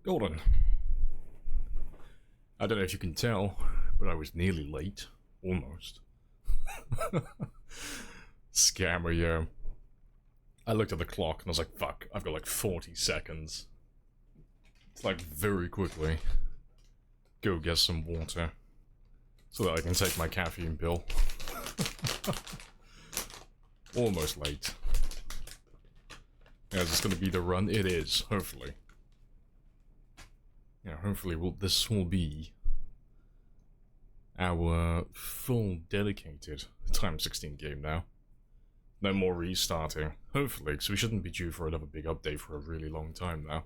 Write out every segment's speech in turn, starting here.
Jordan. I don't know if you can tell, but I was nearly late. Almost. Scammer, yeah. I looked at the clock and I was like, fuck, I've got like 40 seconds. It's like very quickly. Go get some water. So that I can take my caffeine pill. Almost late. Yeah, is this gonna be the run? It is, hopefully. Yeah, hopefully this will be our full dedicated Time 16 game now. No more restarting. Hopefully, because we shouldn't be due for another big update for a really long time now.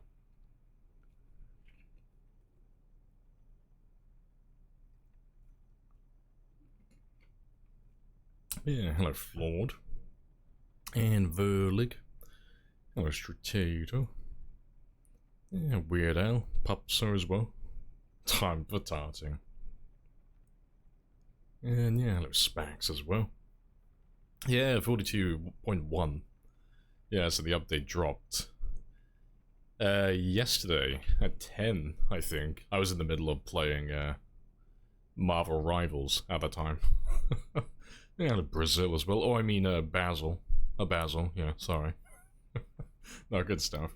Yeah, hello Flawed. And Verlig. Hello Stratato. Yeah, Weird Al. Pupser as well. Time for tarting. And yeah, hello Spax as well. Yeah, 42.1. Yeah, so the update dropped. Yesterday at 10, I think. I was in the middle of playing Marvel Rivals at the time. Yeah, Brazil as well. Oh, I mean Basil. Basil, yeah, sorry. No, good stuff.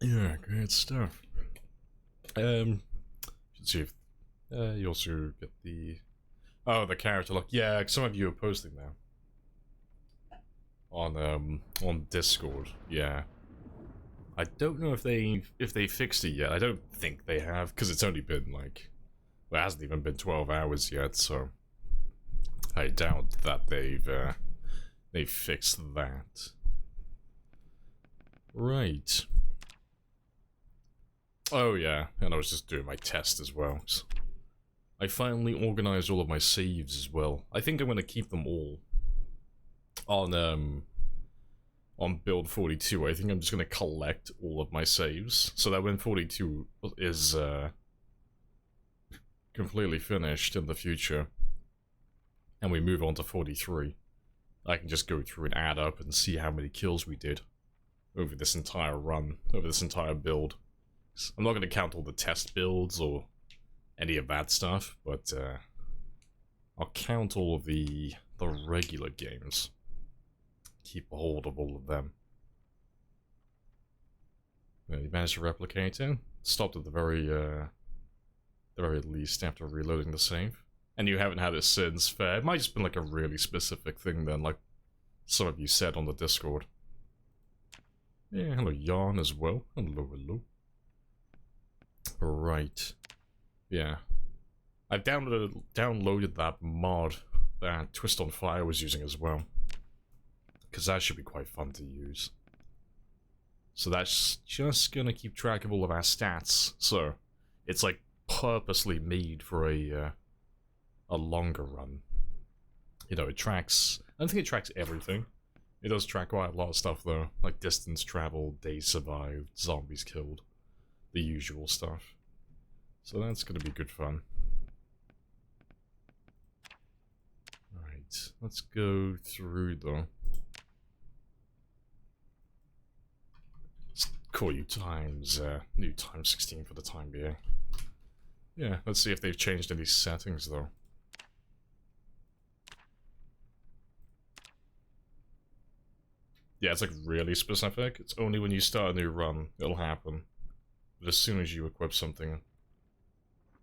Yeah, great stuff. Should see if you also get the character look. Yeah, some of you are posting now on Discord. Yeah, I don't know if they fixed it yet. I don't think they have because it's only been like, well, it hasn't even been 12 hours yet. So I doubt that they've fixed that. Right. Oh yeah, and I was just doing my test as well. So I finally organized all of my saves as well. I think I'm gonna keep them all on build 42. I think I'm just gonna collect all of my saves so that when 42 is completely finished in the future and we move on to 43, I can just go through and add up and see how many kills we did over this entire run, over this entire build. I'm not gonna count all the test builds or any of that stuff, but I'll count all of the regular games. Keep a hold of all of them. You managed to replicate it. Stopped at the very least after reloading the save. And you haven't had it since. Fair. It might just been like a really specific thing then, like some of you said on the Discord. Yeah, hello Yarn as well. Hello, hello. Right. Yeah. I've downloaded that mod that Twist on Fire was using as well. Because that should be quite fun to use. So that's just gonna keep track of all of our stats. So it's like purposely made for a longer run. You know, it tracks. I don't think it tracks everything. It does track quite a lot of stuff though, like distance traveled, days survived, zombies killed, the usual stuff. So that's gonna be good fun. Right, let's go through though. Let's call you new Time 16 for the time being. Yeah, let's see if they've changed any settings though. Yeah, it's like really specific. It's only when you start a new run it'll happen. But as soon as you equip something,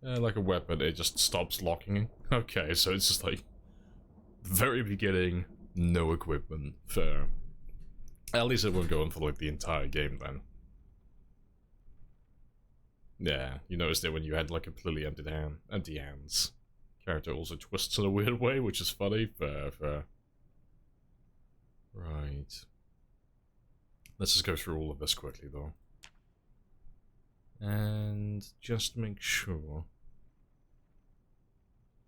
like a weapon, it just stops locking. Okay, so it's just like very beginning, no equipment. Fair. At least it won't go on for like the entire game then. Yeah, you noticed it when you had like completely empty hands. Character also twists in a weird way, which is funny. Fair. Right. Let's just go through all of this quickly though. And just make sure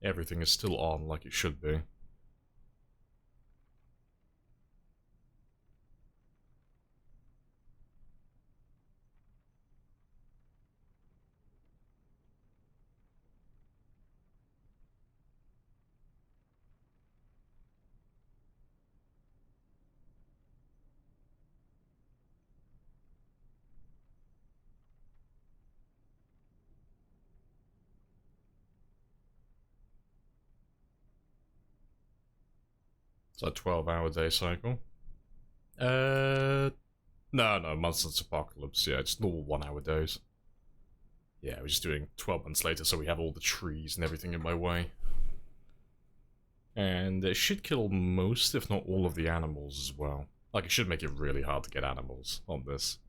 everything is still on like it should be. It's a 12-hour day cycle. No, Monsters Apocalypse, yeah, it's normal 1-hour days. Yeah, we're just doing 12 months later, so we have all the trees and everything in my way. And it should kill most, if not all, of the animals as well. Like, it should make it really hard to get animals on this.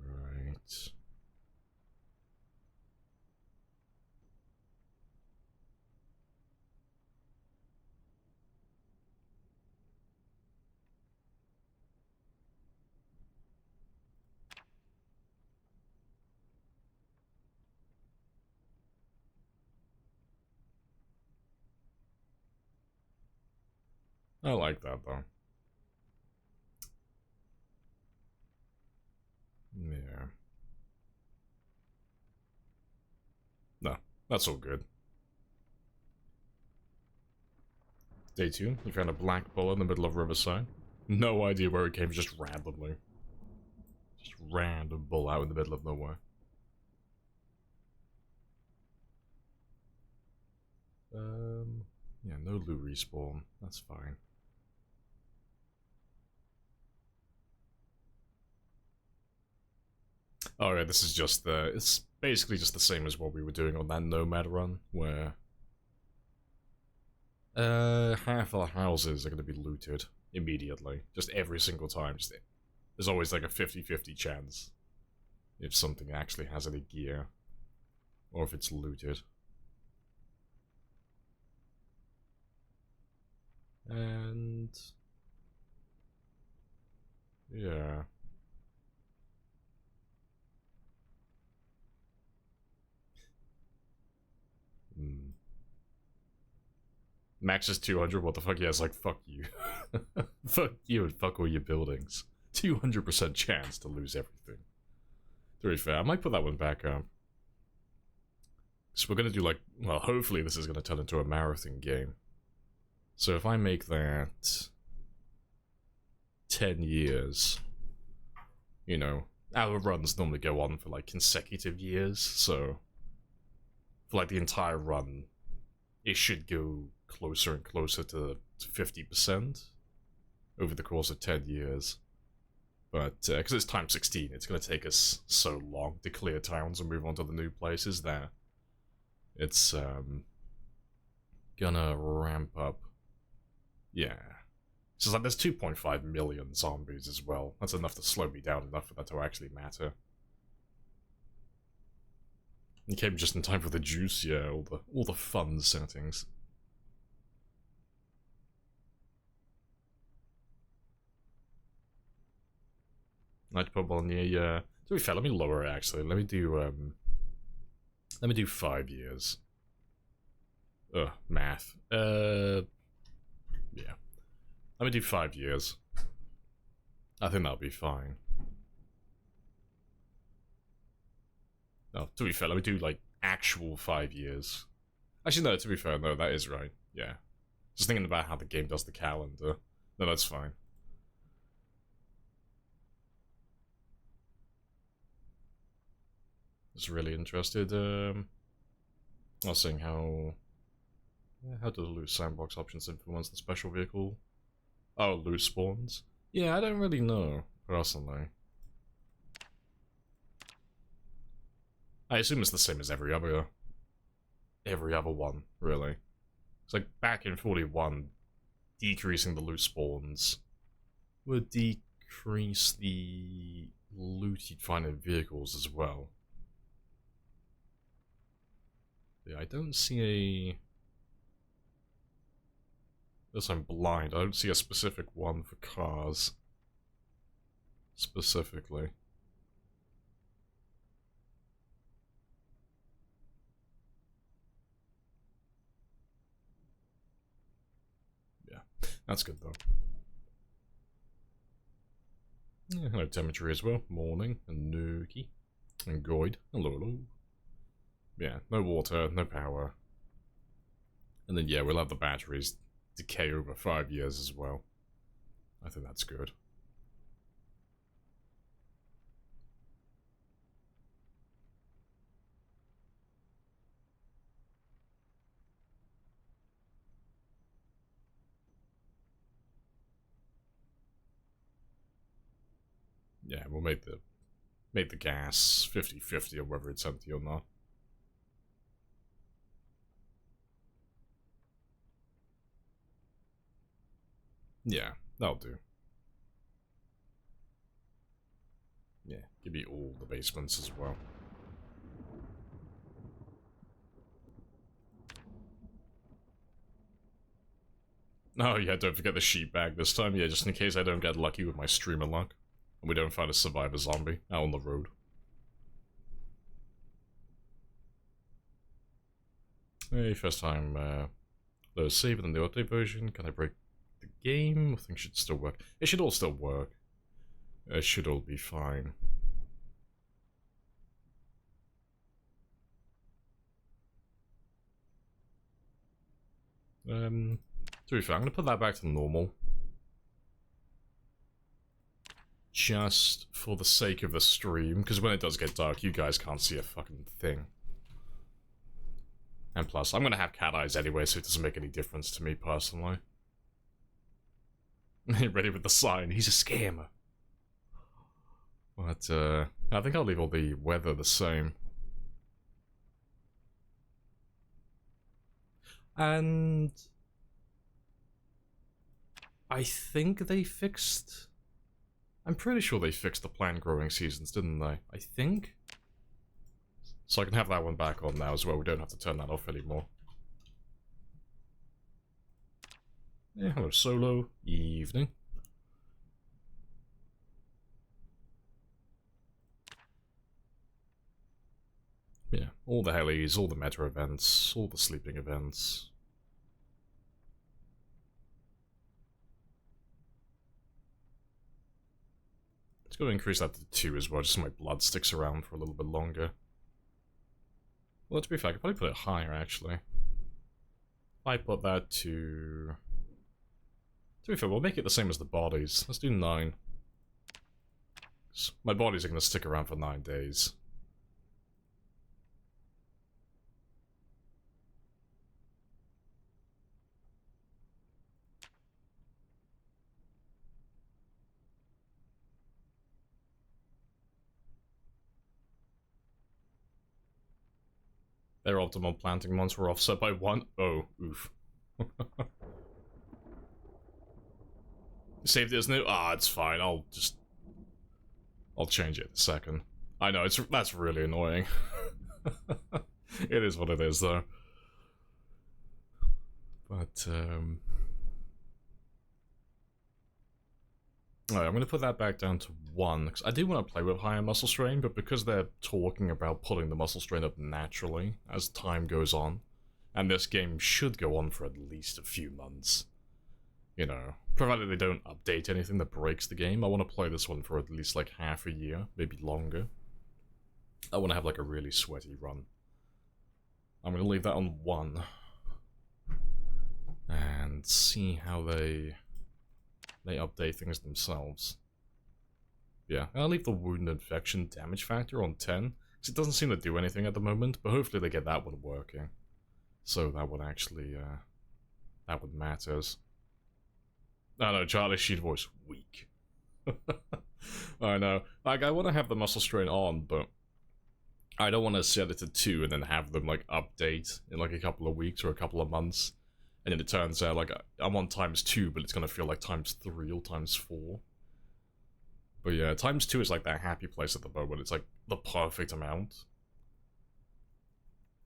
Right. I like that, though. Yeah. No, that's all good. Day 2, you found a black bull in the middle of Riverside. No idea where it came, just randomly. Just random bull out in the middle of nowhere. Yeah, no loot respawn. That's fine. Oh yeah, this is just the... It's basically just the same as what we were doing on that Nomad run, where... half our houses are going to be looted immediately. Just every single time. Just, there's always like a 50-50 chance if something actually has any gear. Or if it's looted. And... yeah. Max is 200, what the fuck? Yeah, it's like, fuck you. Fuck you and fuck all your buildings. 200% chance to lose everything. To be fair, I might put that one back up. So we're gonna do like, well, hopefully this is gonna turn into a marathon game. So if I make that 10 years, you know, our runs normally go on for like consecutive years, so for like the entire run, it should go closer and closer to 50% over the course of 10 years. But, because it's time 16, it's going to take us so long to clear towns and move on to the new places that it's, gonna ramp up. Yeah. So like, there's 2.5 million zombies as well. That's enough to slow me down enough for that to actually matter. You came just in time for the juice, yeah, all the fun settings. Night purple near, yeah. To be fair, let me lower it actually. Let me do 5 years. Ugh, math. Yeah. Let me do 5 years. I think that'll be fine. Oh, to be fair, let me do, like, actual 5 years. Actually, no, to be fair, no, that is right. Yeah. Just thinking about how the game does the calendar. No, that's fine. Just really interested, I was saying how do the loot sandbox options influence the special vehicle? Oh, loot spawns? Yeah, I don't really know, personally. I assume it's the same as every other one, really. It's like back in 41, decreasing the loot spawns would decrease the loot you'd find in vehicles as well. Yeah, I don't see a... Unless I'm blind, I don't see a specific one for cars. Specifically. Yeah, that's good though. Yeah, hello, Temperature as well. Morning, and Nuki, and Goid. Hello, hello. Yeah, no water, no power. And then, yeah, we'll have the batteries decay over 5 years as well. I think that's good. Yeah, we'll make the gas 50-50 or whether it's empty or not. Yeah, that'll do. Yeah, give me all the basements as well. Oh yeah, don't forget the sheep bag this time. Yeah, just in case I don't get lucky with my streamer luck. And we don't find a survivor zombie out on the road. Hey, first time low save in the update version. Can I break the game? I think it should still work. It should all still work. It should all be fine. To be fair, I'm gonna put that back to normal. Just for the sake of the stream, because when it does get dark, you guys can't see a fucking thing. And plus, I'm gonna have cat eyes anyway, so it doesn't make any difference to me personally. Ready with the sign, he's a scammer. But, I think I'll leave all the weather the same. And I think they fixed... I'm pretty sure they fixed the plant growing seasons, didn't they? I think? So I can have that one back on now as well, we don't have to turn that off anymore. Yeah, hello Solo, evening. Yeah, all the helis, all the meta events, all the sleeping events. Let's go increase that to 2 as well, just so my blood sticks around for a little bit longer. Well, to be fair, I could probably put it higher, actually. If I put that to... To be fair, we'll make it the same as the bodies. Let's do 9. My bodies are going to stick around for 9 days. Their optimal planting months were offset by 1. Oh, oof. Saved it as new? Ah, it's fine. I'll change it in a second. I know, that's really annoying. It is what it is, though. But, Alright, I'm going to put that back down to 1, because I do want to play with higher muscle strain, but because they're talking about putting the muscle strain up naturally as time goes on, and this game should go on for at least a few months, you know, provided they don't update anything that breaks the game, I want to play this one for at least like half a year, maybe longer. I want to have like a really sweaty run. I'm going to leave that on 1, and see how they update things themselves. Yeah, I'll leave the wound infection damage factor on 10, because it doesn't seem to do anything at the moment, but hopefully they get that one working. So that one actually, that one matters. Oh no, Charlie's sheet voice, weak. I know. Like, I want to have the muscle strain on, but I don't want to set it to 2 and then have them, like, update in, like, a couple of weeks or a couple of months. And then it turns out, like, I'm on ×2, but it's gonna feel like ×3 or ×4. But yeah, ×2 is like that happy place at the moment. It's like the perfect amount.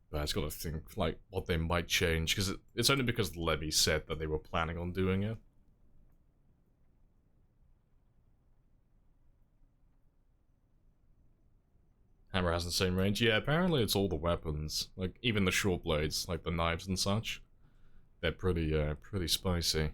But I just gotta think, like, what they might change, because it's only because Levy said that they were planning on doing it. Hammer has the same range. Yeah, apparently it's all the weapons. Like, even the short blades, like the knives and such. They're pretty spicy.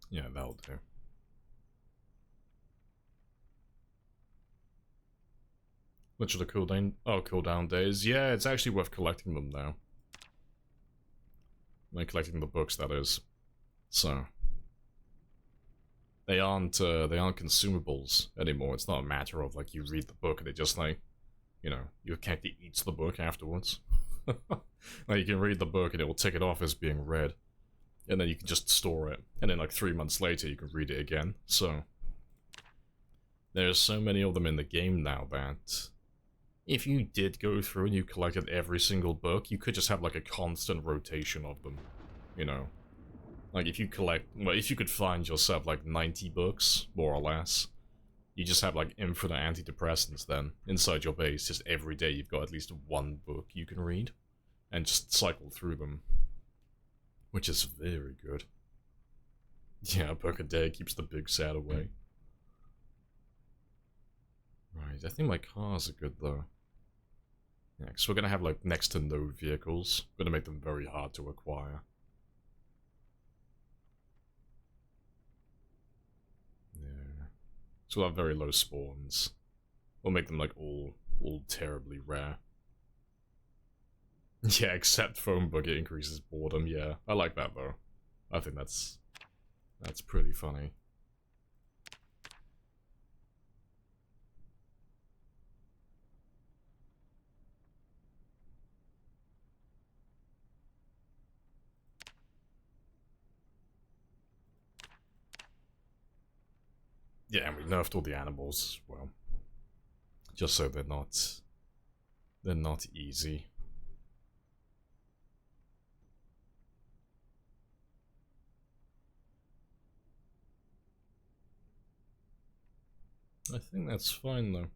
Yeah, that'll do. Which are the cooldown? Oh, cooldown days. Yeah, it's actually worth collecting them now. Like collecting the books, that is. So they aren't consumables anymore. It's not a matter of like you read the book and it just like, you know, your character eats the book afterwards. Like you can read the book and it will tick it off as being read, and then you can just store it, and then like 3 months later you can read it again. So there's so many of them in the game now that if you did go through and you collected every single book, you could just have like a constant rotation of them, you know. Like if you collect, well, if you could find yourself like 90 books, more or less, you just have like infinite antidepressants then inside your base. Just every day you've got at least one book you can read and just cycle through them, which is very good. Yeah, a book a day keeps the big sad away. Right, I think my cars are good though. Yeah, because we're gonna have like next to no vehicles. We're gonna make them very hard to acquire. Yeah. So we'll have very low spawns. We'll make them like all terribly rare. Yeah, except phone book, it increases boredom. Yeah, I like that though. I think that's pretty funny. Yeah, and we nerfed all the animals as well. Just so they're not easy. I think that's fine though.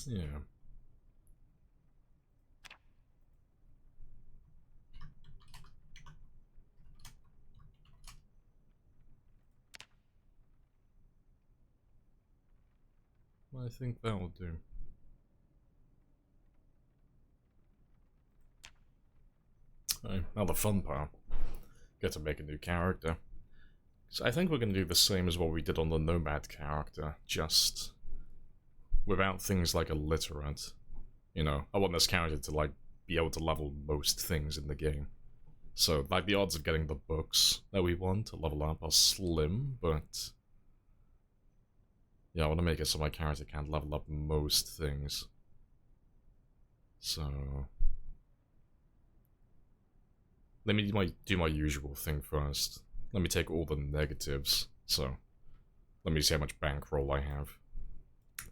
Yeah. I think that will do. Right, now the fun part. Get to make a new character. So I think we're going to do the same as what we did on the Nomad character, just without things like illiterate. You know, I want this character to like be able to level most things in the game. So like the odds of getting the books that we want to level up are slim, but yeah, I want to make it so my character can level up most things. So let me do my usual thing first. Let me take all the negatives. So let me see how much bankroll I have.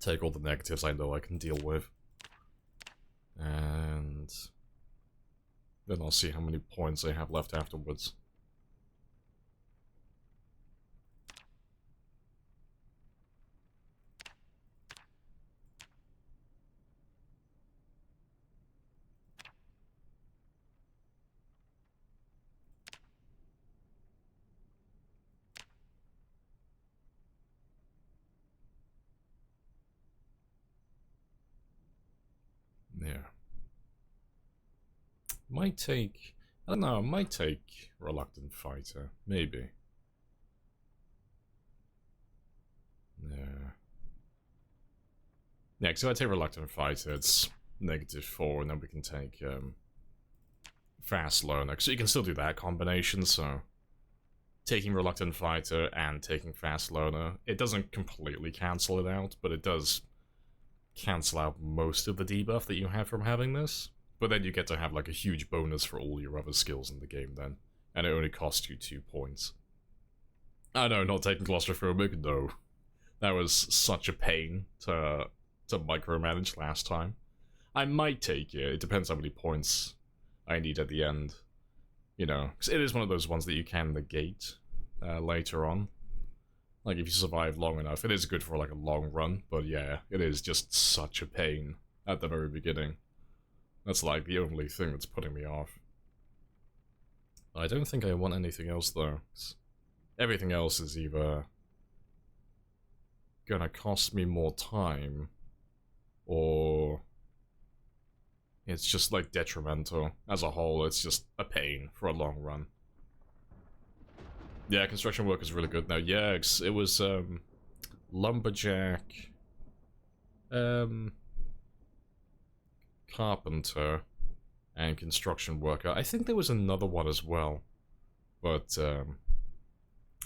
Take all the negatives I know I can deal with. And then I'll see how many points I have left afterwards. Yeah. Might take... I don't know, might take Reluctant Fighter. Maybe. Yeah. Yeah, because if I take Reluctant Fighter, it's -4, and then we can take Fast Learner. So you can still do that combination, so... Taking Reluctant Fighter and taking Fast Learner, it doesn't completely cancel it out, but it does cancel out most of the debuff that you have from having this. But then you get to have like a huge bonus for all your other skills in the game then. And it only costs you 2 points. I know, not taking Claustrophobic, no. That was such a pain to micromanage last time. I might take it, it depends how many points I need at the end. You know, because it is one of those ones that you can negate later on. Like, if you survive long enough, it is good for like a long run, but yeah, it is just such a pain at the very beginning. That's like the only thing that's putting me off. I don't think I want anything else though. Everything else is either gonna cost me more time, or it's just like detrimental. As a whole, it's just a pain for a long run. Yeah, construction work is really good now. Yeah, it was lumberjack, um, carpenter, and construction worker. I think there was another one as well, but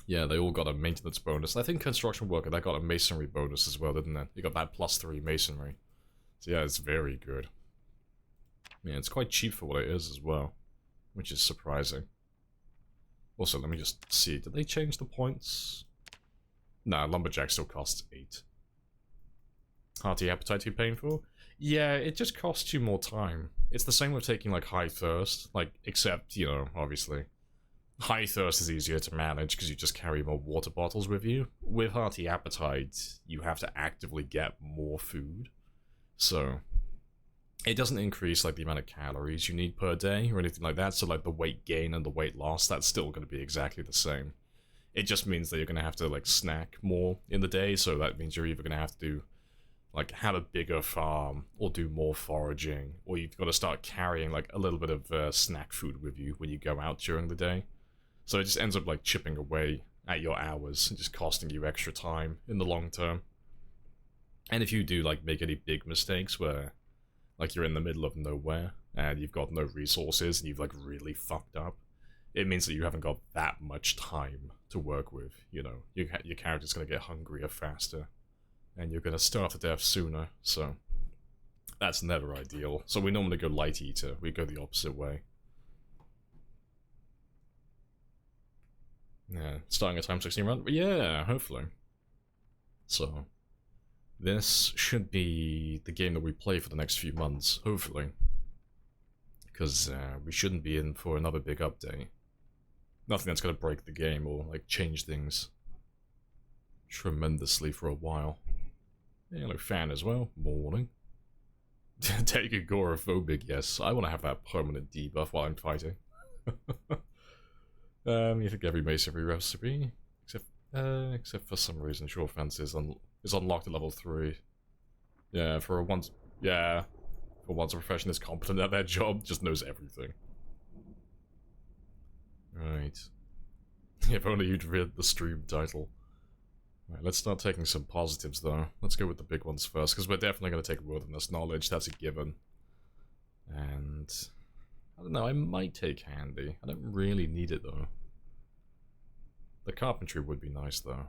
yeah, they all got a maintenance bonus. I think construction worker, that got a masonry bonus as well, didn't it? You got that +3 masonry. So yeah, it's very good. Yeah, it's quite cheap for what it is as well, which is surprising. Also, let me just see, did they change the points? Nah, lumberjack still costs 8. Hearty appetite too painful? Yeah, it just costs you more time. It's the same with taking, like, high thirst, like, except, you know, obviously. High thirst is easier to manage because you just carry more water bottles with you. With hearty appetite, you have to actively get more food. So, it doesn't increase, like, the amount of calories you need per day or anything like that. So, like, the weight gain and the weight loss, that's still going to be exactly the same. It just means that you're going to have to, like, snack more in the day. So that means you're either going to have to do, like, have a bigger farm or do more foraging. Or you've got to start carrying, like, a little bit of snack food with you when you go out during the day. So it just ends up, like, chipping away at your hours and just costing you extra time in the long term. And if you do, like, make any big mistakes where, like, you're in the middle of nowhere and you've got no resources and you've, like, really fucked up, it means that you haven't got that much time to work with, you know. Your character's gonna get hungrier faster and you're gonna starve to death sooner, so that's never ideal. So we normally go light eater, we go the opposite way. Yeah, starting a time 16 run? Yeah, hopefully. So, this should be the game that we play for the next few months, hopefully. Because we shouldn't be in for another big update. Nothing that's going to break the game or, like, change things tremendously for a while. Hello, fan as well. Morning. Take agoraphobic, yes. I want to have that permanent debuff while I'm fighting. You think every masonry recipe, except for some reason, Short Fence is unlocked at level 3. Yeah, for once a profession is competent at their job, just knows everything. Right. If only you'd read the stream title. Right, let's start taking some positives though. Let's go with the big ones first, because we're definitely going to take wilderness knowledge, that's a given. And I don't know, I might take handy. I don't really need it though. The carpentry would be nice though.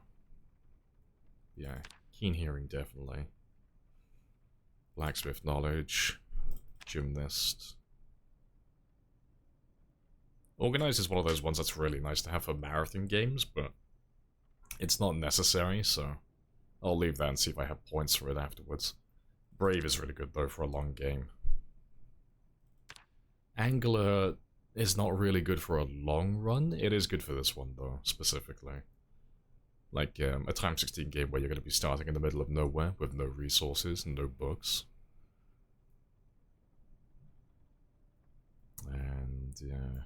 Yeah, keen hearing definitely. Blacksmith knowledge. Gymnast. Organized is one of those ones that's really nice to have for marathon games, but it's not necessary, so I'll leave that and see if I have points for it afterwards. Brave is really good though for a long game. Angler is not really good for a long run. It is good for this one though, specifically. Like a time 16 game where you're going to be starting in the middle of nowhere with no resources and no books. And yeah.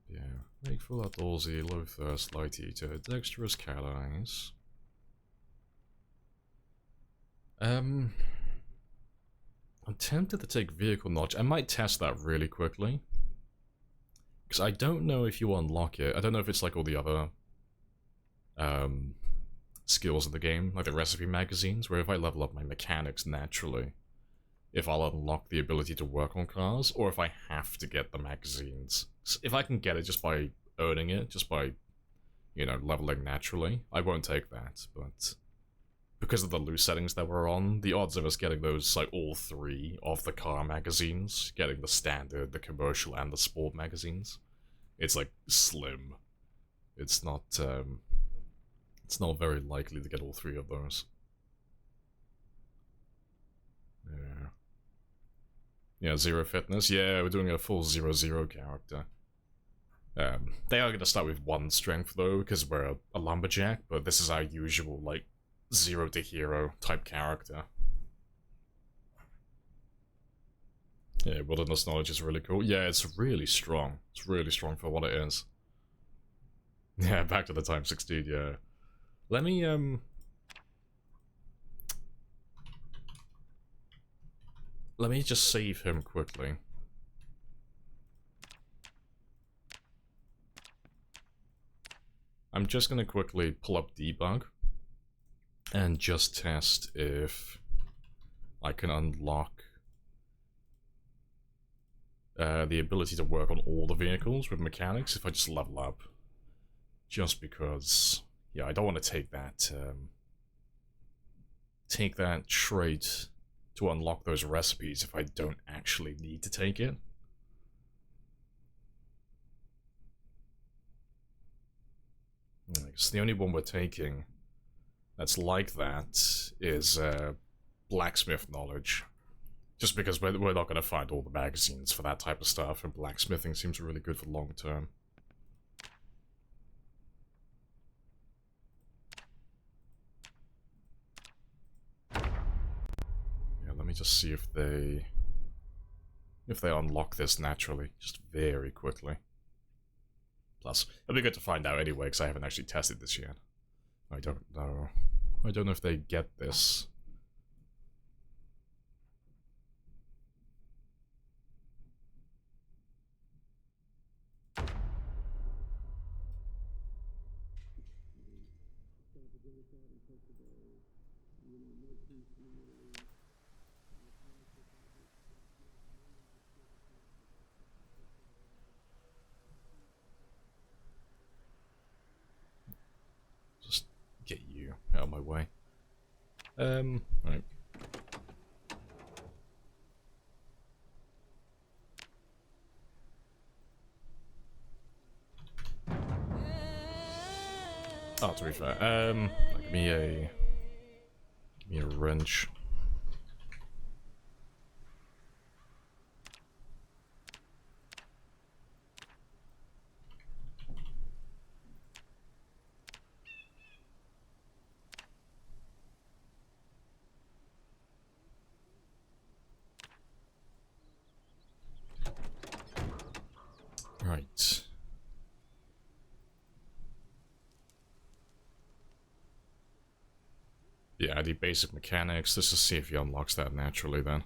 Yeah, wakeful, outdoorsy, low thirst, light eater, dexterous, cat eyes. I'm tempted to take vehicle knowledge. I might test that really quickly. Because I don't know if you unlock it. I don't know if it's like all the other skills in the game, like the recipe magazines, where if I level up my mechanics naturally, if I'll unlock the ability to work on cars, or if I have to get the magazines. If I can get it just by earning it, just by, you know, leveling naturally, I won't take that, but because of the loose settings that we're on, the odds of us getting those, like, all 3 of the car magazines, getting the standard, the commercial, and the sport magazines, it's, like, slim. It's not very likely to get all 3 of those. Yeah. Yeah, 0 fitness. Yeah, we're doing a full 0-0 character. They are going to start with 1 strength, though, because we're a lumberjack, but this is our usual, like, 0 to hero type character. Yeah, wilderness knowledge is really cool. Yeah, it's really strong. It's really strong for what it is. Yeah, back to the time 16, yeah. Let me, let me just save him quickly. I'm just gonna quickly pull up debug and just test if I can unlock the ability to work on all the vehicles with mechanics if I just level up. Just because, yeah, I don't want to take that trait to unlock those recipes if I don't actually need to take it. Because the only one we're taking that's like that is blacksmith knowledge. Just because we're not going to find all the magazines for that type of stuff, and blacksmithing seems really good for long term. Yeah, let me just see if they unlock this naturally, just very quickly. Plus, it'll be good to find out anyway, because I haven't actually tested this yet. I don't know. I don't know if they get this. Just get you out of my way. Right. Oh, to be fair, give me a wrench. Right. Yeah, the basic mechanics. Let's just see if he unlocks that naturally then.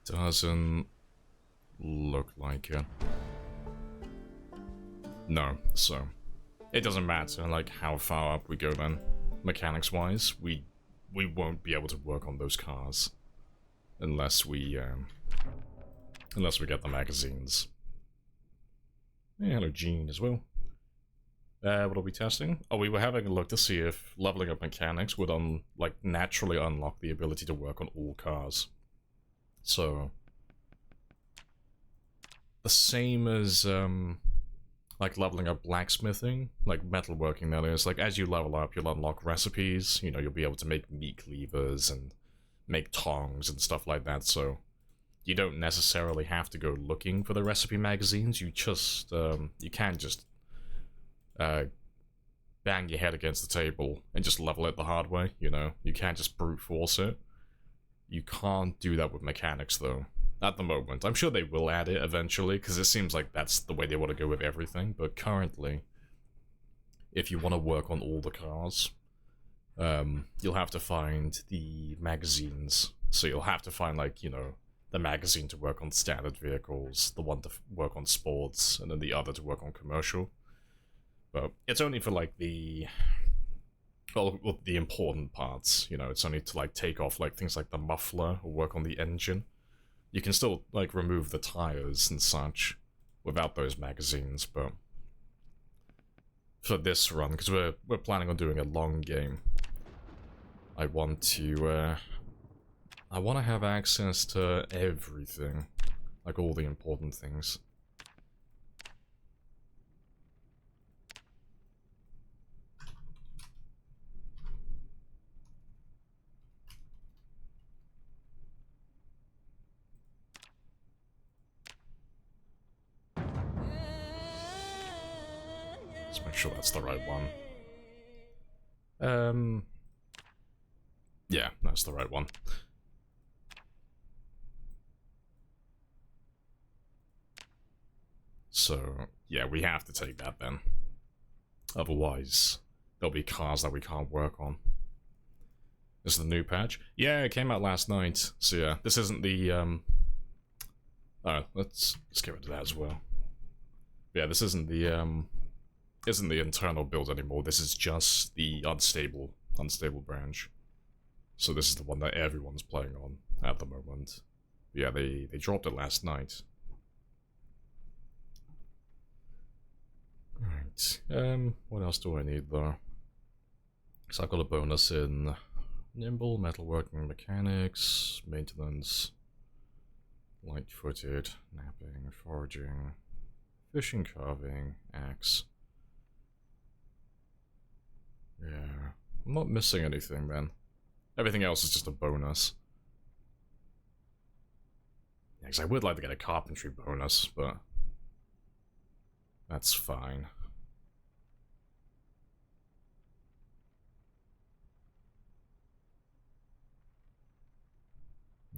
Doesn't look like it. No, so it doesn't matter like how far up we go then. Mechanics wise, we won't be able to work on those cars unless we get the magazines. Yeah, hello Gene as well. What are we testing? Oh, we were having a look to see if leveling up mechanics would naturally unlock the ability to work on all cars. So the same as like leveling up blacksmithing, like metalworking that is, like as you level up you'll unlock recipes, you know, you'll be able to make meat cleavers and make tongs and stuff like that, so you don't necessarily have to go looking for the recipe magazines, you just, you can just bang your head against the table and just level it the hard way, you know? You can't just brute force it. You can't do that with mechanics though. At the moment. I'm sure they will add it eventually, because it seems like that's the way they want to go with everything, but currently, if you want to work on all the cars, you'll have to find the magazines. So you'll have to find, like, you know, the magazine to work on standard vehicles, the one to work on sports, and then the other to work on commercial. But it's only for, like, the important parts, you know, it's only to, like, take off, like, things like the muffler or work on the engine. You can still, like, remove the tires and such without those magazines, but for this run, because we're planning on doing a long game, I want to have access to everything, like all the important things. Let's make sure that's the right one. Yeah, that's the right one. So, yeah, we have to take that then. Otherwise, there'll be cars that we can't work on. This is the new patch? Yeah, it came out last night. So yeah, this isn't the, oh, let's get rid of that as well. Yeah, this isn't the internal build anymore. This is just the unstable branch. So this is the one that everyone's playing on at the moment. Yeah, they dropped it last night. Right. What else do I need though? So I've got a bonus in nimble, metalworking, mechanics, maintenance, light-footed, napping, foraging, fishing, carving, axe. Yeah, I'm not missing anything then. Everything else is just a bonus. Yeah, because I would like to get a carpentry bonus, but that's fine.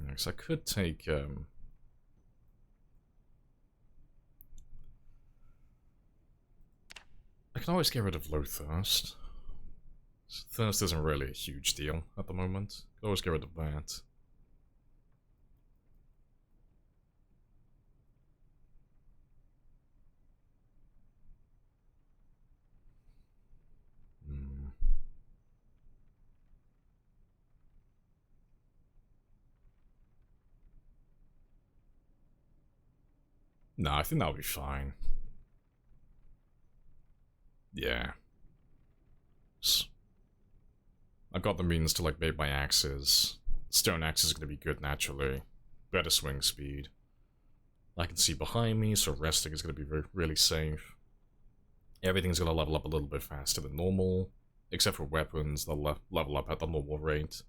Because I could take, I can always get rid of low thirst. Thirst isn't really a huge deal at the moment. Could always get rid of that. No, I think that'll be fine. Yeah. I've got the means to like make my axes. Stone axe is going to be good naturally. Better swing speed. I can see behind me, so resting is going to be really safe. Everything's going to level up a little bit faster than normal. Except for weapons, they'll level up at the normal rate.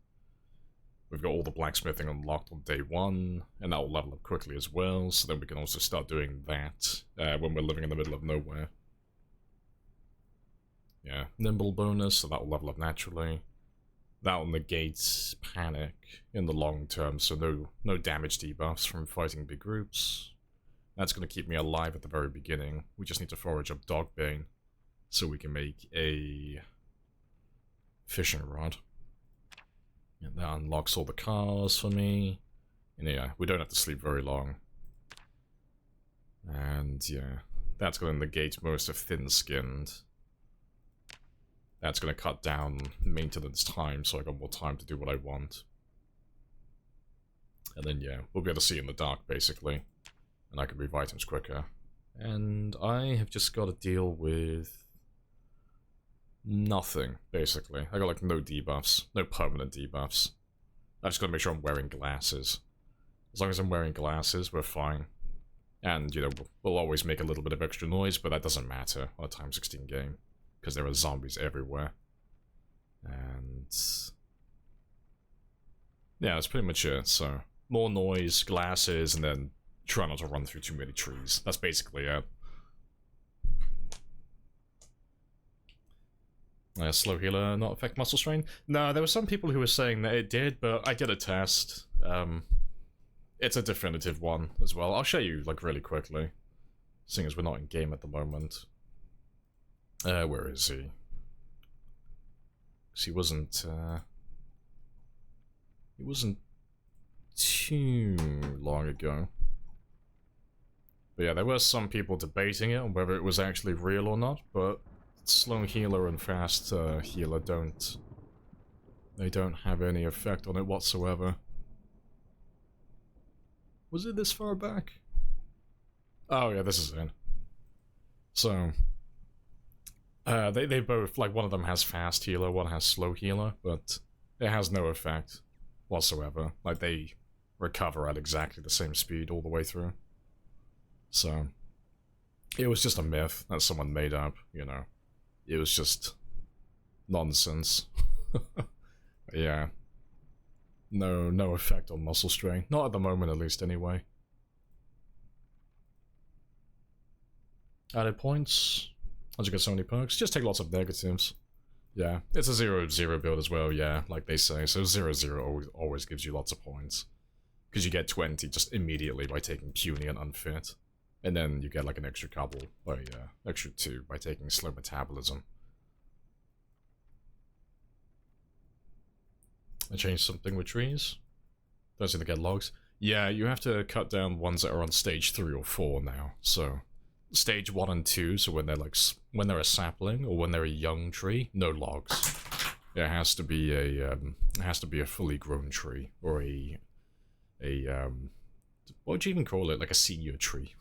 We've got all the blacksmithing unlocked on day 1, and that will level up quickly as well, so then we can also start doing that when we're living in the middle of nowhere. Yeah, nimble bonus, so that will level up naturally. That will negate panic in the long term, so no damage debuffs from fighting big groups. That's going to keep me alive at the very beginning. We just need to forage up Dogbane, so we can make a fishing rod. And that unlocks all the cars for me. And yeah, we don't have to sleep very long. And yeah, that's going to negate most of thin-skinned. That's going to cut down maintenance time, so I got more time to do what I want. And then yeah, we'll be able to see in the dark, basically. And I can move items quicker. And I have just got to deal with nothing, basically. I got like no debuffs, no permanent debuffs. I just gotta make sure I'm wearing glasses. As long as I'm wearing glasses, we're fine. And, you know, we'll always make a little bit of extra noise, but that doesn't matter on a time 16 game. Because there are zombies everywhere. And yeah, that's pretty much it. So, more noise, glasses, and then try not to run through too many trees. That's basically it. Slow healer not affect muscle strain? No, there were some people who were saying that it did, but I did a test. It's a definitive one as well. I'll show you, like, really quickly. Seeing as we're not in game at the moment. Where is he? Because he wasn't too long ago. But yeah, there were some people debating it on whether it was actually real or not, but slow healer and fast healer don't have any effect on it whatsoever. Was it this far back? Oh yeah, this is it. So they both, like, one of them has fast healer, one has slow healer, but it has no effect whatsoever. Like, they recover at exactly the same speed all the way through. So it was just a myth that someone made up, you know. It was just nonsense. Yeah. No effect on muscle strain. Not at the moment, at least, anyway. Added points. How'd you get so many perks? Just take lots of negatives. Yeah, it's a 0-0 build as well, yeah, like they say. So 0-0 always gives you lots of points. Because you get 20 just immediately by taking puny and unfit. And then you get like an extra couple, or extra 2 by taking slow metabolism. I changed something with trees. Don't seem to get logs. Yeah, you have to cut down ones that are on stage 3 or 4 now. So stage 1 and 2, so when they're like when they're a sapling or when they're a young tree, no logs. It has to be a fully grown tree or a what would you even call it? Like a senior tree.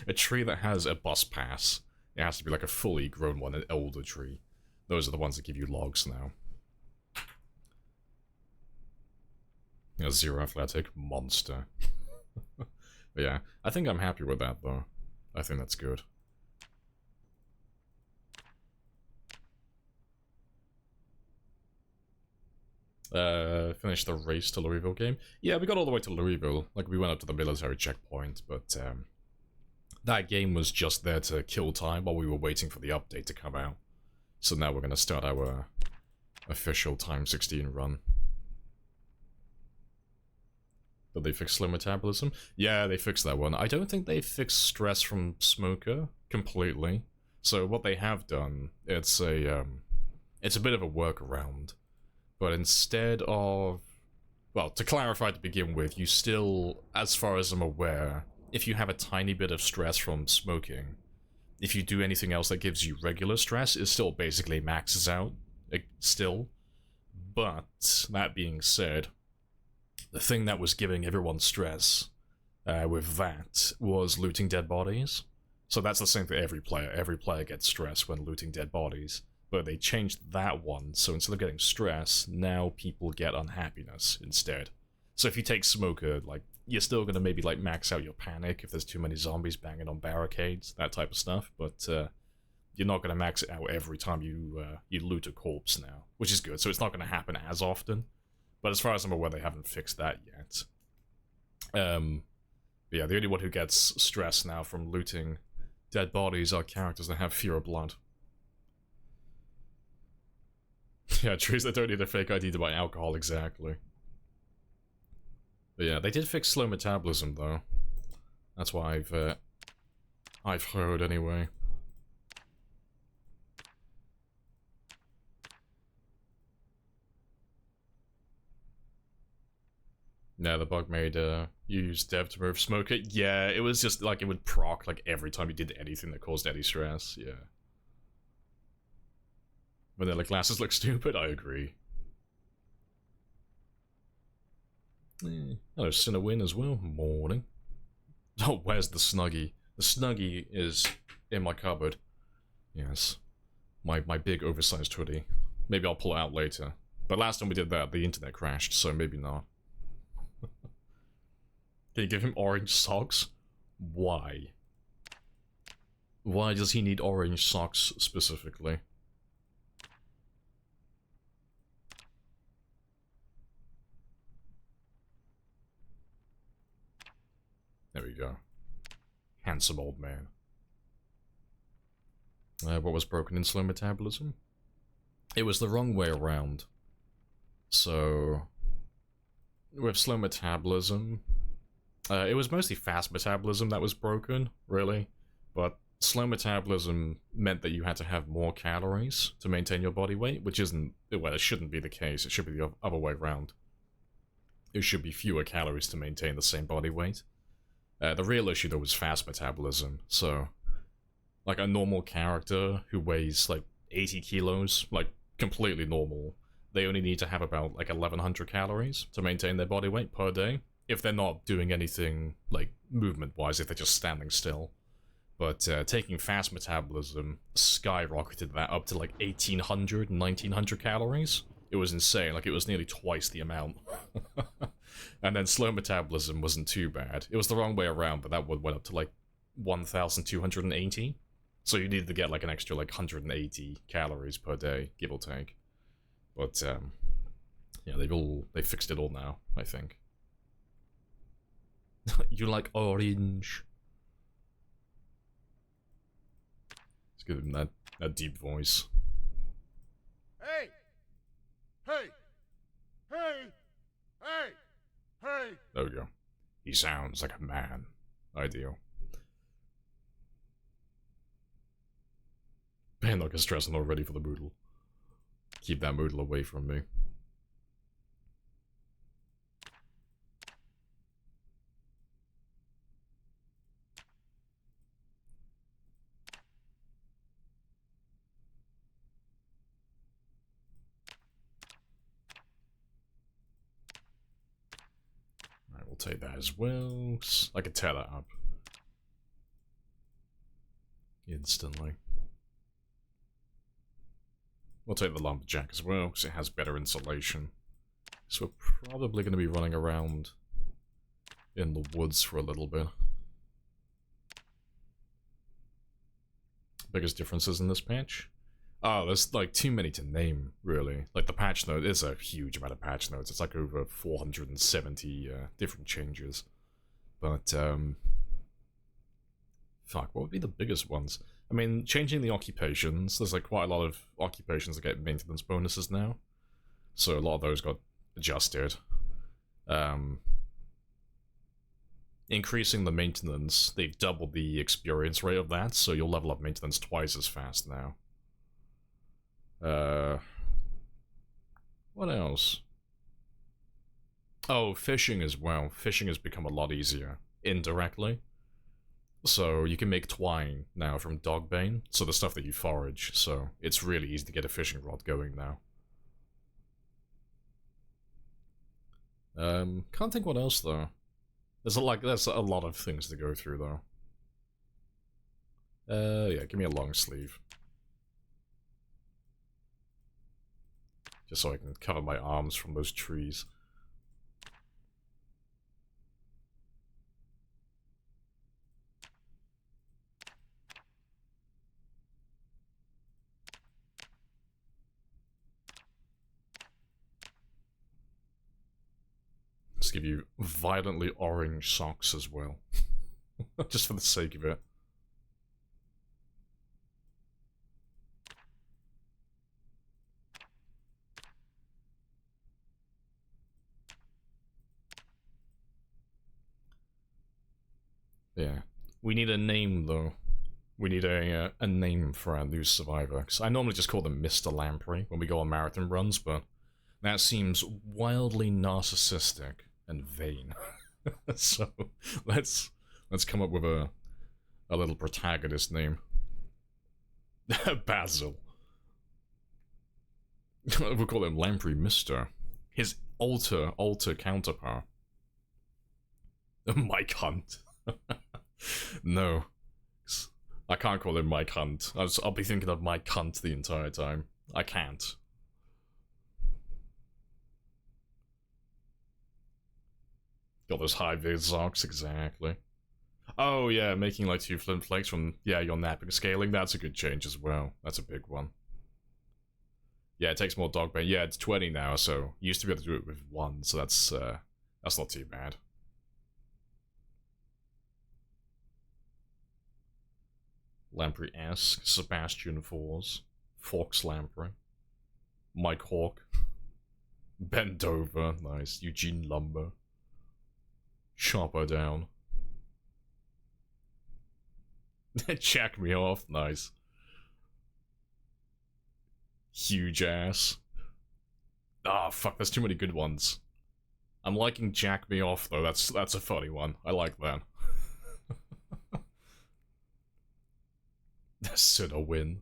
A tree that has a bus pass. It has to be like a fully grown one, an older tree. Those are the ones that give you logs now. A 0 athletic monster. But yeah, I think I'm happy with that though. I think that's good. Finished the race to Louisville game. Yeah, we got all the way to Louisville. Like, we went up to the military checkpoint, but that game was just there to kill time while we were waiting for the update to come out. So now we're gonna start our official Time 16 run. Did they fix slow metabolism? Yeah, they fixed that one. I don't think they fixed stress from smoker completely. So what they have done, it's a bit of a workaround. But instead of... Well, to clarify to begin with, you still, as far as I'm aware, if you have a tiny bit of stress from smoking, if you do anything else that gives you regular stress, it still basically maxes out, still. But, that being said, the thing that was giving everyone stress with that was looting dead bodies. So that's the same for every player. Every player gets stress when looting dead bodies. But they changed that one, so instead of getting stress, now people get unhappiness instead. So if you take smoker, like, you're still gonna maybe like max out your panic if there's too many zombies banging on barricades, that type of stuff, but you're not gonna max it out every time you loot a corpse now, which is good, so it's not gonna happen as often. But as far as I'm aware, they haven't fixed that yet. But yeah, the only one who gets stress now from looting dead bodies are characters that have fear of blood. Yeah, trees that don't need a fake ID to buy alcohol, exactly. But yeah, they did fix slow metabolism, though. That's what I've heard, anyway. Yeah, the bug made you use dev to remove smoker. Yeah, it was just like it would proc like every time you did anything that caused any stress. Yeah. Vanilla glasses look stupid, I agree. Hello, Cinnawin as well. Morning. Oh, where's the Snuggie? The Snuggie is in my cupboard. Yes. My big oversized hoodie. Maybe I'll pull it out later. But last time we did that, the internet crashed, so maybe not. Can you give him orange socks? Why? Why does he need orange socks specifically? There we go. Handsome old man. What was broken in slow metabolism? It was the wrong way around. So, with slow metabolism, it was mostly fast metabolism that was broken, really. But slow metabolism meant that you had to have more calories to maintain your body weight, which isn't, well, it shouldn't be the case. It should be the other way around. It should be fewer calories to maintain the same body weight. The real issue, though, was fast metabolism. So, like, a normal character who weighs, like, 80 kilos, like, completely normal, they only need to have about, like, 1,100 calories to maintain their body weight per day, if they're not doing anything, like, movement-wise, if they're just standing still. But taking fast metabolism skyrocketed that up to, like, 1,800, 1,900 calories. It was insane, like, it was nearly twice the amount. And then slow metabolism wasn't too bad. It was the wrong way around, but that one went up to, like, 1,280. So you needed to get, like, an extra, like, 180 calories per day, give or take. But, yeah, they fixed it all now, I think. You like orange? Let's give him that deep voice. Hey! Hey! Hey! Hey! Hey! There we go. He sounds like a man. Ideal. Man, like a stress, I'm not ready for the Moodle. Keep that Moodle away from me. Alright, we'll take that as well. I can tear that up. Instantly. We'll take the lumberjack as well, because it has better insulation. So we're probably going to be running around in the woods for a little bit. Biggest differences in this patch? Oh, there's like too many to name, really. Like the patch note is a huge amount of patch notes. It's like over 470 different changes. But, fuck, what would be the biggest ones? I mean, changing the occupations. There's like quite a lot of occupations that get maintenance bonuses now. So a lot of those got adjusted. Increasing the maintenance, they've doubled the experience rate of that, so you'll level up maintenance twice as fast now. What else? Oh, fishing as well. Fishing has become a lot easier, indirectly. So you can make twine now from dogbane, so the stuff that you forage, so it's really easy to get a fishing rod going now. Can't think what else though. There's a lot of things to go through though. Yeah, give me a long sleeve. Just so I can cover my arms from those trees. Let's give you violently orange socks as well. Just for the sake of it. Yeah. We need a name, though. We need a name for our new survivor. Because I normally just call them Mr. Lamprey when we go on marathon runs, but that seems wildly narcissistic and vain. So let's come up with a little protagonist name. Basil. We'll call him Lamprey Mister. His alter counterpart. Mike Hunt. No. I can't call him Mike Hunt. I'll be thinking of Mike Hunt the entire time. I can't. Got those high-vis socks, exactly. Oh yeah, making like 2 flint flakes from, yeah, your napping scaling, that's a good change as well. That's a big one. Yeah, it takes more dogbane. Yeah, it's 20 now, so you used to be able to do it with 1, so that's not too bad. Lamprey-esque, Sebastian Fours, Fox Lamprey, Mike Hawk, Ben Dover, nice, Eugene Lumber, Chopper Down, Jack MiHoff, nice, Huge Ass. Ah, fuck, there's too many good ones. I'm liking Jack MiHoff though, that's a funny one, I like that. Sinner win.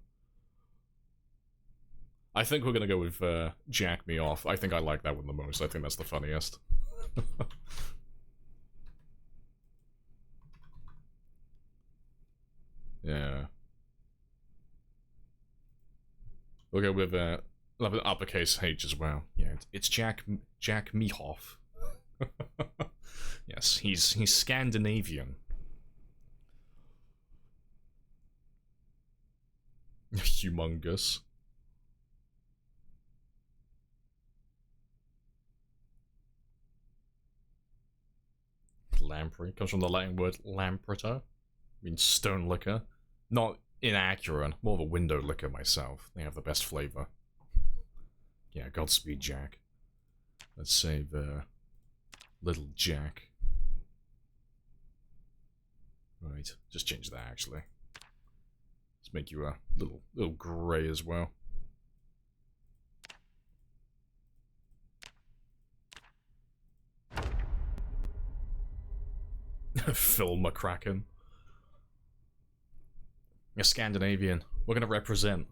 I think we're gonna go with Jack MiHoff. I think I like that one the most. I think that's the funniest. Yeah. We'll go with uppercase H as well. Yeah, it's Jack MiHoff. Yes, he's Scandinavian. Humongous. Lamprey comes from the Latin word lampreta, means stone liquor. Not inaccurate. More of a window licker myself. They have the best flavor. Yeah, Godspeed, Jack. Let's save, Little Jack. Right, just change that, actually. Let's make you a little grey as well. Phil McCracken. A Scandinavian. We're gonna represent.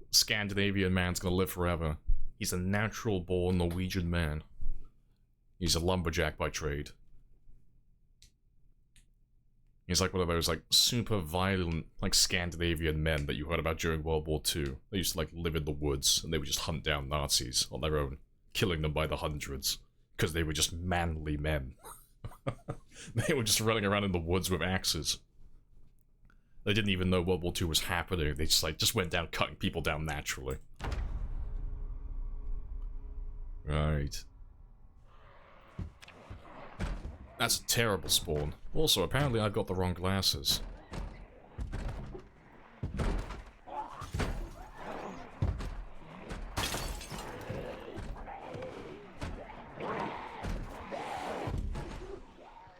Scandinavian man's gonna live forever. He's a natural-born Norwegian man. He's a lumberjack by trade. He's like one of those, like, super violent, like, Scandinavian men that you heard about during World War II. They used to, like, live in the woods, and they would just hunt down Nazis on their own, killing them by the hundreds, because they were just manly men. They were just running around in the woods with axes. They didn't even know World War II was happening. They just went down cutting people down naturally. Right. That's a terrible spawn. Also, apparently I've got the wrong glasses.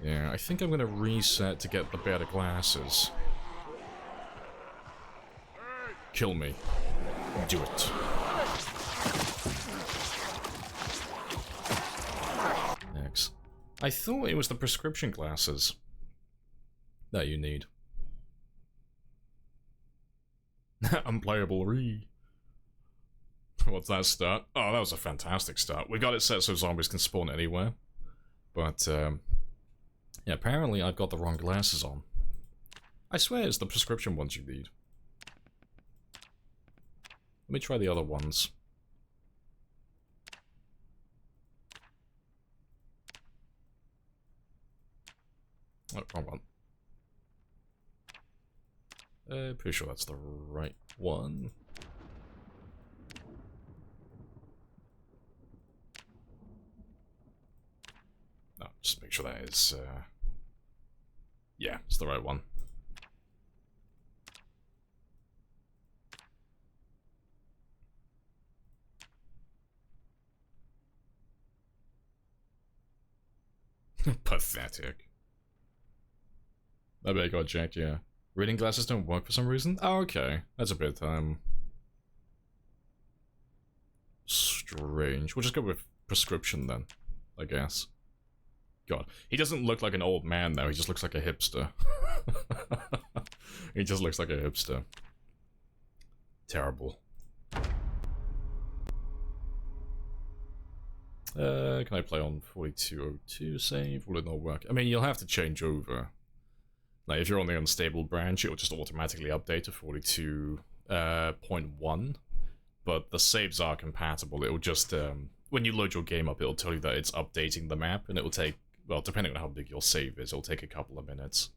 Yeah, I think I'm gonna reset to get the better glasses. Kill me. Do it. Next. I thought it was the prescription glasses that you need. Unplayable re. What's that start? Oh, that was a fantastic start. We got it set so zombies can spawn anywhere. But, yeah, apparently I've got the wrong glasses on. I swear it's the prescription ones you need. Let me try the other ones. Oh, wrong one. Pretty sure that's the right one. No, just make sure that is, yeah, it's the right one. Pathetic. I bet I got jacked, yeah. Reading glasses don't work for some reason? Oh, okay. That's a bit, strange. We'll just go with prescription then, I guess. God. He doesn't look like an old man, though. He just looks like a hipster. He just looks like a hipster. Terrible. Can I play on 4202 save? Will it not work? I mean, you'll have to change over. Like, if you're on the unstable branch, it'll just automatically update to 42.1. But the saves are compatible. It'll just, when you load your game up, it'll tell you that it's updating the map, and it will take, well, depending on how big your save is, it'll take a couple of minutes.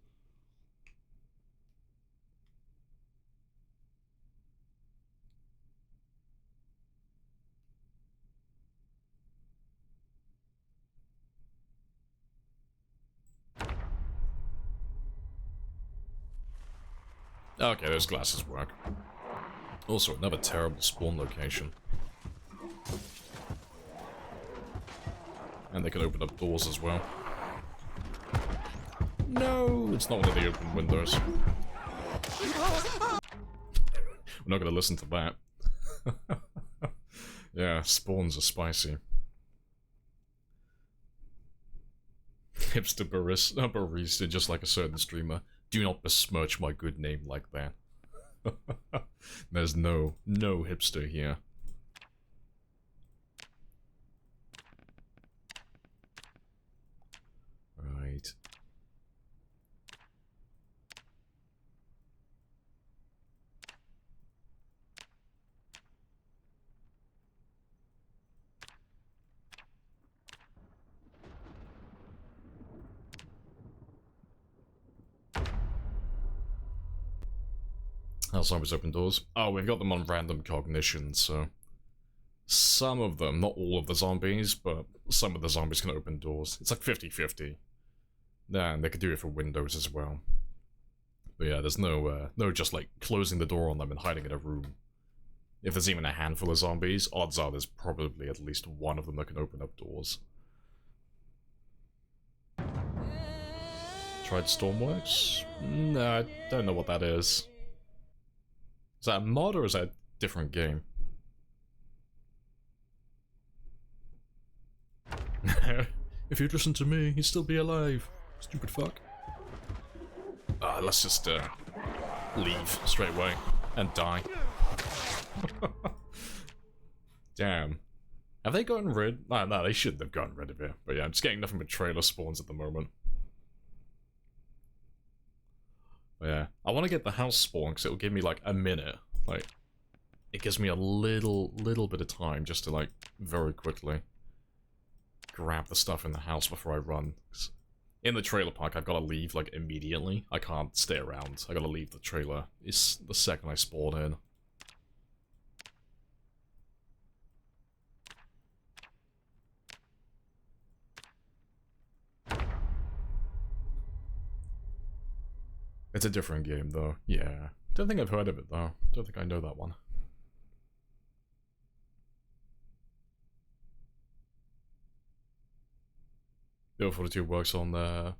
Okay, those glasses work. Also, another terrible spawn location. And they can open up doors as well. No, it's not one of the open windows. We're not gonna listen to that. Yeah, spawns are spicy. Hipster barista, just like a certain streamer. Do not besmirch my good name like that. There's no hipster here. Right. How zombies open doors? Oh, we've got them on random cognition, so... Some of them, not all of the zombies, but some of the zombies can open doors. It's like 50-50. Yeah, and they could do it for windows as well. But yeah, there's no just like closing the door on them and hiding in a room. If there's even a handful of zombies, odds are there's probably at least one of them that can open up doors. Tried Stormworks? No, I don't know what that is. Is that a mod or is that a different game? If you'd listen to me, you'd still be alive. Stupid fuck. Let's just leave straight away and die. Damn. Have they gotten rid? No, they shouldn't have gotten rid of it. But yeah, I'm just getting nothing but trailer spawns at the moment. But yeah, I want to get the house spawn because it will give me like a minute. Like, it gives me a little bit of time just to like very quickly grab the stuff in the house before I run. 'Cause in the trailer park, I've got to leave like immediately. I can't stay around. I got to leave the trailer. It's the second I spawn in. It's a different game, though. Yeah. Don't think I've heard of it, though. Don't think I know that one. Bill 42 works on the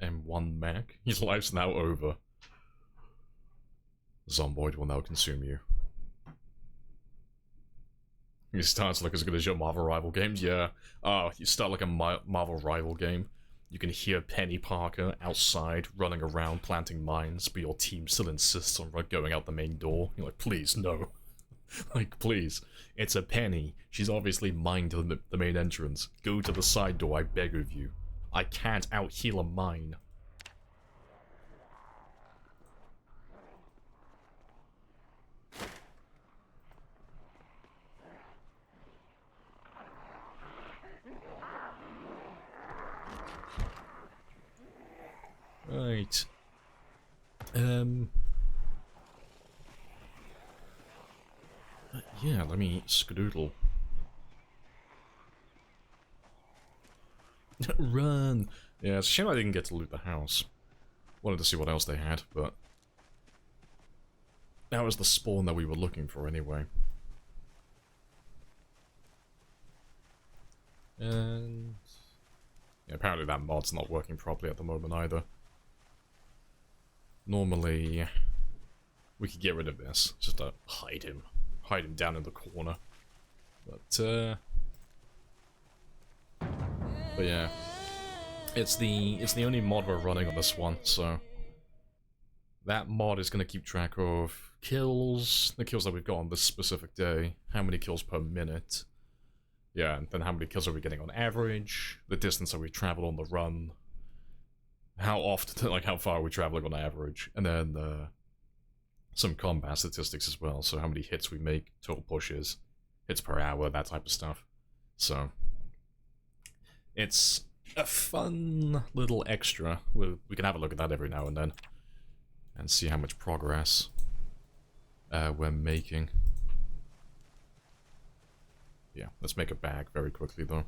M1 Mac. His life's now over. Zomboid will now consume you. You start to look as good as your Marvel rival games? Yeah. Oh, you start like a Marvel rival game. You can hear Penny Parker outside, running around, planting mines, but your team still insists on going out the main door. You're like, please, no. Like, please. It's a Penny. She's obviously mined the main entrance. Go to the side door, I beg of you. I can't out-heal a mine. Right. Yeah, let me skedoodle. Run! Yeah, it's a shame I didn't get to loot the house. Wanted to see what else they had, but that was the spawn that we were looking for anyway. And yeah, apparently that mod's not working properly at the moment either. Normally, we could get rid of this, just to hide him down in the corner. But yeah, it's the only mod we're running on this one, so that mod is gonna keep track of kills, the kills that we've got on this specific day, how many kills per minute, yeah, and then how many kills are we getting on average, the distance that we traveled on the run, how often, like how far are we traveling on average, and then some combat statistics as well, so how many hits we make, total pushes, hits per hour, that type of stuff. So it's a fun little extra. We can have a look at that every now and then and see how much progress we're making. Yeah, let's make a bag very quickly though.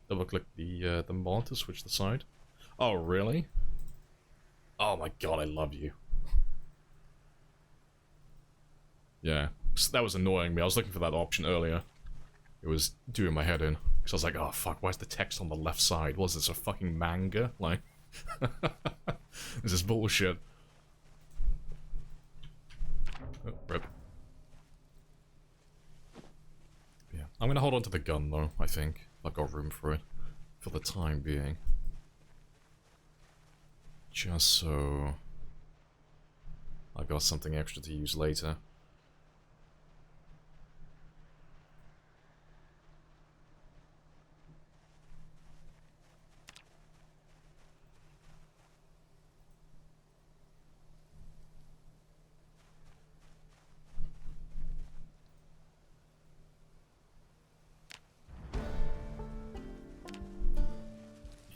Double click the mod to switch the side. Oh really? Oh my god, I love you. Yeah, that was annoying me. I was looking for that option earlier. It was doing my head in. Because I was like, oh fuck, why is the text on the left side? Was this a fucking manga? Like, this is bullshit. Oh, rip. Yeah, I'm gonna hold on to the gun though, I think. I've got room for it. For the time being. Just so I've got something extra to use later.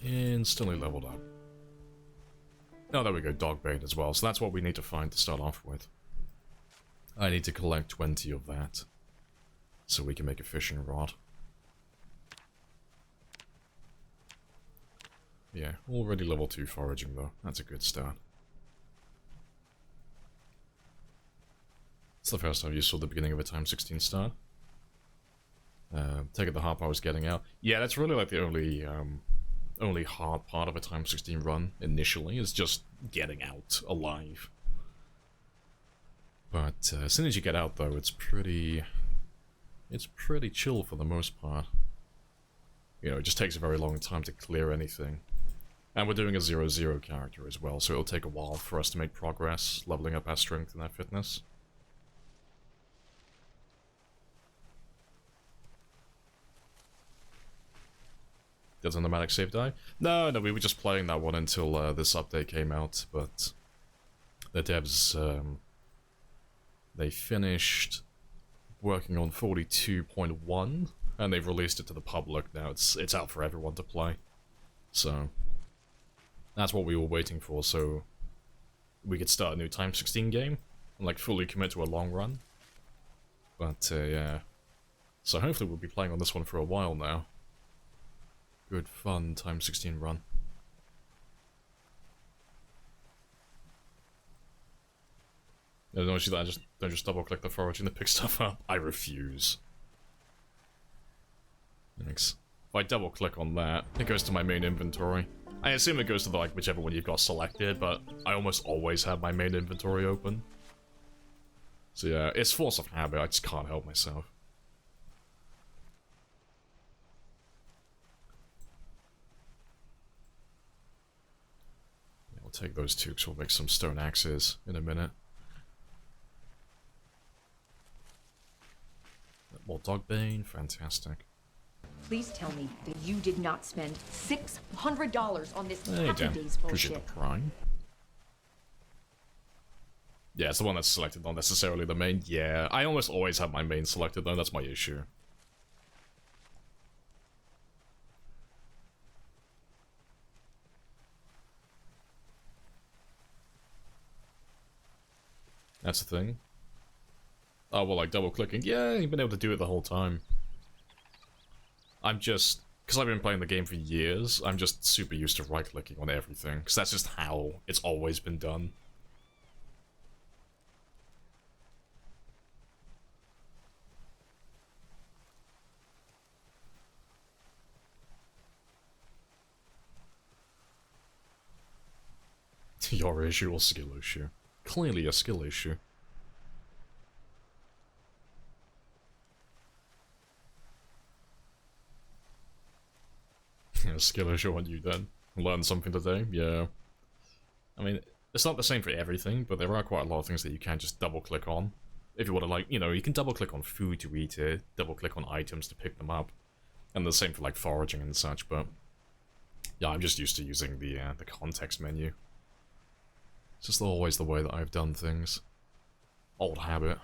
Instantly leveled up. Oh, there we go, dog bait as well. So that's what we need to find to start off with. I need to collect 20 of that, so we can make a fishing rod. Yeah, already level 2 foraging though. That's a good start. It's the first time you saw the beginning of a time 16 start. Take it the hard part was getting out. Yeah, that's really like the only hard part of a time 16 run initially, is just getting out alive. But as soon as you get out though, it's pretty chill for the most part. You know, it just takes a very long time to clear anything. And we're doing a 0-0 character as well, so it'll take a while for us to make progress, leveling up our strength and our fitness. Does a nomadic save die? No, we were just playing that one until this update came out, but the devs, they finished working on 42.1, and they've released it to the public now. It's out for everyone to play. So that's what we were waiting for, so we could start a new Time 16 game and like fully commit to a long run. But yeah. So hopefully we'll be playing on this one for a while now. Good fun Time 16 run. Don't you that? Don't just double click the foraging to pick stuff up. I refuse. Thanks. If I double click on that, it goes to my main inventory. I assume it goes to the, like, whichever one you've got selected, but I almost always have my main inventory open. So yeah, it's force of habit, I just can't help myself. Yeah, we'll take those two because we'll make some stone axes in a minute. More dogbane, fantastic. Please tell me that you did not spend $600 on this Hey, Happy Dan. Days Appreciate bullshit. the prime. Yeah, it's the one that's selected, not necessarily the main. Yeah, I almost always have my main selected though, that's my issue. That's the thing. Oh, well, like double clicking. Yeah, you've been able to do it the whole time. I'm just, because I've been playing the game for years, I'm just super used to right-clicking on everything, because that's just how it's always been done. Your issue or skill issue? Clearly a skill issue. A skill issue on you then. Learn something today? Yeah. I mean, it's not the same for everything, but there are quite a lot of things that you can just double-click on. If you want to, like, you know, you can double-click on food to eat it, double-click on items to pick them up. And the same for, like, foraging and such, but... yeah, I'm just used to using the context menu. It's just always the way that I've done things. Old habit.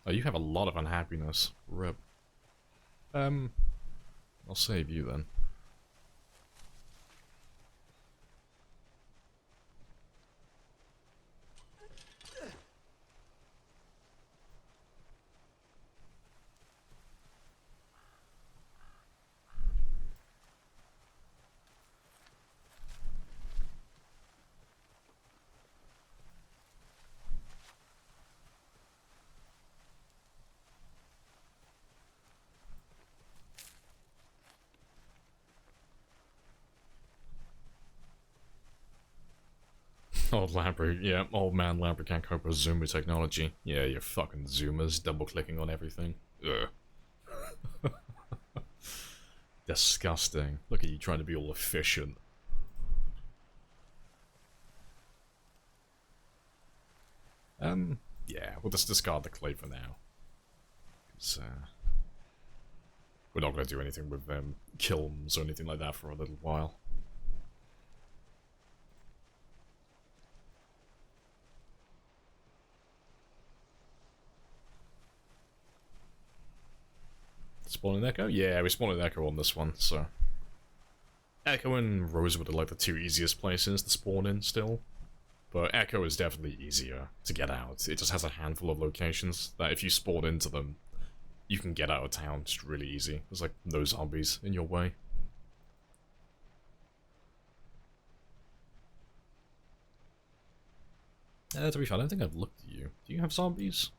Oh, you have a lot of unhappiness. Rip. I'll save you then. Old Lamprey, yeah, old man Lamprey can't cope with Zoomer technology. Yeah, you fucking Zoomers, double-clicking on everything. Ugh. Disgusting. Look at you trying to be all efficient. Yeah, we'll just discard the clay for now. Because, we're not going to do anything with kilns or anything like that for a little while. Spawn an Echo? Yeah, we spawned an Echo on this one, so... Echo and Rosewood are like the two easiest places to spawn in still. But Echo is definitely easier to get out. It just has a handful of locations that if you spawn into them, you can get out of town just really easy. There's like no zombies in your way. To be fair, I don't think I've looked at you. Do you have zombies?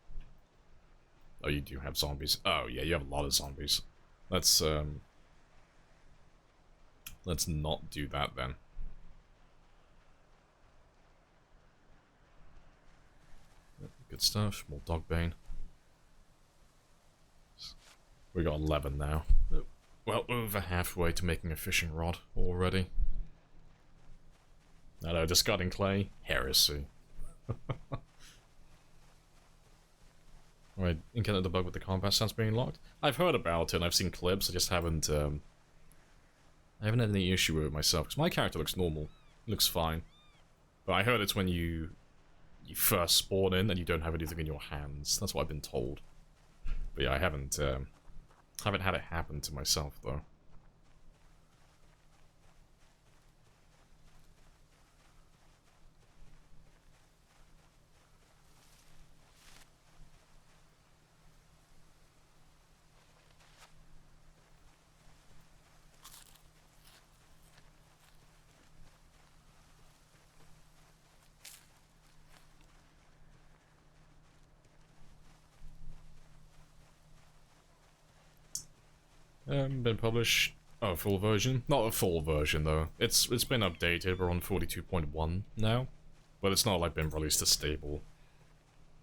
Oh, you do have zombies. Oh, yeah, you have a lot of zombies. Let's not do that then. Good stuff. More dogbane. We got 11 now. Well, over halfway to making a fishing rod already. I know, discarding clay? Heresy. Alright, encountered the bug with the combat stance being locked. I've heard about it and I've seen clips, I just haven't I haven't had any issue with it myself, because my character looks normal. He looks fine. But I heard it's when you first spawn in and you don't have anything in your hands. That's what I've been told. But yeah, I haven't had it happen to myself though. Been published. Oh, full version? Not a full version though. It's been updated. We're on 42.1 now, but it's not like been released as stable.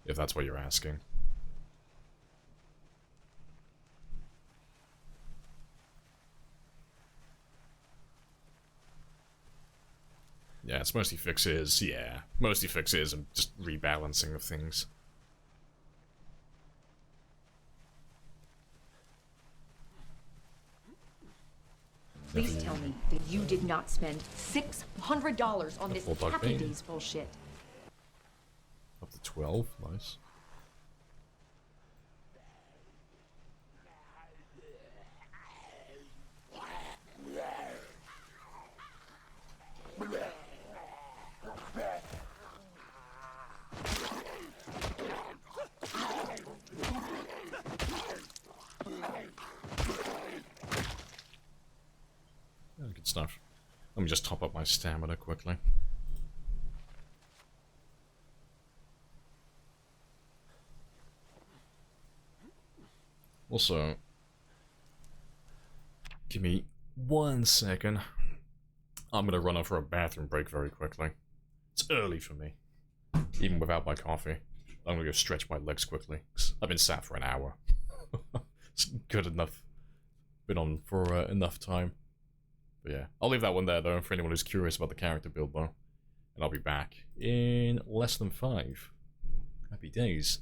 If that's what you're asking. Yeah, it's mostly fixes. Yeah, mostly fixes and just rebalancing of things. Please tell me that you did not spend $600 on this full dog Happy bait. Days bullshit. Up to 12, nice. Yeah, good stuff. Let me just top up my stamina quickly. Also, give me 1 second. I'm gonna run off for a bathroom break very quickly. It's early for me, even without my coffee. I'm gonna go stretch my legs quickly. 'Cause I've been sat for an hour. It's good enough. Been on for enough time. But yeah, I'll leave that one there though for anyone who's curious about the character build though. And I'll be back in less than 5. Happy days.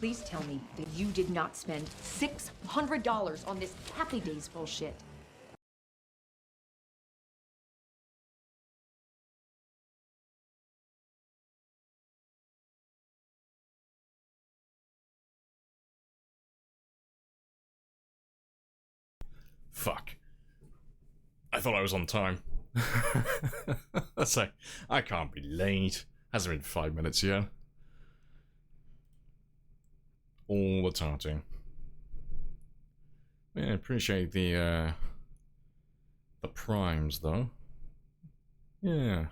Please tell me that you did not spend $600 on this Happy Days bullshit. Fuck. I thought I was on time. That's like, I can't be late. Hasn't been 5 minutes yet. All the tarting. Yeah, I appreciate the primes though. Yeah.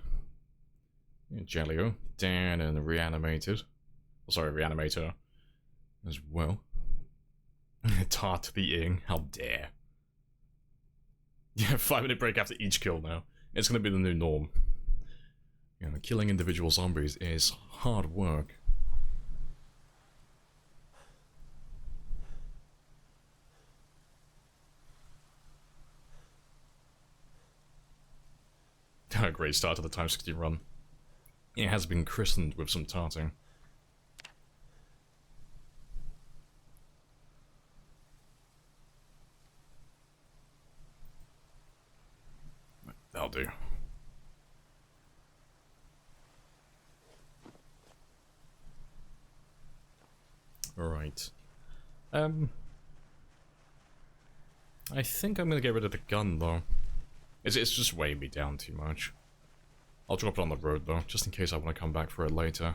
Yeah, Jellio, Dan, and Reanimated. Oh, sorry, Reanimator as well. Tart the Ing, how dare. Yeah, 5-minute break after each kill now. It's gonna be the new norm. You know, killing individual zombies is hard work. A great start to the Time 60 run. It has been christened with some tarting. That'll do. Alright. I think I'm gonna get rid of the gun though. It's just weighing me down too much. I'll drop it on the road though, just in case I want to come back for it later.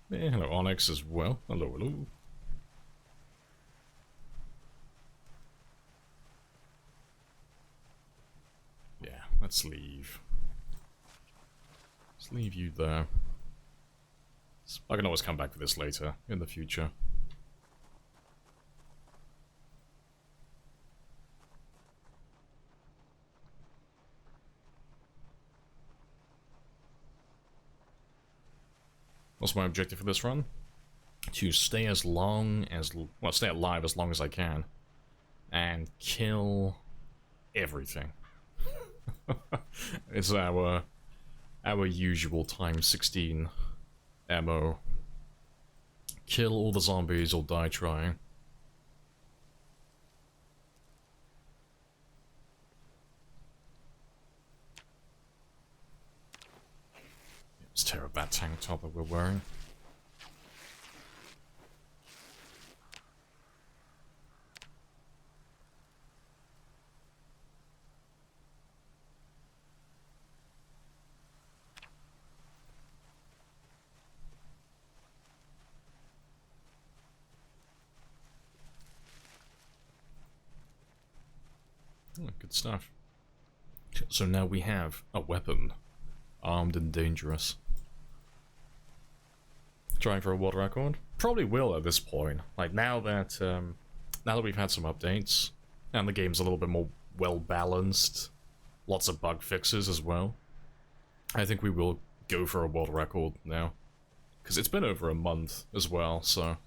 Yeah, hello Onyx as well. Hello, hello. Yeah, let's leave. Let's leave you there. I can always come back for this later, in the future. What's my objective for this run? To stay as long as... well, stay alive as long as I can. And kill... everything. It's our usual time 16 MO. Kill all the zombies or die trying. Let's tear up that tank top that we're wearing. Oh, good stuff. So now we have a weapon. Armed and dangerous. Trying for a world record? Probably will at this point. Like now that we've had some updates and the game's a little bit more well balanced, lots of bug fixes as well. I think we will go for a world record now, because it's been over a month as well. So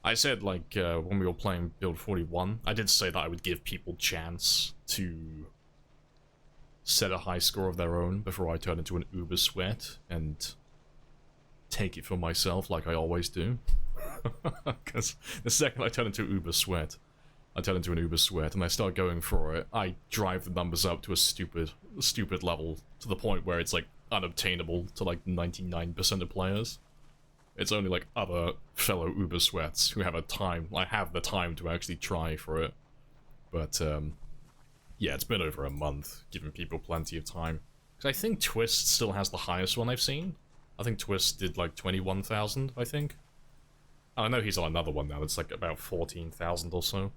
I said like when we were playing Build 41, I did say that I would give people chance to set a high score of their own before I turn into an uber sweat and take it for myself like I always do. Because the second I turn into uber sweat, I turn into an uber sweat and I start going for it, I drive the numbers up to a stupid level, to the point where it's like unobtainable to like 99% of players. It's only like other fellow uber sweats who have the time to actually try for it. But yeah, it's been over a month, giving people plenty of time. Because I think Twist still has the highest one I've seen. I think Twist did like 21,000, I think. And I know he's on another one now that's like about 14,000 or so,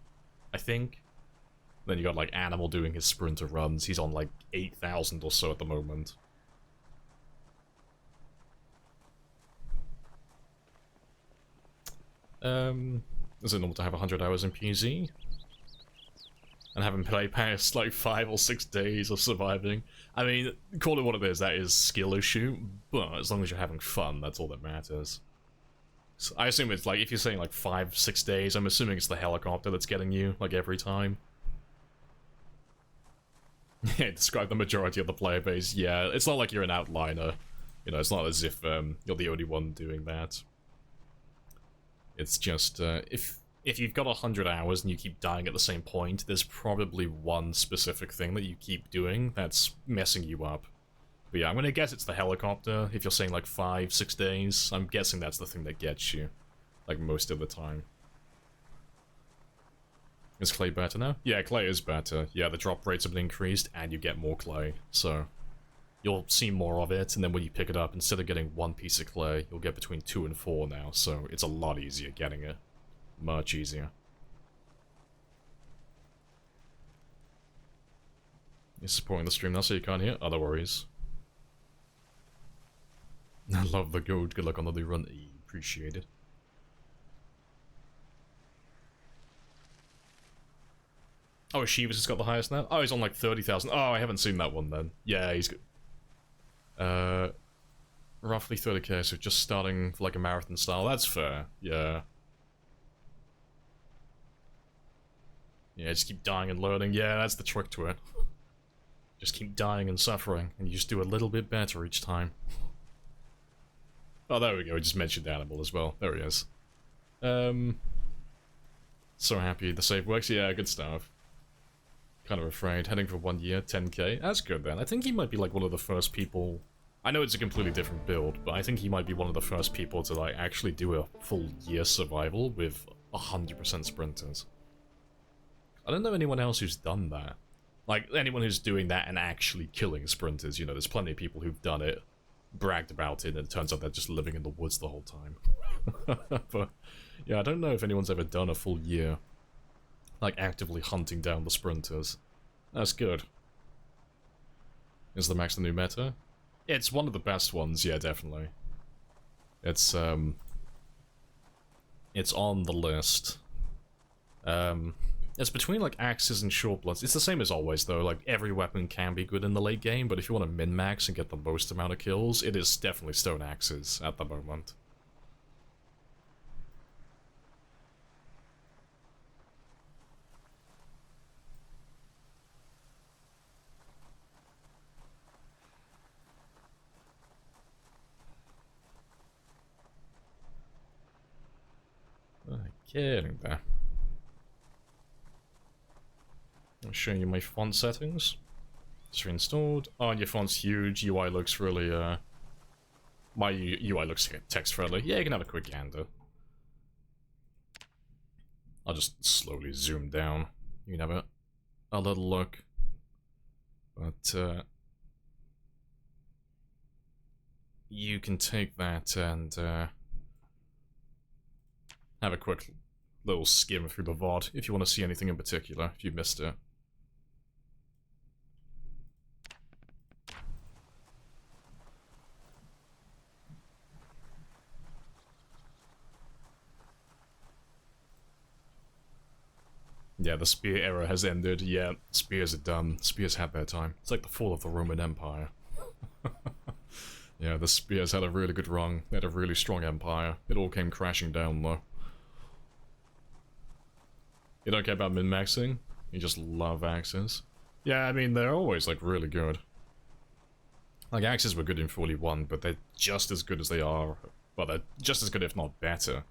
I think. Then you got like Animal doing his sprinter runs, he's on like 8,000 or so at the moment. Is it normal to have 100 hours in PZ? And having play past like 5 or 6 days of surviving. I mean, call it what it is, that is skill issue, but as long as you're having fun, that's all that matters. So I assume it's like, if you're saying like 5-6 days, I'm assuming it's the helicopter that's getting you, like every time. Yeah, describe the majority of the player base. Yeah, it's not like you're an outliner. You know, it's not as if you're the only one doing that. It's just, if you've got 100 hours and you keep dying at the same point, there's probably one specific thing that you keep doing that's messing you up. But yeah, I'm gonna guess it's the helicopter. If you're saying like 5-6 days, I'm guessing that's the thing that gets you. Like most of the time. Is clay better now? Yeah, clay is better. Yeah, the drop rates have been increased and you get more clay. So you'll see more of it, and then when you pick it up, instead of getting 1 piece of clay, you'll get between 2 and 4 now. So it's a lot easier getting it. Much easier. You're supporting the stream now so you can't hear? Other worries. I love the gold. Good luck on the new run. Appreciate it. Oh, Shivas has got the highest now? Oh, he's on like 30,000. Oh, I haven't seen that one then. Yeah, he's good. Roughly 30k, so just starting like a marathon style. That's fair. Yeah. Yeah, just keep dying and learning. Yeah, that's the trick to it. Just keep dying and suffering, and you just do a little bit better each time. Oh, there we go. We just mentioned Animal as well. There he is. So happy the save works. Yeah, good stuff. Kind of afraid. Heading for 1 year, 10k. That's good then. I think he might be like one of the first people... I know it's a completely different build, but I think he might be one of the first people to like actually do a full year survival with 100% sprinters. I don't know anyone else who's done that. Like, anyone who's doing that and actually killing sprinters, you know, there's plenty of people who've done it, bragged about it, and it turns out they're just living in the woods the whole time. But, yeah, I don't know if anyone's ever done a full year, like, actively hunting down the sprinters. That's good. Is the max the new meta? It's one of the best ones, yeah, definitely. It's on the list. It's between, like, axes and short blunts. It's the same as always, though. Like, every weapon can be good in the late game, but if you want to min-max and get the most amount of kills, it is definitely stone axes at the moment. Getting there. I'll show you my font settings. It's reinstalled. Oh, your font's huge. UI looks really, my UI looks text-friendly. Yeah, you can have a quick gander. I'll just slowly zoom down. You can have a little look. But, you can take that and, have a quick little skim through the VOD if you want to see anything in particular, if you missed it. Yeah, the spear era has ended. Yeah, spears are done. Spears had their time. It's like the fall of the Roman Empire. Yeah, the spears had a really good run. They had a really strong empire. It all came crashing down, though. You don't care about min-maxing? You just love axes? Yeah, I mean, they're always, like, really good. Like, axes were good in 41, but they're just as good as they are... Well, they're just as good, if not better.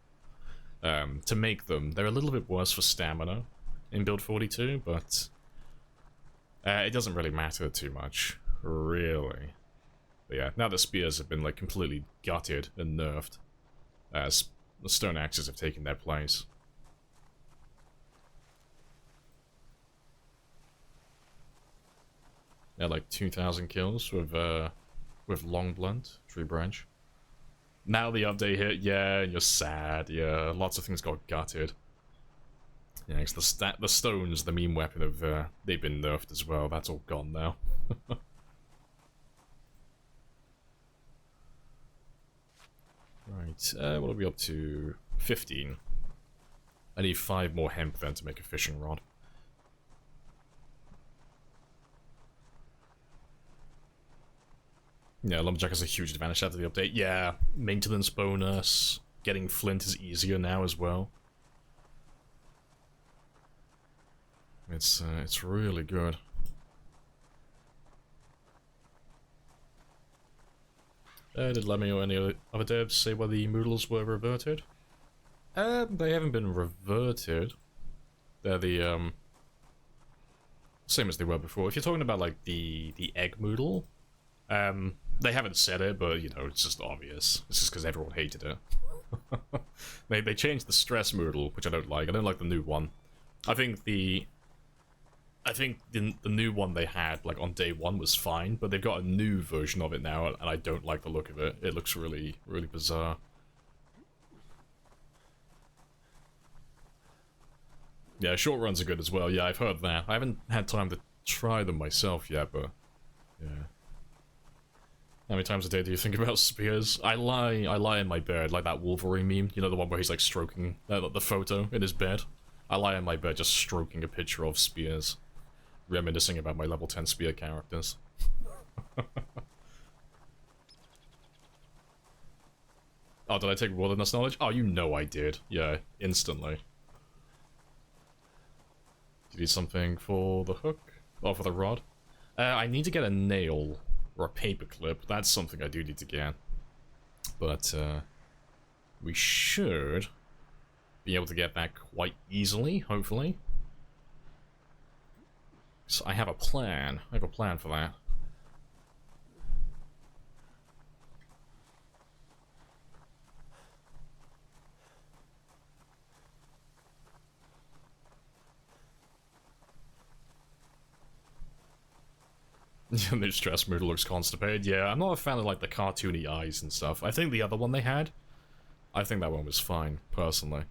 To make them, they're a little bit worse for stamina in build 42, but... it doesn't really matter too much, really. But yeah, now the spears have been, like, completely gutted and nerfed, as the stone axes have taken their place. Yeah, like 2,000 kills with long blunt, tree branch. Now the update hit, yeah, and you're sad, yeah, lots of things got gutted. Yeah, because the stones, the meme weapon, have they've been nerfed as well. That's all gone now. Right, what are we up to? 15. I need 5 more hemp then to make a fishing rod. Yeah, Lumberjack has a huge advantage after the update. Yeah, maintenance bonus. Getting flint is easier now as well. It's really good. Did Lemmy or any other devs say whether the Moodles were reverted? They haven't been reverted. They're the, same as they were before. If you're talking about, like, the egg Moodle, they haven't said it, but, you know, it's just obvious. It's just because everyone hated it. They changed the stress Moodle, which I don't like. I don't like the new one. I think the new one they had, like, on day one was fine, but they've got a new version of it now, and I don't like the look of it. It looks really, really bizarre. Yeah, short runs are good as well. Yeah, I've heard that. I haven't had time to try them myself yet, but yeah. How many times a day do you think about spears? I lie in my bed, like that Wolverine meme. You know, the one where he's like stroking the photo in his bed? I lie in my bed just stroking a picture of spears. Reminiscing about my level 10 spear characters. Oh, did I take wilderness knowledge? Oh, you know I did. Yeah, instantly. Do you need something for the hook? Or for the rod? I need to get a nail or a paper clip. That's something I do need to get. But, we should be able to get that quite easily, hopefully. So I have a plan. I have a plan for that. Yeah, the stress Moodle looks constipated. Yeah, I'm not a fan of like the cartoony eyes and stuff. I think the other one they had, I think that one was fine, personally.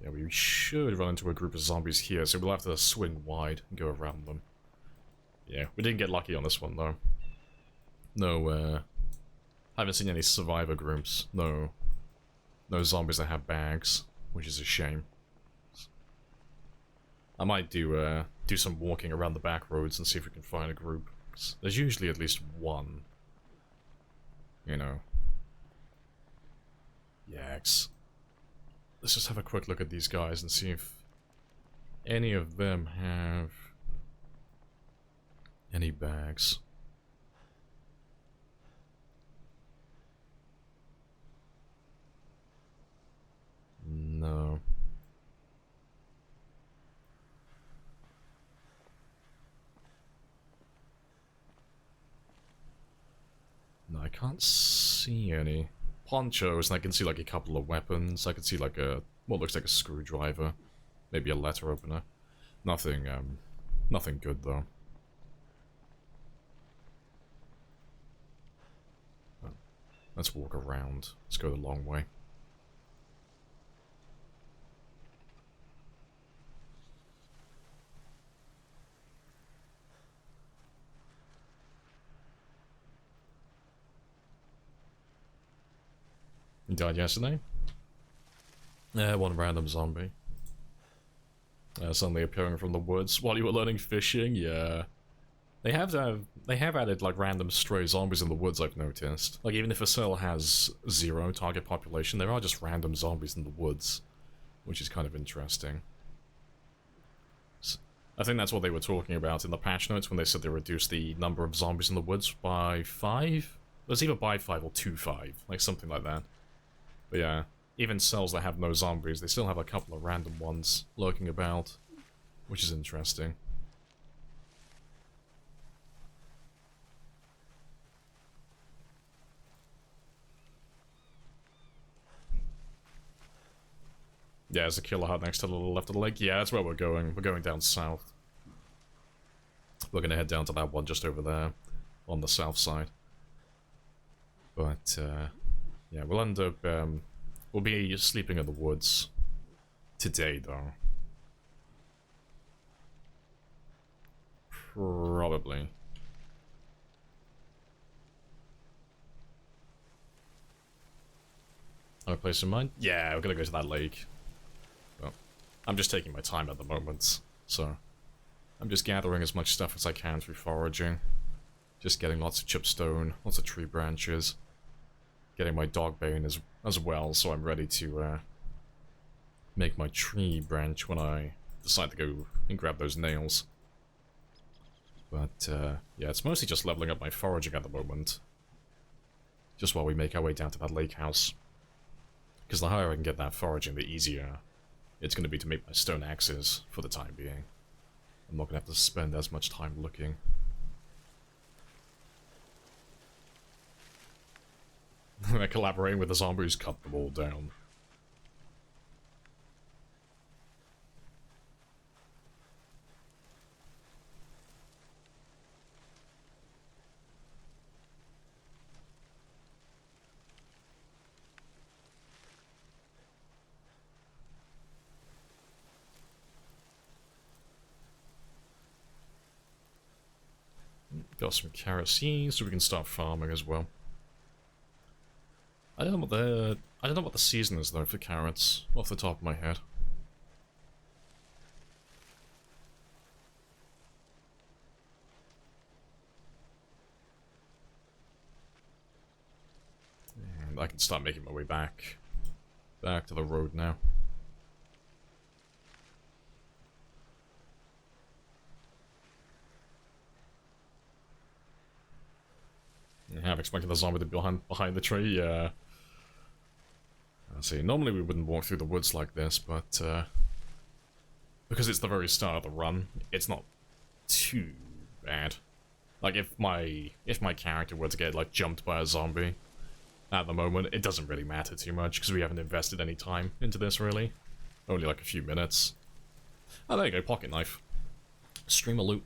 Yeah, we should run into a group of zombies here, so we'll have to swing wide and go around them. Yeah, we didn't get lucky on this one, though. No, haven't seen any survivor groups. No zombies that have bags, which is a shame. I might do some walking around the back roads and see if we can find a group. There's usually at least one. You know. Yaks. Let's just have a quick look at these guys and see if any of them have any bags. No. No, I can't see any. Ponchos, and I can see like a couple of weapons. I can see like what looks like a screwdriver. Maybe a letter opener. Nothing, nothing good though. Let's walk around. Let's go the long way. You died yesterday? One random zombie. Suddenly appearing from the woods while you were learning fishing, yeah. They have added like random stray zombies in the woods, I've noticed. Like even if a cell has 0 target population, there are just random zombies in the woods. Which is kind of interesting. I think that's what they were talking about in the patch notes when they said they reduced the number of zombies in the woods by 5? It was either by 5 or 2-5, like something like that. But yeah, even cells that have no zombies, they still have a couple of random ones lurking about, which is interesting. Yeah, there's a killer hut next to the left of the lake. Yeah, that's where we're going. We're going down south. We're gonna head down to that one just over there, on the south side. But, yeah, we'll end up, we'll be sleeping in the woods today, though. Probably. Have a place in mind? Yeah, we're gonna go to that lake. Well, I'm just taking my time at the moment, so I'm just gathering as much stuff as I can through foraging. Just getting lots of chipstone, lots of tree branches. Getting my dog bane as well, so I'm ready to make my tree branch when I decide to go and grab those nails. But, yeah, it's mostly just leveling up my foraging at the moment. Just while we make our way down to that lake house. Because the higher I can get that foraging, the easier it's going to be to make my stone axes for the time being. I'm not going to have to spend as much time looking. They're collaborating with the zombies, cut them all down. Got some carrots here, so we can start farming as well. I don't know what the season is though for carrots, off the top of my head. And I can start making my way back to the road now. I have expected the zombie to be behind the tree, yeah. See, normally we wouldn't walk through the woods like this, but because it's the very start of the run, it's not too bad. Like if my character were to get like jumped by a zombie at the moment, it doesn't really matter too much because we haven't invested any time into this really. Only like a few minutes. Oh, there you go, pocket knife. Streamer loot.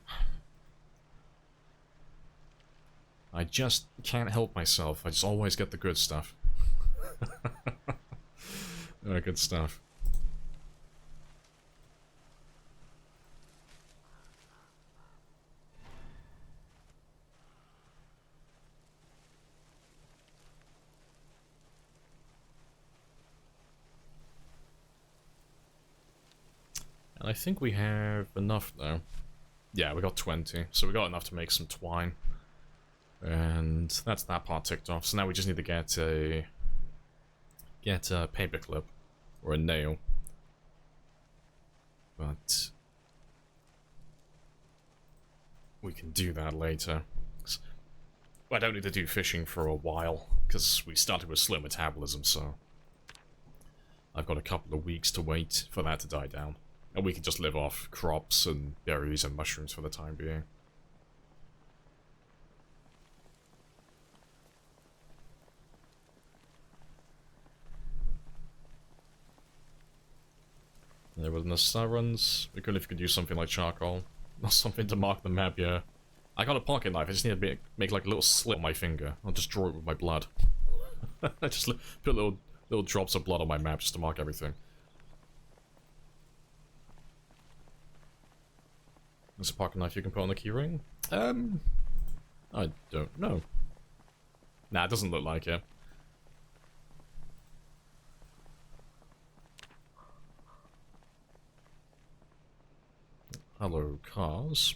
I just can't help myself. I just always get the good stuff. Oh, good stuff. And I think we have enough now. Yeah, we got 20, so we got enough to make some twine. And that's that part ticked off. So now we just need to get a paperclip or a nail. But we can do that later. I don't need to do fishing for a while because we started with slow metabolism, so I've got a couple of weeks to wait for that to die down. And we can just live off crops and berries and mushrooms for the time being. Yeah, when the sun runs, we could if you could use something like charcoal. Or something to mark the map, yeah. I got a pocket knife, I just need to make like a little slit on my finger. I'll just draw it with my blood. I just put little drops of blood on my map just to mark everything. There's a pocket knife you can put on the keyring? I don't know. Nah, it doesn't look like it. Hello, cars.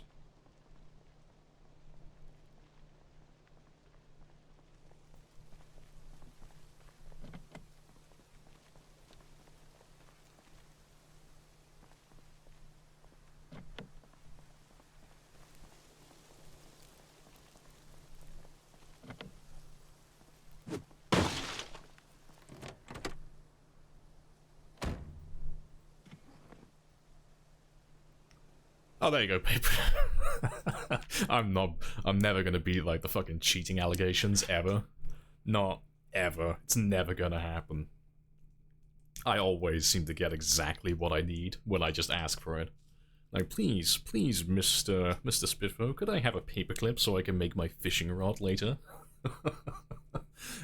Oh, there you go, paper. I'm never gonna beat, like, the fucking cheating allegations, ever. Not ever. It's never gonna happen. I always seem to get exactly what I need when I just ask for it. Like, please, Mr. Spitfo, could I have a paperclip so I can make my fishing rod later?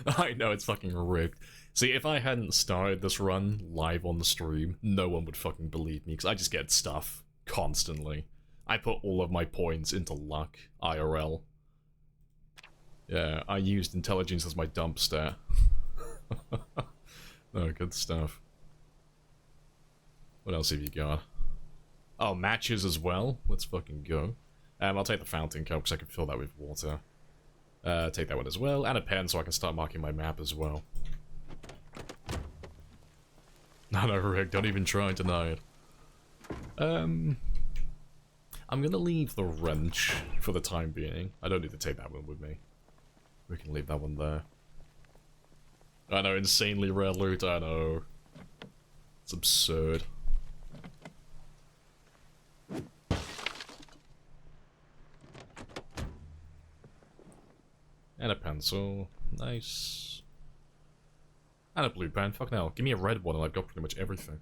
I know, it's fucking rigged. See, if I hadn't started this run live on the stream, no one would fucking believe me, because I just get stuff. Constantly. I put all of my points into luck, IRL. Yeah, I used intelligence as my dump stat. Oh, good stuff. What else have you got? Oh, matches as well? Let's fucking go. I'll take the fountain cup because I can fill that with water. Take that one as well, and a pen so I can start marking my map as well. No, Rick, don't even try and deny it. I'm gonna leave the wrench for the time being. I don't need to take that one with me. We can leave that one there. I know, insanely rare loot, I know. It's absurd. And a pencil. Nice. And a blue pen. Fuck now. Give me a red one and I've got pretty much everything.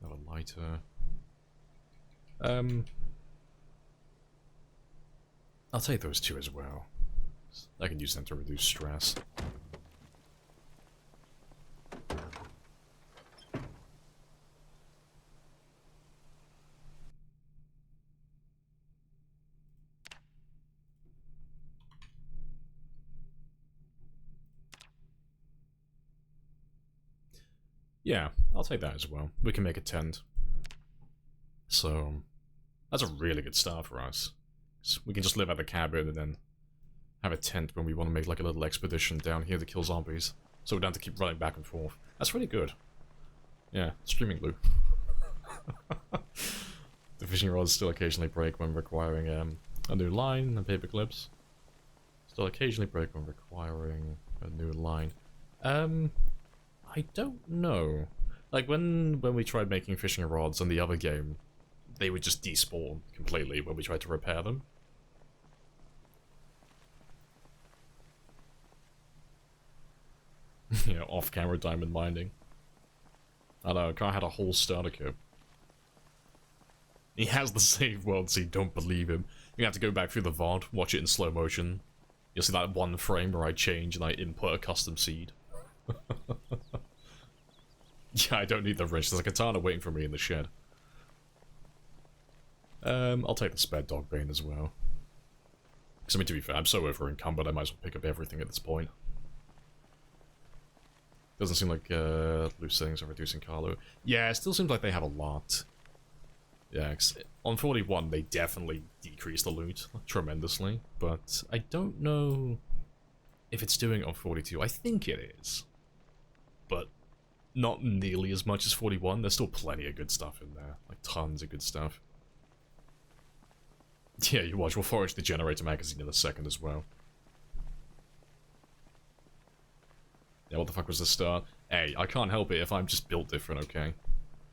Another lighter. I'll take those two as well. I can use them to reduce stress. Yeah, I'll take that as well. We can make a tent. So, that's a really good start for us. So we can just live at the cabin and then have a tent when we want to make like a little expedition down here to kill zombies. So we don't have to keep running back and forth. That's really good. Yeah, streaming loop. The fishing rods still occasionally break when requiring a new line and paper clips. Still occasionally break when requiring a new line. I don't know. Like when we tried making fishing rods in the other game, they would just despawn completely when we tried to repair them. You know, off-camera diamond mining. I know, Car had a whole starter kit. He has the save world, so you don't believe him. You have to go back through the VOD, watch it in slow motion. You'll see that one frame where I change and I input a custom seed. Yeah, I don't need the wrench. There's a katana waiting for me in the shed. I'll take the spare dog bane as well. Because, I mean, to be fair, I'm so over encumbered, I might as well pick up everything at this point. Doesn't seem like loot settings are reducing Carlo. Yeah, it still seems like they have a lot. Yeah, on 41 they definitely decreased the loot tremendously, but I don't know if it's doing it on 42. I think it is, but not nearly as much as 41. There's still plenty of good stuff in there, like tons of good stuff. Yeah, you watch, we'll forage the generator magazine in a second as well. Yeah, what the fuck was the start? Hey, I can't help it if I'm just built different, okay?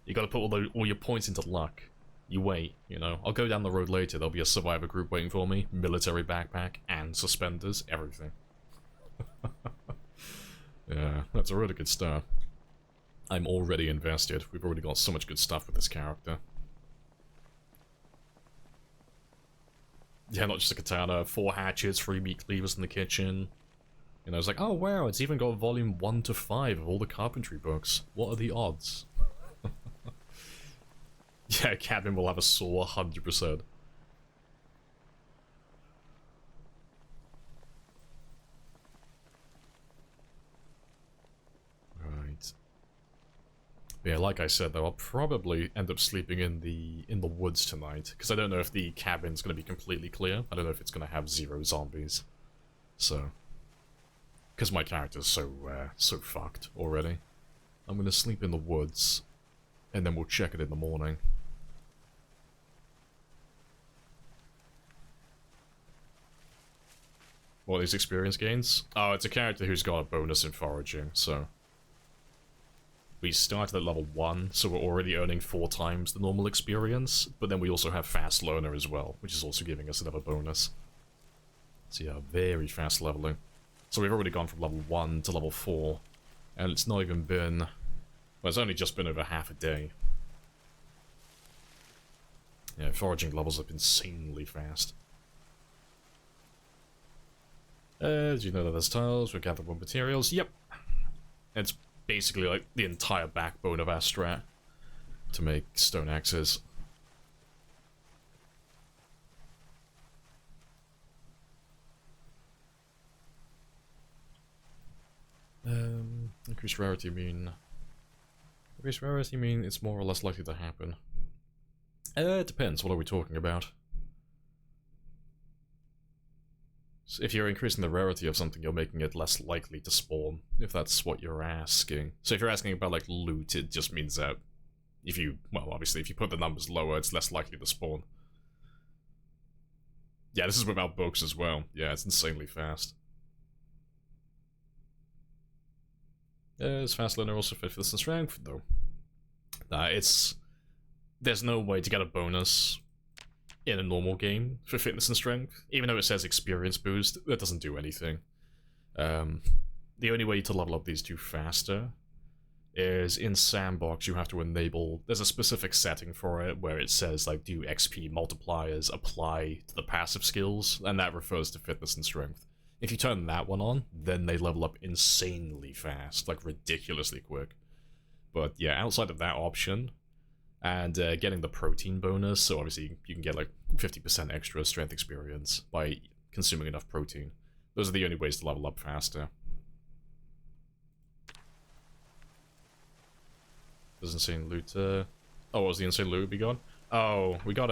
You gotta put all your points into luck. You wait, you know? I'll go down the road later, there'll be a survivor group waiting for me, military backpack, and suspenders, everything. Yeah, that's a really good start. I'm already invested. We've already got so much good stuff with this character. Yeah, not just a katana, 4 hatchets, 3 meat cleavers in the kitchen. You know, it's like, oh wow, it's even got volume 1 to 5 of all the carpentry books. What are the odds? Yeah, cabin will have a saw, 100%. Right. But yeah, like I said though, I'll probably end up sleeping in the woods tonight, because I don't know if the cabin's going to be completely clear. I don't know if it's going to have 0 zombies. So, because my character's so fucked already, I'm going to sleep in the woods, and then we'll check it in the morning. What are these experience gains? Oh, it's a character who's got a bonus in foraging, so... We started at level 1, so we're already earning 4 times the normal experience, but then we also have fast learner as well, which is also giving us another bonus. So yeah, very fast leveling. So we've already gone from level 1 to level 4, and it's not even been... Well, it's only just been over half a day. Yeah, foraging levels up insanely fast. Do you know that there's tiles? We gather more materials. Yep. It's basically like the entire backbone of our strat to make stone axes. Increased rarity mean... Increased rarity mean it's more or less likely to happen. It depends, what are we talking about? So if you're increasing the rarity of something, you're making it less likely to spawn, if that's what you're asking. So if you're asking about, like, loot, it just means that If you, well, obviously, if you put the numbers lower, it's less likely to spawn. Yeah, this is without books as well. Yeah, it's insanely fast. Is fast learner also fitness and strength, though? There's no way to get a bonus in a normal game for fitness and strength. Even though it says experience boost, that doesn't do anything. The only way to level up these two faster is in Sandbox you have to enable, there's a specific setting for it where it says like do XP multipliers apply to the passive skills, and that refers to fitness and strength. If you turn that one on, then they level up insanely fast, like ridiculously quick. But yeah, outside of that option, and getting the protein bonus, so obviously you can get like 50% extra strength experience by consuming enough protein. Those are the only ways to level up faster. Does insane loot, oh, what was the insane loot we got? Oh, we got,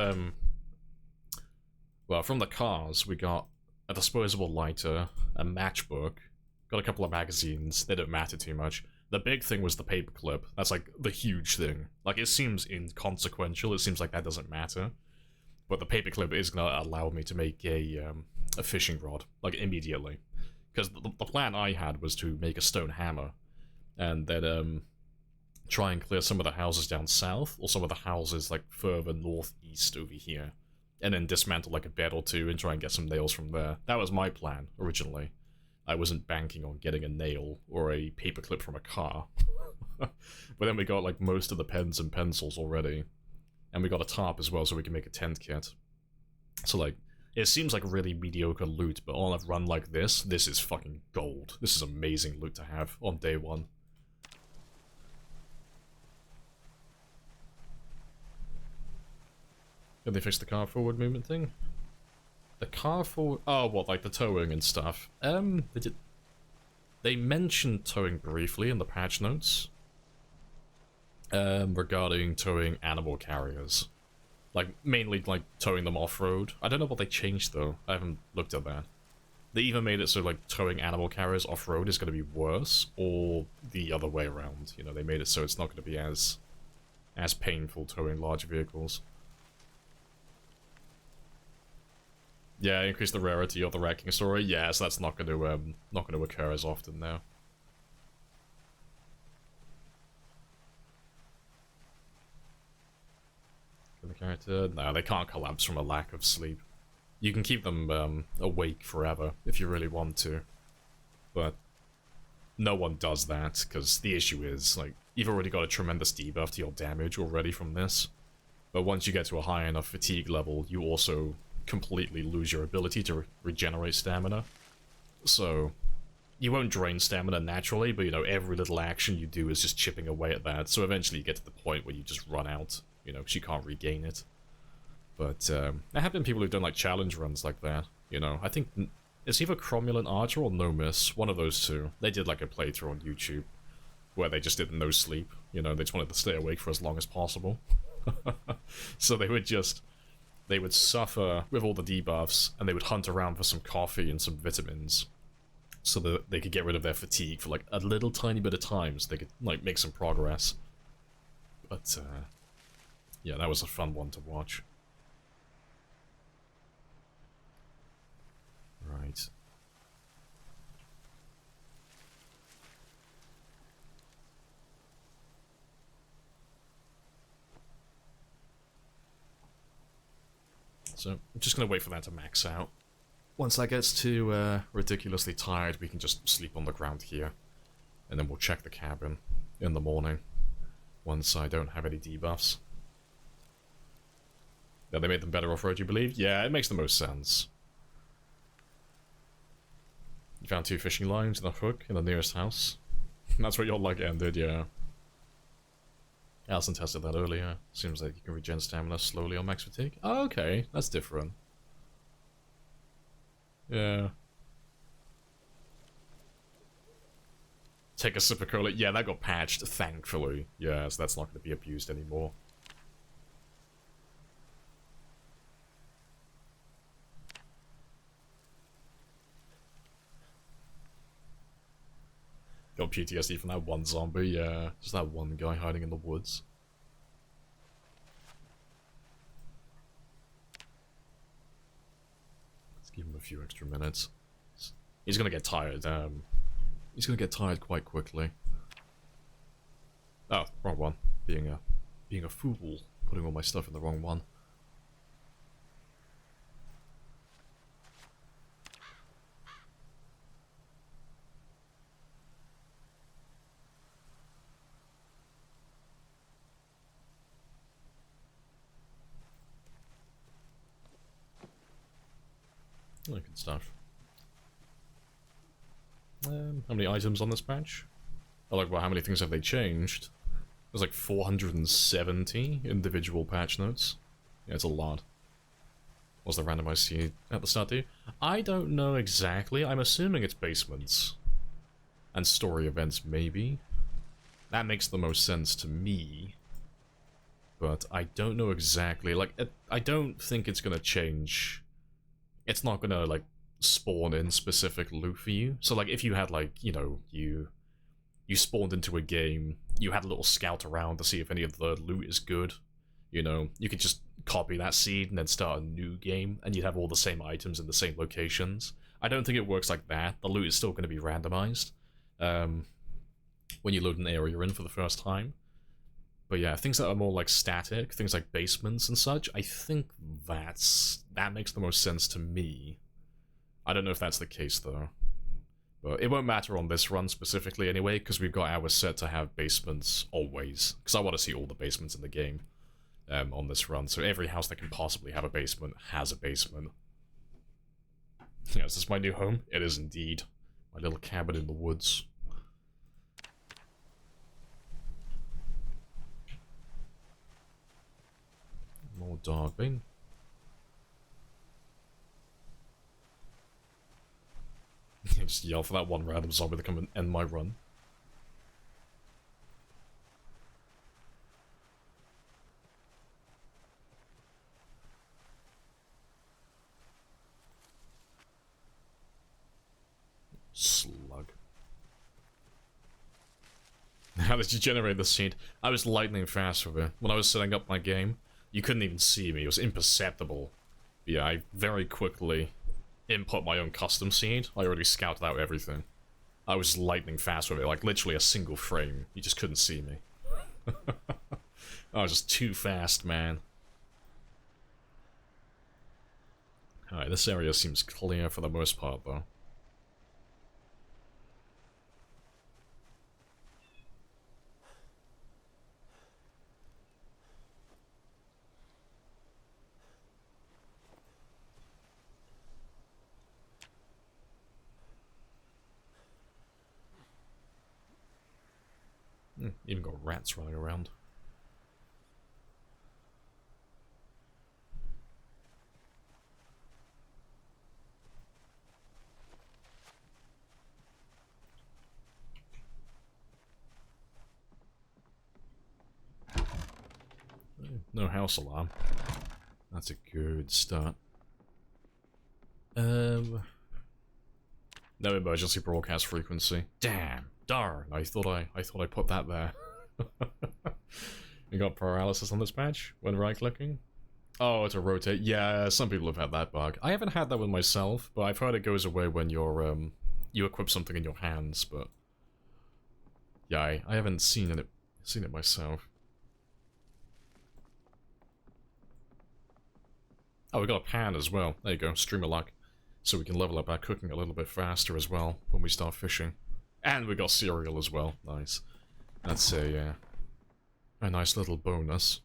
well, from the cars, we got a disposable lighter, a matchbook, got a couple of magazines. They don't matter too much. The big thing was the paperclip. That's like the huge thing. Like, it seems inconsequential, it seems like that doesn't matter. But the paperclip is gonna allow me to make a fishing rod, like, immediately. Because the plan I had was to make a stone hammer, and then, try and clear some of the houses down south, or some of the houses, like, further northeast over here. And then dismantle, like, a bed or two and try and get some nails from there. That was my plan, originally. I wasn't banking on getting a nail or a paperclip from a car. But then we got, like, most of the pens and pencils already. And we got a tarp as well, so we can make a tent kit. So, like, it seems like really mediocre loot, but on a run like this is fucking gold. This is amazing loot to have on day one. Did they fix the car forward movement thing? The car forward... Oh, what, like the towing and stuff? They mentioned towing briefly in the patch notes. Regarding towing animal carriers. Like, mainly, like, towing them off-road. I don't know what they changed, though. I haven't looked at that. They either made it so, like, towing animal carriers off-road is going to be worse, or the other way around. You know, they made it so it's not going to be as painful towing large vehicles. Yeah, increase the rarity of the wrecking story. Yeah, so that's not going to occur as often now. The character, no, they can't collapse from a lack of sleep. You can keep them awake forever if you really want to, but no one does that because the issue is like you've already got a tremendous debuff to your damage already from this, but once you get to a high enough fatigue level, you also completely lose your ability to regenerate stamina. So you won't drain stamina naturally, but you know, every little action you do is just chipping away at that, so eventually you get to the point where you just run out, you know, because you can't regain it. But there have been people who've done like challenge runs like that, you know. I think it's either Cromulent Archer or No Miss, one of those two. They did like a playthrough on YouTube where they just did no sleep, you know, they just wanted to stay awake for as long as possible. So they would suffer with all the debuffs, and they would hunt around for some coffee and some vitamins, so that they could get rid of their fatigue for like a little tiny bit of time, so they could like make some progress. But yeah, that was a fun one to watch. Right. So, I'm just gonna wait for that to max out. Once that gets too ridiculously tired, we can just sleep on the ground here. And then we'll check the cabin in the morning, once I don't have any debuffs. Yeah, they made them better off-road, you believe? Yeah, it makes the most sense. You found 2 fishing lines and a hook in the nearest house. That's where your luck ended, yeah. Alison tested that earlier. Seems like you can regen stamina slowly on max fatigue. Oh, okay, that's different. Yeah. Take a sip of cola. Yeah, that got patched, thankfully. Yeah, so that's not going to be abused anymore. Got PTSD from that one zombie, yeah. Just that one guy hiding in the woods. give him a few extra minutes. He's gonna get tired. He's gonna get tired quite quickly. Oh, wrong one. Being a fool, putting all my stuff in the wrong one. Oh, good stuff. How many items on this patch? Oh, like, well, how many things have they changed? There's like 470 individual patch notes. Yeah, it's a lot. What's the randomized seed at the start do? I don't know exactly. I'm assuming it's basements. And story events, maybe. That makes the most sense to me. But I don't know exactly. Like, I don't think it's gonna change. It's not gonna, like, spawn in specific loot for you. So, like, if you had, like, you know, you spawned into a game, you had a little scout around to see if any of the loot is good, you know, you could just copy that seed and then start a new game, and you'd have all the same items in the same locations. I don't think it works like that. The loot is still going to be randomized when you load an area in for the first time. But yeah, things that are more like static, things like basements and such, I think that makes the most sense to me. I don't know if that's the case, though. But it won't matter on this run specifically anyway, because we've got ours set to have basements always. Because I want to see all the basements in the game on this run. So every house that can possibly have a basement has a basement. Yeah, is this my new home? It is indeed. My little cabin in the woods. More dog bane. Just yell for that one random zombie to come and end my run. Slug. How did you generate the seed? I was lightning fast with it. When I was setting up my game, you couldn't even see me. It was imperceptible. But yeah, I very quickly input my own custom seed. I already scouted out everything. I was lightning fast with it, like literally a single frame. You just couldn't see me. I was just too fast, man. Alright, this area seems clear for the most part, though. Even got rats running around. No house alarm. That's a good start. No emergency broadcast frequency. Damn. Darn, I thought I put that there. You got paralysis on this patch when right-clicking? Oh, to rotate. Yeah, some people have had that bug. I haven't had that one myself, but I've heard it goes away when you're you equip something in your hands. But yeah, I haven't seen it myself. Oh, we got a pan as well. There you go, streamer luck. So we can level up our cooking a little bit faster as well when we start fishing. And we got cereal as well. Nice. That's a nice little bonus.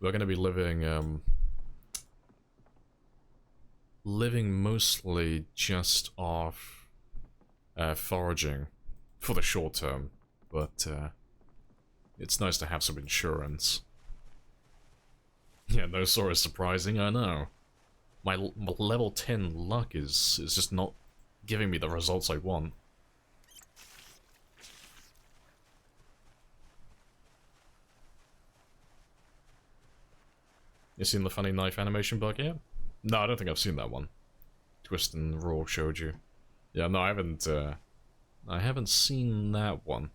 We're gonna be living mostly just off foraging for the short term, but it's nice to have some insurance. Yeah, no sort is surprising, I know. My level 10 luck is just not giving me the results I want. You seen the funny knife animation bug yet? No, I don't think I've seen that one. Twist and Raw showed you. Yeah, no, I haven't seen that one.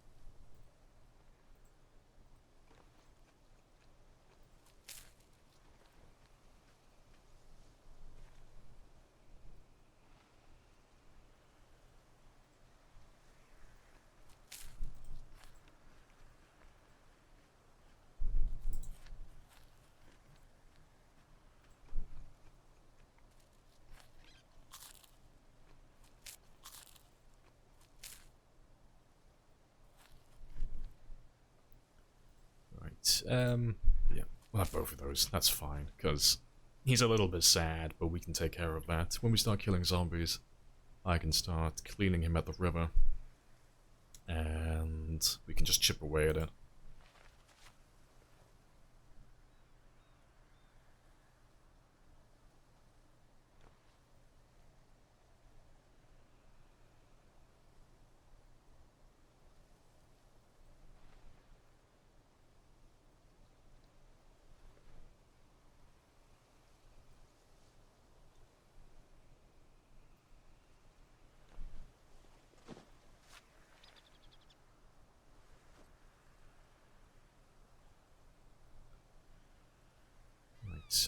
Yeah, we'll have both of those. That's fine, because he's a little bit sad, but we can take care of that. When we start killing zombies, I can start cleaning him at the river. And we can just chip away at it.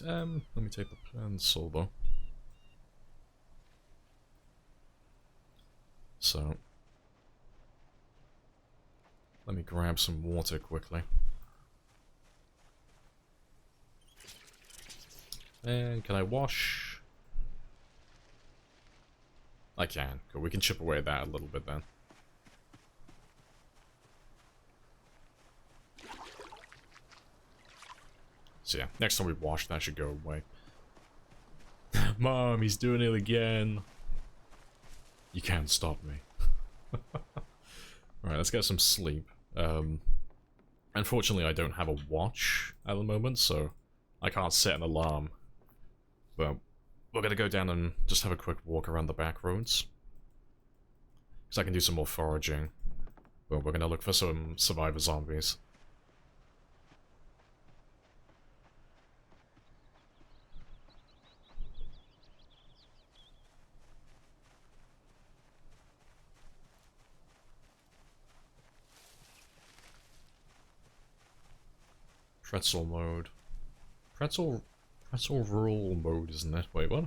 Let me take the pencil though. So, let me grab some water quickly. And can I wash? I can. Cool. We can chip away at that a little bit then. So yeah, next time we wash, that should go away. Mom, he's doing it again. You can't stop me. Alright, let's get some sleep. Unfortunately, I don't have a watch at the moment, so I can't set an alarm. But we're gonna go down and just have a quick walk around the back roads. Because I can do some more foraging. But we're gonna look for some survivor zombies. Pretzel mode. Pretzel roll mode, isn't it? Wait, what?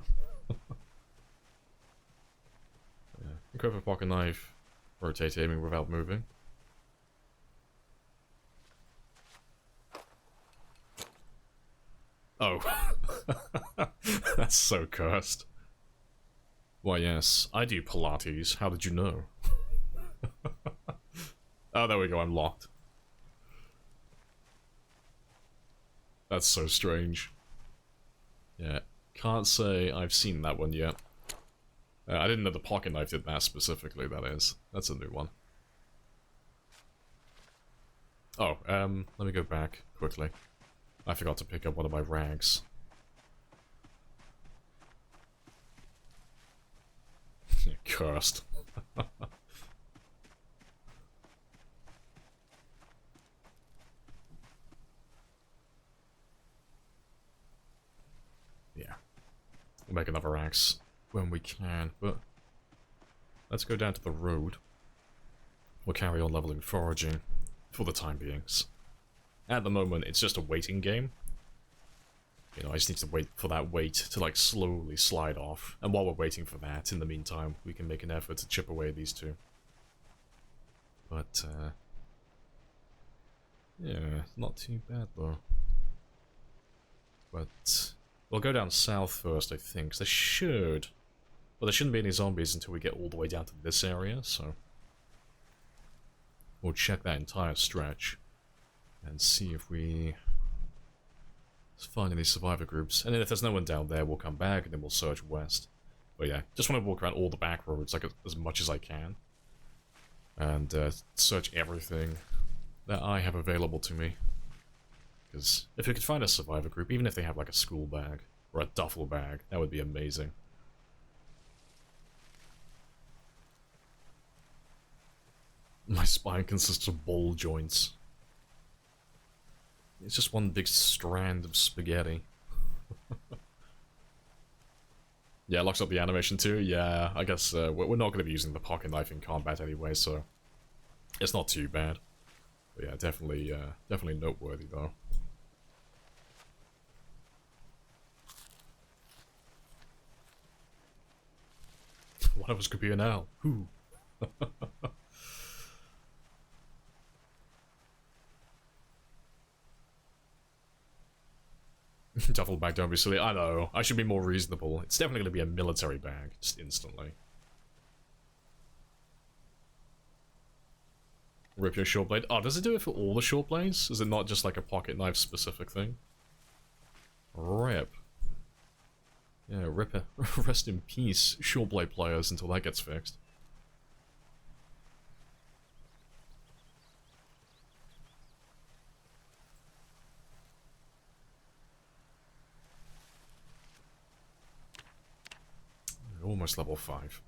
Yeah. Equip a pocket knife. Rotate aiming without moving. Oh. That's so cursed. Why yes, I do Pilates. How did you know? Oh, there we go, I'm locked. That's so strange. Yeah, can't say I've seen that one yet. I didn't know the pocket knife did that specifically, that is. That's a new one. Oh, let me go back quickly. I forgot to pick up one of my rags. Cursed. Yeah. We'll make another axe when we can, but let's go down to the road. We'll carry on leveling foraging for the time beings. At the moment, it's just a waiting game. You know, I just need to wait for that weight to, like, slowly slide off. And while we're waiting for that, in the meantime, we can make an effort to chip away these two. But, yeah, not too bad, though. But we'll go down south first, I think, 'cause there should... Well, there shouldn't be any zombies until we get all the way down to this area, so... We'll check that entire stretch. And see if we... find any survivor groups. And then if there's no one down there, we'll come back and then we'll search west. But yeah, just want to walk around all the back roads, like, as much as I can. And search everything that I have available to me. Because if we could find a survivor group, even if they have like a school bag or a duffel bag, that would be amazing. My spine consists of ball joints. It's just one big strand of spaghetti. Yeah, locks up the animation too. Yeah, I guess we're not going to be using the pocket knife in combat anyway, so it's not too bad. But yeah, definitely noteworthy though. One of us could be an owl. Who? Duffel bag, don't be silly. I know. I should be more reasonable. It's definitely going to be a military bag, just instantly. Rip your short blade. Oh, does it do it for all the short blades? Is it not just like a pocket knife specific thing? Rip. Yeah, rip it. Rest in peace, short blade players, until that gets fixed. Almost level 5.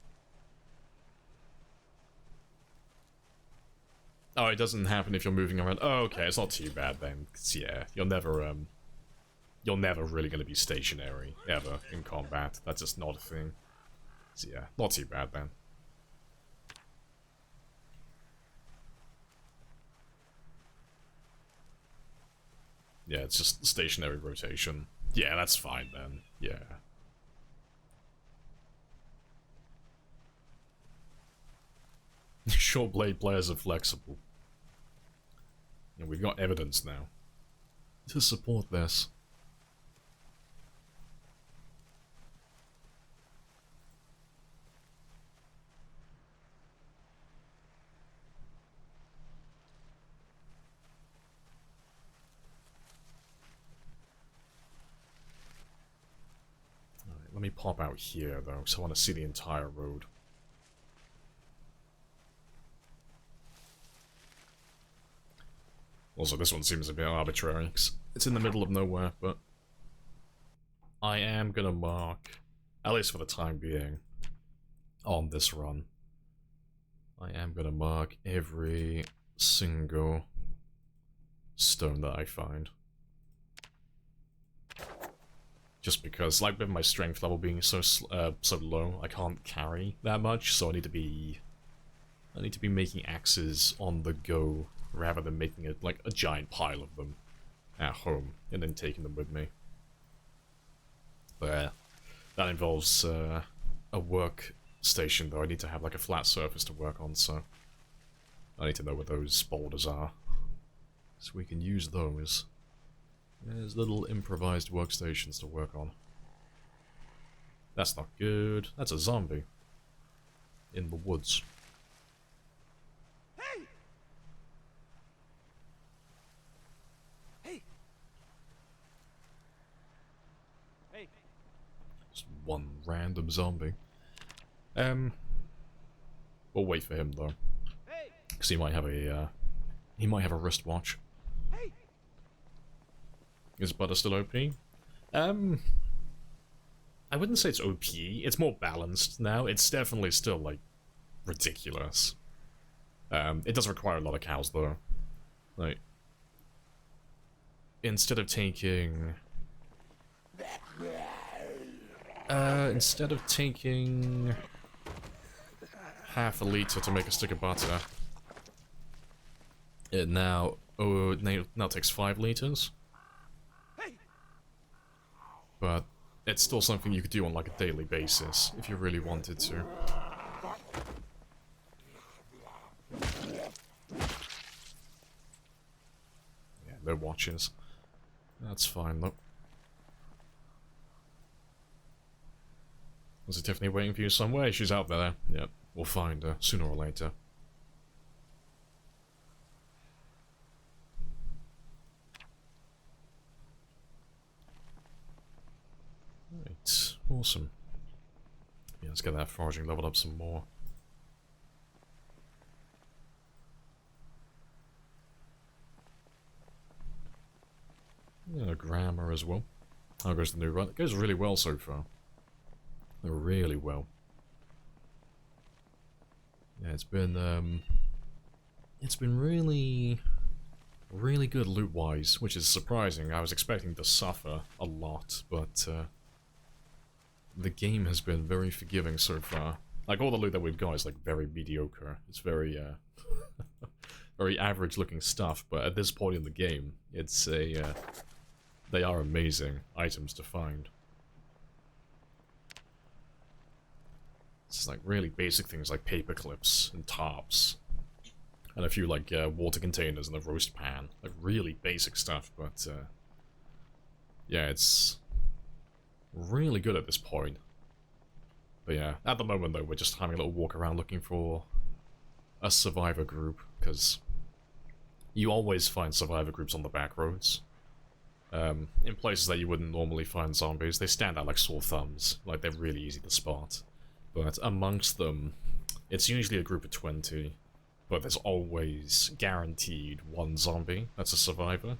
Oh, it doesn't happen if you're moving around. Oh, okay, it's not too bad then. 'Cause, yeah, you're never really going to be stationary, ever, in combat. That's just not a thing. So yeah, not too bad then. Yeah, it's just stationary rotation. Yeah, that's fine then. Yeah. Short blade players are flexible. And we've got evidence now to support this. Alright, let me pop out here though, because I want to see the entire road. Also, this one seems a bit arbitrary, 'cause it's in the middle of nowhere, but I am gonna mark, at least for the time being, on this run, I am gonna mark every single stone that I find. Just because, like, with my strength level being so low, I can't carry that much, so I need to be making axes on the go, rather than making it like a giant pile of them at home and then taking them with me. But that involves a workstation though. I need to have like a flat surface to work on, so I need to know where those boulders are, so we can use those as little improvised workstations to work on. That's not good. That's a zombie in the woods. Just one random zombie. We'll wait for him though, because he might have a wristwatch. Is butter still OP? I wouldn't say it's OP. It's more balanced now. It's definitely still like ridiculous. It does require a lot of cows though. Like, instead of taking half a liter to make a stick of butter, it now takes 5 liters. But it's still something you could do on like a daily basis if you really wanted to. Yeah, no watches. That's fine though. Was it Tiffany waiting for you somewhere? She's out there. Yep, we'll find her sooner or later. Right, awesome. Yeah, let's get that foraging leveled up some more. Yeah, grammar as well. How goes the new run? It goes really well so far. Really well. Yeah, it's been really good loot-wise, which is surprising. I was expecting to suffer a lot, but the game has been very forgiving so far. Like, all the loot that we've got is like very mediocre. It's very very average-looking stuff, but at this point in the game, it's they are amazing items to find. It's like really basic things like paper clips and tarps. And a few like water containers and a roast pan. Like really basic stuff, but yeah, it's really good at this point. But yeah, at the moment though, we're just having a little walk around looking for a survivor group, because you always find survivor groups on the back roads. In places that you wouldn't normally find zombies, they stand out like sore thumbs. Like, they're really easy to spot. But amongst them, it's usually a group of 20, but there's always guaranteed one zombie that's a survivor.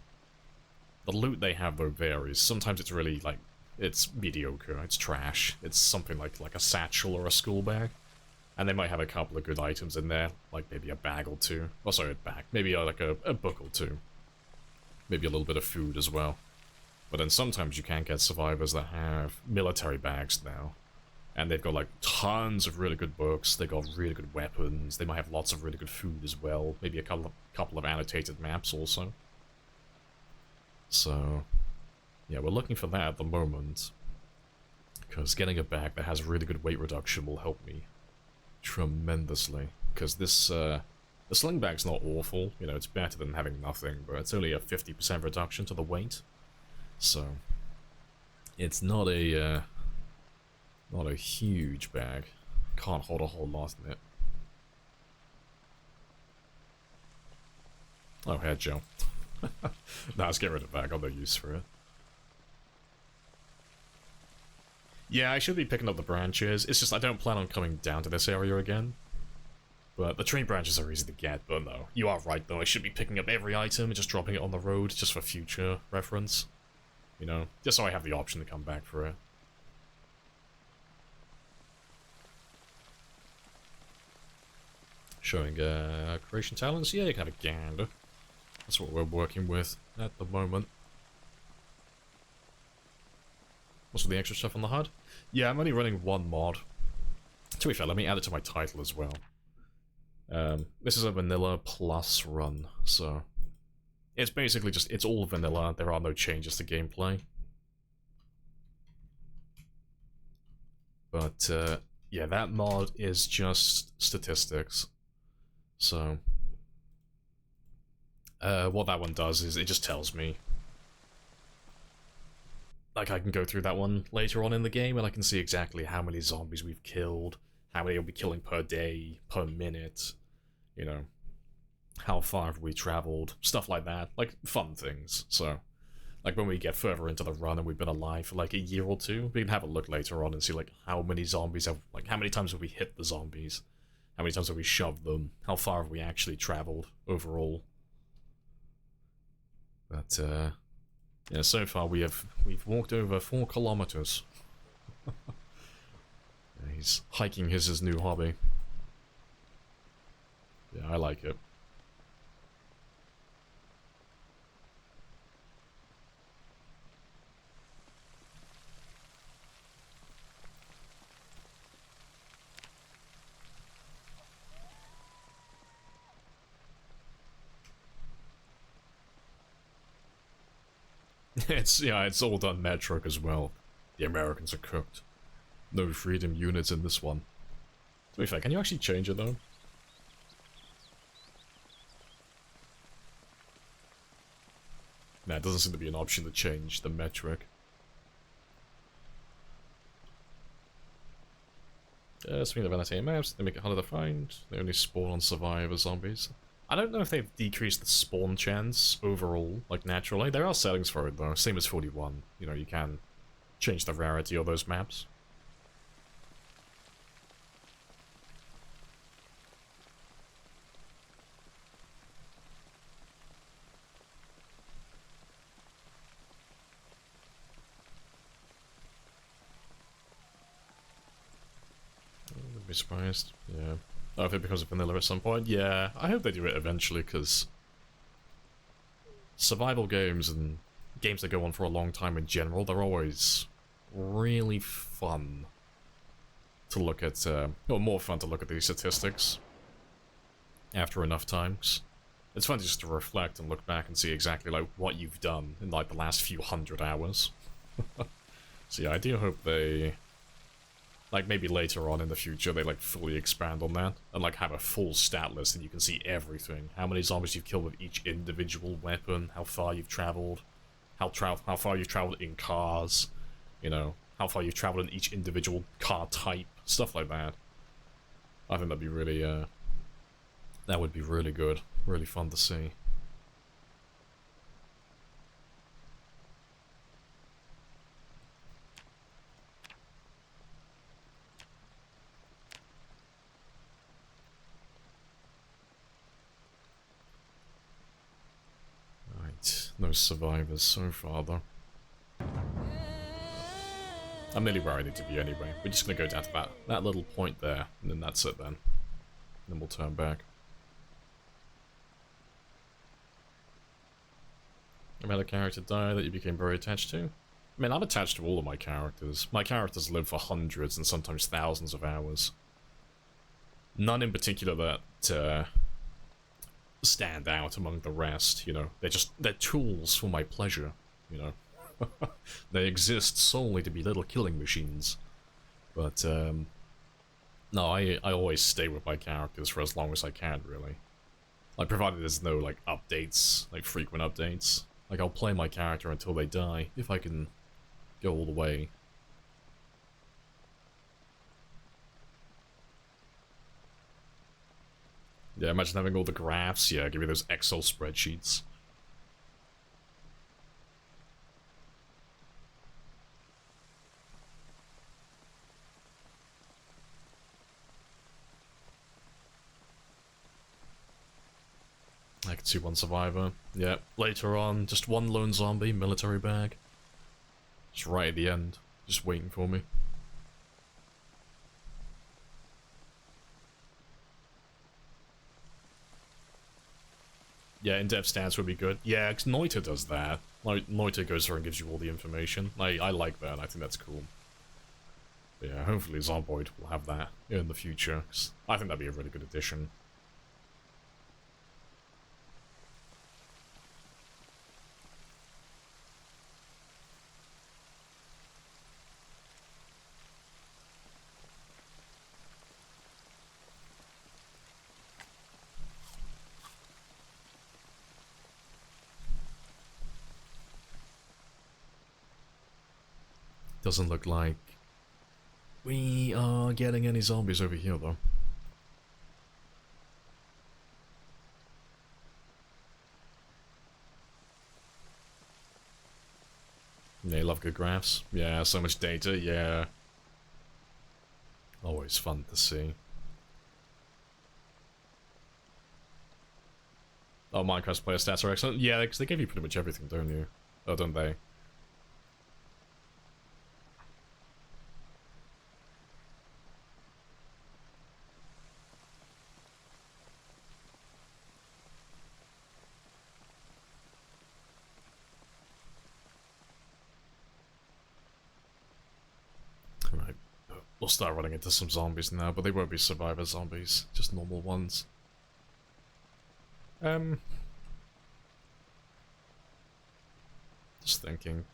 The loot they have, though, varies. Sometimes it's really, like, it's mediocre, it's trash. It's something like a satchel or a school bag. And they might have a couple of good items in there, like maybe a bag or two. Oh, sorry, a bag. Maybe like a book or two. Maybe a little bit of food as well. But then sometimes you can get survivors that have military bags now. And they've got like tons of really good books, they've got really good weapons, they might have lots of really good food as well. Maybe a couple of annotated maps also. So, yeah, we're looking for that at the moment. Because getting a bag that has really good weight reduction will help me tremendously. Because this, the sling bag's not awful, you know, it's better than having nothing, but it's only a 50% reduction to the weight. So, it's not a huge bag. Can't hold a whole lot in it. Oh, head Joe. Nah, let's get rid of that. I got no use for it. Yeah, I should be picking up the branches. It's just I don't plan on coming down to this area again. But the tree branches are easy to get, but no. You are right, though. I should be picking up every item and just dropping it on the road, just for future reference. You know, just so I have the option to come back for it. Showing creation talents. Yeah, you can have a gander. That's what we're working with at the moment. What's with the extra stuff on the HUD? Yeah, I'm only running one mod. To be fair, let me add it to my title as well. This is a vanilla plus run, so it's basically just, it's all vanilla. There are no changes to gameplay. But yeah, that mod is just statistics. So, what that one does is it just tells me, like, I can go through that one later on in the game and I can see exactly how many zombies we've killed, how many we'll be killing per day, per minute, you know, how far have we traveled, stuff like that, like, fun things. So, like, when we get further into the run and we've been alive for like a year or two, we can have a look later on and see, like, how many zombies have, like, how many times have we hit the zombies? How many times have we shoved them? How far have we actually traveled overall? But, yeah, so far we've walked over 4 kilometers. Yeah, he's hiking his new hobby. Yeah, I like it. It's all done metric as well. The Americans are cooked. No freedom units in this one. To be fair, can you actually change it though? Nah, it doesn't seem to be an option to change the metric. Swing the vanity maps, they make it harder to find. They only spawn on survivor zombies. I don't know if they've decreased the spawn chance overall, like naturally. There are settings for it though, same as 41. You know, you can change the rarity of those maps. I wouldn't be surprised, yeah. Oh, if it becomes a vanilla at some point? Yeah, I hope they do it eventually, because survival games and games that go on for a long time in general, they're always really fun to look at, or more fun to look at these statistics after enough times. It's fun just to reflect and look back and see exactly like what you've done in like the last few 100 hours. So yeah, I do hope they, like, maybe later on in the future, they, like, fully expand on that, and, like, have a full stat list, and you can see everything. How many zombies you've killed with each individual weapon, how far you've traveled, how far you've traveled in cars, you know, how far you've traveled in each individual car type, stuff like that. I think that'd be really, that would be really good, really fun to see. No survivors so far, though. I'm nearly where I need to be anyway. We're just gonna go down to that little point there, and then that's it then. And then we'll turn back. I've had a character die that you became very attached to? I mean, I'm attached to all of my characters. My characters live for hundreds and sometimes thousands of hours. None in particular that stand out among the rest, you know. They're tools for my pleasure, you know. They exist solely to be little killing machines. But, no, I always stay with my characters for as long as I can, really. Like, provided there's no, like, updates, like, frequent updates. Like, I'll play my character until they die, if I can go all the way. Yeah, imagine having all the graphs. Yeah, give me those Excel spreadsheets. I can see one survivor. Yeah, later on, just one lone zombie, military bag. Just right at the end, just waiting for me. Yeah, in-depth stats would be good. Yeah, because Noita does that. Noita goes through and gives you all the information. I like that, I think that's cool. But yeah, hopefully Zomboid will have that in the future, 'cause I think that'd be a really good addition. Doesn't look like we are getting any zombies over here, though. They love good graphs. Yeah, so much data, yeah. Always fun to see. Oh, Minecraft's player stats are excellent. Yeah, because they give you pretty much everything, don't you? Oh, don't they? Right. We'll start running into some zombies now, but they won't be survivor zombies, just normal ones. Just thinking.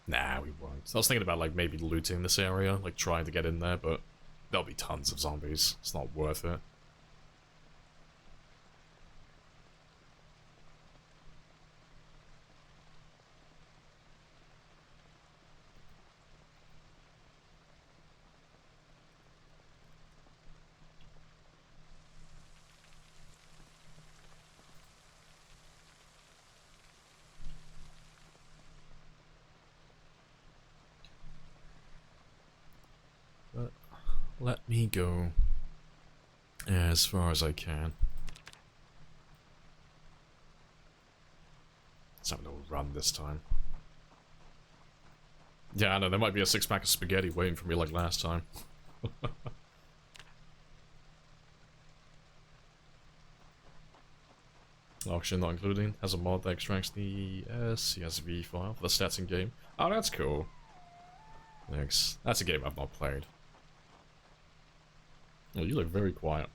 Nah, we won't. I was thinking about, like, maybe looting this area, like, trying to get in there, but there'll be tons of zombies. It's not worth it. But let me go as far as I can. Let's have a little run this time. Yeah, I know, there might be a six-pack of spaghetti waiting for me like last time. Auction not including. Has a mod that extracts the CSV file for the stats in game. Oh, that's cool. Thanks. That's a game I've not played. Oh, you look very quiet.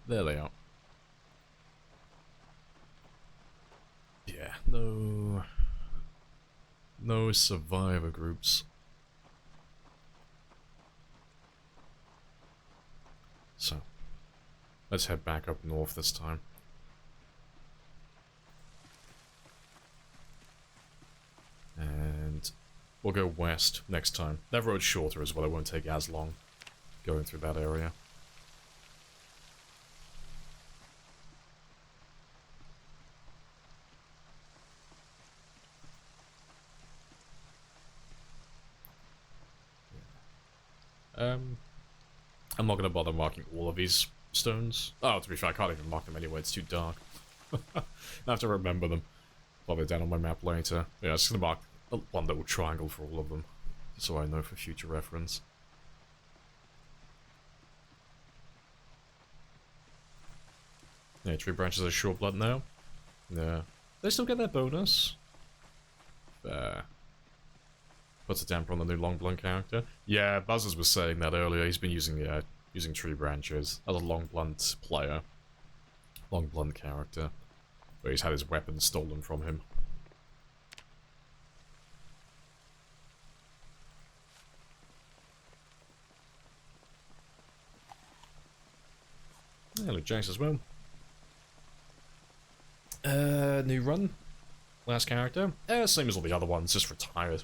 There they are. Yeah, no survivor groups. So, let's head back up north this time. And we'll go west next time. That road's shorter as well, it won't take as long going through that area. I'm not gonna bother marking all of these stones. Oh, to be fair, I can't even mark them anyway, it's too dark. I have to remember them. Pop it down on my map later. Yeah, I'm just gonna mark one little triangle for all of them, so I know for future reference. Yeah, tree branches are short blood now. Yeah. They still get their bonus. There. Puts a damper on the new long blunt character. Yeah, Buzzers was saying that earlier. He's been using tree branches as a long blunt player. Long blunt character. Where he's had his weapons stolen from him. Hello, Jace as well. New run. Last character. Same as all the other ones, just retired.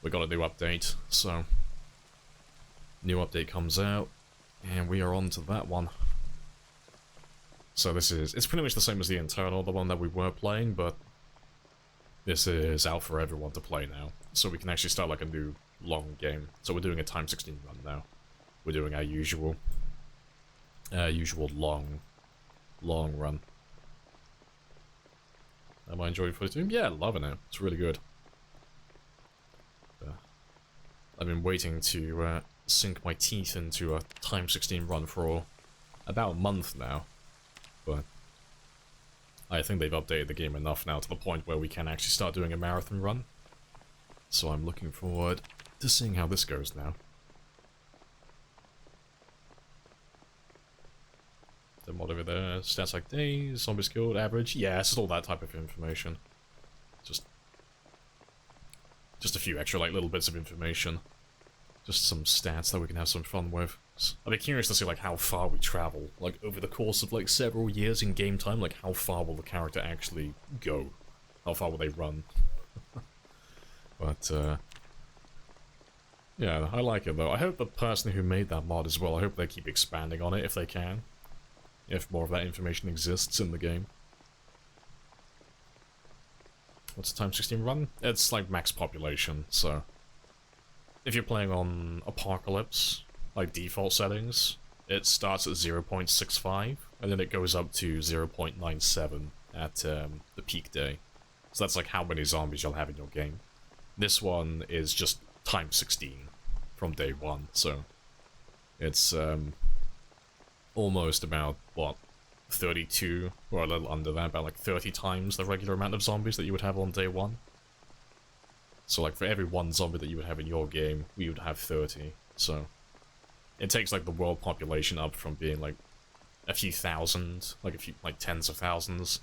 We got a new update, so... New update comes out, and we are on to that one. So this is... It's pretty much the same as the internal, the one that we were playing, but... This is out for everyone to play now. So we can actually start like a new long game. So we're doing a time 16 run now. We're doing our usual... long run. Am I enjoying Footy? Yeah, loving it. It's really good. I've been waiting to sink my teeth into a time 16 run for about a month now. But I think they've updated the game enough now to the point where we can actually start doing a marathon run. So I'm looking forward to seeing how this goes now. The mod over there, stats like days, zombies killed, average. Yeah, it's just all that type of information. Just a few extra, like, little bits of information. Just some stats that we can have some fun with. I'd be curious to see, like, how far we travel. Like, over the course of, like, several years in game time, like, how far will the character actually go? How far will they run? But, yeah, I like it, though. I hope the person who made that mod as well, I hope they keep expanding on it if they can. If more of that information exists in the game. What's the time 16 run? It's like max population, so... If you're playing on Apocalypse, like default settings, it starts at 0.65, and then it goes up to 0.97 at the peak day. So that's like how many zombies you'll have in your game. This one is just time 16 from day one, so... It's, almost about, what, 32, or a little under that, about like 30 times the regular amount of zombies that you would have on day one. So like for every one zombie that you would have in your game, we would have 30, so... It takes like the world population up from being like a few thousand, like tens of thousands,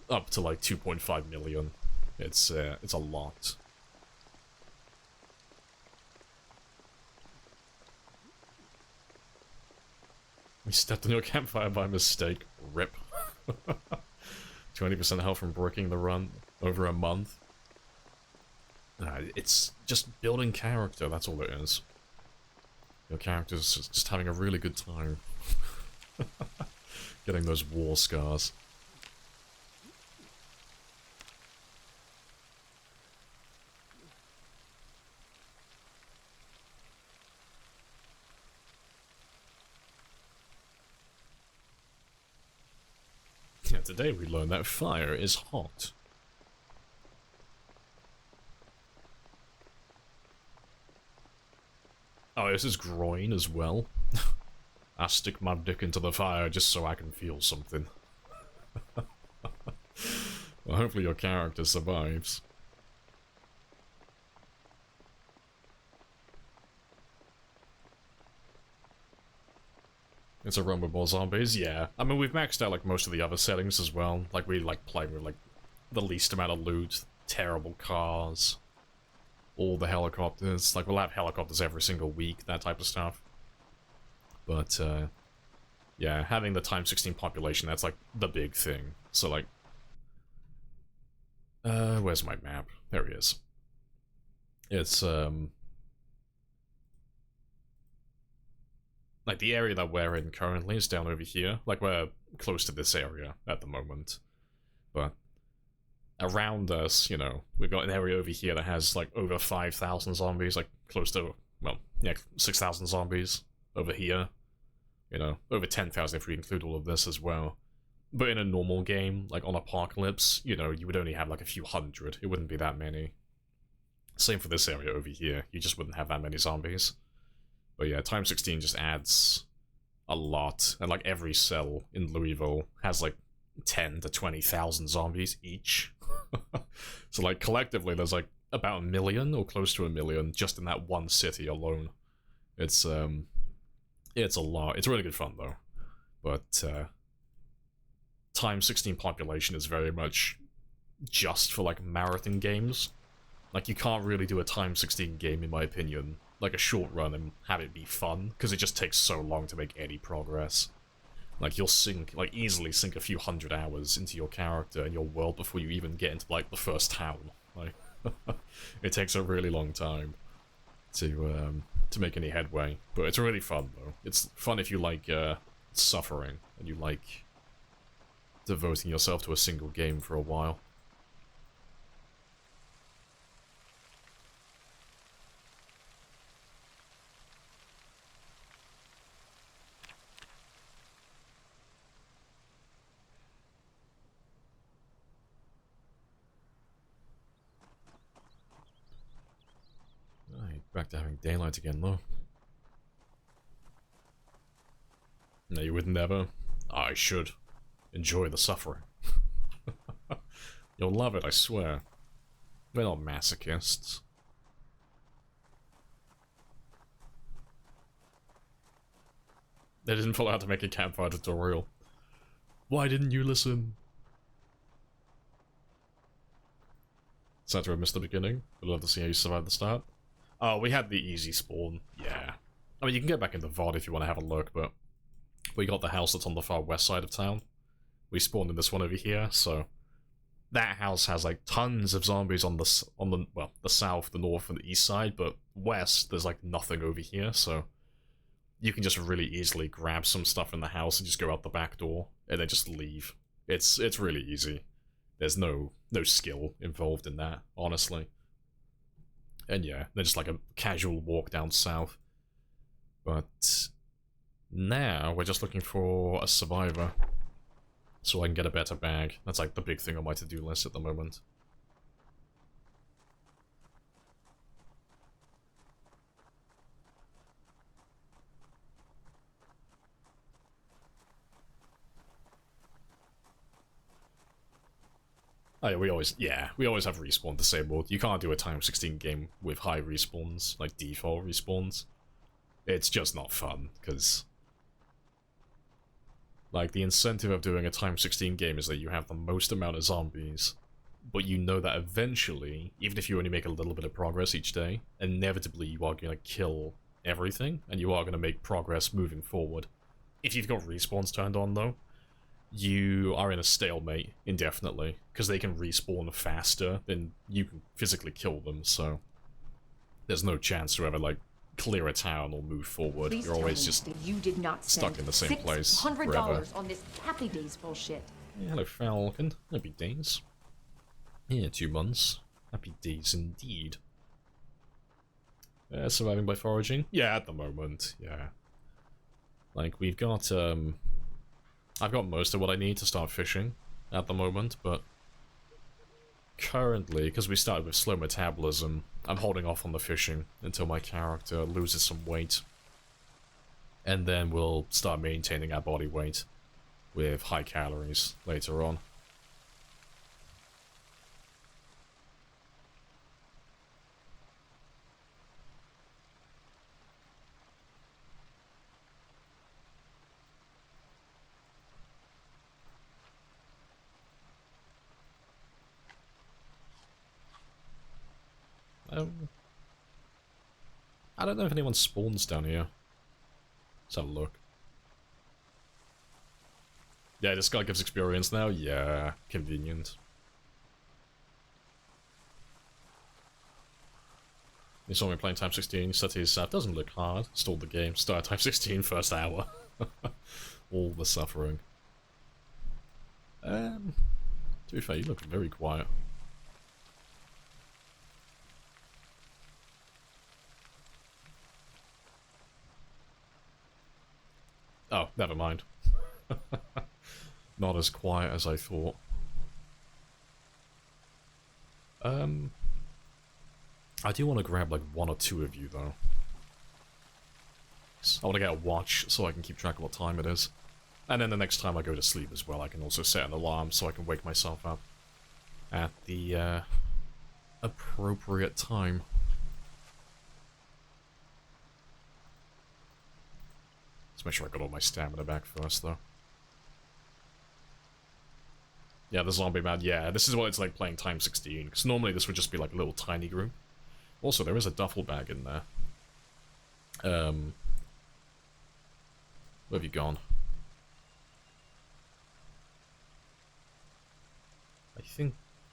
up to like 2.5 million. It's a lot. We stepped on your campfire by mistake. Rip. 20% health from breaking the run over a month. It's just building character, that's all it is. Your character's just having a really good time. Getting those war scars. Yeah, today we learned that fire is hot. Oh, this is groin as well. I stick my dick into the fire just so I can feel something. Well, hopefully your character survives. It's a run with more zombies, yeah. I mean, we've maxed out like most of the other settings as well. Like, we like playing with like the least amount of loot, terrible cars, all the helicopters. Like, we'll have helicopters every single week, that type of stuff. But, yeah, having the time 16 population, that's like the big thing. So, like, where's my map? There he is. It's, like, the area that we're in currently is down over here. Like, we're close to this area at the moment. But around us, you know, we've got an area over here that has, like, over 5,000 zombies. Like, close to, well, yeah, 6,000 zombies over here. You know, over 10,000 if we include all of this as well. But in a normal game, like on Apocalypse, you know, you would only have like a few hundred. It wouldn't be that many. Same for this area over here. You just wouldn't have that many zombies. But yeah, Time 16 just adds a lot. And like every cell in Louisville has like 10 to 20,000 zombies each. So like collectively there's like about 1 million or close to 1 million just in that one city alone. It's a lot. It's really good fun though. But Time 16 population is very much just for like marathon games. Like you can't really do a Time 16 game in my opinion, like a short run and have it be fun, because it just takes so long to make any progress. Like you'll easily sink a few hundred hours into your character and your world before you even get into like the first town. Like it takes a really long time to make any headway. But it's really fun though. It's fun if you like suffering and you like devoting yourself to a single game for a while. Back to having daylight again, though. No, you would never. I should. Enjoy the suffering. You'll love it, I swear. We're not masochists. They didn't fall out to make a campfire tutorial. Why didn't you listen? Sad to have missed the beginning. Would love to see how you survived the start. Oh, we had the easy spawn. Yeah. I mean, you can get back into VOD if you want to have a look, but we got the house that's on the far west side of town. We spawned in this one over here, so that house has like tons of zombies on the south, the north, and the east side, but west there's like nothing over here, so you can just really easily grab some stuff in the house and just go out the back door and then just leave. It's really easy. There's no skill involved in that, honestly. And yeah, they're just like a casual walk down south. But now we're just looking for a survivor, so I can get a better bag. That's like the big thing on my to-do list at the moment. Oh, yeah, we always have respawn disabled. You can't do a Time 16 game with high respawns, like default respawns. It's just not fun, because like the incentive of doing a Time 16 game is that you have the most amount of zombies, but you know that eventually, even if you only make a little bit of progress each day, inevitably you are going to kill everything, and you are going to make progress moving forward. If you've got respawns turned on, though, you are in a stalemate indefinitely, because they can respawn faster than you can physically kill them, so there's no chance to ever, like, clear a town or move forward. Please You're always just you did not stuck in the same place forever. $600 on this Happy Days bullshit. Yeah, hello, Falcon. Happy days. Yeah, 2 months. Happy days indeed. Surviving by foraging? Yeah, at the moment, yeah. Like, we've got, I've got most of what I need to start fishing at the moment, but currently, because we started with slow metabolism, I'm holding off on the fishing until my character loses some weight. And then we'll start maintaining our body weight with high calories later on. I don't know if anyone spawns down here. Let's have a look. Yeah, this guy gives experience now? Yeah, convenient. You saw me playing Time 16, said to yourself, doesn't look hard. Stalled the game, start Time 16, first hour. All the suffering. To be fair, you look very quiet. Oh, never mind. Not as quiet as I thought. I do want to grab like 1 or 2 of you though. I want to get a watch so I can keep track of what time it is. And then the next time I go to sleep as well, I can also set an alarm so I can wake myself up at the appropriate time. Let's make sure I got all my stamina back first though. Yeah, the zombie man, yeah, this is what it's like playing Time 16, because normally this would just be like a little tiny group. Also, there is a duffel bag in there. Where have you gone? I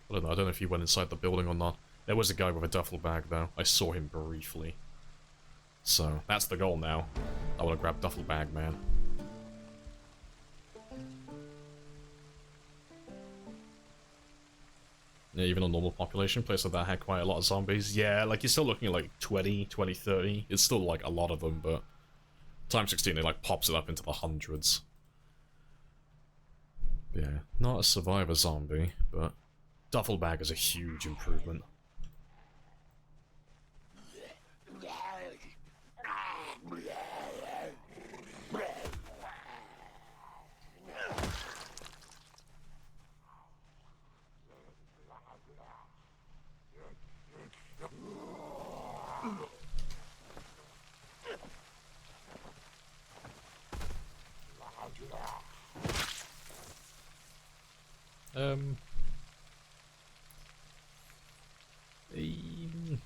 don't know if he went inside the building or not. There was a guy with a duffel bag though, I saw him briefly. So, that's the goal now. I want to grab duffel bag man. Yeah, even a normal population place like that had quite a lot of zombies. Yeah, like you're still looking at like 20, 30. It's still like a lot of them, but Time 16 it like pops it up into the hundreds. Yeah, not a survivor zombie, but duffel bag is a huge improvement.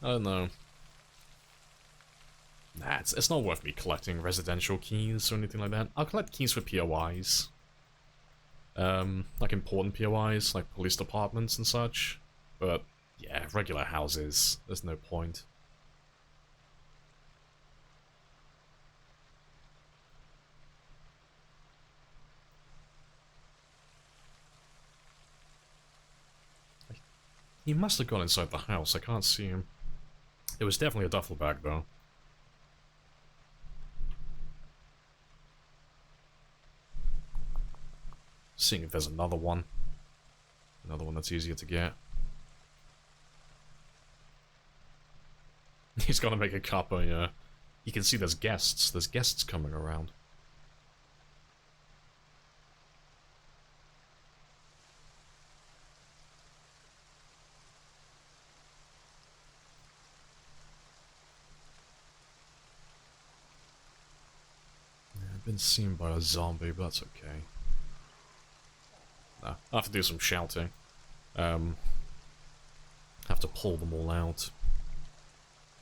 I don't know. Nah, it's not worth me collecting residential keys or anything like that. I'll collect keys for POIs. Like important POIs, like police departments and such. But, yeah, regular houses, there's no point. He must have gone inside the house, I can't see him. It was definitely a duffel bag, though. Seeing if there's another one. Another one that's easier to get. He's gonna make a copper, yeah. You can see there's guests. There's guests coming around. I've been seen by a zombie, but that's okay. Nah, I have to do some shouting. Have to pull them all out.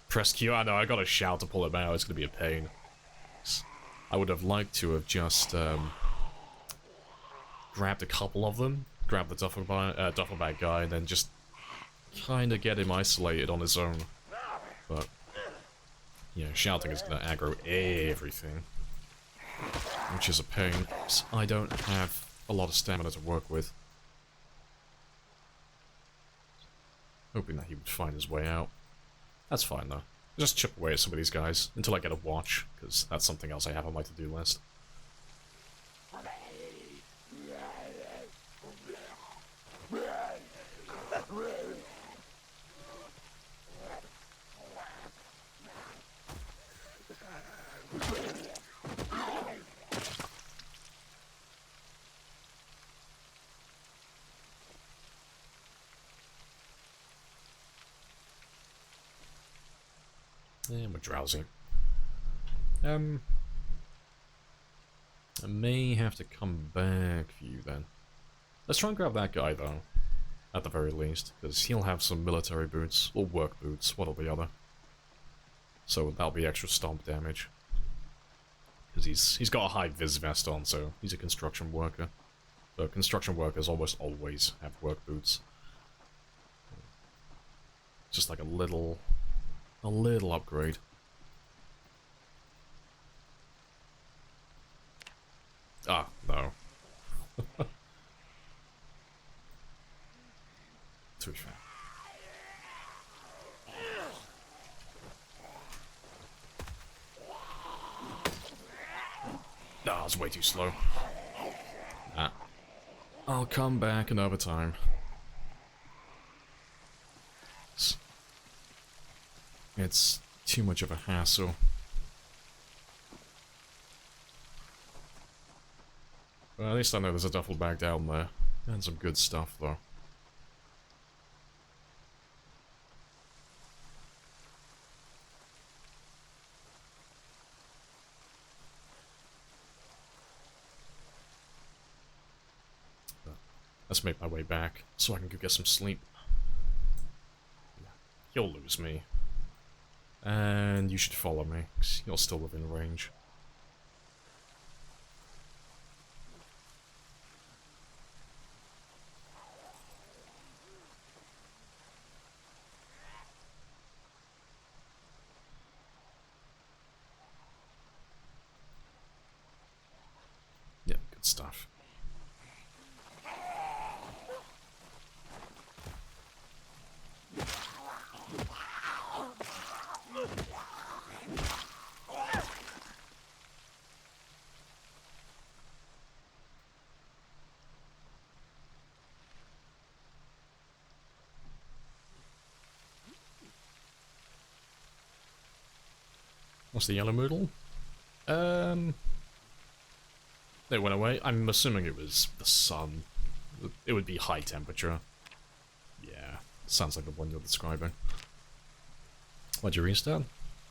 Press Q. I know, I gotta shout to pull them out. It's gonna be a pain. I would have liked to have just grabbed a couple of them, grabbed the duffel bag guy, and then just kind of get him isolated on his own. But yeah, shouting is gonna aggro everything. Which is a pain, because I don't have a lot of stamina to work with. Hoping that he would find his way out. That's fine though. Just chip away at some of these guys until I get a watch, because that's something else I have on my to-do list. And we're drowsy. I may have to come back for you then. Let's try and grab that guy though, at the very least, because he'll have some military boots, or work boots, one or the other. So that'll be extra stomp damage. Because he's got a high vis vest on, so he's a construction worker. So construction workers almost always have work boots. Just like a little upgrade. Ah, no. To be fair. Oh, it's way too slow. Ah. I'll come back another time. It's too much of a hassle. Well, at least I know there's a duffel bag down there. And some good stuff, though. Let's make my way back, so I can go get some sleep. He'll lose me. And you should follow me, because you're still within range. Yeah, good stuff. What's the yellow moodle? They went away. I'm assuming it was the sun. It would be high temperature. Yeah, sounds like the one you're describing. Why'd you restart?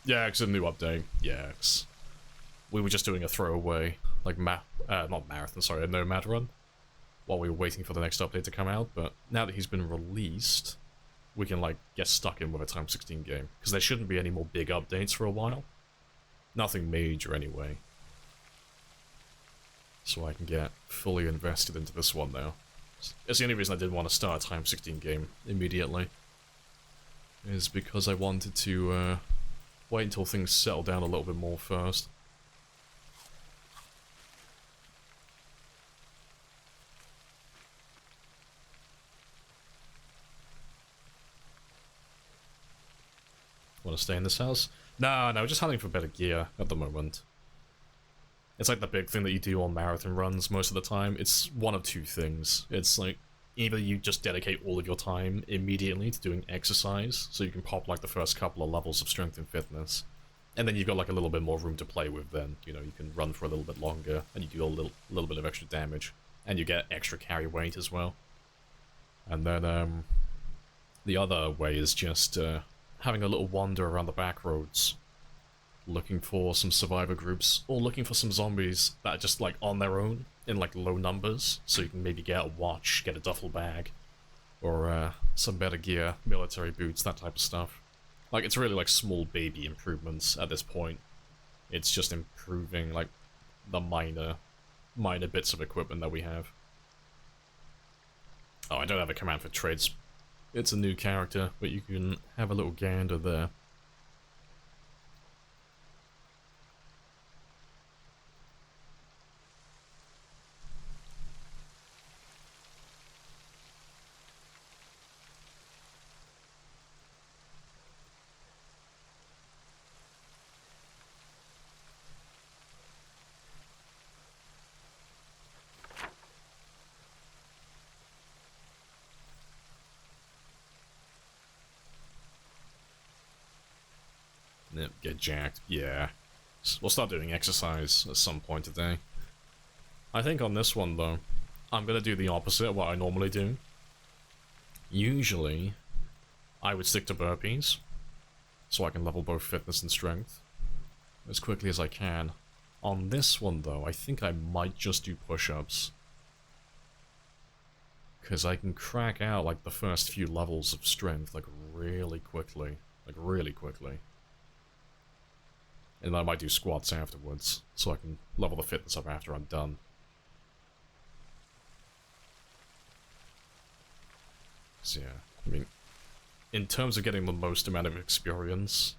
Yeah, it's a new update. Yeah, we were just doing a throwaway, like not marathon, sorry, a nomad run, while we were waiting for the next update to come out, but now that he's been released, we can, like, get stuck in with a Time 16 game, because there shouldn't be any more big updates for a while. Nothing major, anyway. So I can get fully invested into this one now. It's the only reason I didn't want to start a Time 16 game immediately. Is because I wanted to wait until things settle down a little bit more first. Want to stay in this house? No, just hunting for better gear at the moment. It's like the big thing that you do on marathon runs most of the time. It's one of two things. It's like, either you just dedicate all of your time immediately to doing exercise, so you can pop like the first couple of levels of strength and fitness, and then you've got like a little bit more room to play with then. You know, you can run for a little bit longer, and you do a little bit of extra damage, and you get extra carry weight as well. And then, the other way is just, having a little wander around the back roads, looking for some survivor groups, or looking for some zombies that are just like on their own, in like low numbers, so you can maybe get a watch, get a duffel bag, or some better gear, military boots, that type of stuff. Like, it's really like small baby improvements at this point. It's just improving like the minor bits of equipment that we have. Oh, I don't have a command for trades. It's a new character, but you can have a little gander there. Yep, get jacked. Yeah. We'll start doing exercise at some point today. I think on this one, though, I'm gonna do the opposite of what I normally do. Usually, I would stick to burpees, so I can level both fitness and strength as quickly as I can. On this one, though, I think I might just do push-ups. Because I can crack out, like, the first few levels of strength, like, really quickly. Like, really quickly. And I might do squats afterwards, so I can level the fitness up after I'm done. So yeah, I mean, in terms of getting the most amount of experience,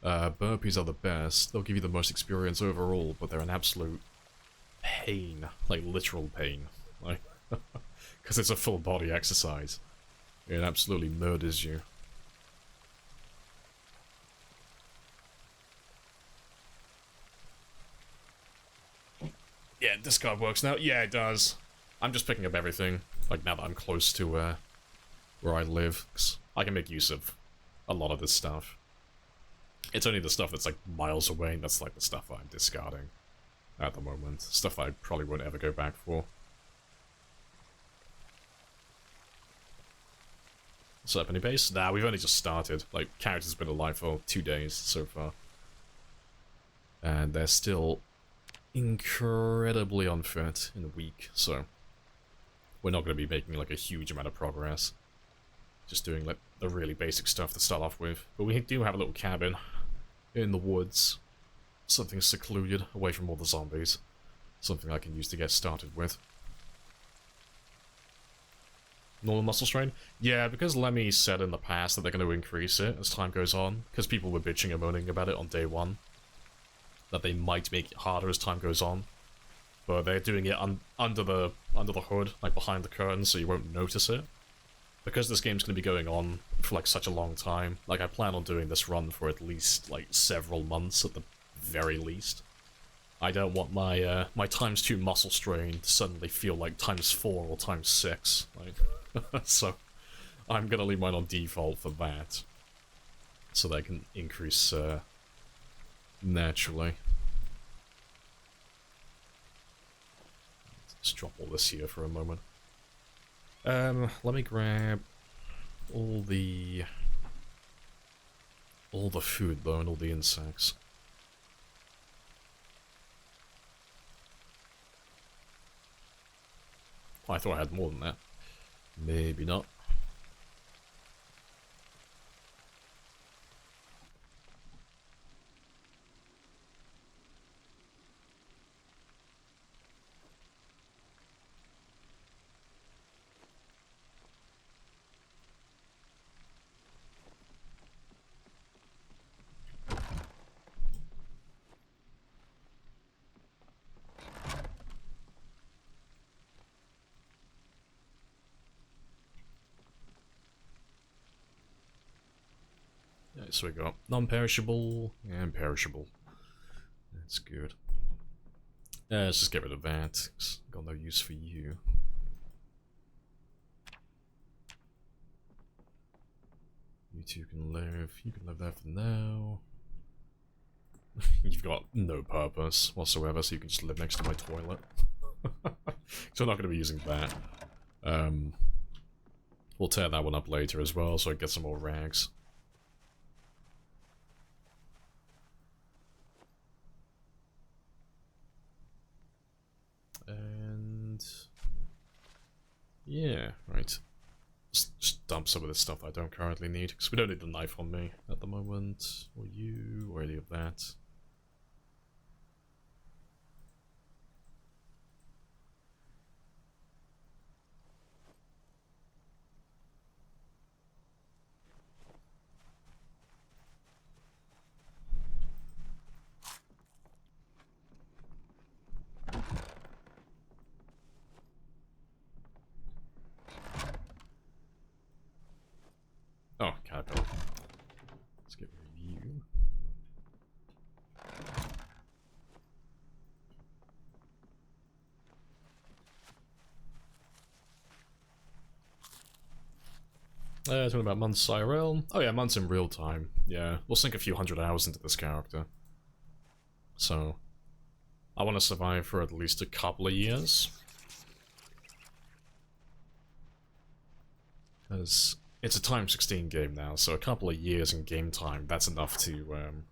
burpees are the best. They'll give you the most experience overall, but they're an absolute pain. Like, literal pain. Like, because it's a full body exercise. It absolutely murders you. this card works now. Yeah, it does. I'm just picking up everything, like, now that I'm close to where I live. 'Cause I can make use of a lot of this stuff. It's only the stuff that's, like, miles away, and that's, like, the stuff I'm discarding at the moment. Stuff I probably won't ever go back for. What's up, any base? Nah, we've only just started. Like, characters have been alive for 2 days so far. And they're still incredibly unfit in a week, so we're not going to be making, like, a huge amount of progress. Just doing, like, the really basic stuff to start off with. But we do have a little cabin in the woods. Something secluded, away from all the zombies. Something I can use to get started with. Normal muscle strain? Yeah, because Lemmy said in the past that they're going to increase it as time goes on, because people were bitching and moaning about it on day one, that they might make it harder as time goes on, but they're doing it under the hood, like behind the curtain, so you won't notice it. Because this game's going to be going on for like such a long time, like I plan on doing this run for at least like several months at the very least. I don't want my my ×2 muscle strain to suddenly feel like ×4 or ×6, like. So, I'm gonna leave mine on default for that, so that I can increase, naturally. Let's drop all this here for a moment. Let me grab all the food, though, and all the insects. Oh, I thought I had more than that. Maybe not. So we got non-perishable and perishable. That's good. Let's just get rid of that. Got no use for you. You two can live. You can live there for now. You've got no purpose whatsoever, so you can just live next to my toilet. So I'm not going to be using that. We'll tear that one up later as well, so I get some more rags. And yeah, right. Just dump some of this stuff I don't currently need, because we don't need the knife on me at the moment, or you, or any of that. Oh, caterpillar. Let's get rid of you. Talking about months IRL. Oh yeah, months in real time. Yeah, we'll sink a few 100 hours into this character. So, I want to survive for at least a couple of years. Because it's a time 16 game now, so a couple of years in game time, that's enough to,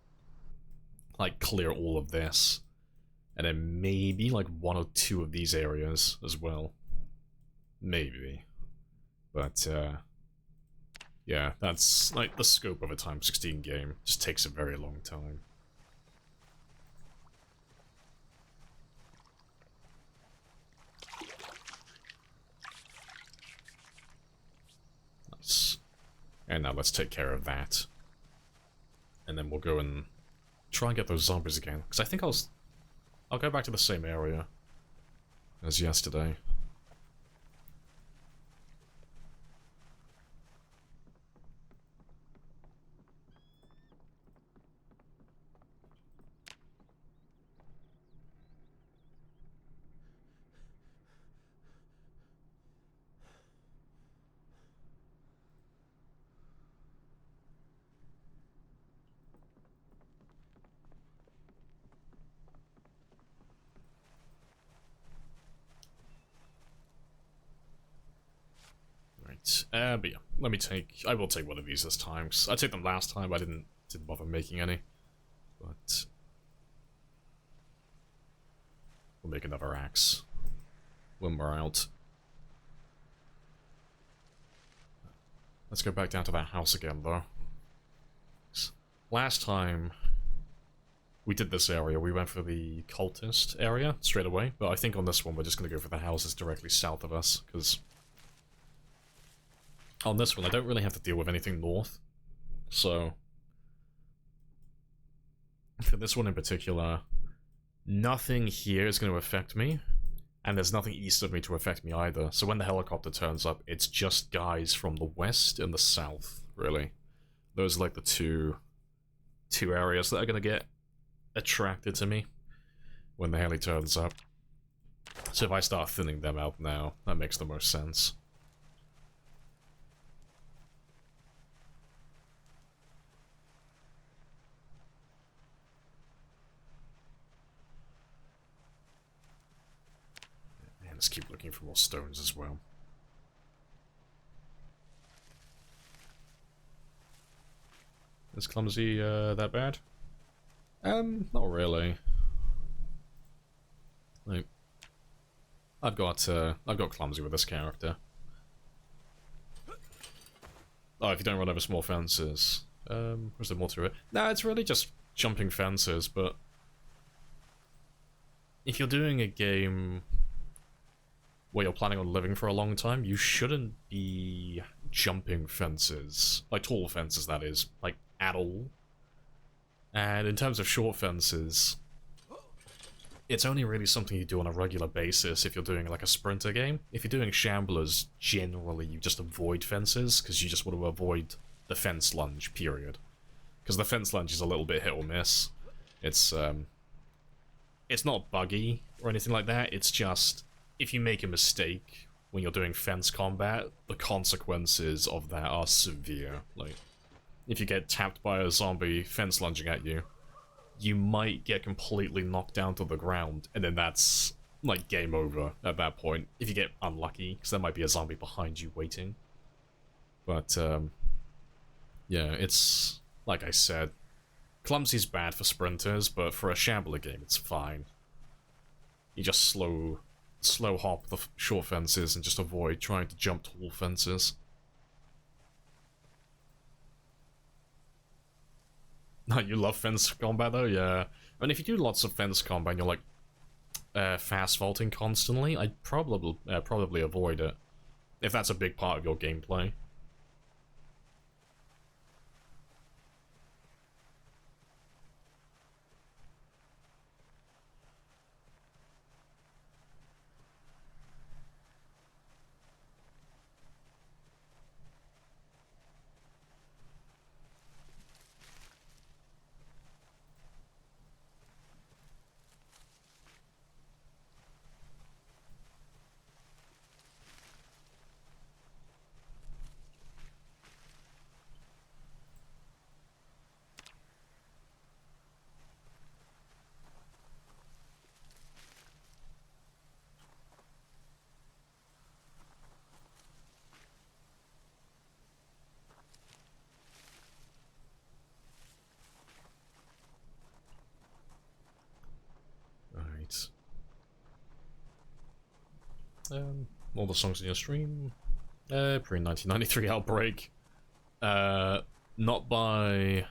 like, clear all of this. And then maybe, like, 1 or 2 of these areas as well. Maybe. But, yeah, that's, like, the scope of a time 16 game. Just takes a very long time. Nice. And now let's take care of that. And then we'll go and try and get those zombies again. Because I think I'll go back to the same area as yesterday. Right. But yeah, I will take one of these this time. 'Cause I took them last time, I didn't bother making any. But we'll make another axe when we're out. Let's go back down to that house again, though. Last time we did this area, we went for the cultist area straight away, but I think on this one we're just going to go for the houses directly south of us, because on this one I don't really have to deal with anything north, so for this one in particular, nothing here is going to affect me, and there's nothing east of me to affect me either, so when the helicopter turns up, it's just guys from the west and the south, really. Those are like the two areas that are going to get attracted to me when the heli turns up. So if I start thinning them out now, that makes the most sense. And let's keep looking for more stones as well. Is Clumsy that bad? Not really. Like, I've got Clumsy with this character. Oh, if you don't run over small fences. Was there more to it? Nah, it's really just jumping fences, but if you're doing a game where you're planning on living for a long time, you shouldn't be jumping fences. Like, tall fences, that is. Like, at all. And in terms of short fences, it's only really something you do on a regular basis if you're doing like a sprinter game. If you're doing shamblers, generally you just avoid fences, because you just want to avoid the fence lunge, period. Because the fence lunge is a little bit hit or miss. It's not buggy or anything like that, it's just, if you make a mistake when you're doing fence combat, the consequences of that are severe. Like, if you get tapped by a zombie fence lunging at you, you might get completely knocked down to the ground, and then that's, like, game over at that point. If you get unlucky, because there might be a zombie behind you waiting. But, yeah, it's, like I said, Clumsy's bad for sprinters, but for a shambler game, it's fine. You just slow hop the short fences and just avoid trying to jump tall fences. You love fence combat though? Yeah. I mean, if you do lots of fence combat and you're like fast vaulting constantly, I'd probably avoid it. If that's a big part of your gameplay. All the songs in your stream. Pre-1993 Outbreak. Not by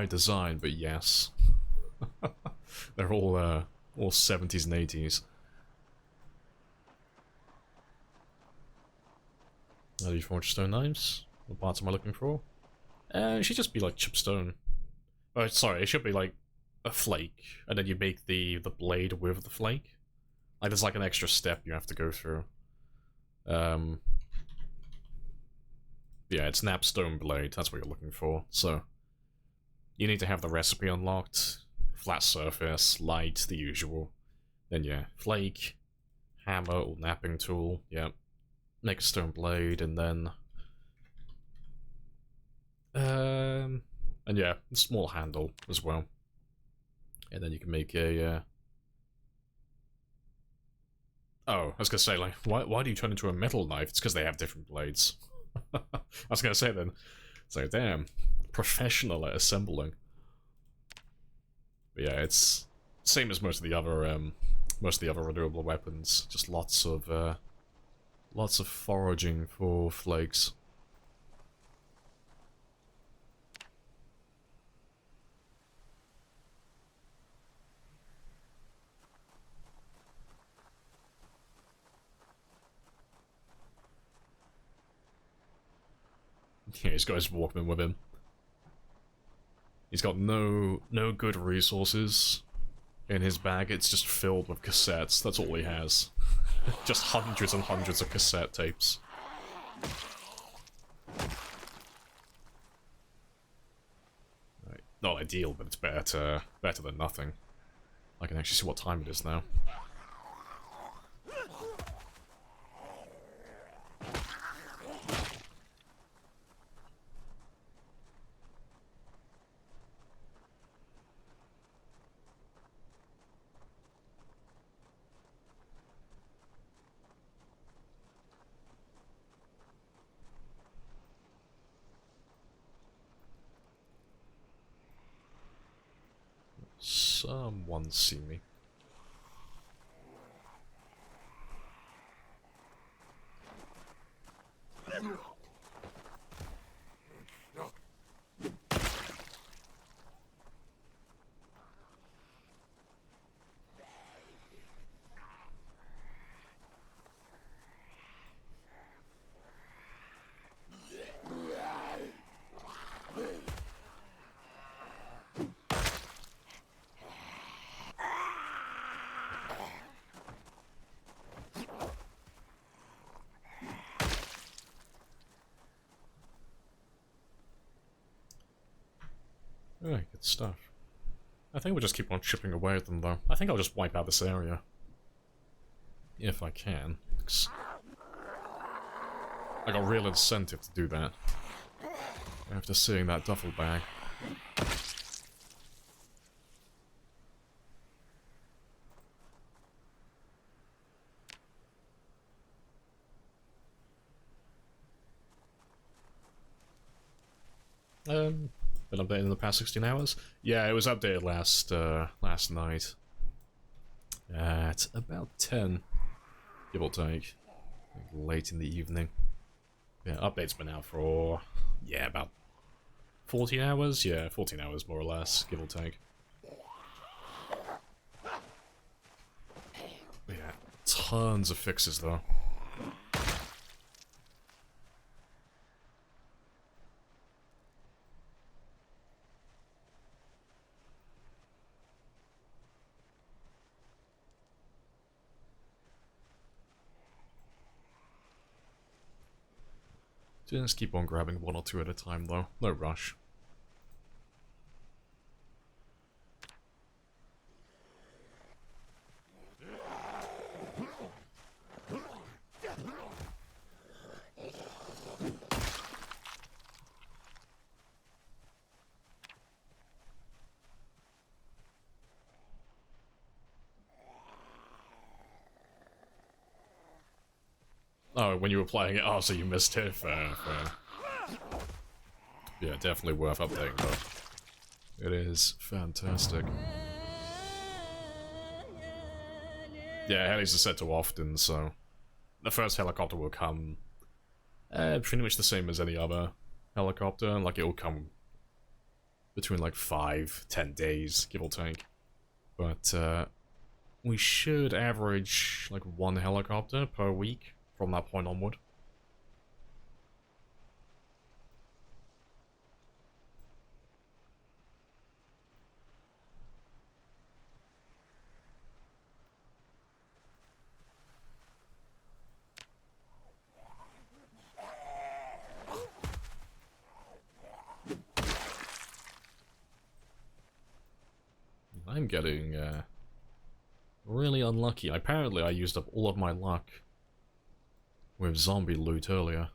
design, but yes. They're all 70s and 80s. How do you forge stone knives? What parts am I looking for? It should just be like chipstone. Oh, sorry, it should be like a flake, and then you make the blade with the flake. Like, there's like an extra step you have to go through. Yeah, it's napstone blade, that's what you're looking for. So, you need to have the recipe unlocked. Flat surface, light, the usual. Then yeah, flake, hammer or napping tool, yeah. Make a stone blade, and then... and yeah, a small handle as well. And then you can make a, Oh, I was gonna say, like, why do you turn into a metal knife? It's because they have different blades. I was gonna say then, it's like, damn, professional at assembling. But yeah, it's same as most of the other renewable weapons. Just lots of foraging for flakes. Yeah, he's got his Walkman with him. He's got no good resources in his bag. It's just filled with cassettes. That's all he has. Just hundreds and hundreds of cassette tapes. Right. Not ideal, but it's better than nothing. I can actually see what time it is now. Someone see me. Alright, good stuff. I think we'll just keep on chipping away at them, though. I think I'll just wipe out this area. If I can. I got real incentive to do that. After seeing that duffel bag. Been updated in the past 16 hours? Yeah, it was updated last night. At about 10, give or take. Late in the evening. Yeah, update's been out for, yeah, about 14 hours? Yeah, 14 hours more or less, give or take. Yeah, tons of fixes though. Just keep on grabbing one or two at a time though, no rush. Oh, when you were playing it, oh, so you missed it, fair. Yeah, definitely worth updating though. It is fantastic. Yeah, helis are set to often, so the first helicopter will come pretty much the same as any other helicopter. Like, it will come between like 5-10 days, give or take. But we should average like one helicopter per week from that point onward. I'm getting really unlucky. Apparently I used up all of my luck with zombie loot earlier.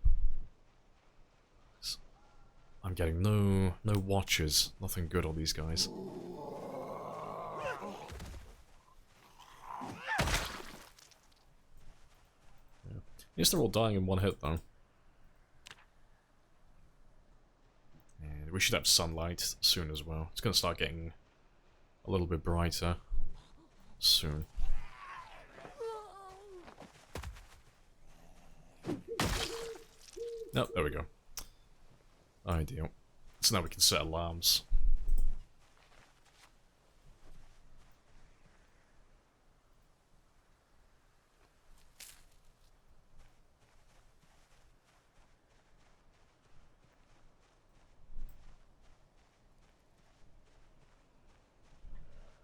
I'm getting no watches, nothing good on these guys. Yeah. At least they're all dying in one hit though. we should have sunlight soon as well. It's gonna start getting a little bit brighter soon. No, there we go. Ideal. So now we can set alarms.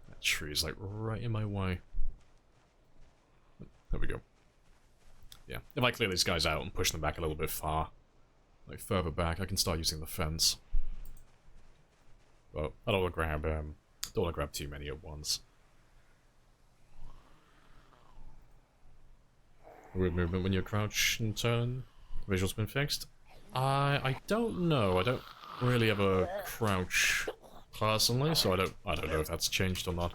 That tree is like right in my way. There we go. Yeah, if I clear these guys out and push them back a little bit far, like further back, I can start using the fence. But I don't want to grab too many at once. Weird movement when you crouch and turn. Visual's been fixed. I don't know. I don't really ever crouch personally, so I don't know if that's changed or not.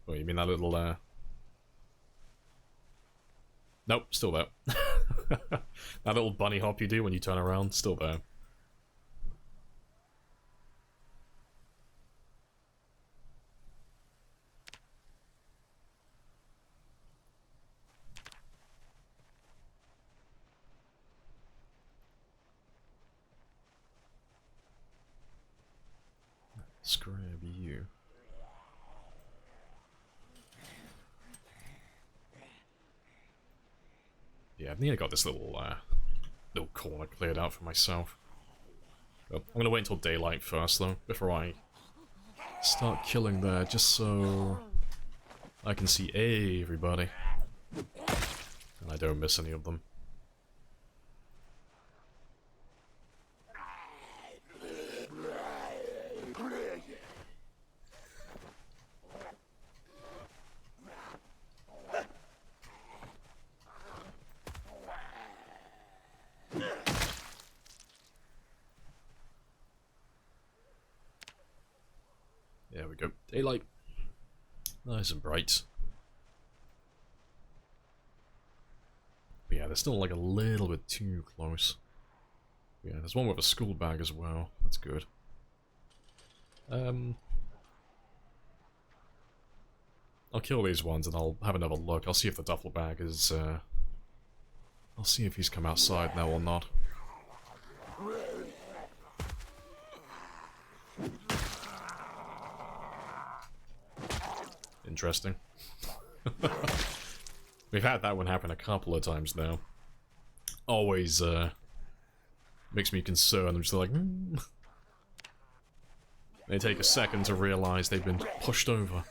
Oh, you mean that little, Nope, still there. That little bunny hop you do when you turn around, still there. Let's grab you. Yeah, I've nearly got this little corner cleared out for myself. But I'm gonna wait until daylight first, though, before I start killing there, just so I can see everybody. And I don't miss any of them. There we go. Daylight. Nice and bright. But yeah, they're still like a little bit too close. Yeah, there's one with a school bag as well. That's good. I'll kill these ones and I'll have another look. I'll see if the duffel bag is, I'll see if he's come outside now or not. Interesting. We've had that one happen a couple of times now. Always, makes me concerned. I'm just like, They take a second to realize they've been pushed over.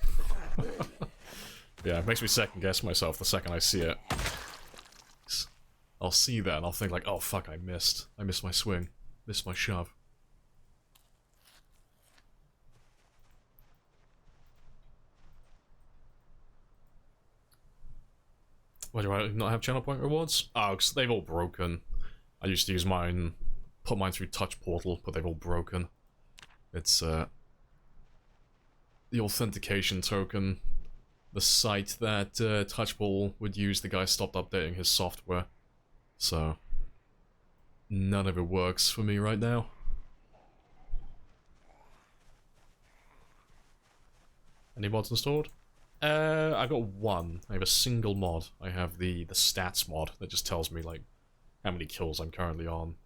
Yeah, it makes me second guess myself the second I see it. I'll see that and I'll think like, oh fuck, I missed my swing. Missed my shove. Why do I not have channel point rewards? Oh, because they've all broken. I used to use mine, put mine through Touch Portal, but they've all broken. It's, the authentication token, the site that, Touch Portal would use, the guy stopped updating his software. So, none of it works for me right now. Any mods installed? I've got one. I have a single mod. I have the stats mod that just tells me, like, how many kills I'm currently on.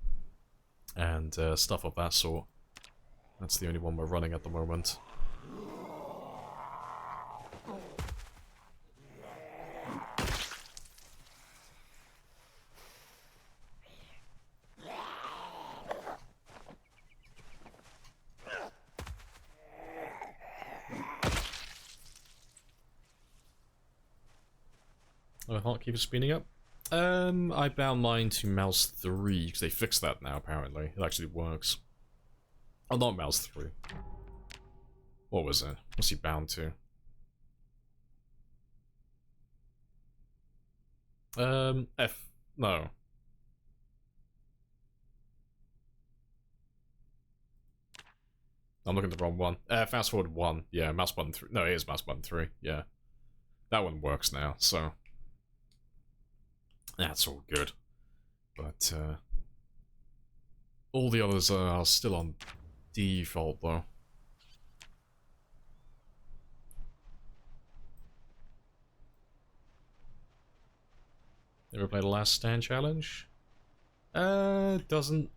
And, stuff of that sort. That's the only one we're running at the moment. Oh, hotkey for speeding up? I bound mine to mouse 3, because they fixed that now, apparently. It actually works. Oh, not mouse 3. What was it? What's he bound to? F... no. I'm looking at the wrong one. Fast forward 1. Yeah, mouse button 3. No, it is mouse button 3. Yeah. That one works now, so... That's all good. But, all the others are still on default, though. Ever played the Last Stand challenge? Doesn't...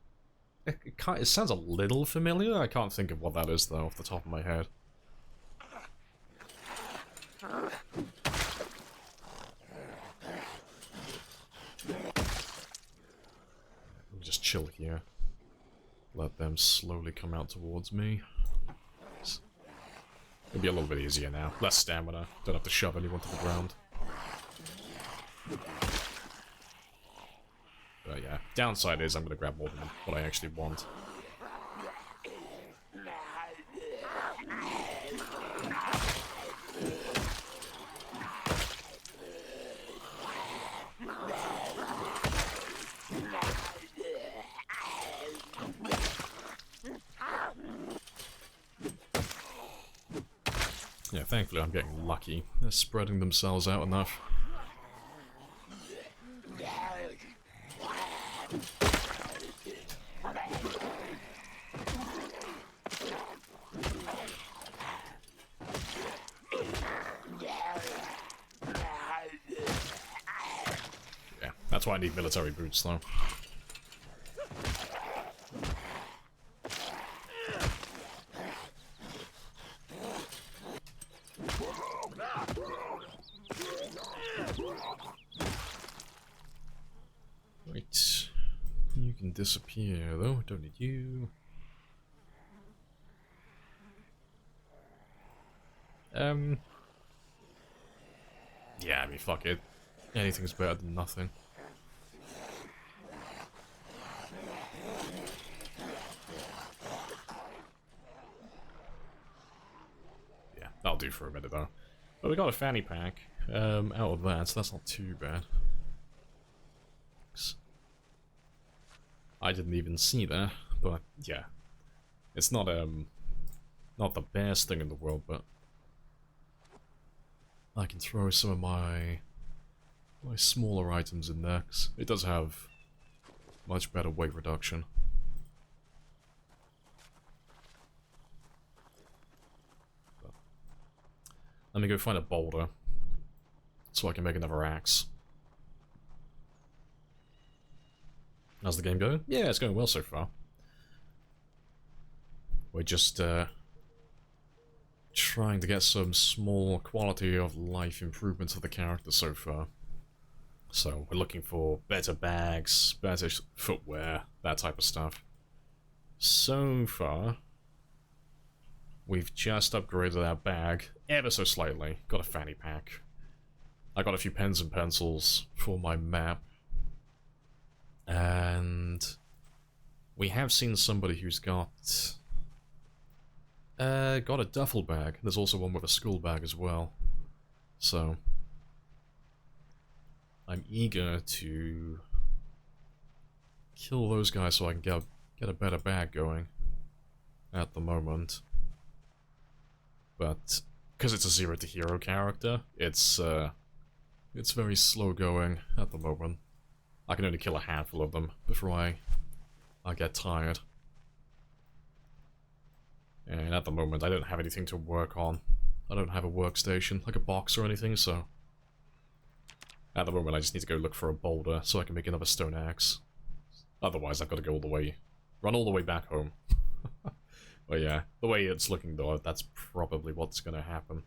It sounds a little familiar. I can't think of what that is, though, off the top of my head. Let me just chill here. Let them slowly come out towards me. It'll be a little bit easier now. Less stamina. Don't have to shove anyone to the ground. But yeah, downside is I'm gonna grab more than what I actually want. Yeah, thankfully I'm getting lucky. They're spreading themselves out enough. Yeah, that's why I need military boots, though. Right. You can disappear, though. Don't need you. Yeah, I mean, fuck it. Anything's better than nothing. Yeah, that'll do for a minute, though. But we got a fanny pack out of that, so that's not too bad. I didn't even see that, but yeah. It's not not the best thing in the world, but I can throw some of my smaller items in there, 'cause it does have much better weight reduction. But let me go find a boulder so I can make another axe. How's the game going? Yeah, it's going well so far. We're just trying to get some small quality of life improvements of the character so far. So we're looking for better bags, better footwear, that type of stuff. So far, we've just upgraded our bag ever so slightly. Got a fanny pack. I got a few pens and pencils for my map. And we have seen somebody who's got a duffel bag. There's also one with a school bag as well. So I'm eager to kill those guys so I can get a better bag going at the moment. But because it's a 0 to hero character, it's very slow going at the moment. I can only kill a handful of them before I get tired. And at the moment, I don't have anything to work on. I don't have a workstation, like a box or anything, so... At the moment, I just need to go look for a boulder so I can make another stone axe. Otherwise, I've got to go all the way... run all the way back home. But yeah, the way it's looking though, that's probably what's going to happen.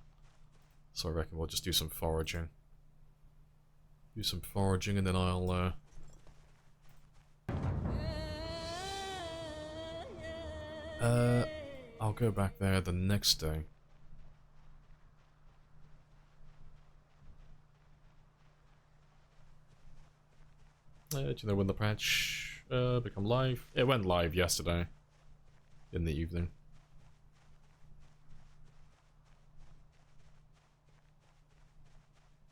So I reckon we'll just do some foraging. Do some foraging and then I'll go back there the next day. Do you know when the patch become live? It went live yesterday in the evening.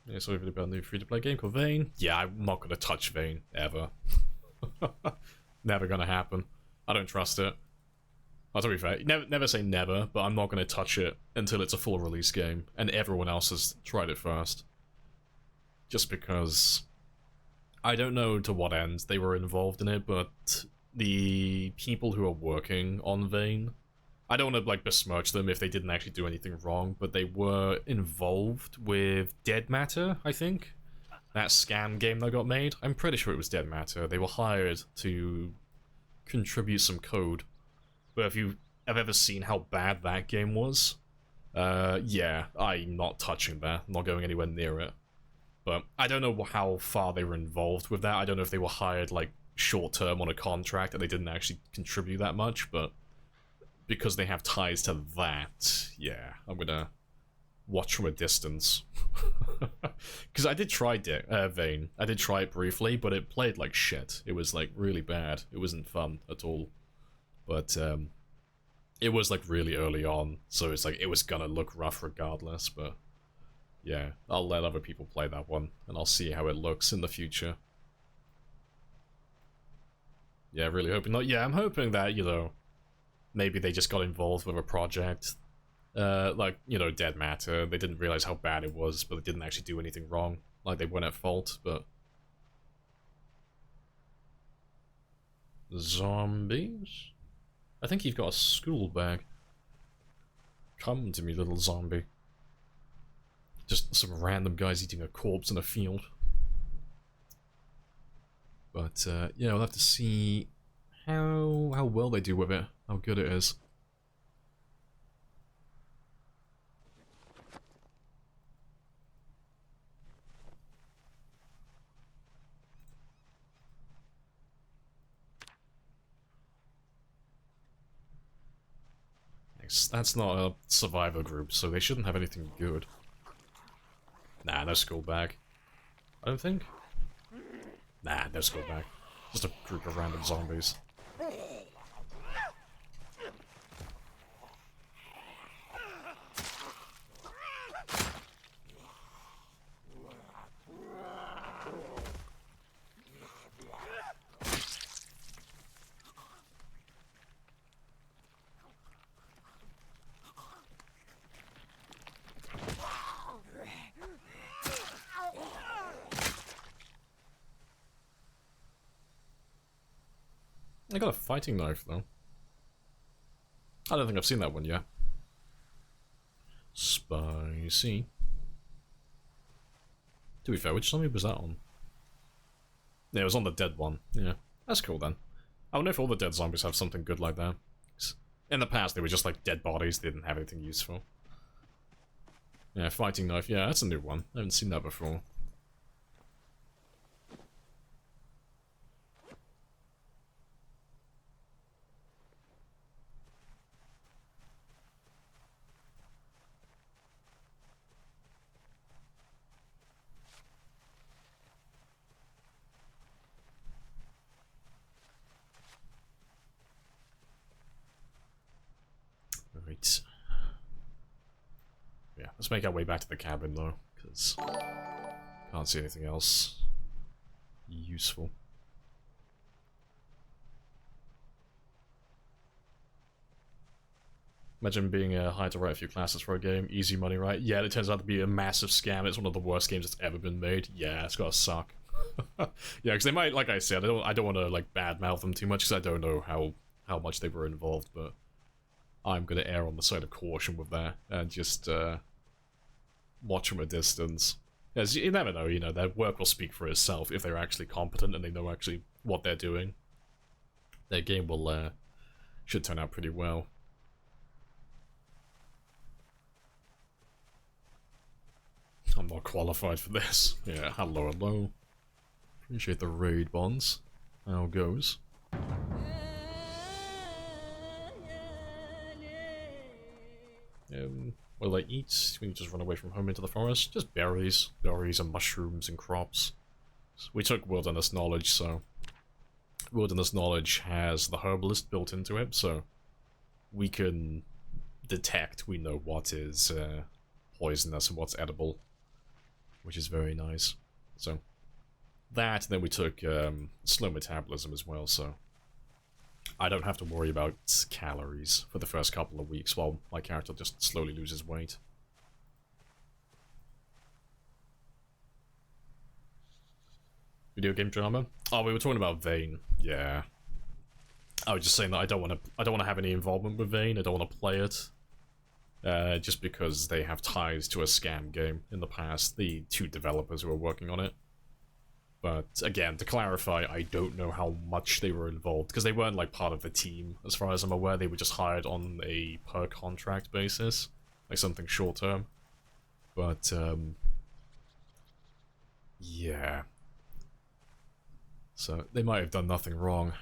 Yeah, so we've about a new free-to-play game called Vane. Yeah, I'm not gonna touch Vane ever. Never gonna happen. I don't trust it. I'll to be fair, never say never, but I'm not gonna touch it until it's a full release game and everyone else has tried it first. Just because I don't know to what end they were involved in it, but the people who are working on Vane, I don't want to like besmirch them if they didn't actually do anything wrong, but they were involved with Dead Matter, I think. That scam game that got made. I'm pretty sure it was Dead Matter. They were hired to contribute some code. But if you have ever seen how bad that game was, yeah, I'm not touching that. I'm not going anywhere near it. But I don't know how far they were involved with that. I don't know if they were hired, like, short-term on a contract and they didn't actually contribute that much, but because they have ties to that, yeah, I'm gonna watch from a distance. Because I did try Vane. I did try it briefly, but it played like shit. It was, like, really bad. It wasn't fun at all. But, it was, like, really early on, so it's like, it was gonna look rough regardless, but yeah, I'll let other people play that one, and I'll see how it looks in the future. Yeah, really hoping not. Yeah, I'm hoping that, you know, maybe they just got involved with a project, like, you know, Dead Matter. They didn't realize how bad it was, but they didn't actually do anything wrong. Like, they weren't at fault, but... Zombies? I think you've got a school bag. Come to me, little zombie. Just some random guys eating a corpse in a field. But, yeah, we'll have to see how well they do with it, how good it is. That's not a survivor group, so they shouldn't have anything good. Nah, no school bag. I don't think. Nah, no school bag. Just a group of random zombies. I got a fighting knife, though. I don't think I've seen that one yet. Spicy. To be fair, which zombie was that on? Yeah, it was on the dead one. Yeah, that's cool then. I wonder if all the dead zombies have something good like that. In the past, they were just like dead bodies, they didn't have anything useful. Yeah, fighting knife. Yeah, that's a new one. I haven't seen that before. Right. Yeah, let's make our way back to the cabin though, because can't see anything else useful. Imagine being hired to write a few classes for a game, easy money, right? Yeah, it turns out to be a massive scam. It's one of the worst games that's ever been made. Yeah, it's gotta suck. Yeah, because they might, like I said, I don't want to like badmouth them too much because I don't know how much they were involved, but I'm gonna err on the side of caution with that and just watch from a distance. As you never know, you know, their work will speak for itself if they're actually competent and they know actually what they're doing. Their game will should turn out pretty well. I'm not qualified for this. Yeah, hello, hello. Appreciate the raid bonds. How goes? What do they eat? We can just run away from home into the forest. Just berries. Berries and mushrooms and crops. We took wilderness knowledge, so... Wilderness knowledge has the herbalist built into it, so... We can detect, we know what is poisonous and what's edible. Which is very nice. So... That, and then we took slow metabolism as well, so... I don't have to worry about calories for the first couple of weeks while my character just slowly loses weight. Video game drama? Oh, we were talking about Vane. Yeah. I was just saying that I don't want to have any involvement with Vane. I don't want to play it. Just because they have ties to a scam game in the past, the two developers who were working on it. But again, to clarify, I don't know how much they were involved, because they weren't like part of the team, as far as I'm aware. They were just hired on a per contract basis, like something short term. But yeah. So they might have done nothing wrong,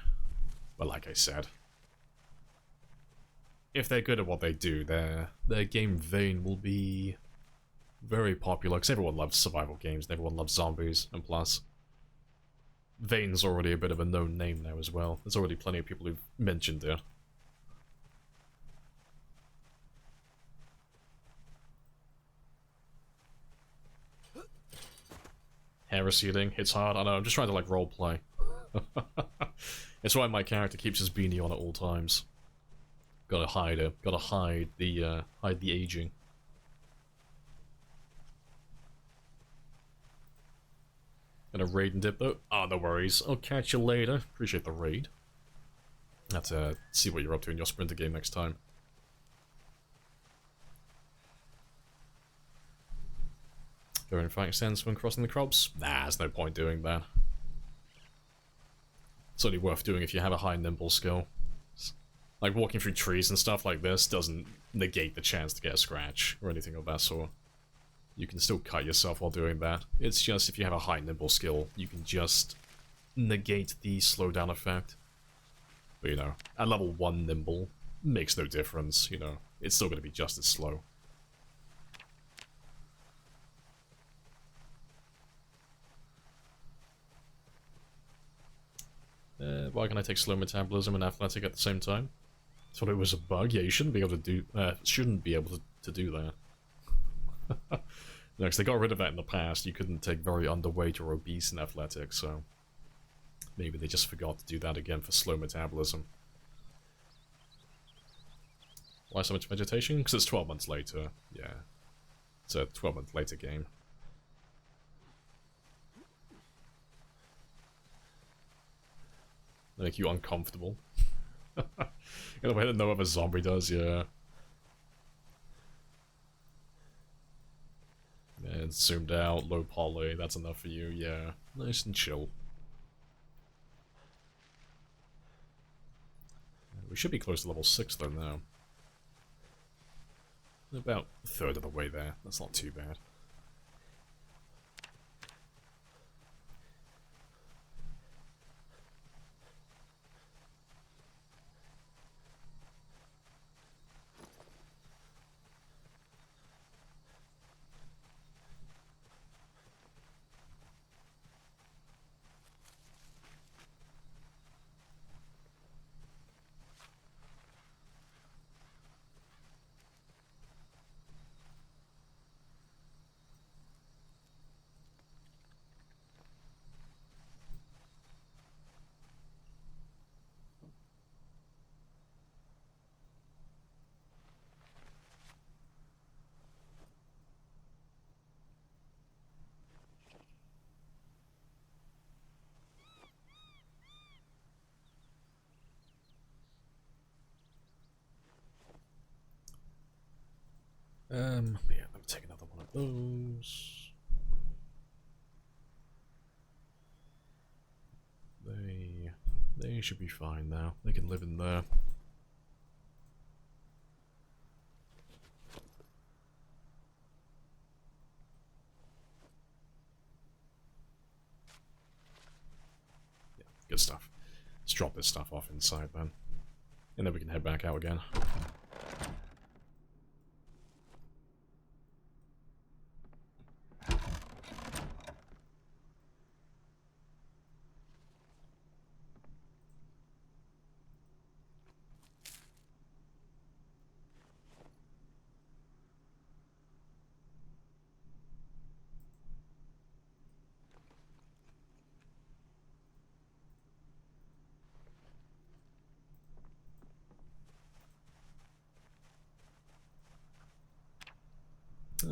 but like I said, if they're good at what they do, their game Vane will be very popular, because everyone loves survival games, and everyone loves zombies, and plus, Vane's already a bit of a known name now as well. There's already plenty of people who've mentioned it. Hair receding, hits hard. I know, I'm just trying to like roleplay. It's why my character keeps his beanie on at all times. Gotta hide it. Gotta hide the aging. Gonna raid and dip though? Oh, no worries. I'll catch you later. Appreciate the raid. Let's see what you're up to in your sprinter game next time. Going fighting sense when crossing the crops? Nah, there's no point doing that. It's only worth doing if you have a high nimble skill. Like walking through trees and stuff like this doesn't negate the chance to get a scratch or anything of that sort. You can still cut yourself while doing that. It's just if you have a high nimble skill, you can just negate the slowdown effect. But you know, at level 1 nimble, makes no difference, you know. It's still going to be just as slow. Why can I take slow metabolism and athletic at the same time? Thought it was a bug. Yeah, you shouldn't be able to do. Shouldn't be able to do that. No, because they got rid of that in the past. You couldn't take very underweight or obese in athletics, so maybe they just forgot to do that again for slow metabolism. Why so much vegetation? Because it's 12 months later. Yeah, it's a 12-month later game. They make you uncomfortable. In a way that no other zombie does, yeah. And zoomed out, low poly, that's enough for you, yeah. Nice and chill. We should be close to level 6 though now. About a third of the way there, that's not too bad. Yeah, let me take another one of those. They should be fine now. They can live in there. Yeah, good stuff. Let's drop this stuff off inside then. And then we can head back out again.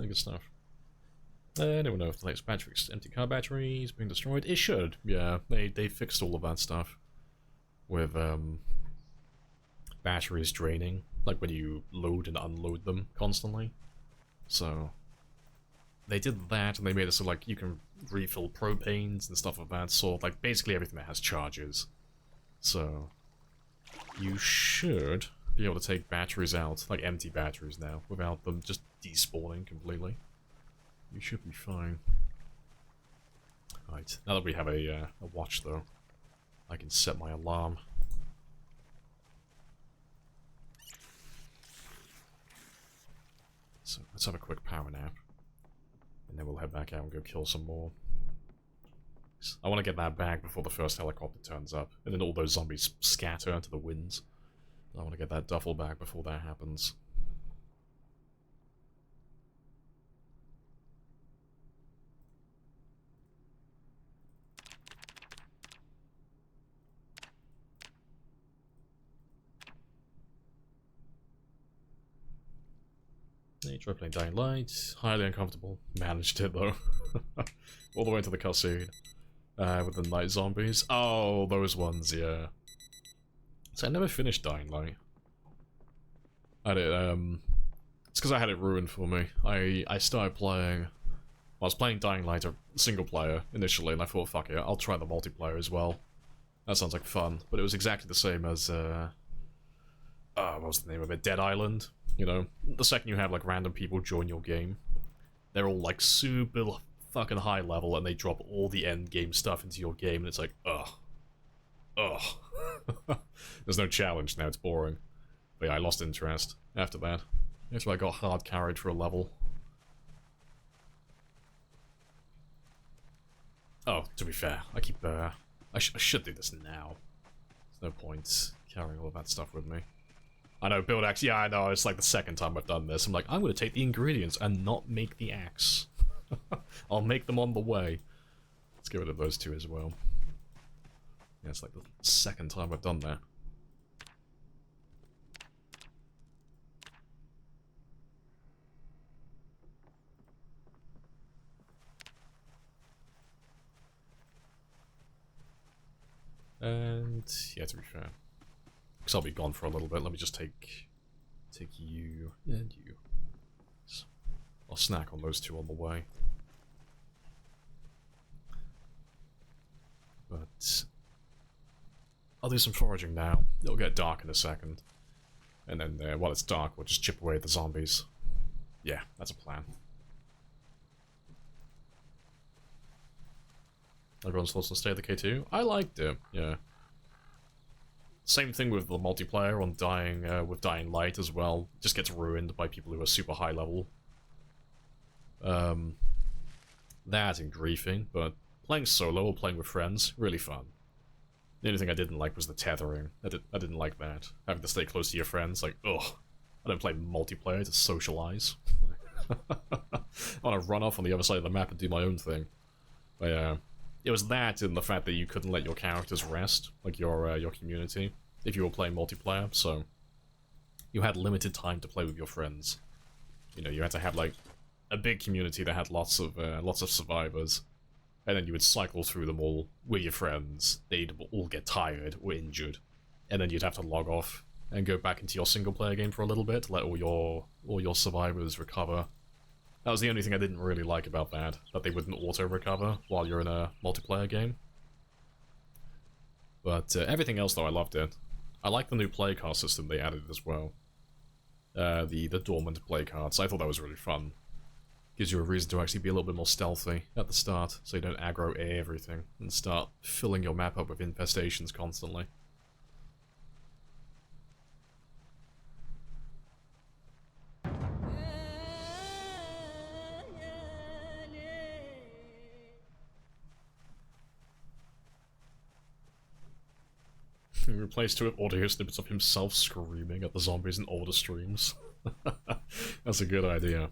Good stuff. Anyone know if the latest patch fixed empty car batteries being destroyed? It should, yeah. They fixed all of that stuff. With, batteries draining. Like when you load and unload them constantly. So... they did that, and they made it so, like, you can refill propanes and stuff of that sort. Like, basically everything that has charges. So... you should be able to take batteries out, like empty batteries now, without them just despawning completely. You should be fine. Right, now that we have a watch, though, I can set my alarm. So, let's have a quick power nap. And then we'll head back out and go kill some more. I want to get that bag before the first helicopter turns up, and then all those zombies scatter into the winds. I want to get that duffel bag before that happens. Hey, try playing Dying Light. Highly uncomfortable. Managed it though. All the way to the cutscene. With the night zombies. Oh, those ones, yeah. So I never finished Dying Light. I had it, it's because I had it ruined for me. I started playing... well, I was playing Dying Light single player initially, and I thought, fuck it, I'll try the multiplayer as well. That sounds like fun. But it was exactly the same as, what was the name of it? Dead Island. You know, the second you have, like, random people join your game, they're all, like, super fucking high level, and they drop all the end game stuff into your game, and it's like, ugh. Ugh. There's no challenge now, it's boring. But yeah, I lost interest after that. That's why I got hard carried for a level. Oh, to be fair, I keep, I should do this now. There's no point carrying all of that stuff with me. I know, build axe, yeah, I know, it's like the second time I've done this. I'm like, I'm gonna take the ingredients and not make the axe. I'll make them on the way. Let's get rid of those two as well. Yeah, it's like the second time I've done that. And yeah, to be fair, because I'll be gone for a little bit, let me just take you and you. I'll snack on those two on the way. But I'll do some foraging now. It'll get dark in a second. And then while it's dark, we'll just chip away at the zombies. Yeah, that's a plan. Everyone's thoughts on State of the K2? I liked it, yeah. Same thing with the multiplayer on Dying Light as well. Just gets ruined by people who are super high level. That and griefing, but playing solo or playing with friends, really fun. The only thing I didn't like was the tethering. I didn't like that. Having to stay close to your friends, like, ugh. I don't play multiplayer to socialize. I want to run off on the other side of the map and do my own thing. But yeah. It was that and the fact that you couldn't let your characters rest, like your community, if you were playing multiplayer, so you had limited time to play with your friends. You know, you had to have like a big community that had lots of survivors, and then you would cycle through them all with your friends. They'd all get tired or injured, and then you'd have to log off and go back into your single player game for a little bit to let all your survivors recover. That was the only thing I didn't really like about that they wouldn't auto-recover while you're in a multiplayer game. But everything else, though, I loved it. I like the new play card system they added as well. The dormant play cards. I thought that was really fun. Gives you a reason to actually be a little bit more stealthy at the start, so you don't aggro everything and start filling your map up with infestations constantly. He replaced it with audio snippets of himself screaming at the zombies in older streams. That's a good idea.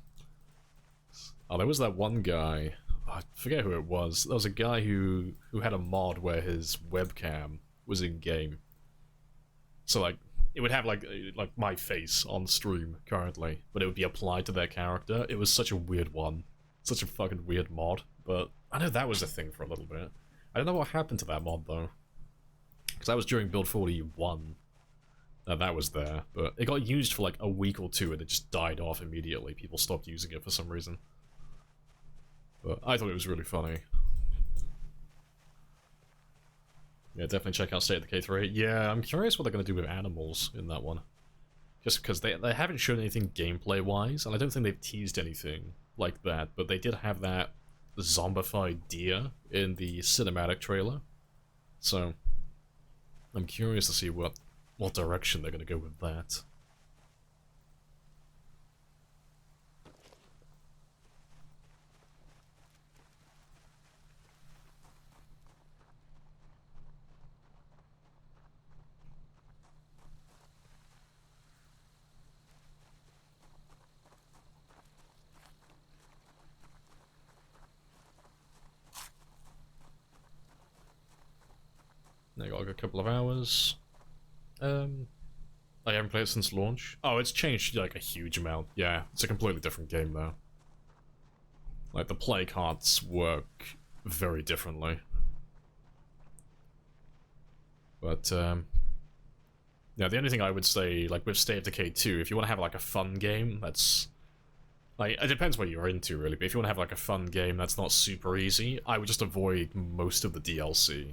Oh, there was that one guy. Oh, I forget who it was. There was a guy who had a mod where his webcam was in game. So like it would have like my face on stream currently, but it would be applied to their character. It was such a weird one. Such a fucking weird mod, but I know that was a thing for a little bit. I don't know what happened to that mod though, because that was during build 41 that was there, but it got used for like a week or two and it just died off immediately. People stopped using it for some reason. But I thought it was really funny. Yeah, definitely check out State of Decay 3. Yeah, I'm curious what they're going to do with animals in that one. Just because they haven't shown anything gameplay-wise, and I don't think they've teased anything like that, but they did have that zombified deer in the cinematic trailer. So, I'm curious to see what direction they're going to go with that. I got like a couple of hours. I haven't played it since launch. Oh, it's changed like a huge amount. Yeah, it's a completely different game though. Like the play cards work very differently. But yeah, the only thing I would say, like with State of Decay 2, if you want to have like a fun game, that's like, it depends what you're into really, but if you want to have like a fun game that's not super easy, I would just avoid most of the DLC.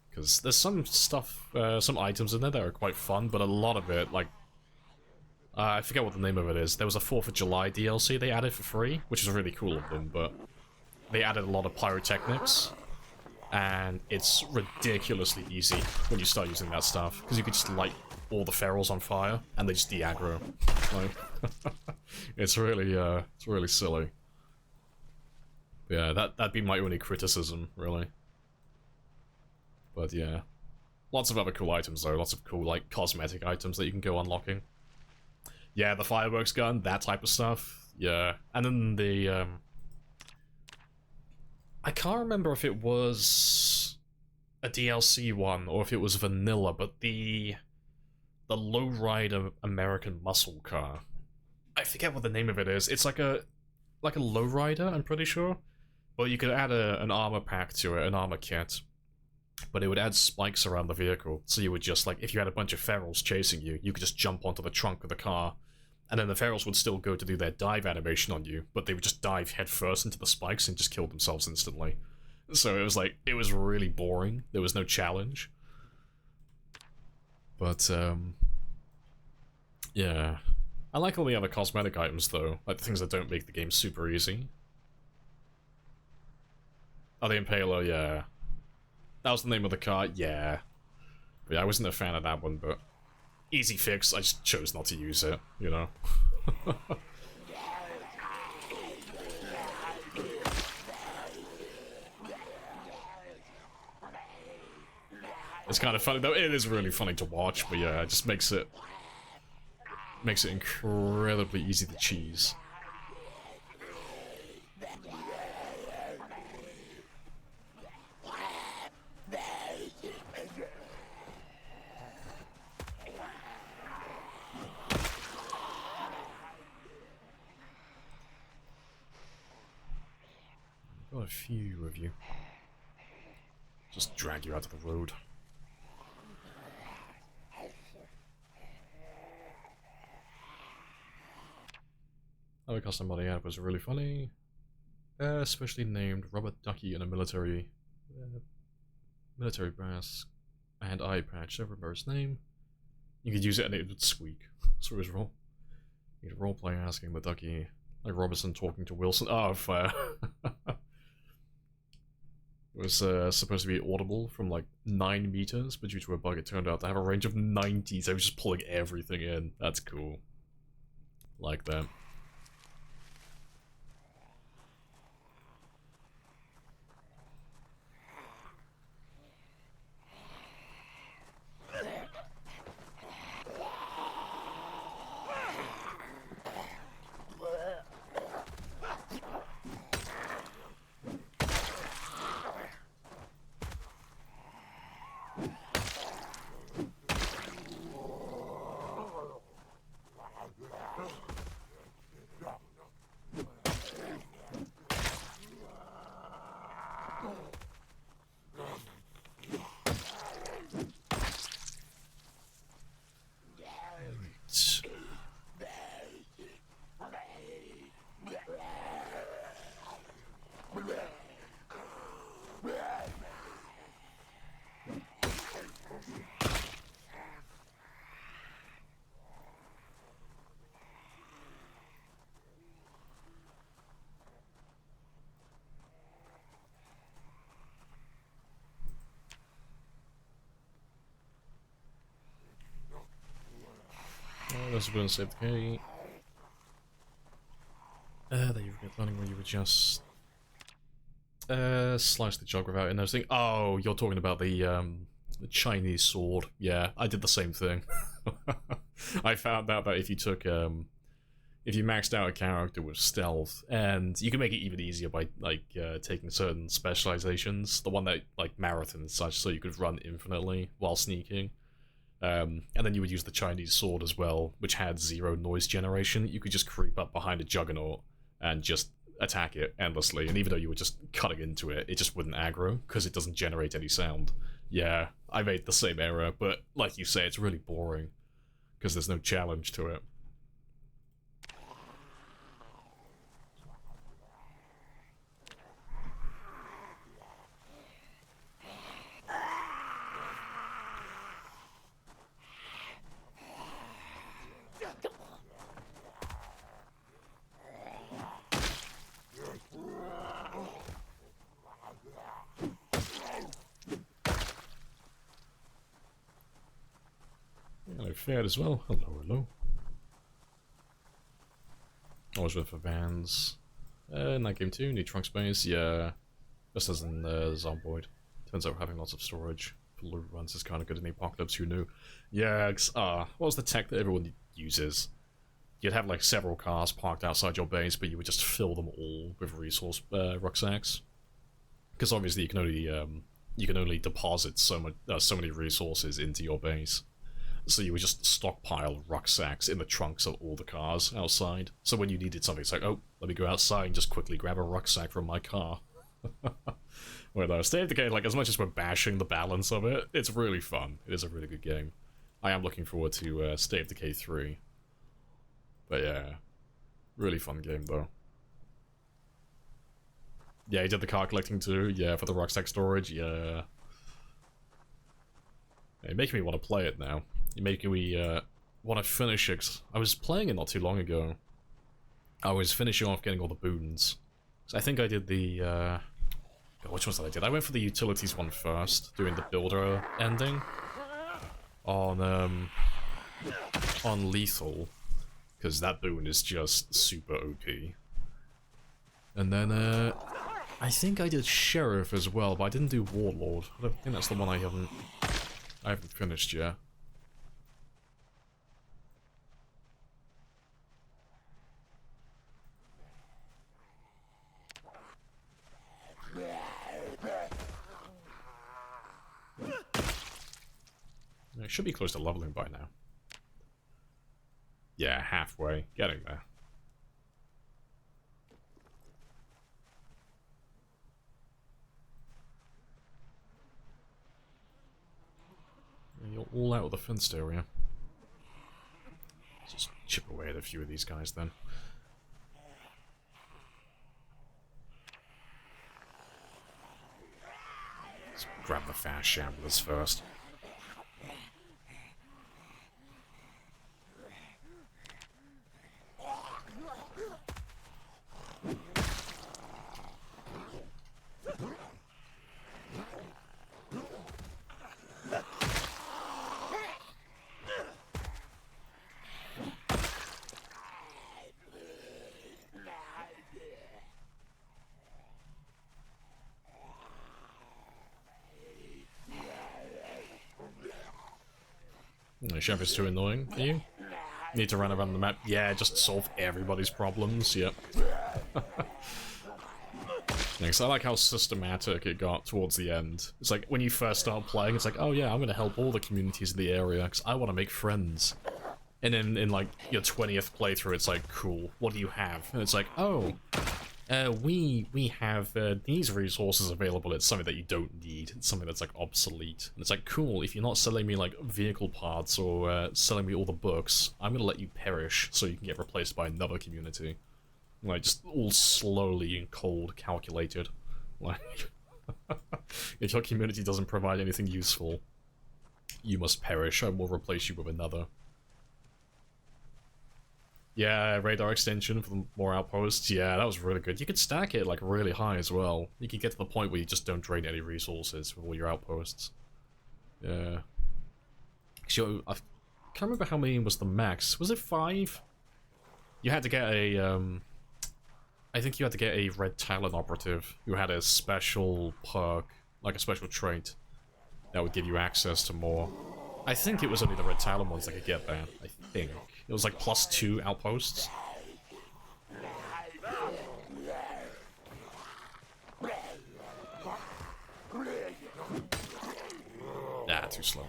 Because there's some stuff, some items in there that are quite fun, but a lot of it, like, I forget what the name of it is. There was a 4th of July DLC they added for free, which is really cool of them, but they added a lot of pyrotechnics, and it's ridiculously easy when you start using that stuff, because you could just light all the ferals on fire, and they just de-aggro. Like, it's really silly. But yeah, that'd be my only criticism, really. But yeah, lots of other cool items though, lots of cool like cosmetic items that you can go unlocking. Yeah, the fireworks gun, that type of stuff, yeah. And then the, I can't remember if it was a DLC one or if it was vanilla, but the lowrider American muscle car. I forget what the name of it is. It's like a lowrider, I'm pretty sure. But you could add an armor pack to it, an armor kit. But it would add spikes around the vehicle, so you would just, like, if you had a bunch of ferals chasing you, you could just jump onto the trunk of the car, and then the ferals would still go to do their dive animation on you, but they would just dive headfirst into the spikes and just kill themselves instantly. So it was like, it was really boring, there was no challenge. But, yeah. I like all the other cosmetic items, though, like the things that don't make the game super easy. Oh, the Impaler, yeah. That was the name of the car, yeah. But yeah, I wasn't a fan of that one, but easy fix, I just chose not to use it, you know? It's kind of funny, though. It is really funny to watch, but yeah, it just makes it incredibly easy to cheese. Got a few of you. Just drag you out of the road. Other custom body ad was really funny. Especially named Robert Ducky in a military brass and eye patch. I don't remember his name. You could use it and it would squeak. So his role. You could roleplay asking the ducky, like Robinson talking to Wilson. Oh, fair. It was supposed to be audible from like 9 meters, but due to a bug it turned out to have a range of 90, so I was just pulling everything in. That's cool. Like that. First, we're going to save the key. There you get learning where you would just slice the jug without noticing. Oh, you're talking about the Chinese sword. Yeah, I did the same thing. I found out that if you took if you maxed out a character with stealth, and you can make it even easier by like taking certain specializations, the one that like marathon and such, so you could run infinitely while sneaking. And then you would use the Chinese sword as well, which had 0 noise generation. You could just creep up behind a juggernaut and just attack it endlessly, and even though you were just cutting into it, it just wouldn't aggro, because it doesn't generate any sound. Yeah, I made the same error, but like you say, it's really boring, because there's no challenge to it. Fared as well. Hello, hello. Always with for vans. Night game 2, need trunk space. Yeah, just as in Zomboid. Turns out having lots of storage for loot runs is kind of good in the apocalypse. Who knew? Yeah, what was the tech that everyone uses? You'd have like several cars parked outside your base, but you would just fill them all with resource rucksacks. Because obviously you can only deposit so many resources into your base. So you would just stockpile rucksacks in the trunks of all the cars outside. So when you needed something, it's like, oh, let me go outside and just quickly grab a rucksack from my car. Well, State of Decay, like, as much as we're bashing the balance of it, it's really fun. It is a really good game. I am looking forward to State of Decay 3. But yeah, really fun game, though. Yeah, you did the car collecting too? Yeah, for the rucksack storage? Yeah. You're making me want to play it now. You're making me want to finish it. I was playing it not too long ago. I was finishing off getting all the boons. So I think I did the... God, which ones did I do? I went for the utilities one first, doing the builder ending. On lethal. Because that boon is just super OP. And then, I think I did Sheriff as well, but I didn't do Warlord. I think that's the one I haven't finished yet. I should be close to leveling by now. Yeah, halfway. Getting there. You're all out of the fenced area. Just chip away at a few of these guys then. Let's grab the fast shamblers first. The chef is too annoying for you? Need to run around the map? Yeah, just solve everybody's problems, yep. Next, I like how systematic it got towards the end. It's like, when you first start playing, it's like, oh yeah, I'm gonna help all the communities in the area, because I want to make friends. And then in like, your 20th playthrough, it's like, cool, what do you have? And it's like, oh, we have these resources available. It's something that you don't need. It's something that's like obsolete. And it's like, cool, if you're not selling me like vehicle parts or selling me all the books, I'm gonna let you perish so you can get replaced by another community. Like, just all slowly and cold calculated. Like, if your community doesn't provide anything useful, you must perish. I will replace you with another. Yeah, radar extension for more outposts. Yeah, that was really good. You could stack it like really high as well. You could get to the point where you just don't drain any resources with all your outposts. Yeah. Actually, I can't remember how many was the max. Was it 5? You had to get a, I think you had to get a Red Talon operative who had a special perk, like a special trait, that would give you access to more. I think it was only the Red Talon ones that could get that, I think. It was like +2 outposts. Ah, too slow.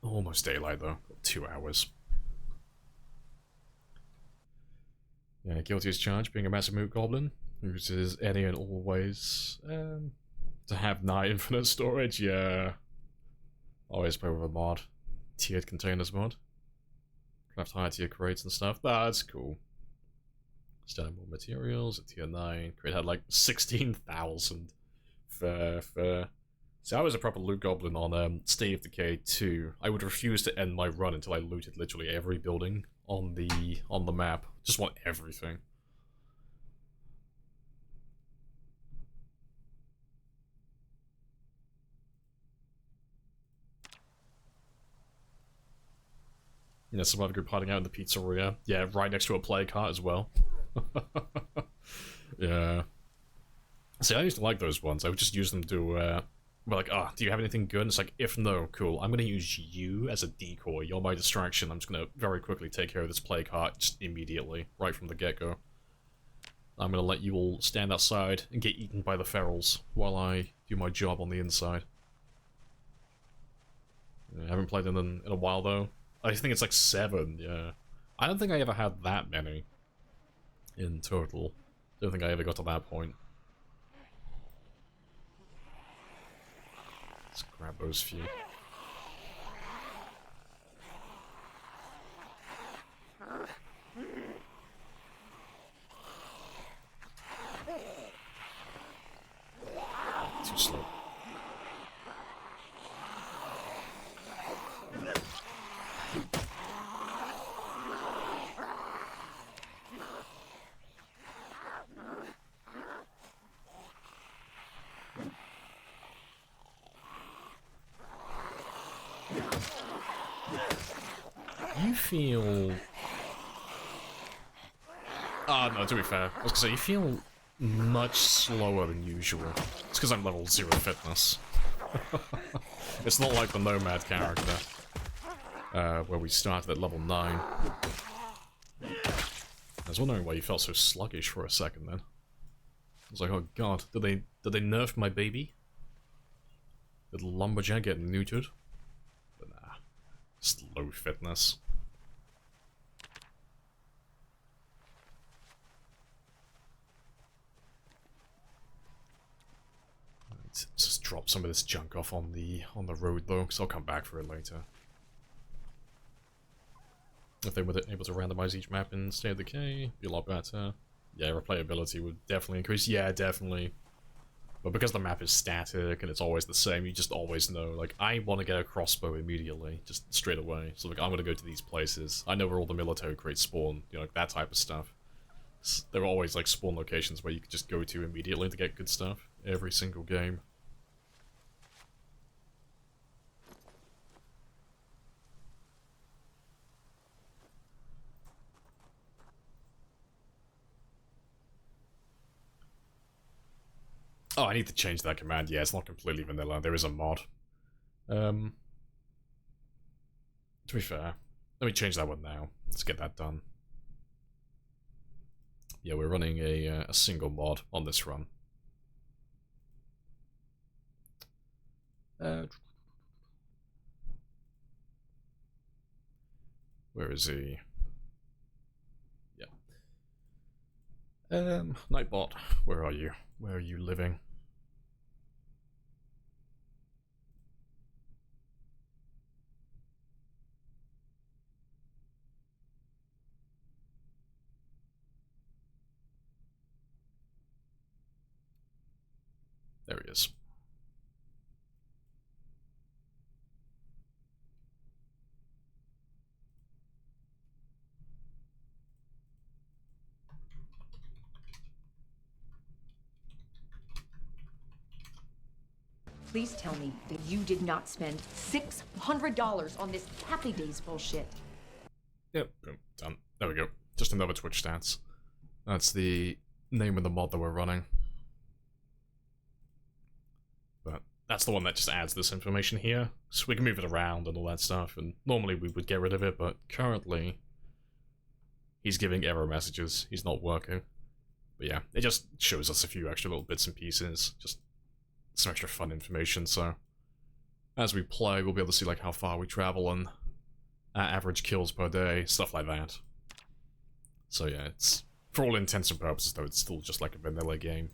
Almost daylight though. 2 hours. Yeah, guilty as charged, being a massive moot goblin. Uses any and all ways to have nigh infinite storage, yeah. Always play with a mod. Tiered containers mod. Craft higher tier crates and stuff. That's cool. Standard more materials at tier 9. Crate had like 16,000. Fair. See, I was a proper loot goblin on State of Decay 2. I would refuse to end my run until I looted literally every building on the map. Just want everything. Yeah, some other group hiding out in the pizzeria. Yeah, right next to a play cart as well. Yeah. See, I used to like those ones. I would just use them to, be like, oh, do you have anything good? And it's like, if no, cool. I'm gonna use you as a decoy. You're my distraction. I'm just gonna very quickly take care of this play cart just immediately, right from the get-go. I'm gonna let you all stand outside and get eaten by the ferals while I do my job on the inside. I haven't played them in a while, though. I think it's like 7, yeah. I don't think I ever had that many in total. Don't think I ever got to that point. Let's grab those few. Too slow. You feel... Ah, no, to be fair. I was gonna say, you feel much slower than usual. It's because I'm level 0 fitness. It's not like the Nomad character, where we started at level 9. I was wondering why you felt so sluggish for a second then. I was like, oh god, did they nerf my baby? Did Lumberjack get neutered? But nah, just low fitness. Let's just drop some of this junk off on the road though, because I'll come back for it later. If they were able to randomize each map in State of Decay, be a lot better. Yeah, replayability would definitely increase. Yeah, definitely. But because the map is static and it's always the same, you just always know, like, I want to get a crossbow immediately, just straight away. So, like, I'm going to go to these places. I know where all the military crates spawn, you know, like, that type of stuff. There are always, like, spawn locations where you could just go to immediately to get good stuff. Every single game. Oh, I need to change that command. Yeah, it's not completely vanilla. There is a mod. To be fair, let me change that one now. Let's get that done. Yeah, we're running a single mod on this run. Where is he? Yeah. Nightbot, where are you? Where are you living? There he is. Please tell me that you did not spend $600 on this Happy Days bullshit. Yep, boom, done. There we go. Just another Twitch stats. That's the name of the mod that we're running. But that's the one that just adds this information here. So we can move it around and all that stuff, and normally we would get rid of it, but currently he's giving error messages. He's not working. But yeah, it just shows us a few extra little bits and pieces. Just some extra fun information, so as we play, we'll be able to see like how far we travel and average kills per day, stuff like that. So yeah, it's, for all intents and purposes though, it's still just like a vanilla game.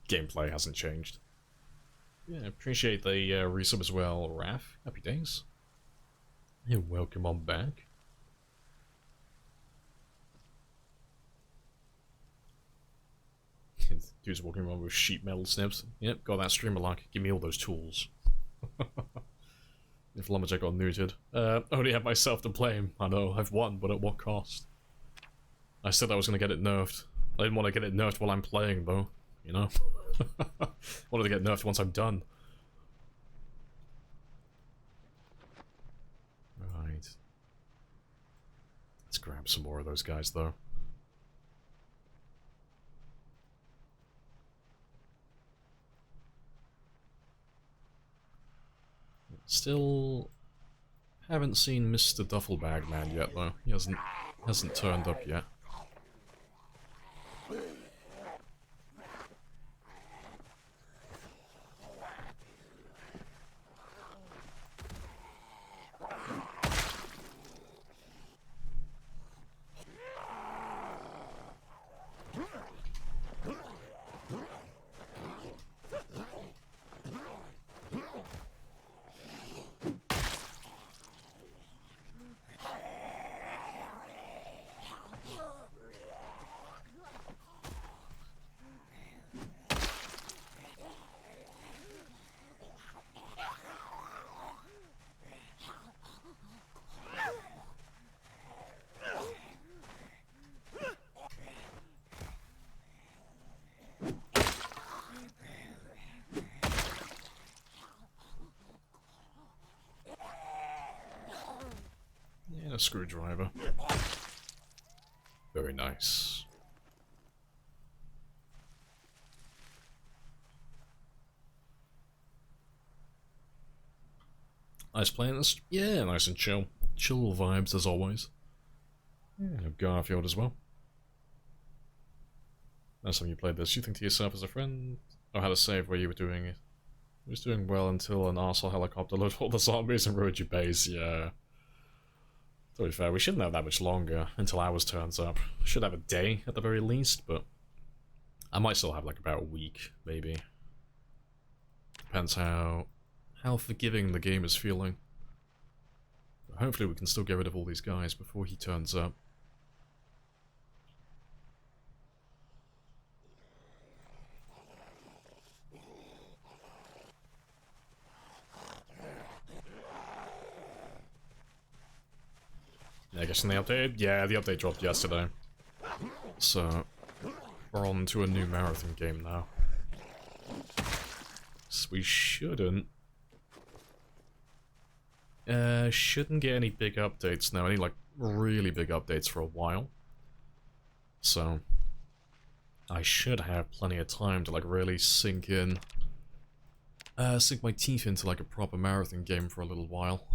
Gameplay hasn't changed. Yeah, appreciate the resub as well, Raph. Happy days. You're welcome on back. Dude's walking around with sheet metal snips. Yep, got that streamer lock. Give me all those tools. If Lumberjack got neutered. Only have myself to blame. I know, I've won, but at what cost? I said I was gonna get it nerfed. I didn't want to get it nerfed while I'm playing, though. You know? Wanted to get nerfed once I'm done. Right. Let's grab some more of those guys, though. Still haven't seen Mr. Duffelbag Man yet, though. He hasn't turned up yet. And a screwdriver. Very nice. Nice playing this. Yeah, nice and chill. Chill vibes as always. Yeah, Garfield as well. Last time you played this, you think to yourself as a friend, or had a save where you were doing it. You was doing well until an arsehole helicopter loaded all the zombies and ruined your base, yeah. To be fair, we shouldn't have that much longer until ours turns up. Should have a day at the very least, but I might still have like about a week, maybe. Depends how forgiving the game is feeling. But hopefully we can still get rid of all these guys before he turns up. Yeah, I guess in the update? Yeah, the update dropped yesterday. So, we're on to a new marathon game now. So we shouldn't get any big updates now, any like really big updates for a while. So, I should have plenty of time to like really sink my teeth into like a proper marathon game for a little while.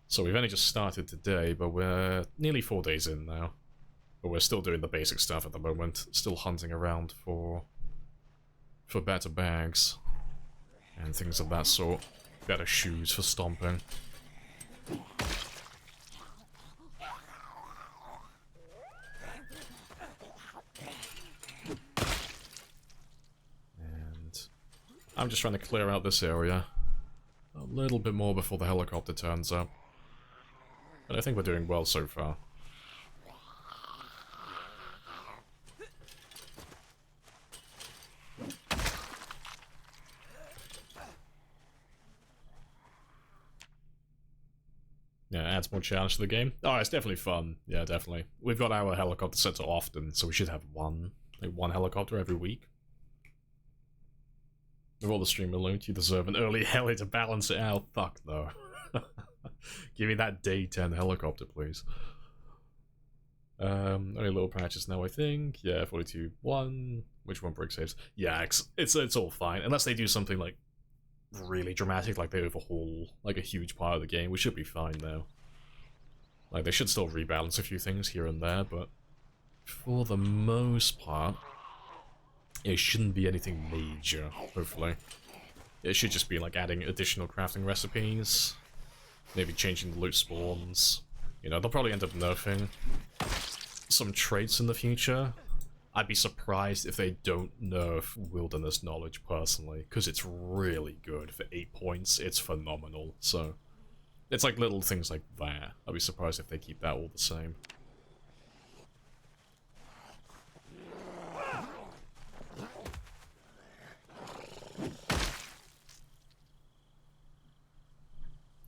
So we've only just started today, but we're nearly 4 days in now. But we're still doing the basic stuff at the moment, still hunting around for better bags and things of that sort. Better shoes for stomping. And I'm just trying to clear out this area a little bit more before the helicopter turns up. But I think we're doing well so far. Yeah, adds more challenge to the game. Oh, it's definitely fun. Yeah, definitely. We've got our helicopter set to often, so we should have one helicopter every week. With all the streamer loot, you deserve an early heli to balance it out. Fuck, though. Give me that day 10 helicopter, please. Only little patches now, I think. Yeah, 42-1. Which one break saves? Yeah, it's all fine. Unless they do something, like, really dramatic, like they overhaul, like, a huge part of the game, we should be fine, though. Like, they should still rebalance a few things here and there, but for the most part, it shouldn't be anything major, hopefully. It should just be, like, adding additional crafting recipes, maybe changing the loot spawns. You know, they'll probably end up nerfing some traits in the future. I'd be surprised if they don't nerf Wilderness Knowledge, personally, because it's really good. For 8 points, it's phenomenal, so... It's like little things like that. I'd be surprised if they keep that all the same.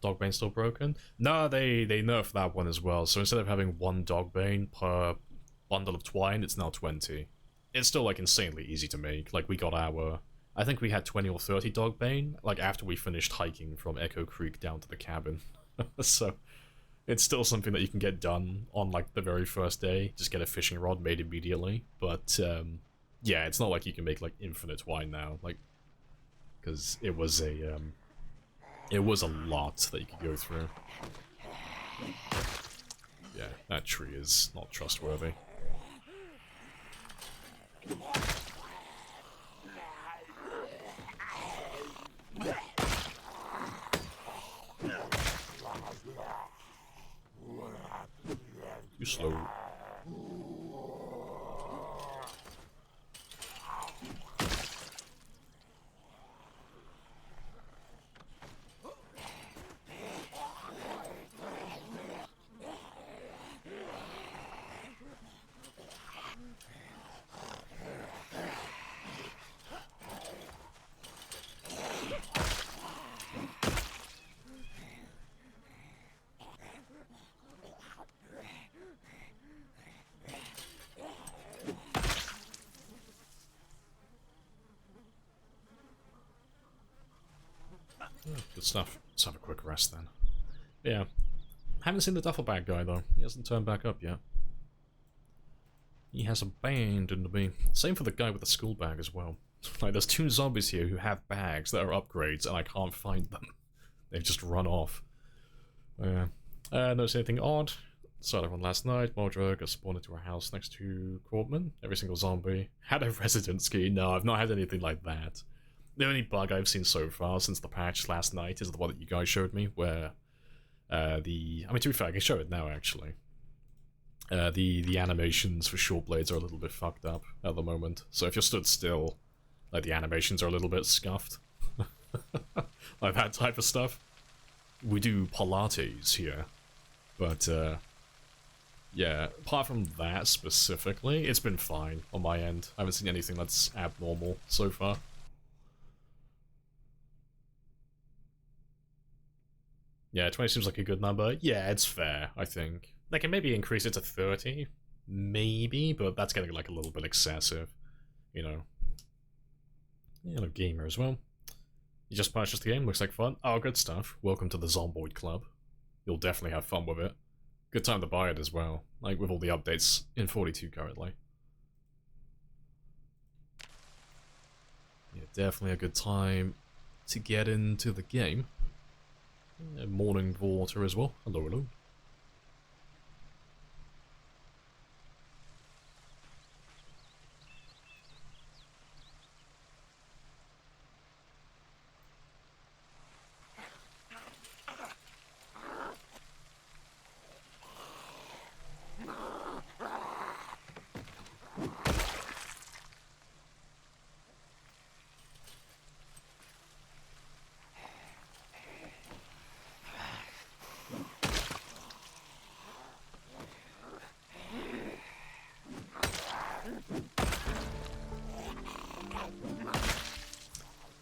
Dogbane still broken? No, they nerfed that one as well. So instead of having 1 Dogbane per bundle of twine, it's now 20. It's still, like, insanely easy to make. Like, we got our... I think we had 20 or 30 Dogbane, like, after we finished hiking from Echo Creek down to the cabin. So, it's still something that you can get done on, like, the very first day. Just get a fishing rod made immediately. But, yeah, it's not like you can make, like, infinite twine now. Like, because it was a lot that you could go through. Yeah, that tree is not trustworthy. Too slow. Good stuff. Let's have a quick rest then. Yeah. Haven't seen the duffel bag guy though. He hasn't turned back up yet. He has abandoned me. Same for the guy with the school bag as well. Like, there's 2 zombies here who have bags that are upgrades and I can't find them. They've just run off. Yeah. Notice anything odd? Saw everyone last night. Mordrug has spawned into our house next to Corpman. Every single zombie. Had a residence key. No, I've not had anything like that. The only bug I've seen so far since the patch last night is the one that you guys showed me, where I mean, to be fair, I can show it now, actually. The animations for short blades are a little bit fucked up at the moment. So if you're stood still, like, the animations are a little bit scuffed. Like that type of stuff. We do Pilates here. But, yeah, apart from that specifically, it's been fine on my end. I haven't seen anything that's abnormal so far. Yeah, 20 seems like a good number. Yeah, it's fair, I think. They can maybe increase it to 30. Maybe, but that's getting, like, a little bit excessive. You know. Yeah, a gamer as well. You just purchased the game, looks like fun. Oh, good stuff. Welcome to the Zomboid Club. You'll definitely have fun with it. Good time to buy it as well. Like, with all the updates in 42 currently. Yeah, definitely a good time to get into the game. Morning water as well. Hello, hello.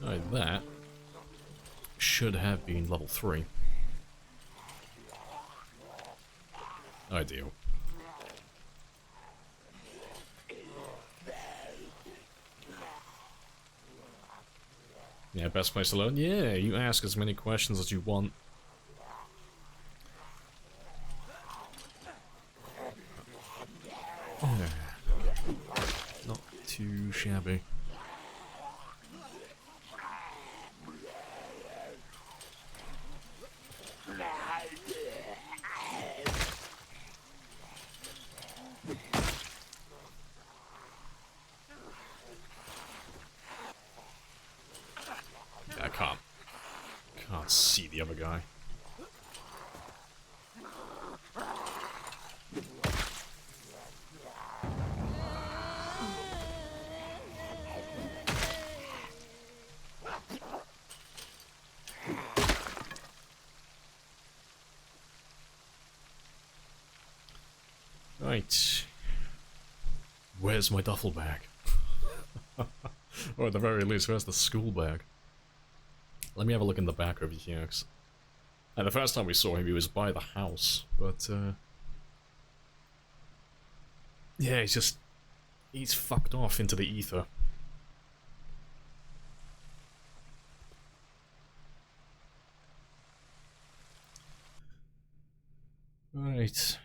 Alright, that should have been level 3. Ideal. Yeah, best place to learn? Yeah, you ask as many questions as you want. Not too shabby. I can't see the other guy. Right. Where's my duffel bag? Or at the very least, where's the school bag? Let me have a look in the back over here. And the first time we saw him, he was by the house, but yeah, he's fucked off into the ether. Right.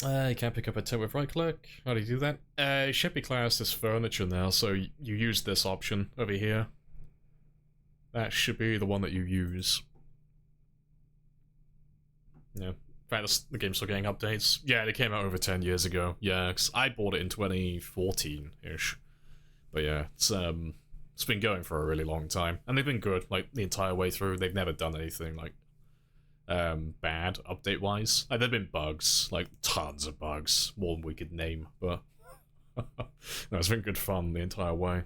You can't pick up a tip with right click. How do you do that? It should be classed as furniture now, so you use this option over here. That should be the one that you use. Yeah. In fact, the game's still getting updates. Yeah, they came out over 10 years ago. Yeah, 'cause I bought it in 2014-ish. But yeah, it's been going for a really long time. And they've been good, like, the entire way through. They've never done anything, like, bad update-wise. Like, there've been bugs, like, tons of bugs, more than we could name, but no, it's been good fun the entire way.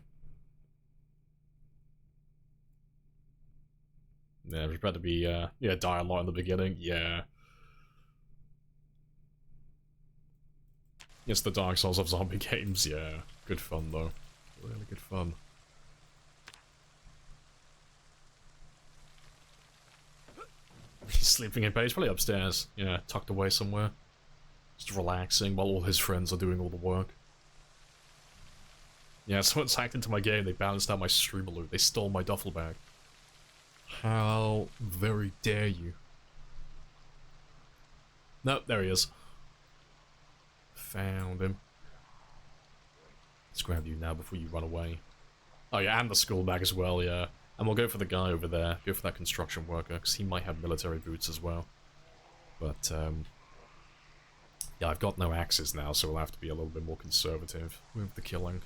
Yeah, there's about to be, yeah, die a lot in the beginning, yeah. It's the Dark Souls of zombie games, yeah. Good fun, though. Really good fun. He's sleeping in bed, he's probably upstairs, yeah, tucked away somewhere. Just relaxing while all his friends are doing all the work. Yeah, someone's hacked into my game, they balanced out my streamer loot, they stole my duffel bag. How very dare you. Nope, there he is. Found him. Let's grab you now before you run away. Oh yeah, and the school bag as well, yeah. And we'll go for the guy over there, go for that construction worker, because he might have military boots as well. But, yeah, I've got no axes now, so we'll have to be a little bit more conservative with the killing.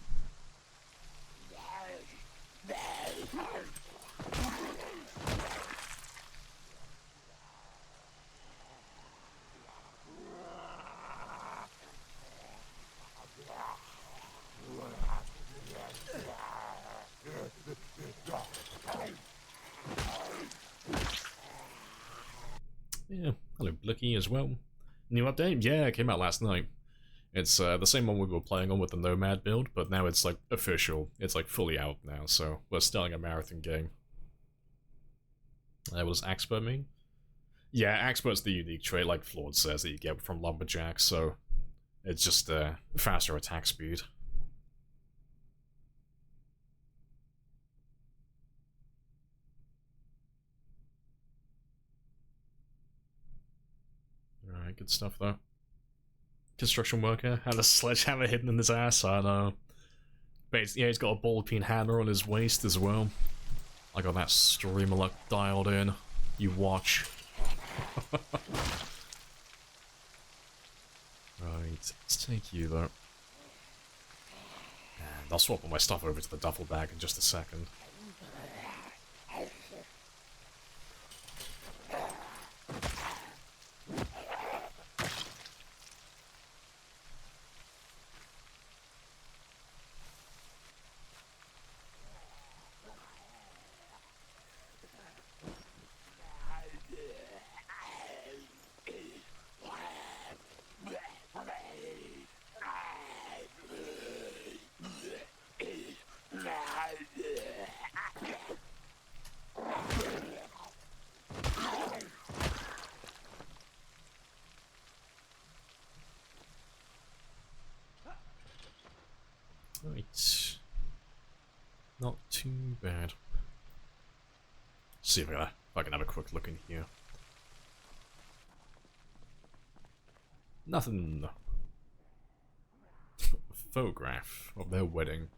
Yeah, hello Blicky as well. New update? Yeah, it came out last night. It's the same one we were playing on with the Nomad build, but now it's like official. It's like fully out now, so we're starting a marathon game. What does Ax-Pert mean? Yeah, Ax-Pert's the unique trait, like Flawed says, that you get from Lumberjacks, so it's just faster attack speed. Alright, good stuff though. Construction worker had a sledgehammer hidden in his ass, I know. But yeah, he's got a ball-peen hammer on his waist as well. I got that streamer luck dialed in. You watch. Right, let's take you though. And I'll swap all my stuff over to the duffel bag in just a second. Right. Not too bad. See if I can have a quick look in here. Nothing. Photograph of their wedding.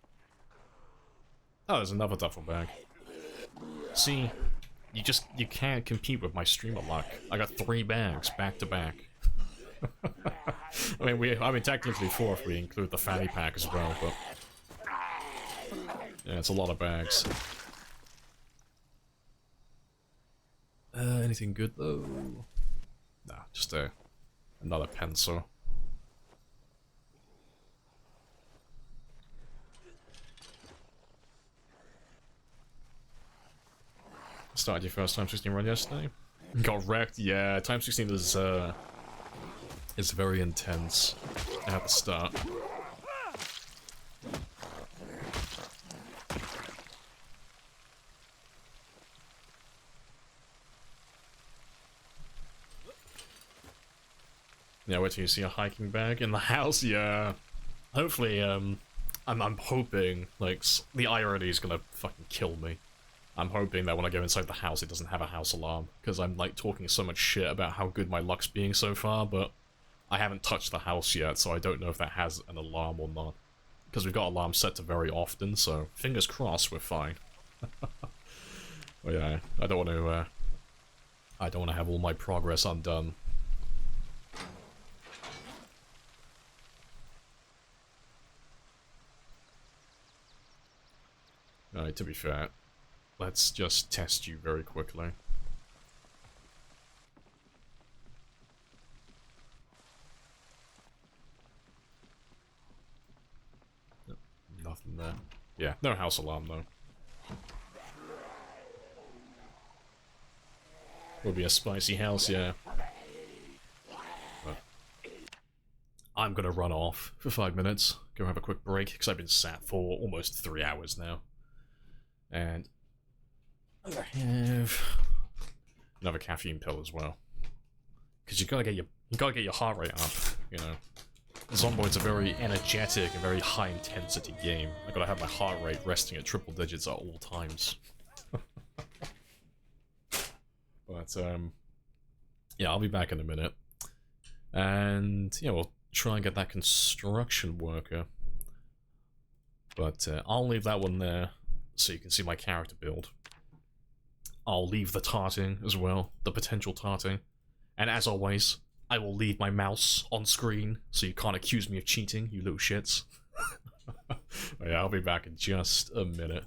Oh, there's another duffel bag. See, you can't compete with my streamer luck. I got 3 bags back to back. I mean technically 4 if we include the fanny pack as well, but yeah, it's a lot of bags. Anything good though? Nah, just another pencil. Started your first time 16 run yesterday? Got wrecked? Yeah, time 16 is very intense at the start. Yeah, wait till you see a hiking bag in the house. Yeah, hopefully, I'm hoping like the irony is gonna fucking kill me. I'm hoping that when I go inside the house, it doesn't have a house alarm, because I'm like talking so much shit about how good my luck's being so far, but I haven't touched the house yet, so I don't know if that has an alarm or not. Because we've got alarms set to very often, so fingers crossed we're fine. But yeah, I don't want to have all my progress undone. Alright, to be fair, let's just test you very quickly. Nothing there. Yeah, no house alarm though. Would be a spicy house, yeah. But I'm gonna run off for 5 minutes, go have a quick break, because I've been sat for almost 3 hours now. And I have another caffeine pill as well. Because you gotta get your heart rate up, you know. Zomboid's a very energetic and very high intensity game. I gotta have my heart rate resting at triple digits at all times. But yeah, I'll be back in a minute. And yeah, we'll try and get that construction worker. But I'll leave that one there so you can see my character build. I'll leave the tarting as well, the potential tarting. And as always, I will leave my mouse on screen so you can't accuse me of cheating, you little shits. Yeah, I'll be back in just a minute.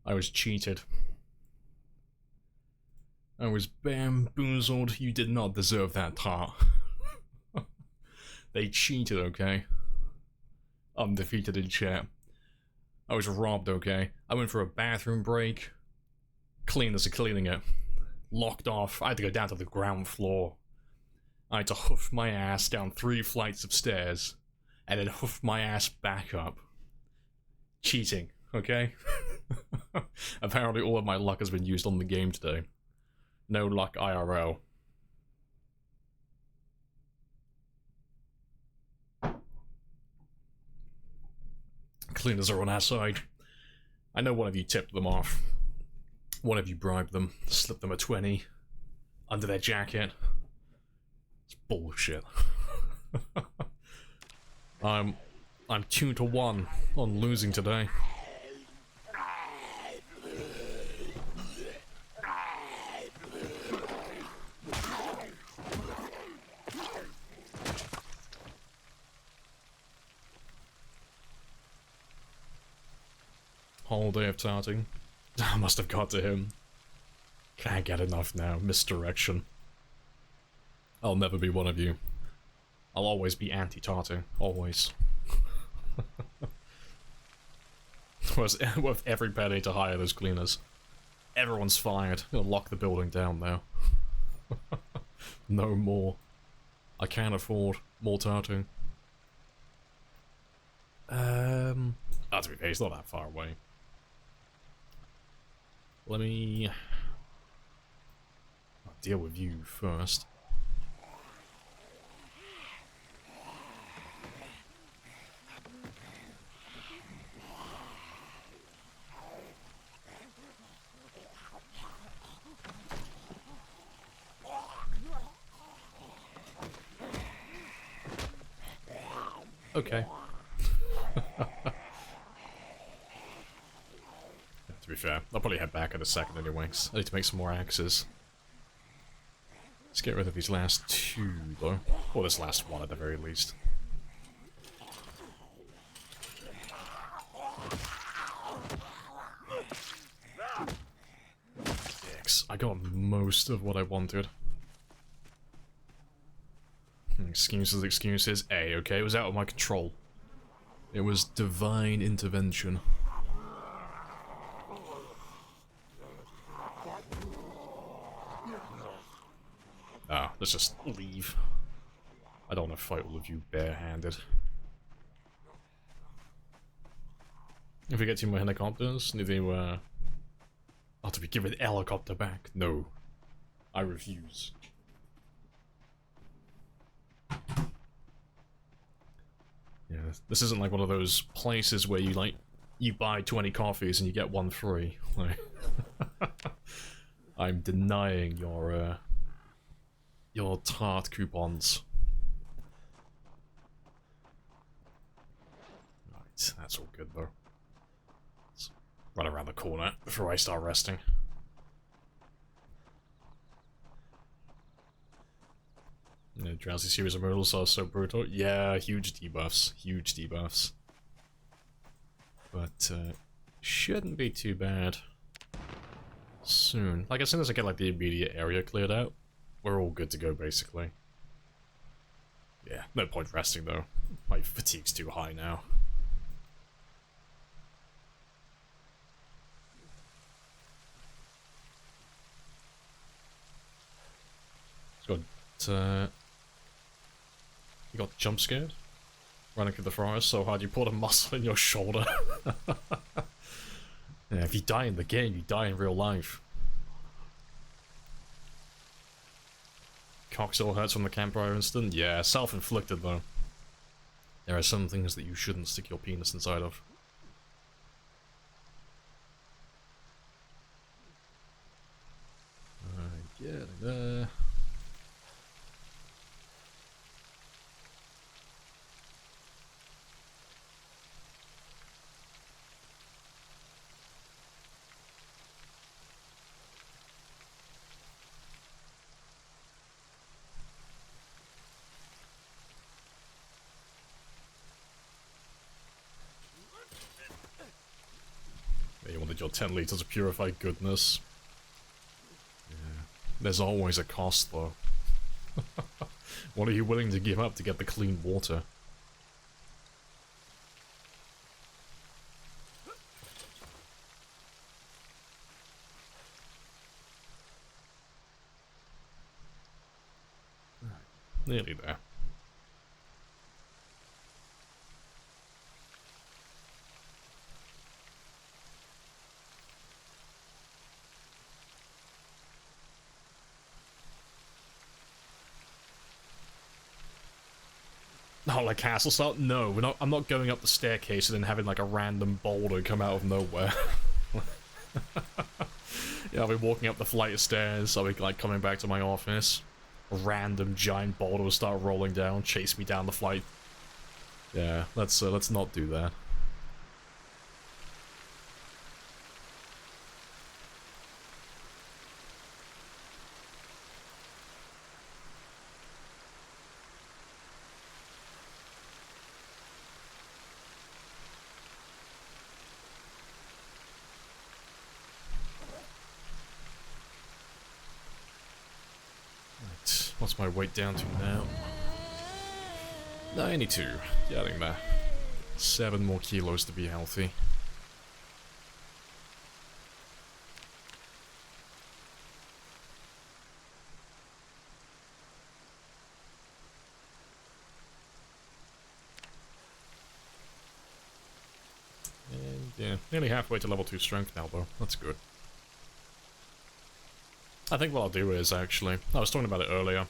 I was cheated. I was bamboozled. You did not deserve that tart. They cheated, okay? Undefeated in chat. I was robbed, okay? I went for a bathroom break. Cleaners are cleaning it. Locked off. I had to go down to the ground floor. I had to hoof my ass down 3 flights of stairs. And then hoof my ass back up. Cheating, okay? Apparently all of my luck has been used on the game today. No luck IRL. Cleaners are on our side. I know one of you tipped them off. One of you bribed them, slipped them a 20 under their jacket. It's bullshit. I'm 2-1 on losing today. Whole day of tarting. I must have got to him. Can't get enough now. Misdirection. I'll never be one of you. I'll always be anti-tarting. Always. Worth every penny to hire those cleaners. Everyone's fired. I'll lock the building down now. No more. I can't afford more tarting. To be fair, it's not that far away. Let me deal with you first. Okay. To be fair, I'll probably head back in a second anyways. I need to make some more axes. Let's get rid of these last 2 though. Or this last one at the very least. Dicks. I got most of what I wanted. Excuses, excuses. Okay, it was out of my control. It was divine intervention. Let's just leave. I don't want to fight all of you barehanded. If we get 2 more helicopters, need to, to be given the helicopter back? No. I refuse. Yeah, this isn't like one of those places where you buy 20 coffees and you get 1 free. Like, I'm denying your tart coupons. Right, that's all good though. Let's run around the corner before I start resting. Yeah, Drowsy series of models are so brutal. Yeah, huge debuffs. Huge debuffs. But, shouldn't be too bad. Soon. Like, as soon as I get, like, the immediate area cleared out, we're all good to go, basically. Yeah, no point resting, though. My fatigue's too high now. Got, you got jump scared? Running through the forest so hard you pulled a muscle in your shoulder. Yeah, if you die in the game, you die in real life. Cock still hurts from the campfire incident? Yeah, self-inflicted though. There are some things that you shouldn't stick your penis inside of. Get there. accepted your 10 liters of purified goodness. Yeah. There's always a cost, though. What are you willing to give up to get the clean water? Nearly there. Oh, like castle style? No, we're not. I'm not going up the staircase and then having like a random boulder come out of nowhere. Yeah, I'll be walking up the flight of stairs. I'll be like coming back to my office. A random giant boulder will start rolling down, chase me down the flight. Yeah, let's not do that. What's my weight down to now? 92. Getting there. 7 more kilos to be healthy. And yeah, nearly halfway to level 2 strength now though. That's good. I think what I'll do is actually, I was talking about it earlier,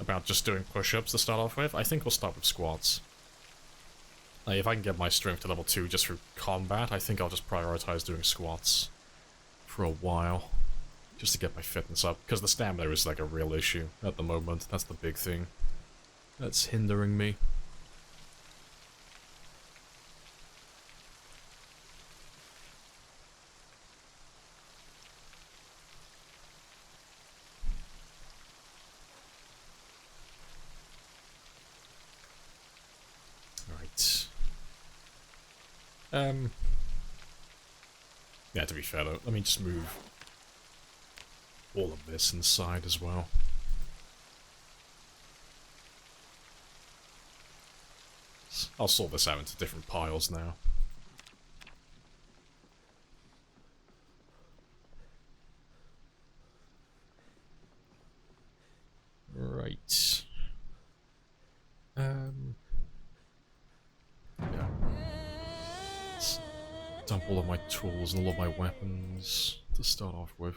about just doing push-ups to start off with. I think we'll start with squats. Like, if I can get my strength to level 2 just through combat, I think I'll just prioritize doing squats for a while, just to get my fitness up, because the stamina is like a real issue at the moment. That's the big thing that's hindering me. Yeah, to be fair though, let me just move all of this inside as well. I'll sort this out into different piles now. Right. Yeah. Let's dump all of my tools and all of my weapons to start off with.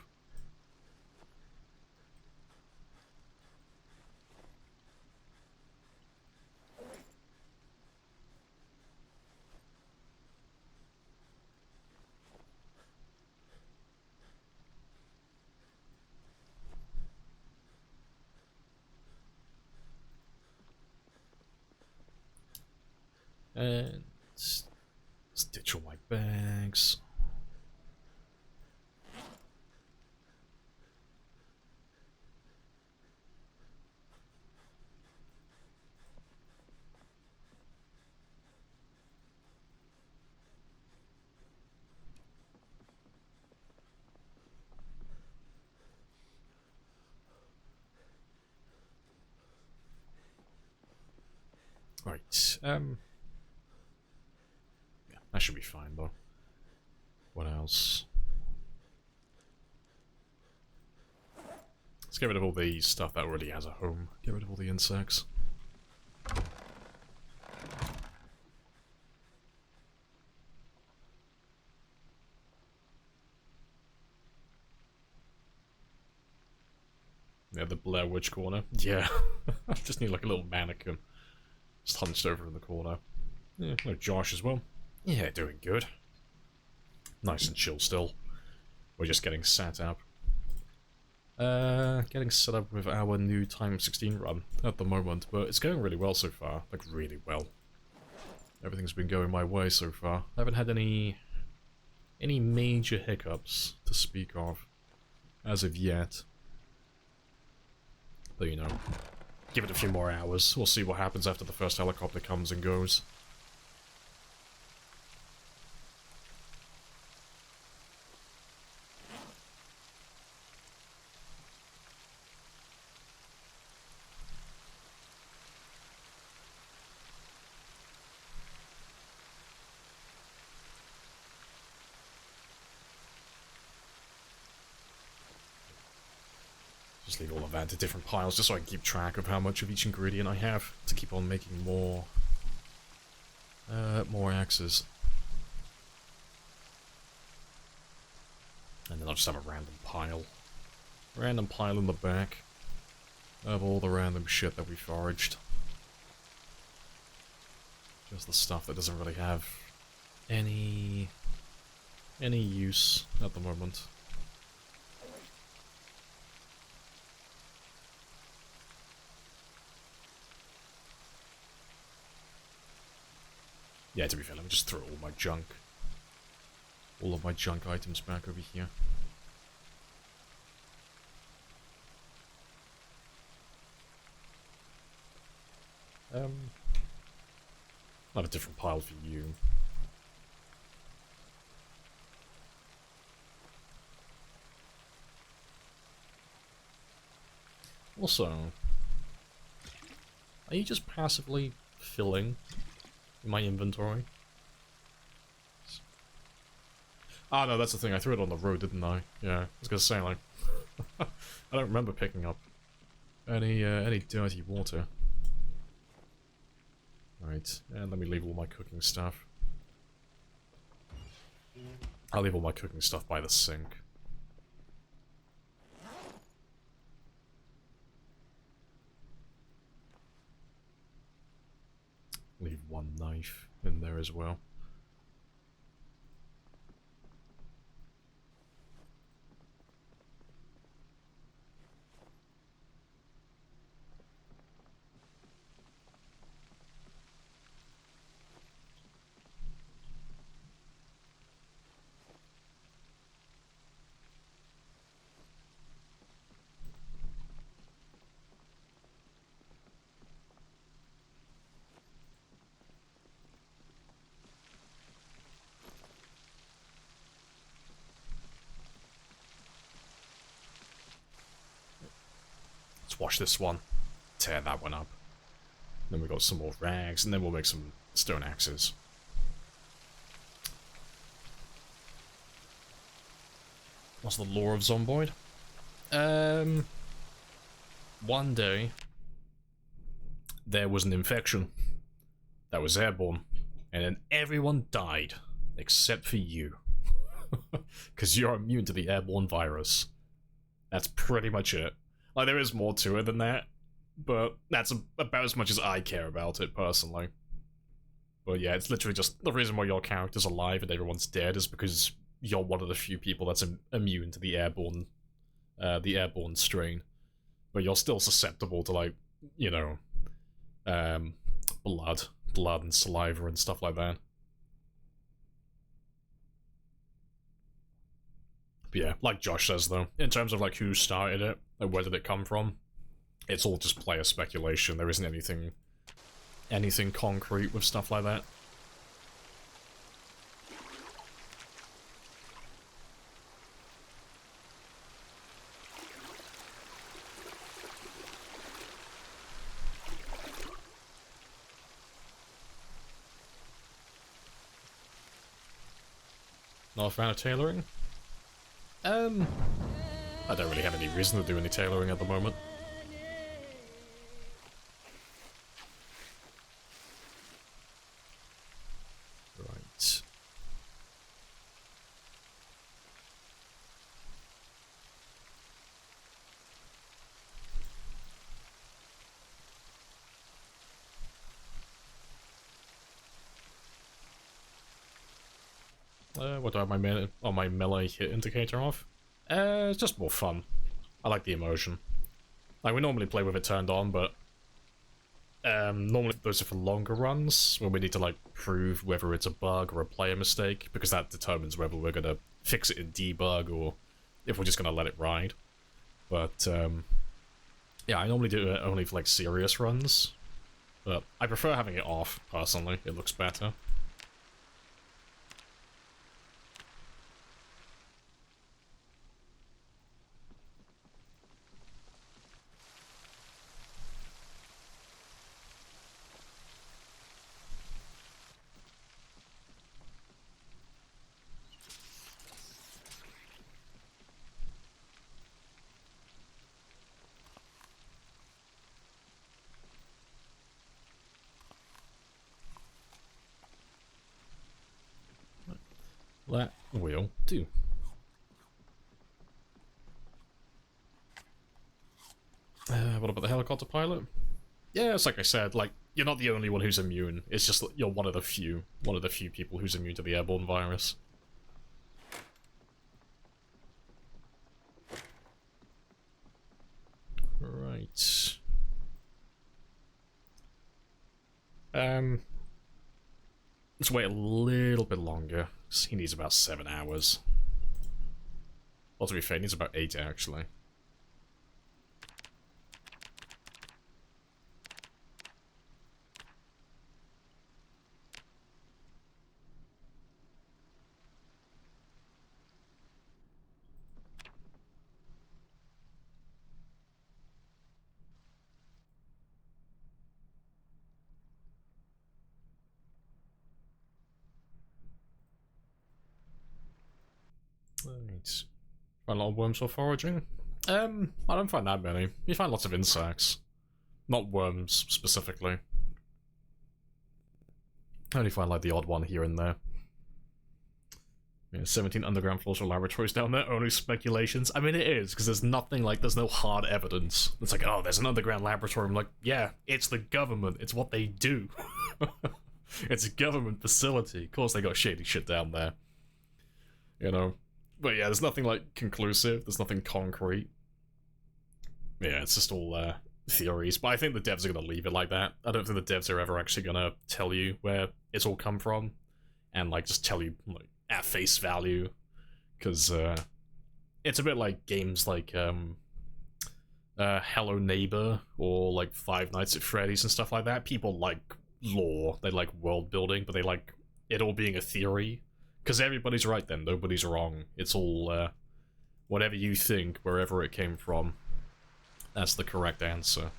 And stitch all my bags. Right, that should be fine, though. What else? Let's get rid of all the stuff that already has a home. Get rid of all the insects. Yeah, the Blair Witch corner. Yeah. I just need like a little mannequin. Just hunched over in the corner. Yeah, no, Josh as well. Yeah, doing good. Nice and chill still. We're just getting set up. Getting set up with our new Time 16 run at the moment, but it's going really well so far. Like, really well. Everything's been going my way so far. I haven't had any major hiccups to speak of as of yet. But, you know, give it a few more hours. We'll see what happens after the first helicopter comes and goes. Just leave all of that into different piles just so I can keep track of how much of each ingredient I have to keep on making more axes. And then I'll just have a random pile. Random pile in the back of all the random shit that we foraged. Just the stuff that doesn't really have any use at the moment. Yeah, to be fair, let me just throw all of my junk items back over here. I'll have a different pile for you. Also, are you just passively filling my inventory? Ah, no, that's the thing. I threw it on the road, didn't I? Yeah, I was gonna say, like, I don't remember picking up any dirty water. Right, and let me leave all my cooking stuff. I'll leave all my cooking stuff by the sink. Leave one knife in there as well. Let's wash this one. Tear that one up. Then we got some more rags, and then we'll make some stone axes. What's the lore of Zomboid? One day, there was an infection that was airborne, and then everyone died, except for you. Because you're immune to the airborne virus. That's pretty much it. Like, there is more to it than that, but that's about as much as I care about it, personally. But yeah, it's literally just the reason why your character's alive and everyone's dead is because you're one of the few people that's immune to the airborne strain. But you're still susceptible to, like, you know, blood and saliva and stuff like that. But yeah, like Josh says though, in terms of like who started it and where did it come from, it's all just player speculation. There isn't anything concrete with stuff like that. Not a fan of tailoring? I don't really have any reason to do any tailoring at the moment. Right. What do I have my melee hit indicator off? It's just more fun. I like the emotion. Like, we normally play with it turned on, but normally those are for longer runs, when we need to, like, prove whether it's a bug or a player mistake, because that determines whether we're gonna fix it in debug or if we're just gonna let it ride. But, yeah, I normally do it only for, like, serious runs, but I prefer having it off, personally. It looks better. that will do. What about the helicopter pilot? Yeah, it's like I said, like, you're not the only one who's immune. It's just you're one of the few people who's immune to the airborne virus. Right. Let's wait a little bit longer, 'cause he needs about 7 hours. Well, to be fair, he needs about 8, actually. Right. Find a lot of worms for foraging? I don't find that many. You find lots of insects. Not worms, specifically. I only find, like, the odd one here and there. Yeah, 17 underground floors or laboratories down there, only speculations. I mean, it is, because there's nothing, like, there's no hard evidence. It's like, oh, there's an underground laboratory. I'm like, yeah, it's the government. It's what they do. It's a government facility. Of course they got shady shit down there. You know? But yeah, there's nothing, like, conclusive. There's nothing concrete. Yeah, it's just all, theories. But I think the devs are gonna leave it like that. I don't think the devs are ever actually gonna tell you where it's all come from. And, like, just tell you, like, at face value. Because, it's a bit like games like, Hello Neighbor, or, like, Five Nights at Freddy's and stuff like that. People like lore. They like world building, but they like it all being a theory. Because everybody's right then, nobody's wrong. It's all, whatever you think, wherever it came from, that's the correct answer.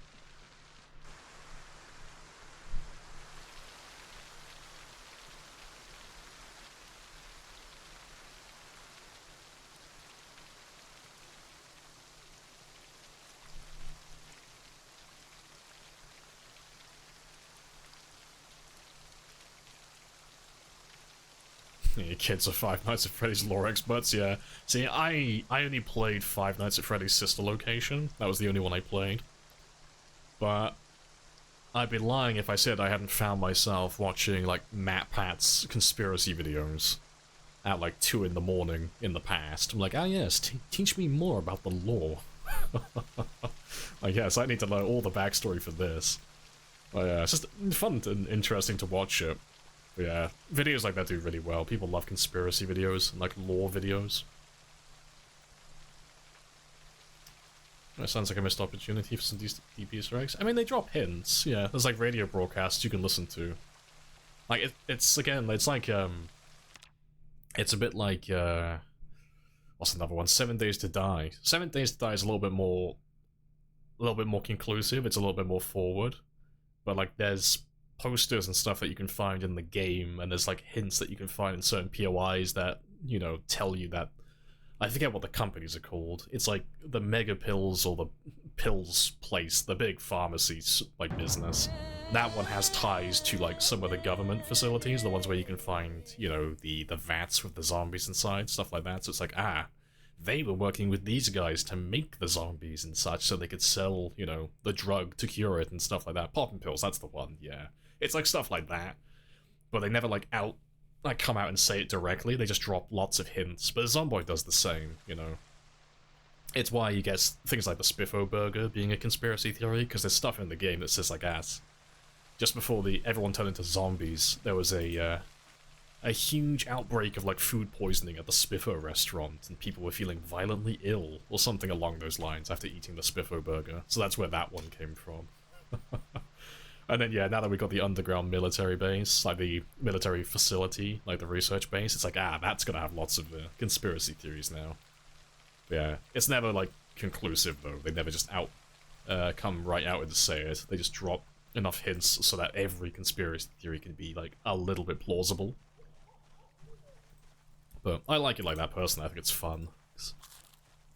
Yeah, kids are Five Nights at Freddy's lore experts, yeah. See, I only played Five Nights at Freddy's sister location. That was the only one I played. But I'd be lying if I said I hadn't found myself watching, like, Matt Pat's conspiracy videos at, like, 2 in the morning in the past. I'm like, ah yes, teach me more about the lore. Like, yes, I need to know all the backstory for this. But yeah, it's just fun and interesting to watch it. But yeah, videos like that do really well. People love conspiracy videos and, like, lore videos. That sounds like a missed opportunity for some deep Easter eggs. I mean, they drop hints, yeah. There's, like, radio broadcasts you can listen to. Like, it's again, it's like, it's a bit like, what's another one? 7 Days to Die. 7 Days to Die is a little bit more conclusive, it's a little bit more forward. But, like, there's posters and stuff that you can find in the game, and there's, like, hints that you can find in certain POIs that, you know, tell you that, I forget what the companies are called. It's like the Mega Pills or the Pills place, the big pharmacy, like, business. That one has ties to, like, some of the government facilities, the ones where you can find, you know, the vats with the zombies inside, stuff like that. So it's like, ah, they were working with these guys to make the zombies and such so they could sell, you know, the drug to cure it and stuff like that. Poppin' pills, that's the one, yeah. It's like stuff like that. But they never, like, come out and say it directly, they just drop lots of hints. But Zomboid does the same, you know. It's why you get things like the Spiffo burger being a conspiracy theory, because there's stuff in the game that says, like, ass. Just before everyone turned into zombies, there was a huge outbreak of, like, food poisoning at the Spiffo restaurant, and people were feeling violently ill, or something along those lines, after eating the Spiffo burger. So that's where that one came from. And then, yeah, now that we've got the underground military base, like the military facility, like the research base, it's like, ah, that's gonna have lots of conspiracy theories now. But yeah, it's never, like, conclusive, though. They never just come right out and say it. They just drop enough hints so that every conspiracy theory can be, like, a little bit plausible. But I like it like that, personally. I think it's fun.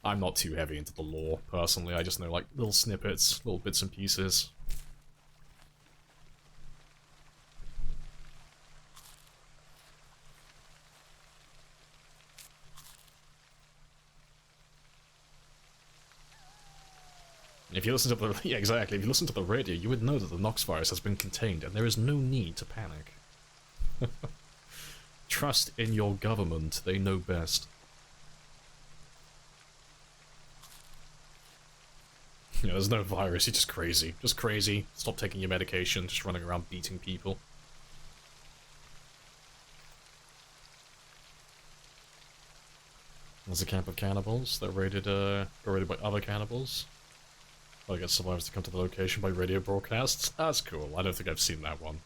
I'm not too heavy into the lore, personally. I just know, like, little snippets, little bits and pieces. If you listen to the yeah, exactly. If you listen to the radio, you would know that the Nox virus has been contained, and there is no need to panic. Trust in your government; they know best. Yeah, there's no virus. You're just crazy. Just crazy. Stop taking your medication. Just running around beating people. There's a camp of cannibals. They're raided by other cannibals. I get survivors to come to the location by radio broadcasts. That's cool. I don't think I've seen that one.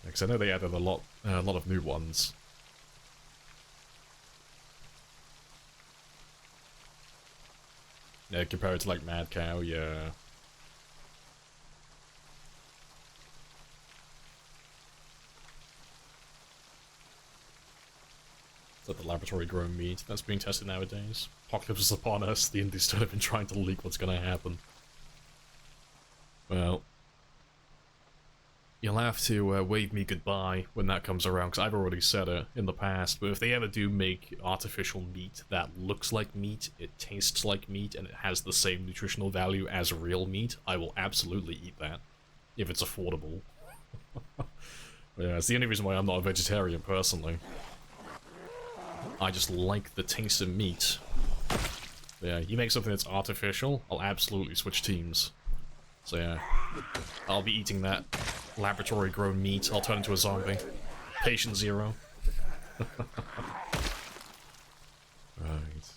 Because I know they added a lot of new ones. Yeah, compared to like Mad Cow, yeah. Is that the laboratory grown meat that's being tested nowadays? Apocalypse is upon us. The Indies still have been trying to leak what's gonna happen. Well, you'll have to wave me goodbye when that comes around, because I've already said it in the past, but if they ever do make artificial meat that looks like meat, it tastes like meat, and it has the same nutritional value as real meat, I will absolutely eat that, if it's affordable. Yeah, it's the only reason why I'm not a vegetarian, personally. I just like the taste of meat. Yeah, you make something that's artificial, I'll absolutely switch teams. So yeah, I'll be eating that laboratory-grown meat. I'll turn into a zombie. Patient zero. Right.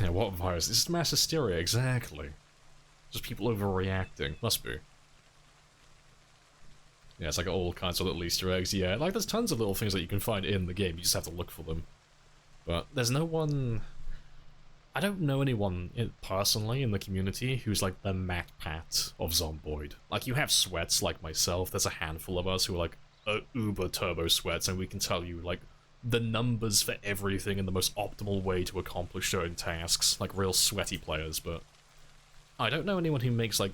Yeah, what virus? This is mass hysteria, exactly. Just people overreacting. Must be. Yeah, it's like all kinds of little Easter eggs. Yeah, like there's tons of little things that you can find in the game. You just have to look for them. But there's no one... I don't know anyone personally in the community who's like the MacPat of Zomboid. Like, you have sweats like myself. There's a handful of us who are like uber turbo sweats, and we can tell you like the numbers for everything and the most optimal way to accomplish certain tasks. Like real sweaty players, but I don't know anyone who makes like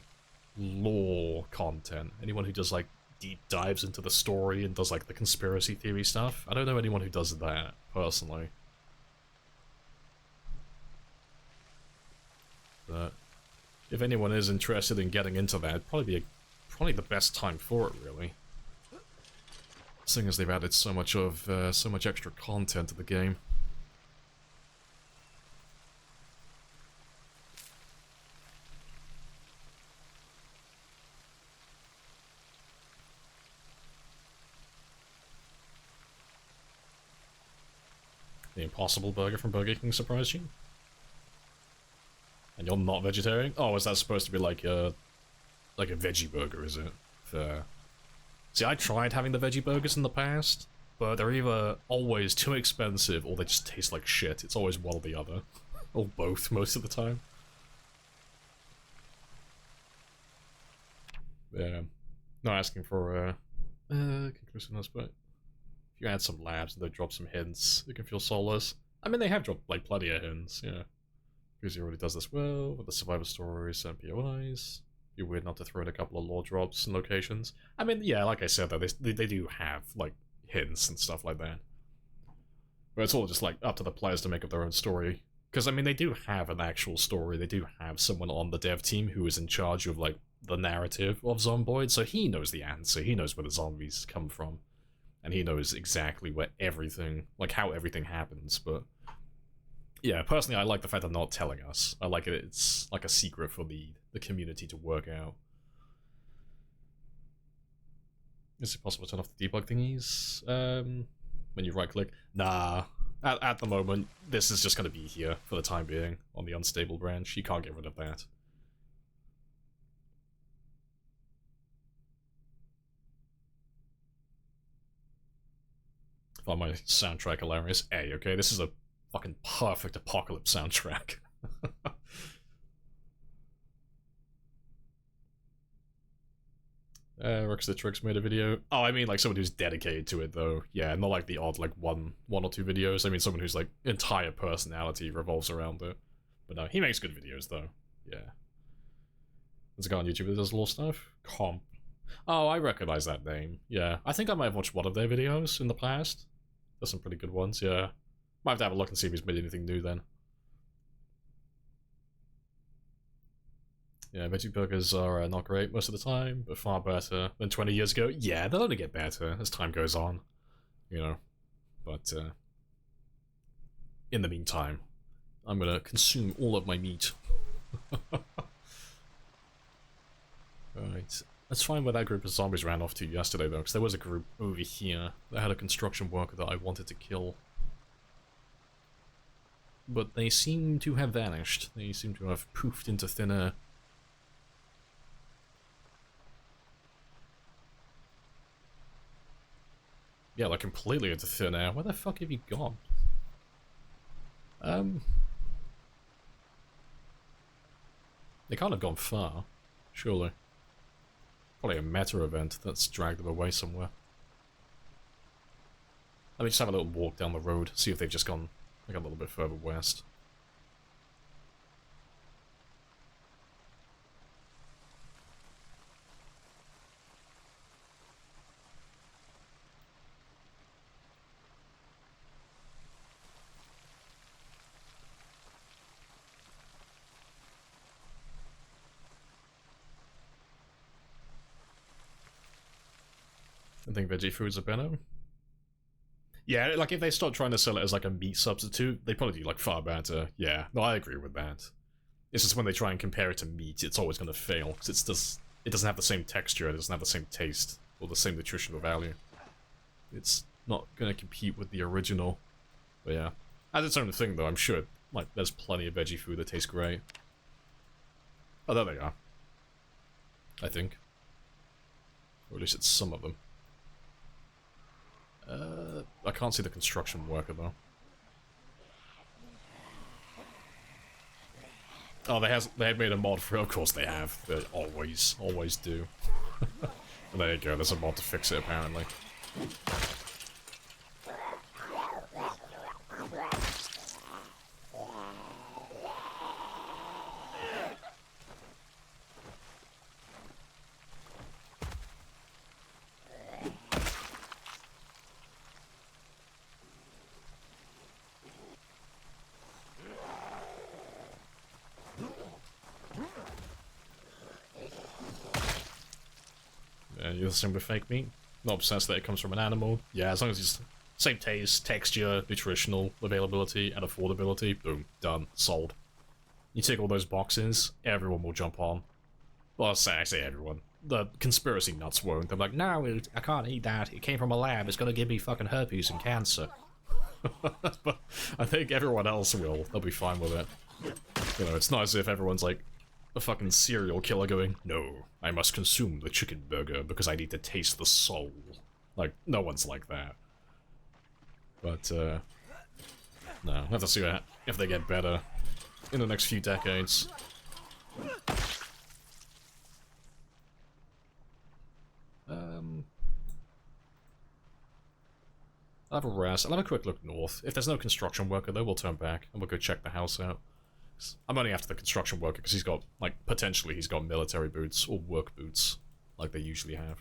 lore content. Anyone who does like deep dives into the story and does like the conspiracy theory stuff. I don't know anyone who does that personally. But if anyone is interested in getting into that, it'd probably be probably the best time for it, really. Seeing as they've added so much extra content to the game. The Impossible Burger from Burger King surprised you? And you're not vegetarian? Oh, is that supposed to be like a veggie burger, is it? Fair. See, I tried having the veggie burgers in the past, but they're either always too expensive or they just taste like shit. It's always one or the other. Or both, most of the time. Yeah. Not asking for, conclusiveness, but if you add some labs and they drop some hints, you can feel soulless. I mean, they have dropped, like, plenty of hints, yeah. Because he already does this well, with the survivor stories and POIs. Be weird not to throw in a couple of lore drops and locations. I mean, yeah, like I said, though, they do have, like, hints and stuff like that. But it's all just, like, up to the players to make up their own story. Because, I mean, they do have an actual story. They do have someone on the dev team who is in charge of, like, the narrative of Zomboid, so he knows the answer. He knows where the zombies come from. And he knows exactly where everything, like, how everything happens, but... Yeah, personally, I like the fact they're not telling us. I like it. It's like a secret for the community to work out. Is it possible to turn off the debug thingies? When you right-click? Nah. At the moment, this is just going to be here for the time being on the unstable branch. You can't get rid of that. I find my soundtrack hilarious. Hey, okay, this is a fucking perfect apocalypse soundtrack. Rex the Tricks made a video. Oh, I mean like someone who's dedicated to it though. Yeah, not like the odd like one or two videos. I mean someone whose like entire personality revolves around it. But no, he makes good videos though. Yeah. There's a guy on YouTube that does lore stuff. Comp. Oh, I recognize that name. Yeah, I think I might have watched one of their videos in the past. There's some pretty good ones, yeah. Might have to have a look and see if he's made anything new then. Yeah, veggie burgers are not great most of the time, but far better than 20 years ago. Yeah, they'll only get better as time goes on, you know. But, in the meantime, I'm gonna consume all of my meat. Right. Let's find where that group of zombies ran off to yesterday, though, because there was a group over here that had a construction worker that I wanted to kill. But they seem to have vanished. They seem to have poofed into thin air. Yeah, like completely into thin air. Where the fuck have you gone? They can't have gone far, surely. Probably a meta event that's dragged them away somewhere. Let me just have a little walk down the road, see if they've just gone like a little bit further west. I think veggie foods are better. Yeah, like if they start trying to sell it as like a meat substitute, they probably do like far better. Yeah, no, I agree with that. It's just when they try and compare it to meat, it's always going to fail because it doesn't have the same texture, it doesn't have the same taste or the same nutritional value. It's not going to compete with the original. But yeah, as its own thing though, I'm sure like there's plenty of veggie food that tastes great. Oh, there they are. I think, or at least it's some of them. I can't see the construction worker, though. Oh, they had made a mod for it. Of course they have. They always do. There you go, there's a mod to fix it, apparently. You're the same with fake meat. Not obsessed that it comes from an animal. Yeah, as long as it's same taste, texture, nutritional availability, and affordability, boom, done, sold. You tick all those boxes, everyone will jump on. Well, I say everyone. The conspiracy nuts won't. They're like, no, I can't eat that. It came from a lab. It's gonna give me fucking herpes and cancer. But I think everyone else will. They'll be fine with it. You know, it's not as if everyone's like a fucking serial killer going, no, I must consume the chicken burger because I need to taste the soul. Like, no one's like that. But, no, we'll have to see if they get better in the next few decades. I'll have a rest. I'll have a quick look north. If there's no construction worker, though, we'll turn back and we'll go check the house out. I'm only after the construction worker because he's got, like, potentially he's got military boots or work boots, like they usually have.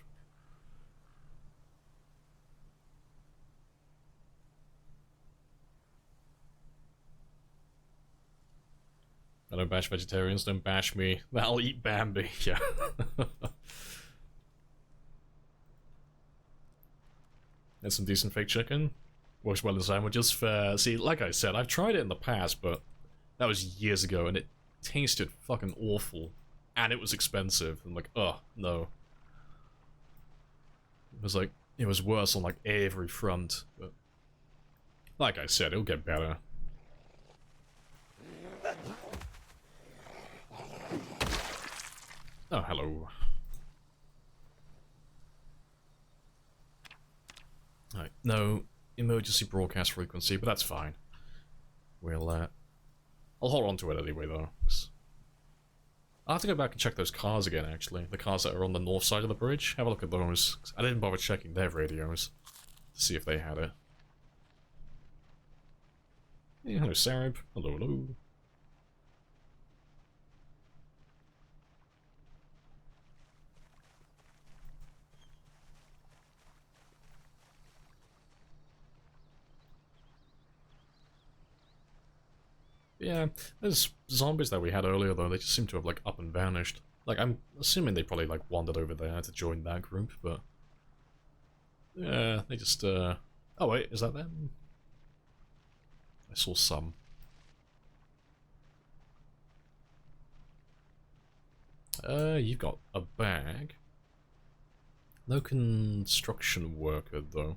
I don't bash vegetarians, don't bash me. I'll eat Bambi, yeah. And some decent fake chicken. Works well in sandwiches. Fair. See, like I said, I've tried it in the past, but that was years ago, and it tasted fucking awful. And it was expensive. I'm like, oh, no. It was like, it was worse on like every front. But like I said, it'll get better. Oh, hello. Alright, no emergency broadcast frequency, but that's fine. We'll, I'll hold on to it anyway, though. I'll have to go back and check those cars again, actually. The cars that are on the north side of the bridge. Have a look at those. I didn't bother checking their radios to see if they had it. Hey, hello, Sarab. Hello, hello. But yeah, those zombies that we had earlier, though, they just seem to have, like, up and vanished. Like, I'm assuming they probably, like, wandered over there to join that group, but... yeah, they just, Oh, wait, is that them? I saw some. You've got a bag. No construction worker, though.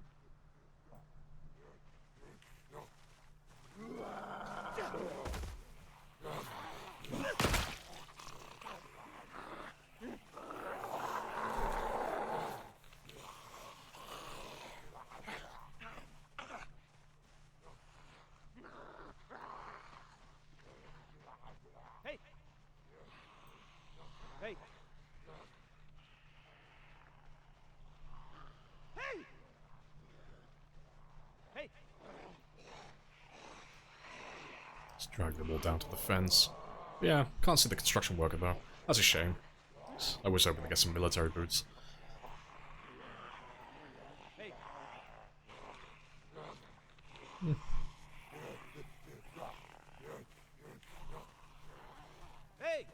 Hey! Hey! Hey! Hey! Let's drag them all down to the fence. Yeah, can't see the construction worker, though. That's a shame. I was hoping to get some military boots. Hey! Hey!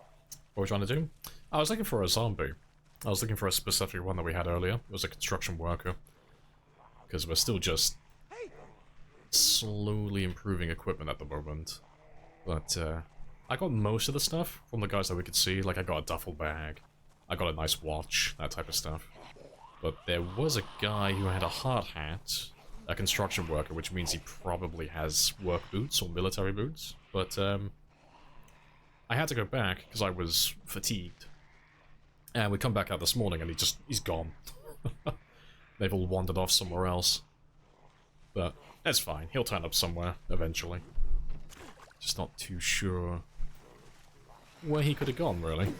What are we trying to do? I was looking for a zombie. I was looking for a specific one that we had earlier. It was a construction worker. Because we're still just slowly improving equipment at the moment. But, I got most of the stuff from the guys that we could see. Like, I got a duffel bag. I got a nice watch. That type of stuff. But there was a guy who had a hard hat. A construction worker, which means he probably has work boots or military boots. But, I had to go back because I was fatigued. And we come back out this morning and he's gone. They've all wandered off somewhere else. But that's fine. He'll turn up somewhere eventually. Just not too sure where he could have gone, really.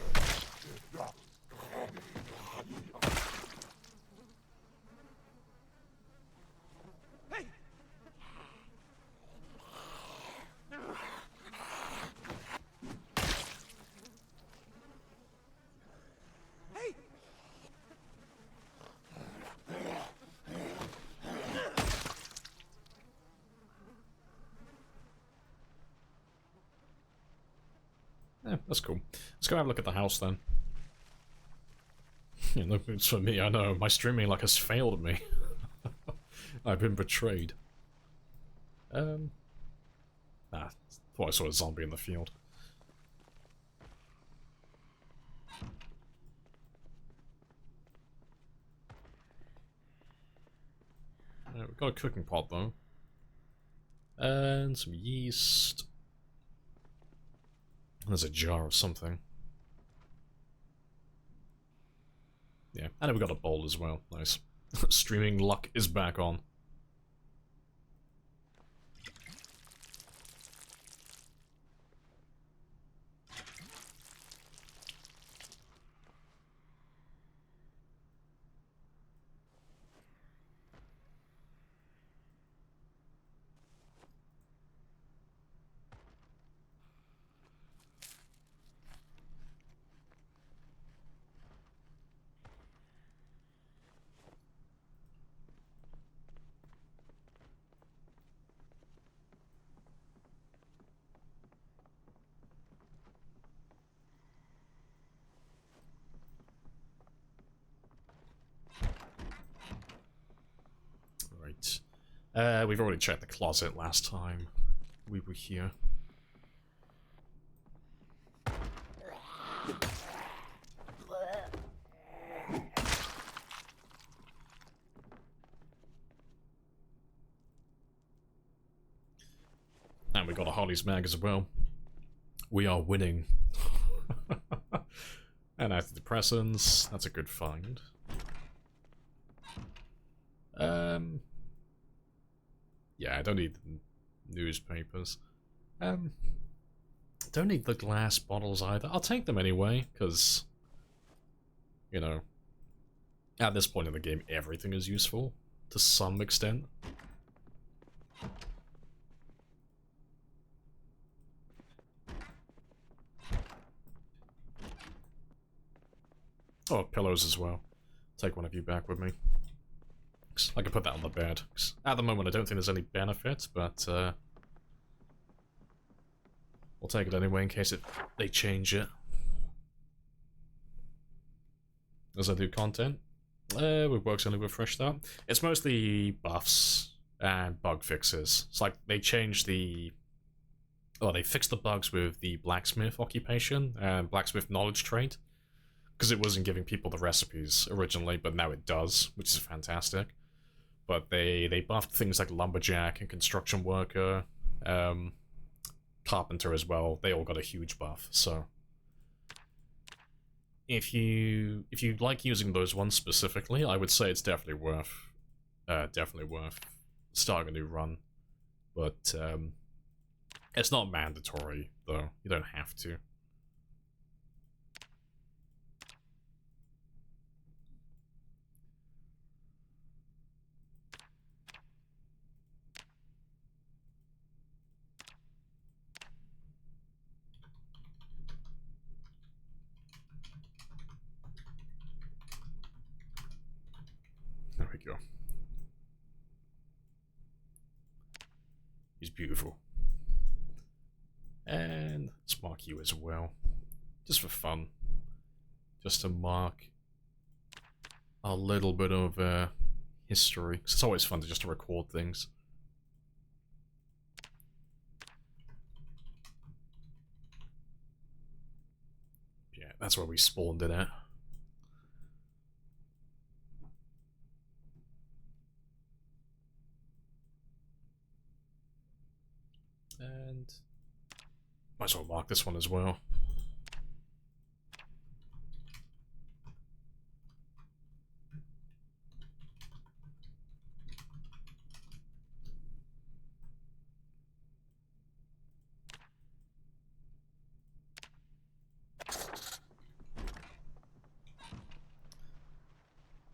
Hey! Hey! Yeah, that's cool. Let's go have a look at the house then. Yeah, no boots for me, I know. My streaming luck has failed me. I've been betrayed. Thought I saw a zombie in the field. We've got a cooking pot though. And some yeast. There's a jar of something. Yeah, and we got a bowl as well. Nice. Streaming luck is back on. We've already checked the closet last time we were here. And we got a Harley's mag as well. We are winning. And antidepressants, that's a good find. Yeah, I don't need newspapers. Don't need the glass bottles either. I'll take them anyway, because, you know, at this point in the game, everything is useful, to some extent. Oh, pillows as well. Take one of you back with me. I can put that on the bed. At the moment, I don't think there's any benefit, but We'll take it anyway in case they change it. As I do content. It works only refresh that. It's mostly buffs and bug fixes. It's like they changed the... Oh, they fixed the bugs with the blacksmith occupation and blacksmith knowledge trait. Because it wasn't giving people the recipes originally, but now it does, which is fantastic. But they buffed things like lumberjack and construction worker, carpenter as well. They all got a huge buff, so... If you like using those ones specifically, I would say it's definitely worth starting a new run. But it's not mandatory though. You don't have to. There we go. He's beautiful. And let's mark you as well. Just for fun. Just to mark a little bit of history. 'Cause it's always fun to just to record things. Yeah, that's where we spawned it at. And might as well mark this one as well.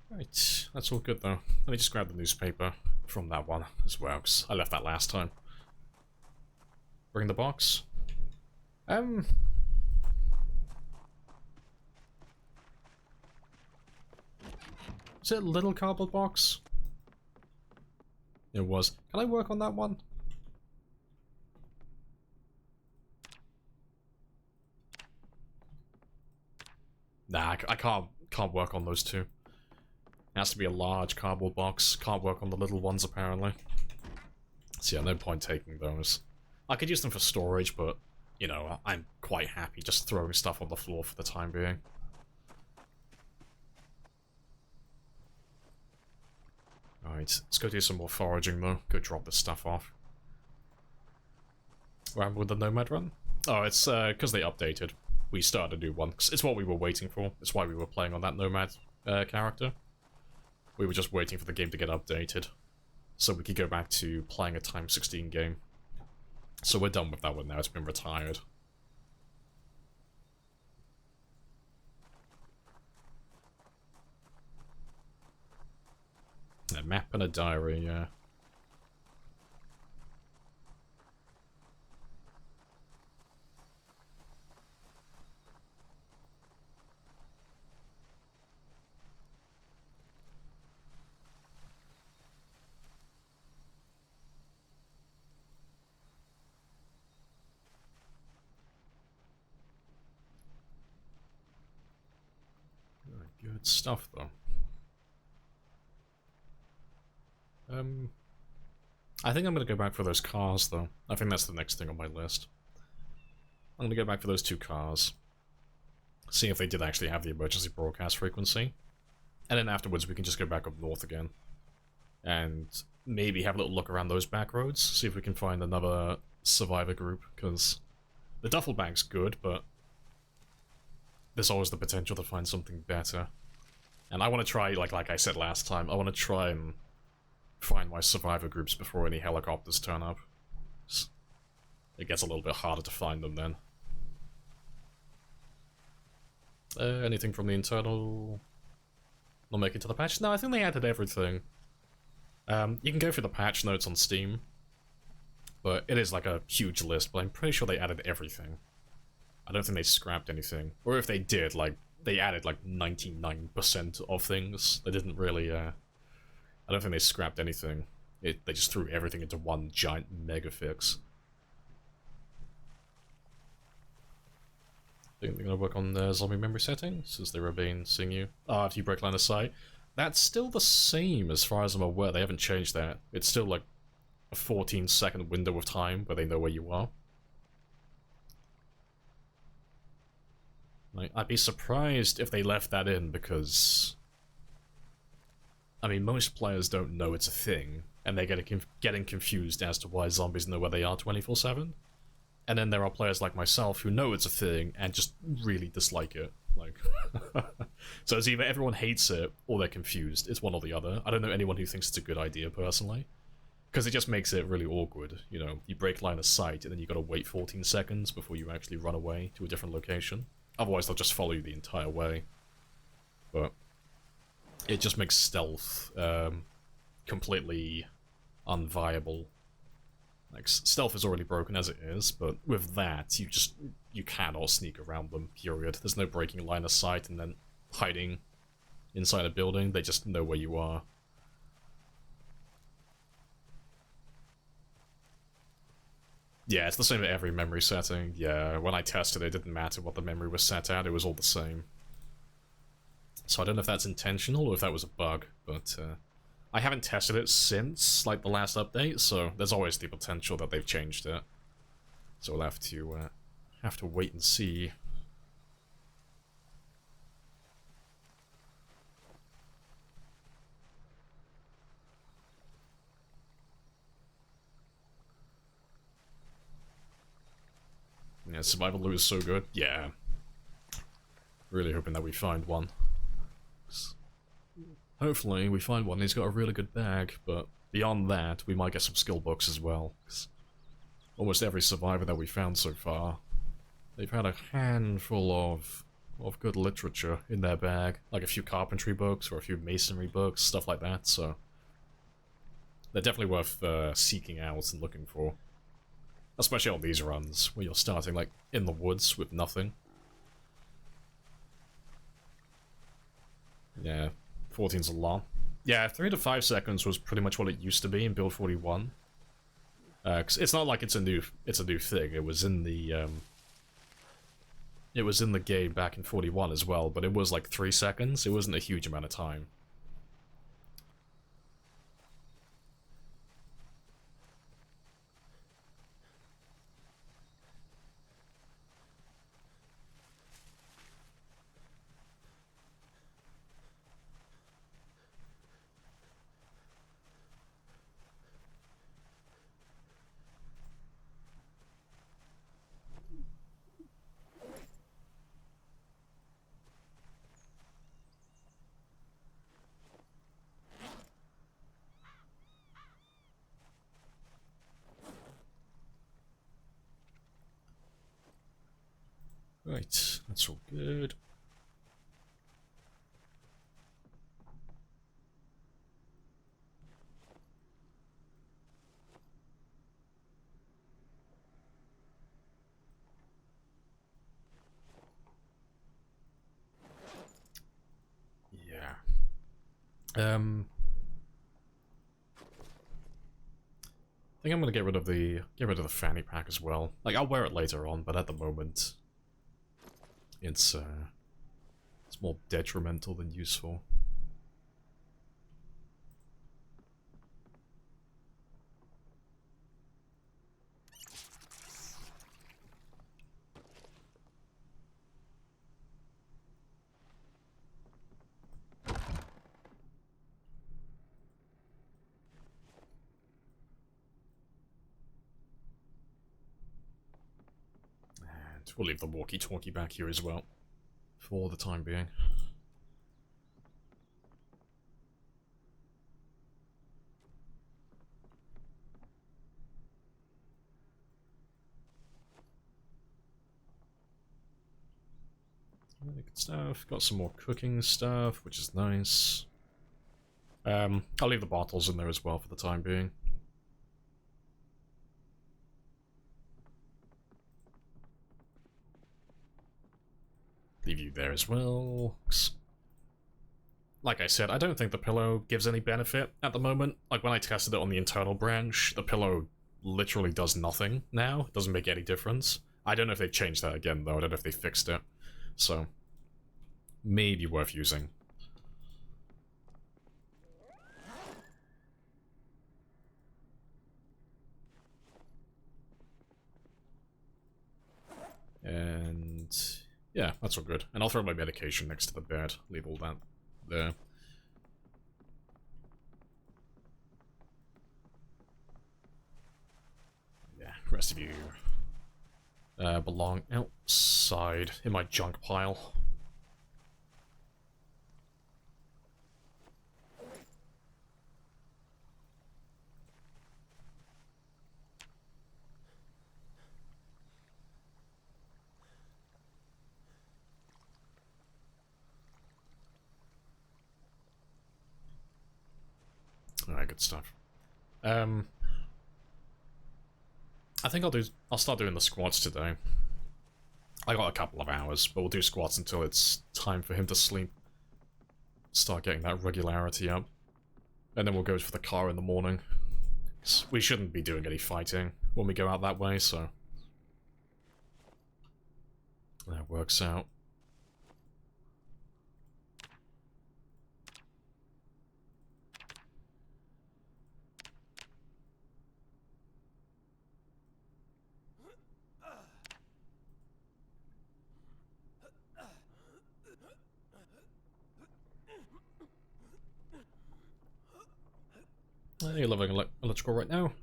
Right, that's all good though. Let me just grab the newspaper from that one as well, because I left that last time. Bring the box. Is it a little cardboard box? It was. Can I work on that one? Nah, I can't work on those two. It has to be a large cardboard box. Can't work on the little ones apparently. So yeah, no point taking those. I could use them for storage, but you know, I'm quite happy just throwing stuff on the floor for the time being. Alright, let's go do some more foraging though. Go drop this stuff off. What with the Nomad run? Oh, it's because they updated. We started a new one. It's what we were waiting for. It's why we were playing on that Nomad character. We were just waiting for the game to get updated. So we could go back to playing a Time 16 game. So we're done with that one now, it's been retired. A map and a diary, yeah. Good stuff, though. I think I'm gonna go back for those cars, though. I think that's the next thing on my list. I'm gonna go back for those two cars. See if they did actually have the emergency broadcast frequency. And then afterwards we can just go back up north again. And maybe have a little look around those back roads. See if we can find another survivor group, because the duffel bag's good, but there's always the potential to find something better. And I want to try, like I said last time, I want to try and find my survivor groups before any helicopters turn up. It gets a little bit harder to find them then. Anything from the internal? Not make it to the patch? No, I think they added everything. You can go through the patch notes on Steam, but it is like a huge list, but I'm pretty sure they added everything. I don't think they scrapped anything. Or if they did, like, they added like 99% of things. They didn't really, I don't think they scrapped anything. They just threw everything into one giant mega fix. Think they're gonna work on the zombie memory settings, since they remain seeing you after you break line of sight. That's still the same as far as I'm aware. They haven't changed that. It's still like a 14-second window of time where they know where you are. Like, I'd be surprised if they left that in, because I mean, most players don't know it's a thing, and they're getting confused as to why zombies know where they are 24/7. And then there are players like myself who know it's a thing and just really dislike it. Like, so it's either everyone hates it or they're confused. It's one or the other. I don't know anyone who thinks it's a good idea personally, because it just makes it really awkward. You know, you break line of sight and then you gotta wait 14 seconds before you actually run away to a different location. Otherwise, they'll just follow you the entire way. But it just makes stealth completely unviable. Like, stealth is already broken as it is, but with that, you cannot sneak around them, period. There's no breaking line of sight and then hiding inside a building. They just know where you are. Yeah, it's the same at every memory setting. Yeah, when I tested it, it didn't matter what the memory was set at, it was all the same. So I don't know if that's intentional or if that was a bug, but I haven't tested it since, like, the last update, so there's always the potential that they've changed it. So we'll have to wait and see. Yeah, survival loot is so good. Yeah. Really hoping that we find one. Hopefully we find one. He's got a really good bag, but beyond that, we might get some skill books as well. 'Cause almost every survivor that we found so far, they've had a handful of good literature in their bag, like a few carpentry books or a few masonry books, stuff like that. So they're definitely worth seeking out and looking for, especially on these runs where you're starting like in the woods with nothing. Yeah. 14's a lot. Yeah, 3 to 5 seconds was pretty much what it used to be in build 41. 'Cause it's not like it's a new thing. It was in the game back in 41 as well, but it was like 3 seconds. It wasn't a huge amount of time. Right, that's all good. Yeah. I think I'm gonna get rid of the fanny pack as well. Like, I'll wear it later on, but at the moment it's more detrimental than useful. And we'll leave the walkie-talkie back here as well, for the time being. Really good stuff. Got some more cooking stuff, which is nice. I'll leave the bottles in there as well for the time being. Leave you there as well. Like I said, I don't think the pillow gives any benefit at the moment. Like, when I tested it on the internal branch, the pillow literally does nothing now. It doesn't make any difference. I don't know if they've changed that again, though. I don't know if they fixed it. So, maybe worth using. And yeah, that's all good. And I'll throw my medication next to the bed. Leave all that there. Yeah, rest of you belong outside in my junk pile. Alright, good stuff. I think I'll start doing the squats today. I got a couple of hours, but we'll do squats until it's time for him to sleep. Start getting that regularity up. And then we'll go for the car in the morning. We shouldn't be doing any fighting when we go out that way, so that works out. You're living electrical right now.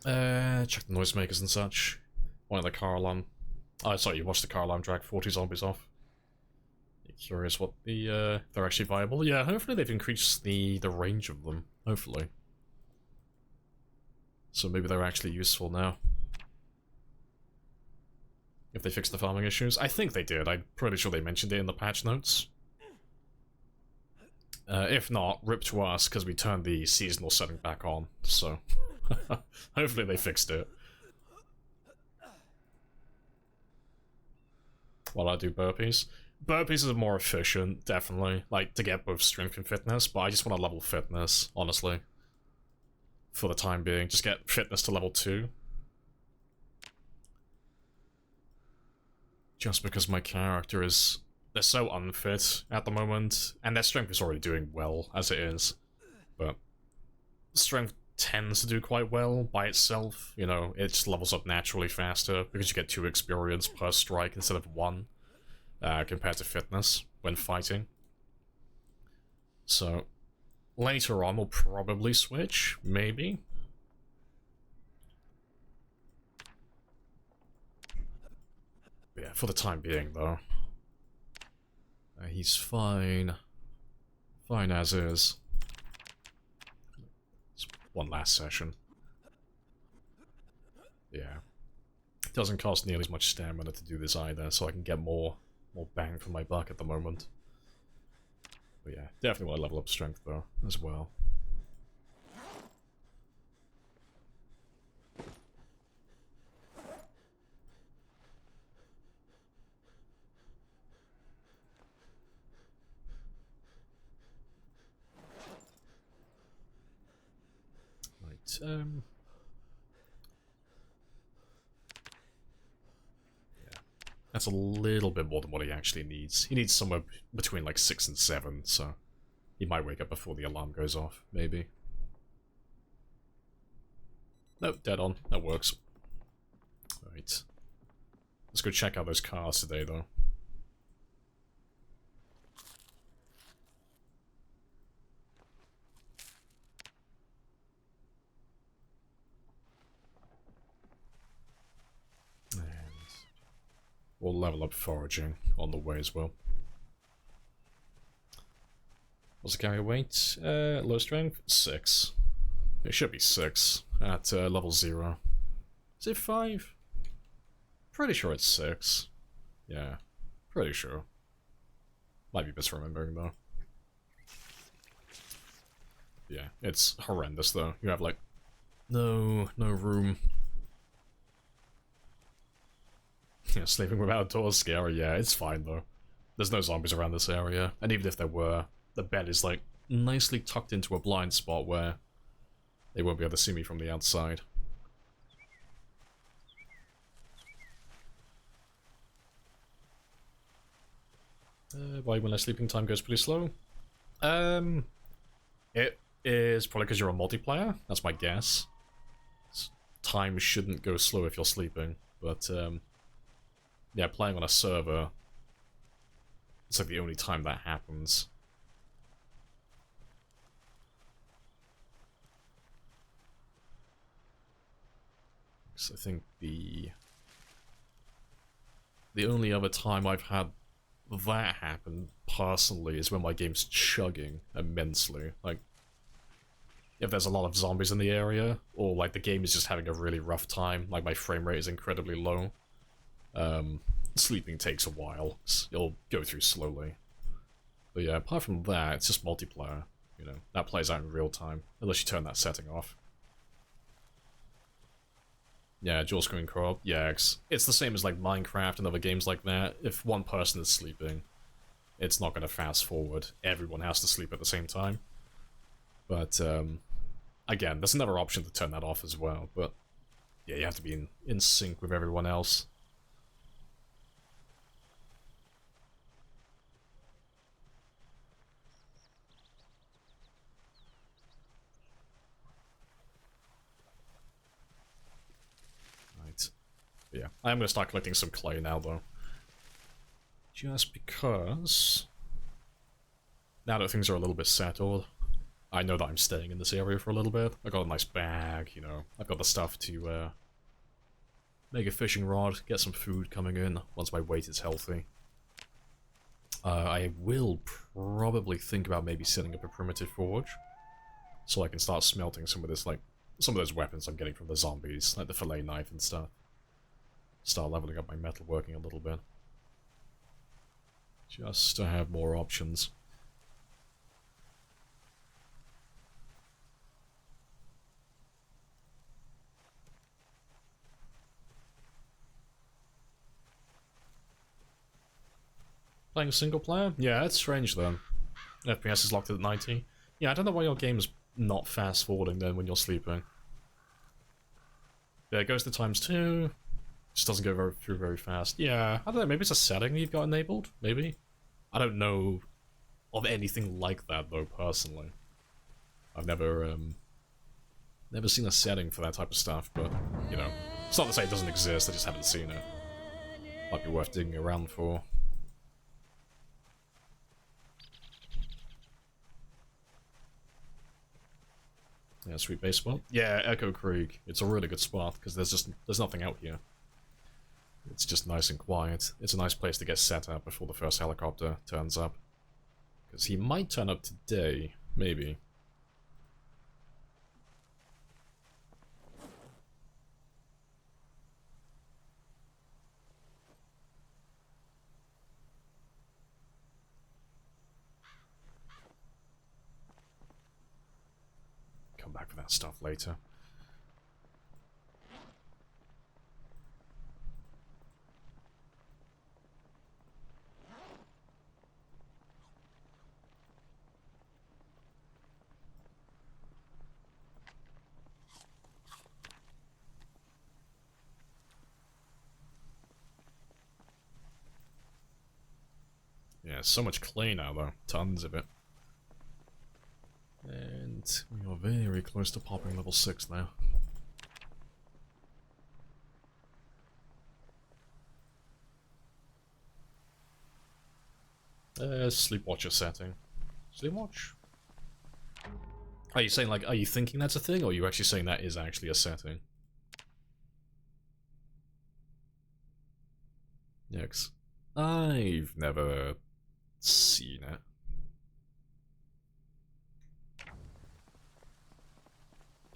Check the noisemakers and such. One of the car alarm. Oh, sorry, you watched the car alarm drag 40 zombies off. You're curious what the they're actually viable? Yeah, hopefully they've increased the range of them. Hopefully. So maybe they're actually useful now. If they fix the farming issues. I think they did. I'm pretty sure they mentioned it in the patch notes. If not, rip to us, because we turned the seasonal setting back on, so hopefully they fixed it. While I do burpees. Burpees are more efficient, definitely, like, to get both strength and fitness, but I just want to level fitness, honestly. For the time being, just get fitness to level 2. Just because my character is... They're so unfit at the moment, and their strength is already doing well as it is. But strength tends to do quite well by itself. You know, it just levels up naturally faster because you get 2 experience per strike instead of 1 compared to fitness when fighting. So later on we'll probably switch, maybe. Yeah, for the time being though. He's fine. Fine as is. It's one last session. Yeah. It doesn't cost nearly as much stamina to do this either, so I can get more bang for my buck at the moment. But yeah, definitely want to level up strength though, as well. Yeah. That's a little bit more than what he actually needs. He needs somewhere between like 6 and 7, so he might wake up before the alarm goes off, maybe. Nope, dead on. That works. Right. Let's go check out those cars today, though. We'll level up foraging on the way as well. What's the carrier weight? Low strength? 6. It should be 6 at level 0. Is it 5? Pretty sure it's 6. Yeah, pretty sure. Might be misremembering though. Yeah, it's horrendous though. You have like no room. Yeah, sleeping without doors scary. Yeah, it's fine though. There's no zombies around this area, and even if there were, the bed is like nicely tucked into a blind spot where they won't be able to see me from the outside. Why when my sleeping time goes pretty slow? It is probably because you're a multiplayer. That's my guess. Time shouldn't go slow if you're sleeping, but yeah, playing on a server, it's like the only time that happens. So I think the only other time I've had that happen personally is when my game's chugging immensely. Like, if there's a lot of zombies in the area, or like the game is just having a really rough time, like my frame rate is incredibly low, sleeping takes a while. It'll go through slowly. But yeah, apart from that, it's just multiplayer. You know, that plays out in real time, unless you turn that setting off. Yeah, dual screen co-op. Yeah, it's the same as like Minecraft and other games like that. If one person is sleeping, it's not going to fast forward. Everyone has to sleep at the same time. But again, there's another option to turn that off as well. But yeah, you have to be in sync with everyone else. But yeah, I'm going to start collecting some clay now, though. Just because... now that things are a little bit settled, I know that I'm staying in this area for a little bit. I got a nice bag, you know. I've got the stuff to make a fishing rod, get some food coming in once my weight is healthy. I will probably think about maybe setting up a primitive forge, so I can start smelting some of this, like, some of those weapons I'm getting from the zombies, like the fillet knife and stuff. Start leveling up my metalworking a little bit. Just to have more options. Playing single player? Yeah, it's strange though. FPS is locked at 90. Yeah, I don't know why your game's not fast forwarding then when you're sleeping. Yeah, it goes to ×2. Just doesn't go through very fast. Yeah, I don't know, maybe it's a setting you've got enabled? Maybe? I don't know of anything like that though, personally. I've never seen a setting for that type of stuff, but, you know, it's not to say it doesn't exist, I just haven't seen it. Might be worth digging around for. Yeah, sweet base spot. Yeah, Echo Creek. It's a really good spot, because there's nothing out here. It's just nice and quiet. It's a nice place to get set up before the first helicopter turns up. Because he might turn up today, maybe. Come back for that stuff later. Yeah, so much clay now though. Tons of it. And we are very close to popping level 6 now. Sleepwatcher setting. Sleepwatch? Are you saying, like, are you thinking that's a thing, or are you actually saying that is actually a setting? Yikes. I've never seen it.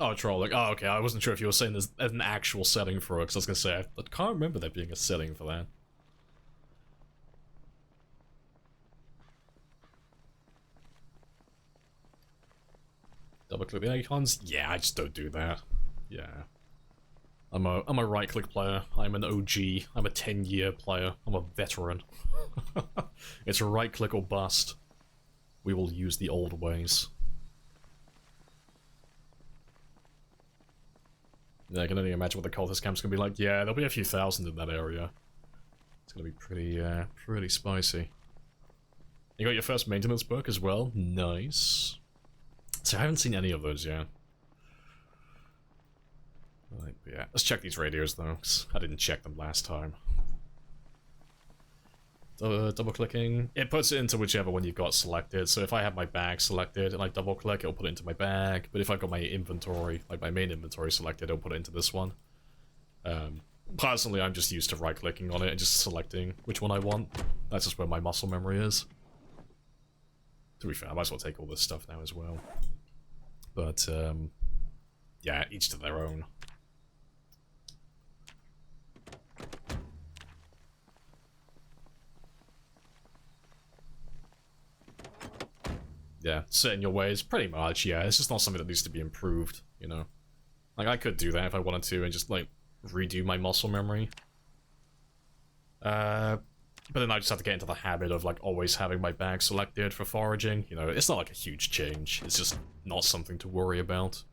Oh, trolling. Oh, okay, I wasn't sure if you were saying there's an actual setting for it, because I was going to say, I can't remember there being a setting for that. Double click the icons? Yeah, I just don't do that. Yeah. I'm a right-click player. I'm an OG. I'm a 10-year player. I'm a veteran. It's a right-click or bust. We will use the old ways. Yeah, I can only imagine what the cultist camp's gonna be like. Yeah, there'll be a few thousand in that area. It's gonna be pretty spicy. You got your first maintenance book as well? Nice. So I haven't seen any of those yet. Right, but yeah, let's check these radios though, 'cause I didn't check them last time. Double clicking, it puts it into whichever one you've got selected. So if I have my bag selected and I double click, it'll put it into my bag. But if I've got my inventory, like my main inventory selected, it'll put it into this one. Personally, I'm just used to right clicking on it and just selecting which one I want. That's just where my muscle memory is. To be fair, I might as well take all this stuff now as well. But yeah, each to their own. Yeah, set in your ways, pretty much, yeah. It's just not something that needs to be improved, you know? Like, I could do that if I wanted to and just, like, redo my muscle memory. But then I just have to get into the habit of, like, always having my bag selected for foraging. You know, it's not, like, a huge change. It's just not something to worry about.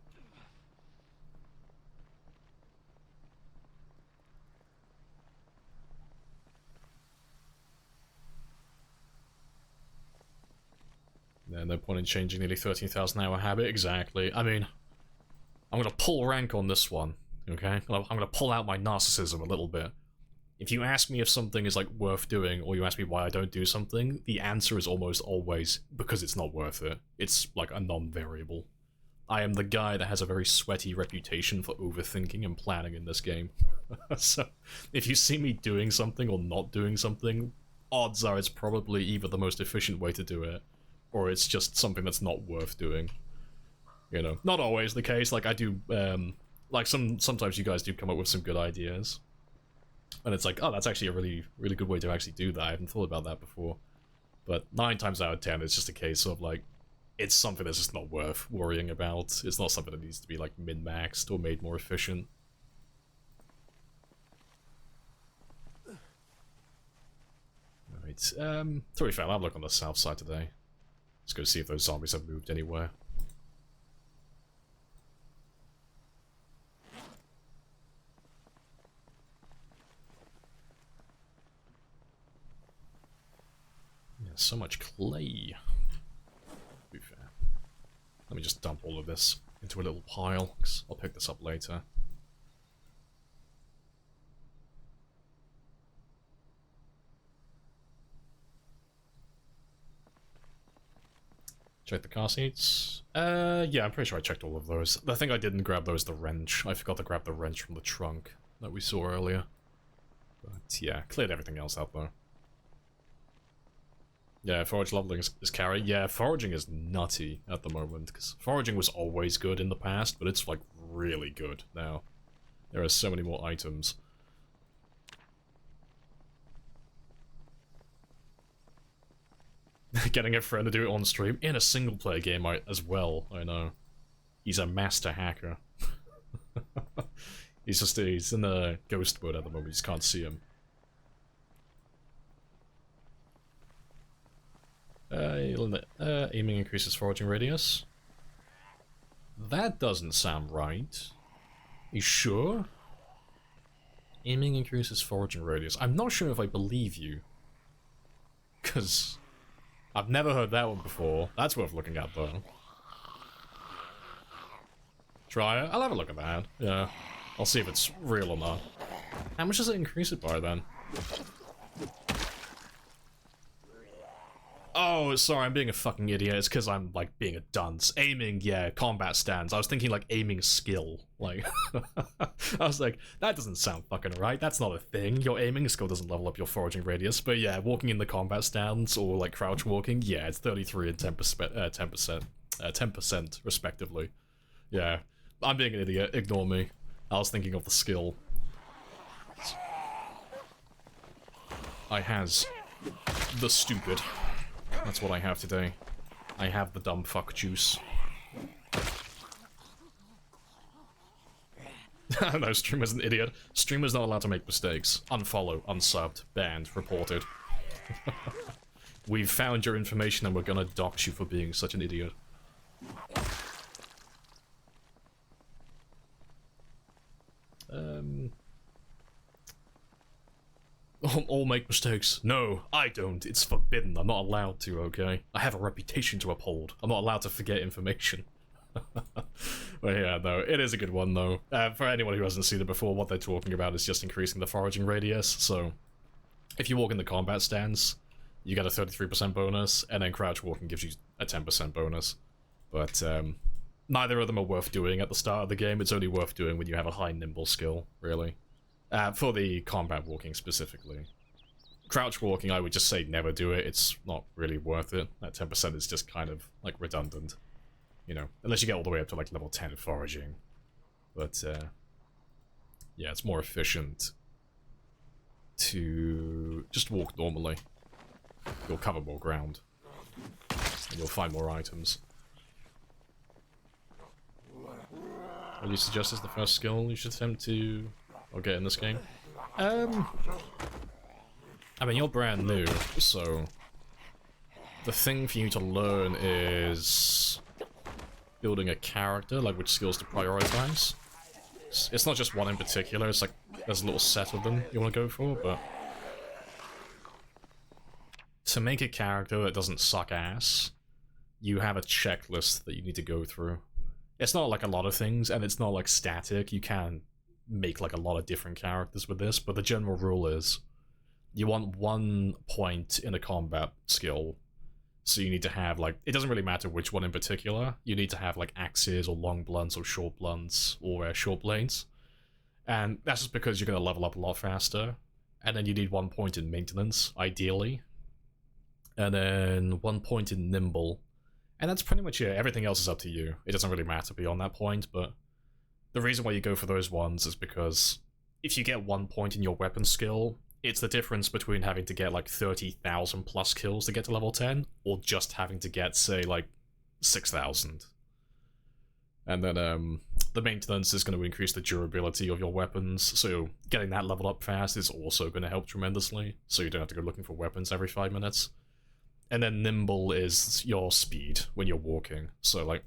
Yeah, no point in changing nearly 13,000 hour habit, exactly. I mean, I'm gonna pull rank on this one, okay? I'm gonna pull out my narcissism a little bit. If you ask me if something is, like, worth doing, or you ask me why I don't do something, the answer is almost always because it's not worth it. It's, like, a non-variable. I am the guy that has a very sweaty reputation for overthinking and planning in this game. So, if you see me doing something or not doing something, odds are it's probably either the most efficient way to do it, or it's just something that's not worth doing. You know, not always the case. Like, I do, like, sometimes you guys do come up with some good ideas. And it's like, oh, that's actually a really, really good way to actually do that. I haven't thought about that before. But 9 times out of 10, it's just a case of, like, it's something that's just not worth worrying about. It's not something that needs to be, like, min-maxed or made more efficient. Alright, to be fair, I'll have a look on the south side today. Let's go see if those zombies have moved anywhere. Yeah, so much clay. To be fair. Let me just dump all of this into a little pile, 'cause I'll pick this up later. Check the car seats. Yeah, I'm pretty sure I checked all of those. The thing I didn't grab though is the wrench. I forgot to grab the wrench from the trunk that we saw earlier. But yeah, cleared everything else out though. Yeah, forage leveling is carry. Yeah, foraging is nutty at the moment, because foraging was always good in the past, but it's like really good now. There are so many more items. Getting a friend to do it on stream in a single player game as well, I know. He's a master hacker. he's in the ghost mode at the moment, you just can't see him. Aiming increases foraging radius. That doesn't sound right. You sure? Aiming increases foraging radius. I'm not sure if I believe you. Because I've never heard that one before. That's worth looking at, though. Try it? I'll have a look at that. Yeah. I'll see if it's real or not. How much does it increase it by, then? Oh, sorry, I'm being a fucking idiot. It's because I'm, like, being a dunce. Aiming, yeah, combat stance. I was thinking, like, aiming skill. Like, I was like, that doesn't sound fucking right. That's not a thing. Your aiming skill doesn't level up your foraging radius. But yeah, walking in the combat stance or, like, crouch walking, yeah, it's 33 and 10%, respectively. Yeah, I'm being an idiot. Ignore me. I was thinking of the skill. I has the stupid. That's what I have today. I have the dumb fuck juice. No, streamer's an idiot. Streamer's not allowed to make mistakes. Unfollow, unsubbed, banned, reported. We've found your information and we're gonna dox you for being such an idiot. all make mistakes. No, I don't. It's forbidden. I'm not allowed to, okay? I have a reputation to uphold. I'm not allowed to forget information. But yeah, no, it is a good one, though. For anyone who hasn't seen it before, what they're talking about is just increasing the foraging radius, so if you walk in the combat stance, you get a 33% bonus, and then crouch walking gives you a 10% bonus. But neither of them are worth doing at the start of the game. It's only worth doing when you have a high nimble skill, really. For the combat walking specifically. Crouch walking, I would just say never do it. It's not really worth it. That 10% is just kind of, like, redundant. You know, unless you get all the way up to, like, level 10 foraging. But, yeah, it's more efficient to just walk normally. You'll cover more ground. And you'll find more items. What do you suggest is the first skill you should attempt to or get in this game? I mean, you're brand new, so the thing for you to learn is building a character, like which skills to prioritize. It's not just one in particular, it's like there's a little set of them you want to go for, but to make a character that doesn't suck ass, you have a checklist that you need to go through. It's not like a lot of things, and it's not like static. You can make like a lot of different characters with this, but the general rule is you want 1 point in a combat skill, so you need to have like, it doesn't really matter which one in particular, you need to have like axes or long blunts or short blunts or short blades, and that's just because you're going to level up a lot faster, and then you need 1 point in maintenance, ideally, and then 1 point in nimble. And that's pretty much it. Everything else is up to you. It doesn't really matter beyond that point, but the reason why you go for those ones is because if you get 1 point in your weapon skill, it's the difference between having to get like 30,000 plus kills to get to level 10, or just having to get, say, like 6,000. And then the maintenance is going to increase the durability of your weapons, so getting that leveled up fast is also going to help tremendously, so you don't have to go looking for weapons every 5 minutes. And then nimble is your speed when you're walking. So, like,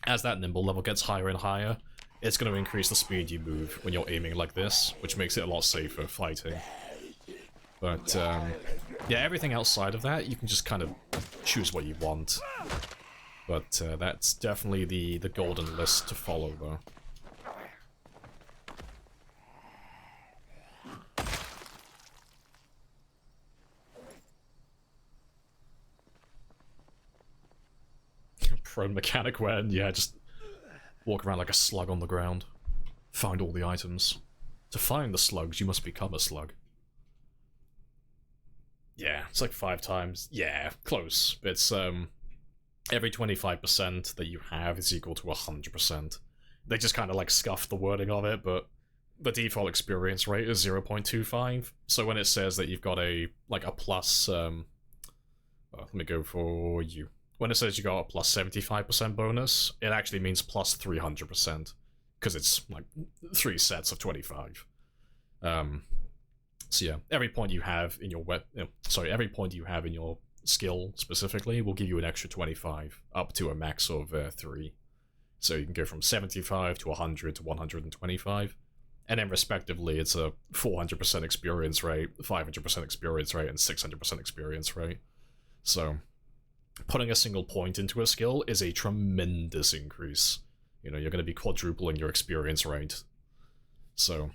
as that nimble level gets higher and higher, it's going to increase the speed you move when you're aiming like this, which makes it a lot safer fighting. But, yeah, everything outside of that, you can just kind of choose what you want. But that's definitely the golden list to follow, though. Prone mechanic when, yeah, just walk around like a slug on the ground. Find all the items. To find the slugs, you must become a slug. Yeah, it's like 5 times. Yeah, close. It's, every 25% that you have is equal to 100%. They just kind of like scuffed the wording of it, but the default experience rate is 0.25. So when it says that you've got a, like a plus, let me go for you. When it says you got a plus 75% bonus, it actually means plus 300%, because it's like 3 sets of 25. So yeah, every point you have in your every point you have in your skill specifically will give you an extra 25, up to a max of 3. So you can go from 75 to 100 to 125, and then respectively it's a 400% experience rate, 500% experience rate, and 600% experience rate. So putting a single point into a skill is a tremendous increase. You know, you're going to be quadrupling your experience rate. So,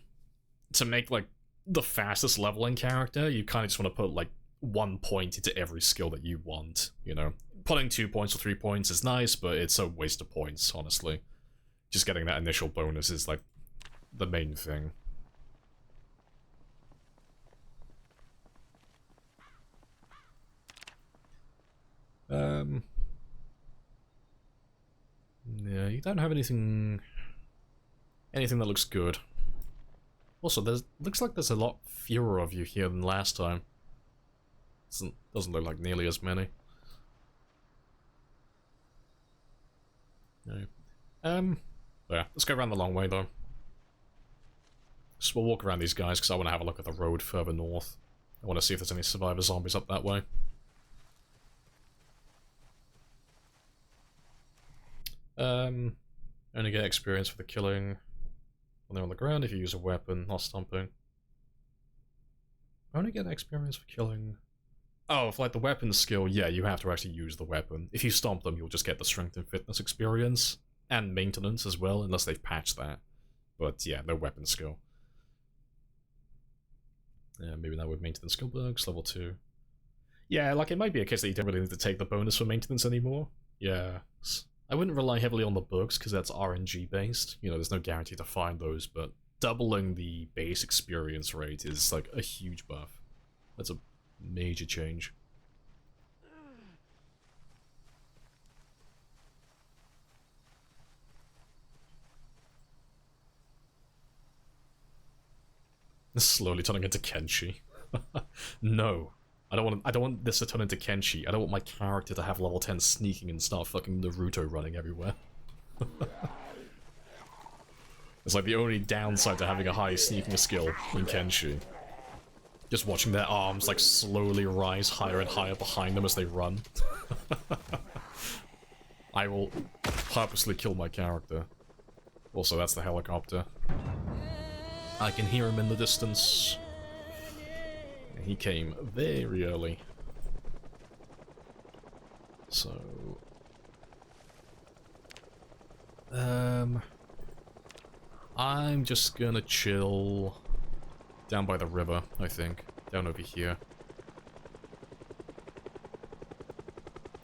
to make, like, the fastest leveling character, you kind of just want to put, like, 1 point into every skill that you want, you know? Putting 2 points or 3 points is nice, but it's a waste of points, honestly. Just getting that initial bonus is, like, the main thing. Yeah, you don't have anything that looks good. Also, looks like there's a lot fewer of you here than last time. Doesn't look like nearly as many. No. Yeah, let's go around the long way though. So we'll walk around these guys because I want to have a look at the road further north. I want to see if there's any survivor zombies up that way. Only get experience for the killing when they're on the ground if you use a weapon, not stomping. I only get experience for killing... Oh, for like the weapon skill, yeah, you have to actually use the weapon. If you stomp them, you'll just get the strength and fitness experience. And maintenance as well, unless they've patched that. But yeah, no weapon skill. Yeah, maybe that would maintenance skill bugs, level 2. Yeah, like it might be a case that you don't really need to take the bonus for maintenance anymore. Yeah. I wouldn't rely heavily on the bugs, because that's RNG based. You know, there's no guarantee to find those, but doubling the base experience rate is like a huge buff. That's a major change. Slowly turning into Kenshi. No. I don't want this to turn into Kenshi. I don't want my character to have level 10 sneaking and start fucking Naruto running everywhere. It's like the only downside to having a high sneaking skill in Kenshi. Just watching their arms like slowly rise higher and higher behind them as they run. I will purposely kill my character. Also, that's the helicopter. I can hear him in the distance. He came very early. So... I'm just gonna chill down by the river, I think. Down over here.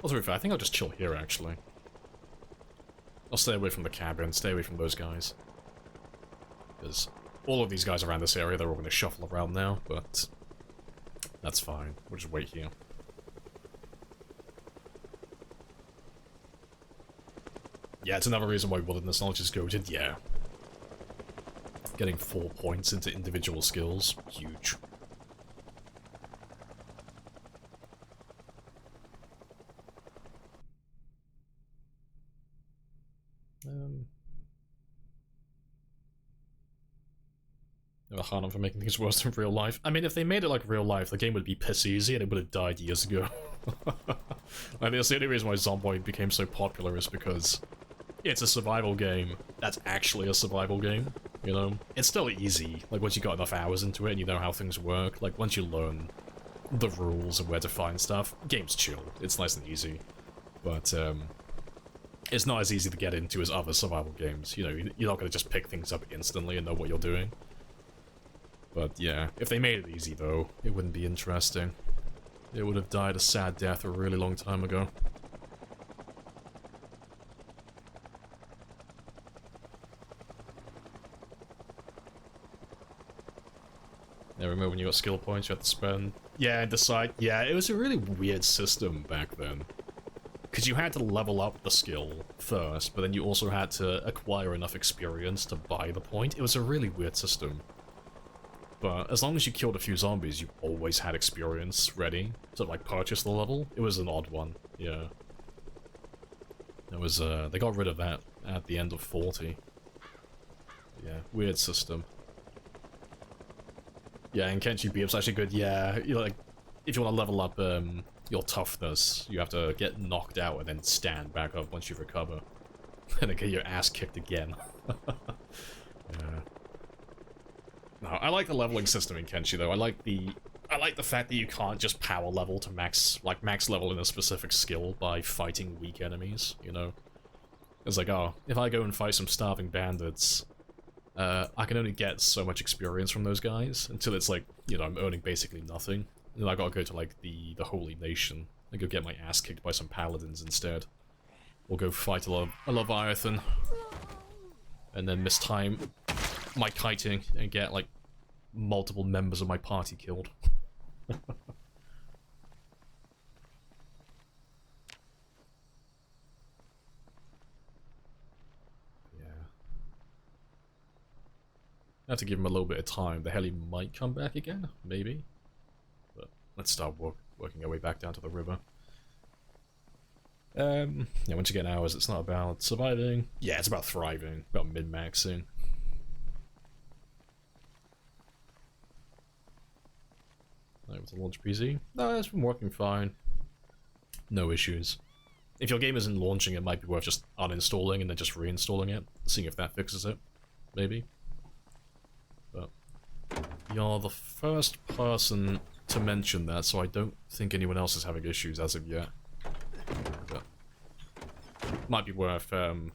Well, to be fair, I think I'll just chill here, actually. I'll stay away from the cabin, stay away from those guys. Because all of these guys around this area, they're all gonna shuffle around now, but... that's fine. We'll just wait here. Yeah, it's another reason why Wilderness Knowledge is goated, yeah. Getting 4 points into individual skills, huge. Hard on for making things worse than real life. I mean, if they made it like real life, the game would be piss easy and it would have died years ago. I think that's the only reason why Zomboid became so popular is because it's a survival game that's actually a survival game, you know? It's still easy, like once you got enough hours into it and you know how things work, like once you learn the rules and where to find stuff, game's chill, it's nice and easy. But, it's not as easy to get into as other survival games, you know, you're not gonna just pick things up instantly and know what you're doing. But yeah, if they made it easy though, it wouldn't be interesting. It would have died a sad death a really long time ago. Yeah, remember when you got skill points you had to spend? Yeah, and decide. Yeah, it was a really weird system back then. Because you had to level up the skill first, but then you also had to acquire enough experience to buy the point. It was a really weird system. But as long as you killed a few zombies, you always had experience ready to, like, purchase the level. It was an odd one, yeah. It was, they got rid of that at the end of 40. Yeah, weird system. Yeah, and Kenshi Beep's actually good, yeah. You know, like, if you want to level up, your toughness, you have to get knocked out and then stand back up once you recover. And then get your ass kicked again. Yeah. No, I like the leveling system in Kenshi though. I like the fact that you can't just power level to max level in a specific skill by fighting weak enemies, you know? It's like, oh, if I go and fight some starving bandits, I can only get so much experience from those guys until it's like, you know, I'm earning basically nothing. And then I gotta go to like the Holy Nation and go get my ass kicked by some paladins instead. Or go fight a Leviathan. And then mistime my kiting and get like multiple members of my party killed. Yeah. I have to give him a little bit of time. The heli might come back again, maybe. But let's start working our way back down to the river. Yeah, once you get hours, it's not about surviving. Yeah, it's about thriving, about min-maxing. Able to launch PC? No, it's been working fine. No issues. If your game isn't launching, it might be worth just uninstalling and then just reinstalling it, seeing if that fixes it. Maybe. But You're the first person to mention that, so I don't think anyone else is having issues as of yet. But might be worth having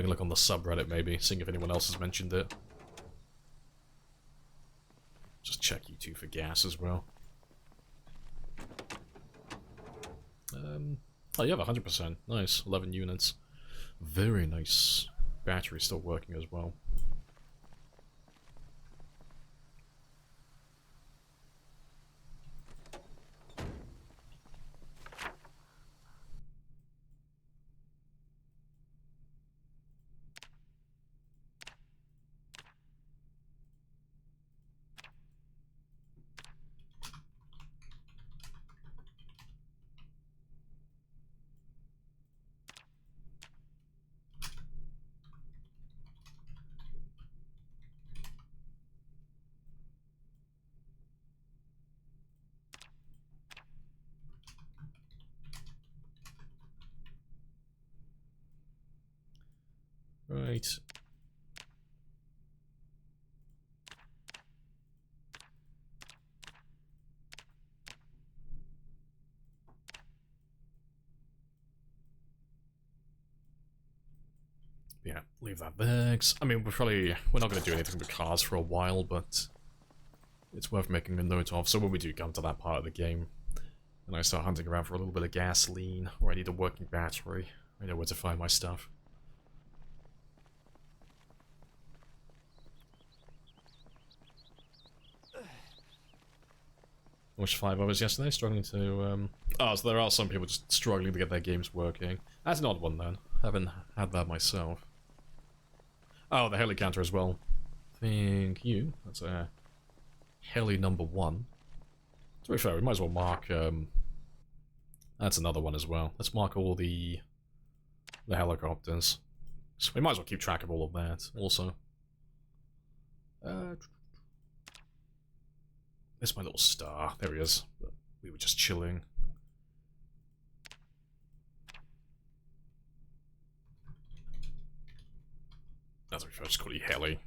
a look on the subreddit, maybe, seeing if anyone else has mentioned it. Just check you two for gas as well. Oh, you have 100%. Nice. 11 units. Very nice. Battery still working as well. Right. Yeah, leave that there. I mean, we're not going to do anything with cars for a while, but it's worth making a note of. So when we do come to that part of the game, and I start hunting around for a little bit of gasoline, or I need a working battery, I know where to find my stuff. I watched 5 hours yesterday, struggling to, Oh, so there are some people just struggling to get their games working. That's an odd one, then. I haven't had that myself. Oh, the heli counter as well. Thank you. That's a heli number 1. To be fair, we might as well mark, that's another one as well. Let's mark all the helicopters. So we might as well keep track of all of that, also. There's my little star. There he is. We were just chilling. That's what we first call you heli.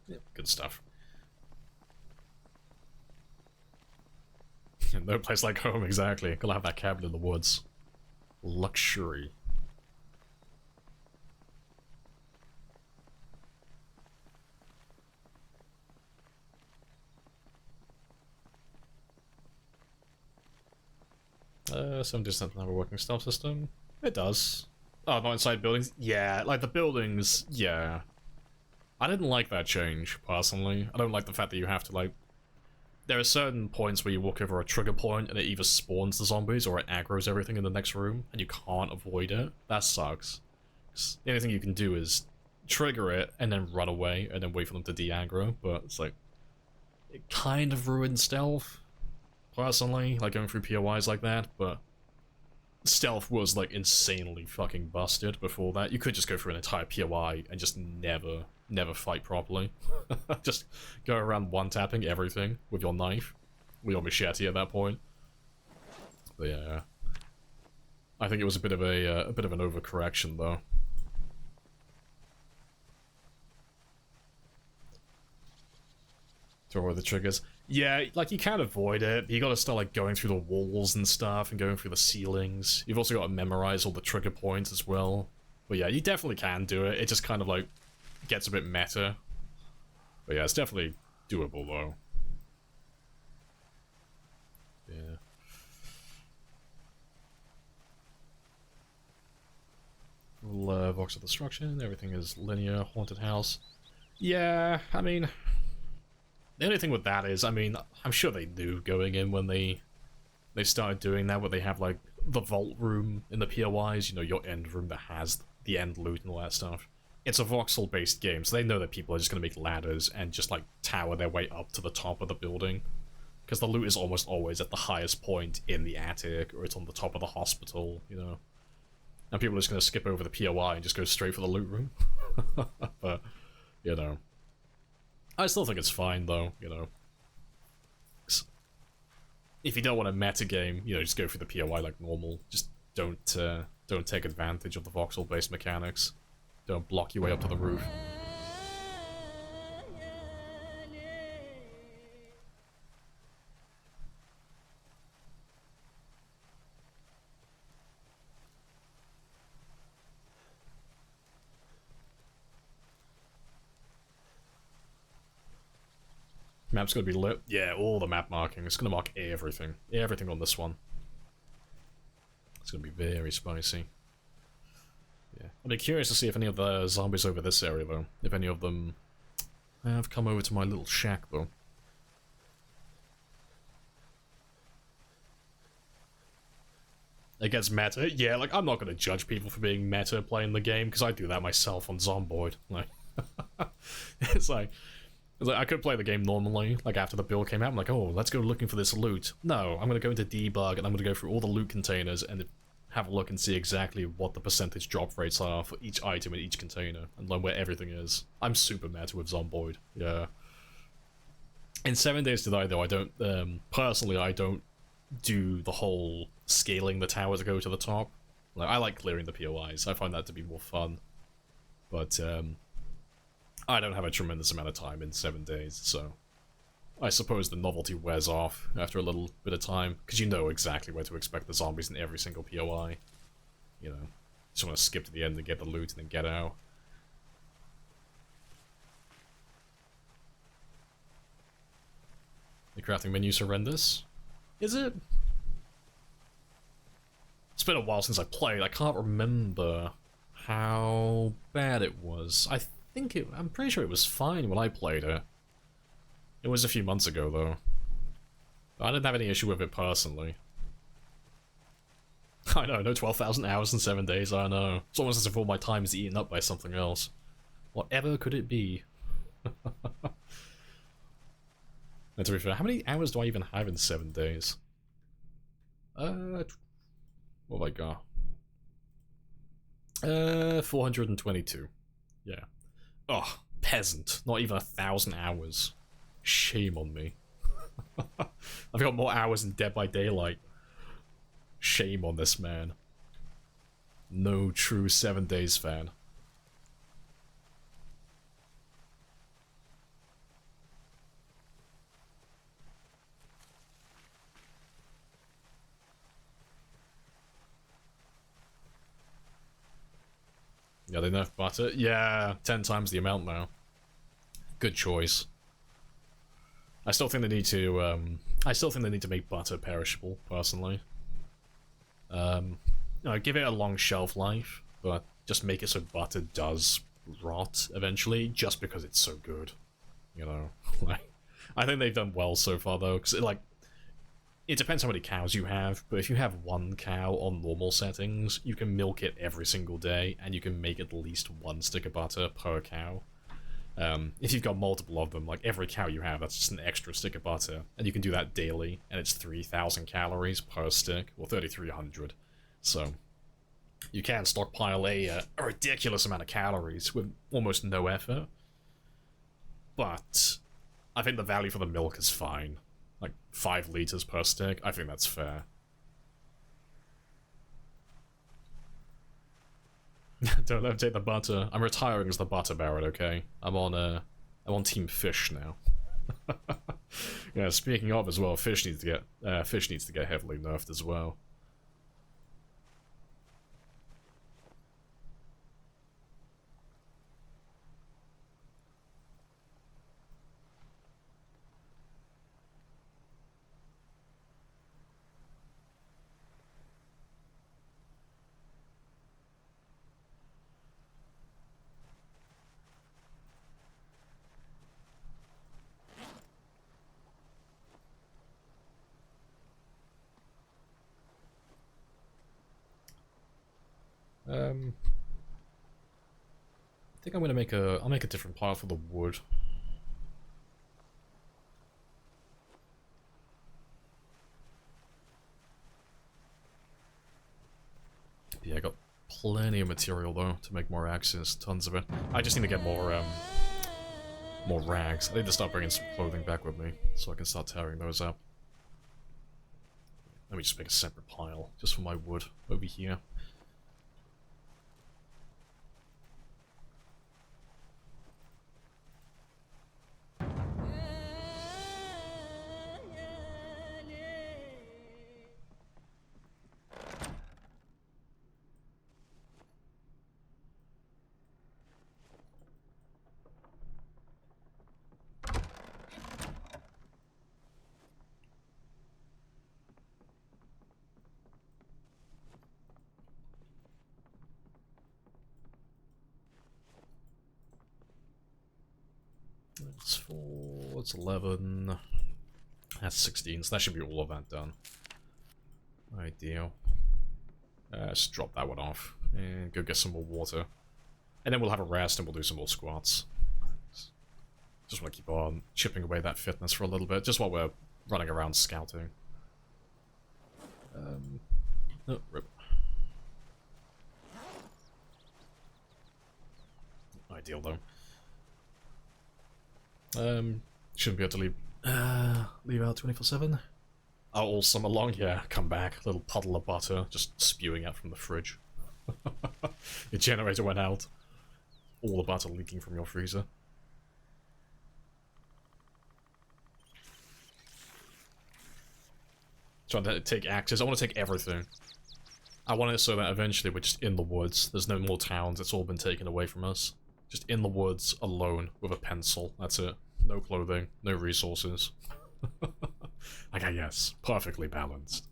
Yep, good stuff. No place like home, exactly. Gotta have that cabin in the woods. Luxury. Some doesn't have a working stealth system. It does. Oh, not inside buildings? Yeah, like the buildings, yeah. I didn't like that change, personally. I don't like the fact that you have to, like... There are certain points where you walk over a trigger point and it either spawns the zombies or it aggroes everything in the next room, and you can't avoid it. That sucks. The only thing you can do is trigger it and then run away and then wait for them to de-aggro, but it's like... It kind of ruins stealth, personally, like going through POIs like that, but... Stealth was, like, insanely fucking busted before that. You could just go through an entire POI and just never fight properly. Just go around one-tapping everything with your knife. With your machete at that point. But yeah. I think it was a bit of an overcorrection, though. To avoid the triggers. Yeah, like, you can't avoid it, but you gotta start, like, going through the walls and stuff, and going through the ceilings. You've also gotta memorize all the trigger points as well. But yeah, you definitely can do it, it just kind of, like, gets a bit meta. But yeah, it's definitely doable, though. Yeah. Voxel destruction, everything is linear, haunted house. Yeah, I mean... The only thing with that is, I mean, I'm sure they knew going in when they started doing that, where they have, like, the vault room in the POIs, you know, your end room that has the end loot and all that stuff. It's a voxel-based game, so they know that people are just going to make ladders and just, like, tower their way up to the top of the building. Because the loot is almost always at the highest point in the attic, or it's on the top of the hospital, you know. And people are just going to skip over the POI and just go straight for the loot room. But, you know. I still think it's fine, though, you know. If you don't want a meta game, you know, just go for the POI like normal. Just don't take advantage of the voxel-based mechanics. Don't block your way up to the roof. Map's gonna be lit. Yeah, all the map marking. It's gonna mark everything. Everything on this one. It's gonna be very spicy. Yeah. I'll be curious to see if any of the zombies over this area, though. If any of them have come over to my little shack, though. It gets meta. Yeah, like, I'm not gonna judge people for being meta playing the game, because I do that myself on Zomboid. Like, it's like, I could play the game normally, like after the build came out, I'm like, oh, let's go looking for this loot. No, I'm gonna go into debug and I'm gonna go through all the loot containers and have a look and see exactly what the percentage drop rates are for each item in each container, and learn where everything is. I'm super meta with Zomboid, yeah. In 7 Days to Die, though, I don't, personally, I don't do the whole scaling the tower to go to the top. Like, I like clearing the POIs, I find that to be more fun. But, I don't have a tremendous amount of time in 7 days, so I suppose the novelty wears off after a little bit of time, because you know exactly where to expect the zombies in every single POI. You know, just want to skip to the end and get the loot and then get out. The crafting menu's horrendous? Is it? It's been a while since I played, I can't remember how bad it was. I'm pretty sure it was fine when I played it. It was a few months ago, though. I didn't have any issue with it personally. I know, no 12,000 hours in 7 days, I know. It's almost as if all my time is eaten up by something else. Whatever could it be? And to be fair, how many hours do I even have in 7 days? What have I got? 422. Yeah. Oh, peasant. Not even 1,000 hours. Shame on me. I've got more hours in Dead by Daylight. Shame on this man. No true 7 Days fan. Yeah, they nerfed butter. Yeah, 10 times the amount now. Good choice. I still think they need to make butter perishable, personally. You know, give it a long shelf life, but just make it so butter does rot eventually, just because it's so good. You know, like, I think they've done well so far, though, because, like, it depends how many cows you have, but if you have one cow on normal settings, you can milk it every single day, and you can make at least 1 stick of butter per cow. If you've got multiple of them, like every cow you have, that's just an extra stick of butter, and you can do that daily, and it's 3,000 calories per stick, or 3,300. So, you can stockpile a ridiculous amount of calories with almost no effort. But I think the value for the milk is fine. Like 5 liters per stick, I think that's fair. Don't let him take the butter. I'm retiring as the butter baron, okay? I'm on Team Fish now. Yeah, speaking of as well, fish needs to get heavily nerfed as well. I think I'm gonna I'll make a different pile for the wood. Yeah, I got Plenty of material though to make more axes, tons of it. I just need to get more rags. I need to start bringing some clothing back with me so I can start tearing those up. Let me just make a separate pile just for my wood over here. That's 4, that's 11, that's 16, so that should be all of that done. Ideal. Just drop that one off, and go get some more water. And then we'll have a rest, and we'll do some more squats. Just want to keep on chipping away that fitness for a little bit, just while we're running around scouting. Oh, rip. Ideal, though. Shouldn't be able to leave out 24/7. Oh, all summer long, yeah, come back, little puddle of butter, just spewing out from the fridge. Your generator went out. All the butter leaking from your freezer. Trying to take axes, I want to take everything. I want it so that eventually we're just in the woods, there's no more towns, it's all been taken away from us. Just in the woods, alone, with a pencil. That's it. No clothing, no resources. Okay, yes, perfectly balanced.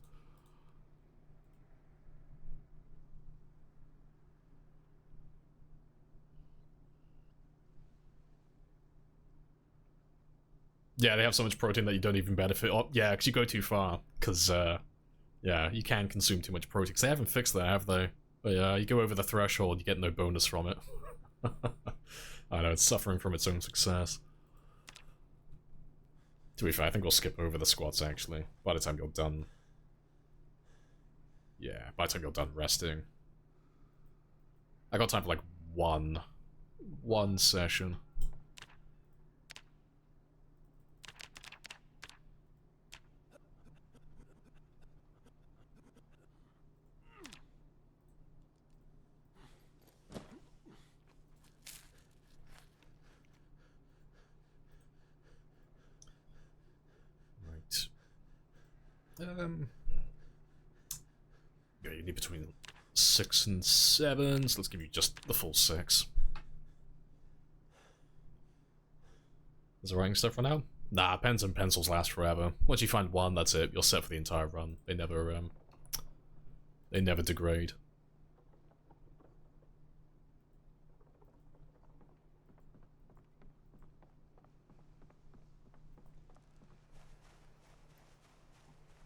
Yeah, they have so much protein that you don't even benefit. Oh, yeah, because you go too far. Because, yeah, you can consume too much protein. Because they haven't fixed that, have they? But yeah, you go over the threshold, you get no bonus from it. I know, it's suffering from its own success. To be fair, I think we'll skip over the squats, actually, by the time you're done. Yeah, by the time you're done resting. I got time for, like, one session. Yeah, you need between 6 and 7, so let's give you just the full 6. Is it writing stuff for now? Nah, pens and pencils last forever. Once you find one, that's it. You're set for the entire run. They never degrade.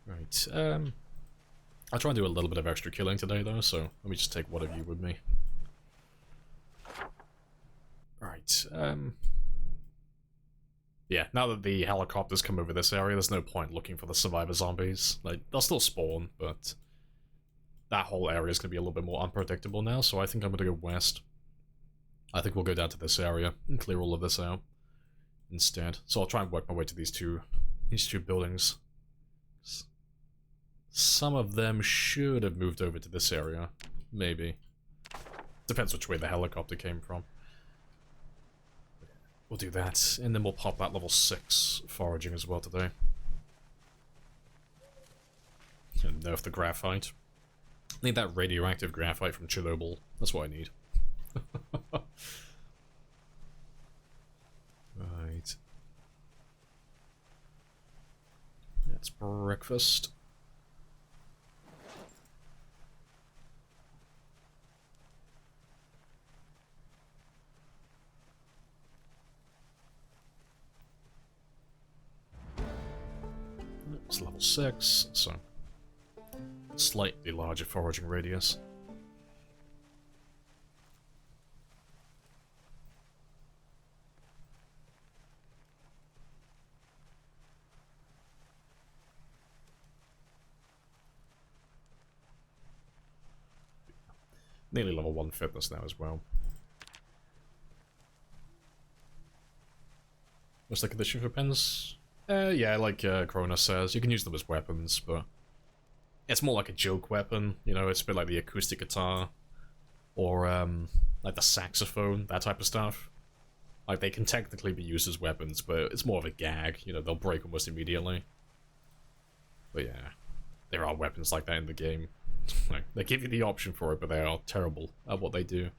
Right, I'll try and do a little bit of extra killing today, though, so let me just take one of you with me. Right, yeah, now that the helicopters come over this area, there's no point looking for the survivor zombies. Like, they'll still spawn, but that whole area is going to be a little bit more unpredictable now, so I think I'm going to go west. I think we'll go down to this area and clear all of this out instead. So I'll try and work my way to these two buildings. Some of them should have moved over to this area. Maybe. Depends which way the helicopter came from. We'll do that, and then we'll pop that level 6 foraging as well today. And nerf the graphite. I need that radioactive graphite from Chernobyl. That's what I need. Right. That's breakfast. It's level 6, so slightly larger foraging radius. Nearly level 1 fitness now as well. What's the condition for pens? Yeah, like Krona says, you can use them as weapons, but it's more like a joke weapon, you know, it's a bit like the acoustic guitar, or like the saxophone, that type of stuff. Like, they can technically be used as weapons, but it's more of a gag, you know, they'll break almost immediately. But yeah, there are weapons like that in the game. Like, they give you the option for it, but they are terrible at what they do.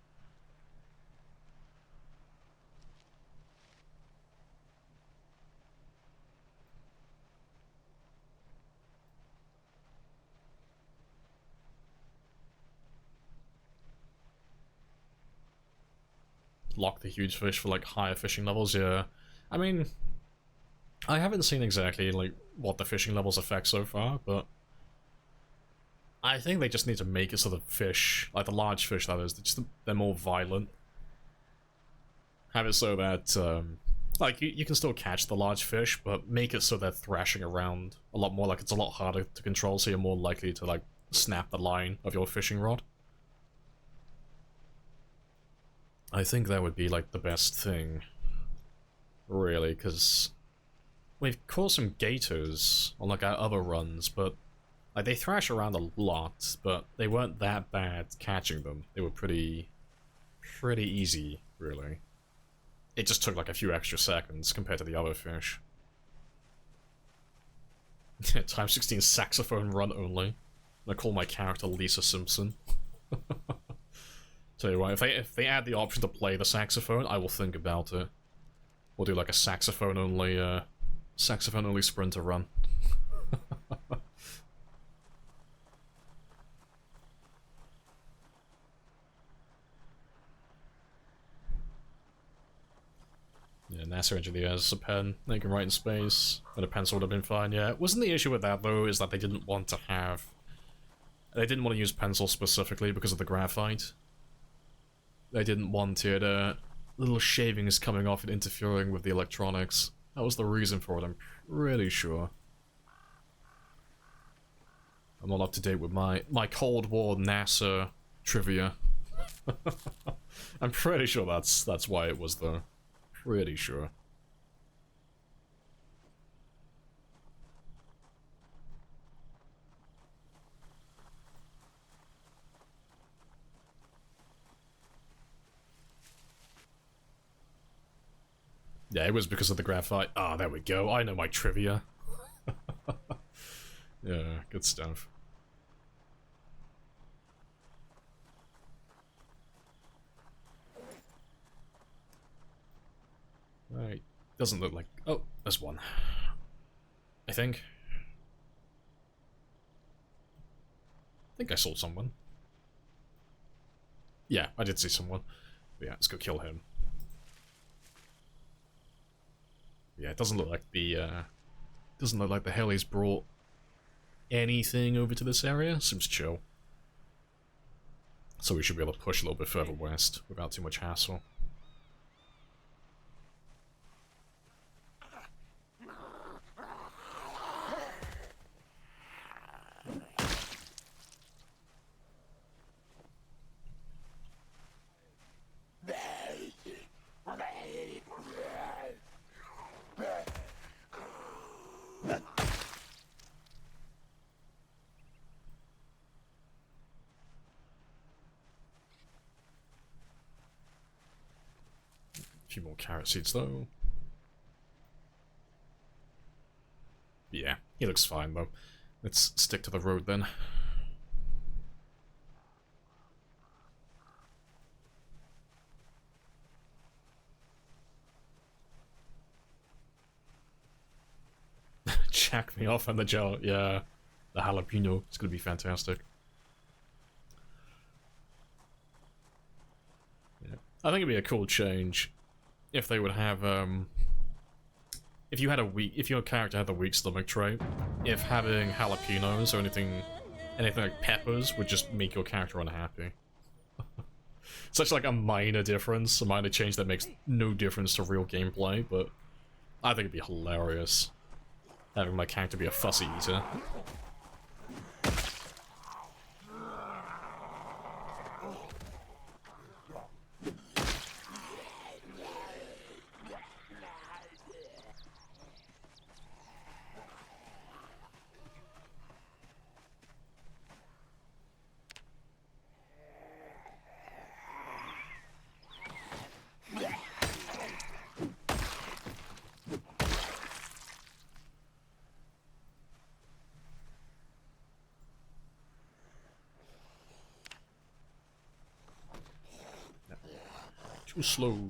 Lock the huge fish for like higher fishing levels, yeah. I mean, I haven't seen exactly like what the fishing levels affect so far, but I think they just need to make it so the fish, like the large fish that is, they're more violent. Have it so that, like, you can still catch the large fish, but make it so they're thrashing around a lot more, like it's a lot harder to control, so you're more likely to, like, snap the line of your fishing rod. I think that would be, like, the best thing, really, because we've caught some gators on, like, our other runs, but, like, they thrash around a lot, but they weren't that bad catching them. They were pretty easy, really. It just took, like, a few extra seconds compared to the other fish. Time 16 saxophone run only. I call my character Lisa Simpson. Tell you what, if they add the option to play the saxophone, I will think about it. We'll do like a saxophone only sprinter run. Yeah, NASA engineers, a pen, they can write in space, and a pencil would have been fine, yeah. Wasn't the issue with that, though, is that they didn't want to have... They didn't want to use pencil specifically because of the graphite. They didn't want it, little shavings coming off and interfering with the electronics. That was the reason for it, I'm pretty sure. I'm not up to date with my Cold War NASA trivia. I'm pretty sure that's why it was, though. Pretty sure. Yeah, it was because of the graphite. Ah, there we go. I know my trivia. Yeah, good stuff. Right. Doesn't look like... Oh, there's one. I think I saw someone. Yeah, I did see someone. But yeah, let's go kill him. Yeah, it doesn't look like the Helis brought anything over to this area. Seems chill. So we should be able to push a little bit further west without too much hassle. A few more carrot seeds though. Yeah, he looks fine though. Let's stick to the road then. Jack me off on the gel, yeah. The jalapeno, it's gonna be fantastic. Yeah. I think it'd be a cool change if they would have, if your character had the weak stomach trait, if having jalapenos or anything like peppers would just make your character unhappy. Such like a minor difference, a minor change that makes no difference to real gameplay, but I think it'd be hilarious having my character be a fussy eater. Too slow.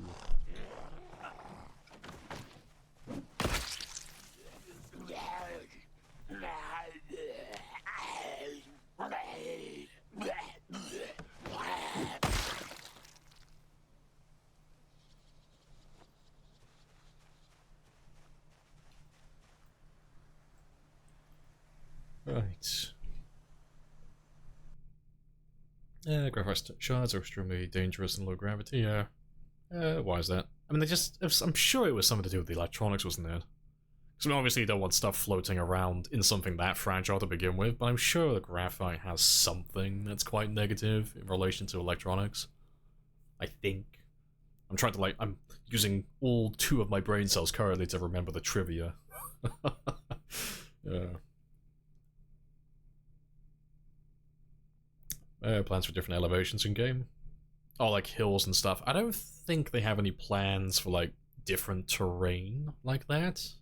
Right. Graphite shards are extremely dangerous in low gravity, yeah. Why is that? I mean, I'm sure it was something to do with the electronics, wasn't it? Because I mean, obviously you don't want stuff floating around in something that fragile to begin with, but I'm sure the graphite has something that's quite negative in relation to electronics. I think. I'm using all 2 of my brain cells currently to remember the trivia. Yeah. Plans for different elevations in game. Oh, like hills and stuff. I don't think they have any plans for, like, different terrain like that.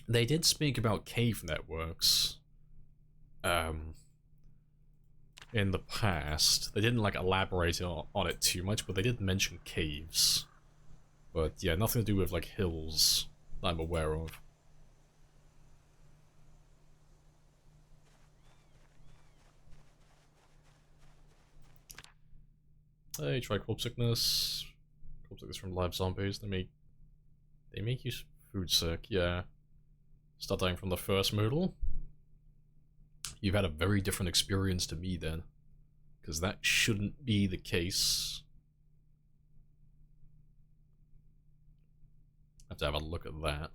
They did speak about cave networks. In the past. They didn't, like, elaborate on it too much, but they did mention caves. But, yeah, nothing to do with, like, hills that I'm aware of. Hey, try corpse sickness. Corpse sickness from live zombies. They make you food sick, yeah. Start dying from the first Moodle. You've had a very different experience to me then. Because that shouldn't be the case. Have to have a look at that.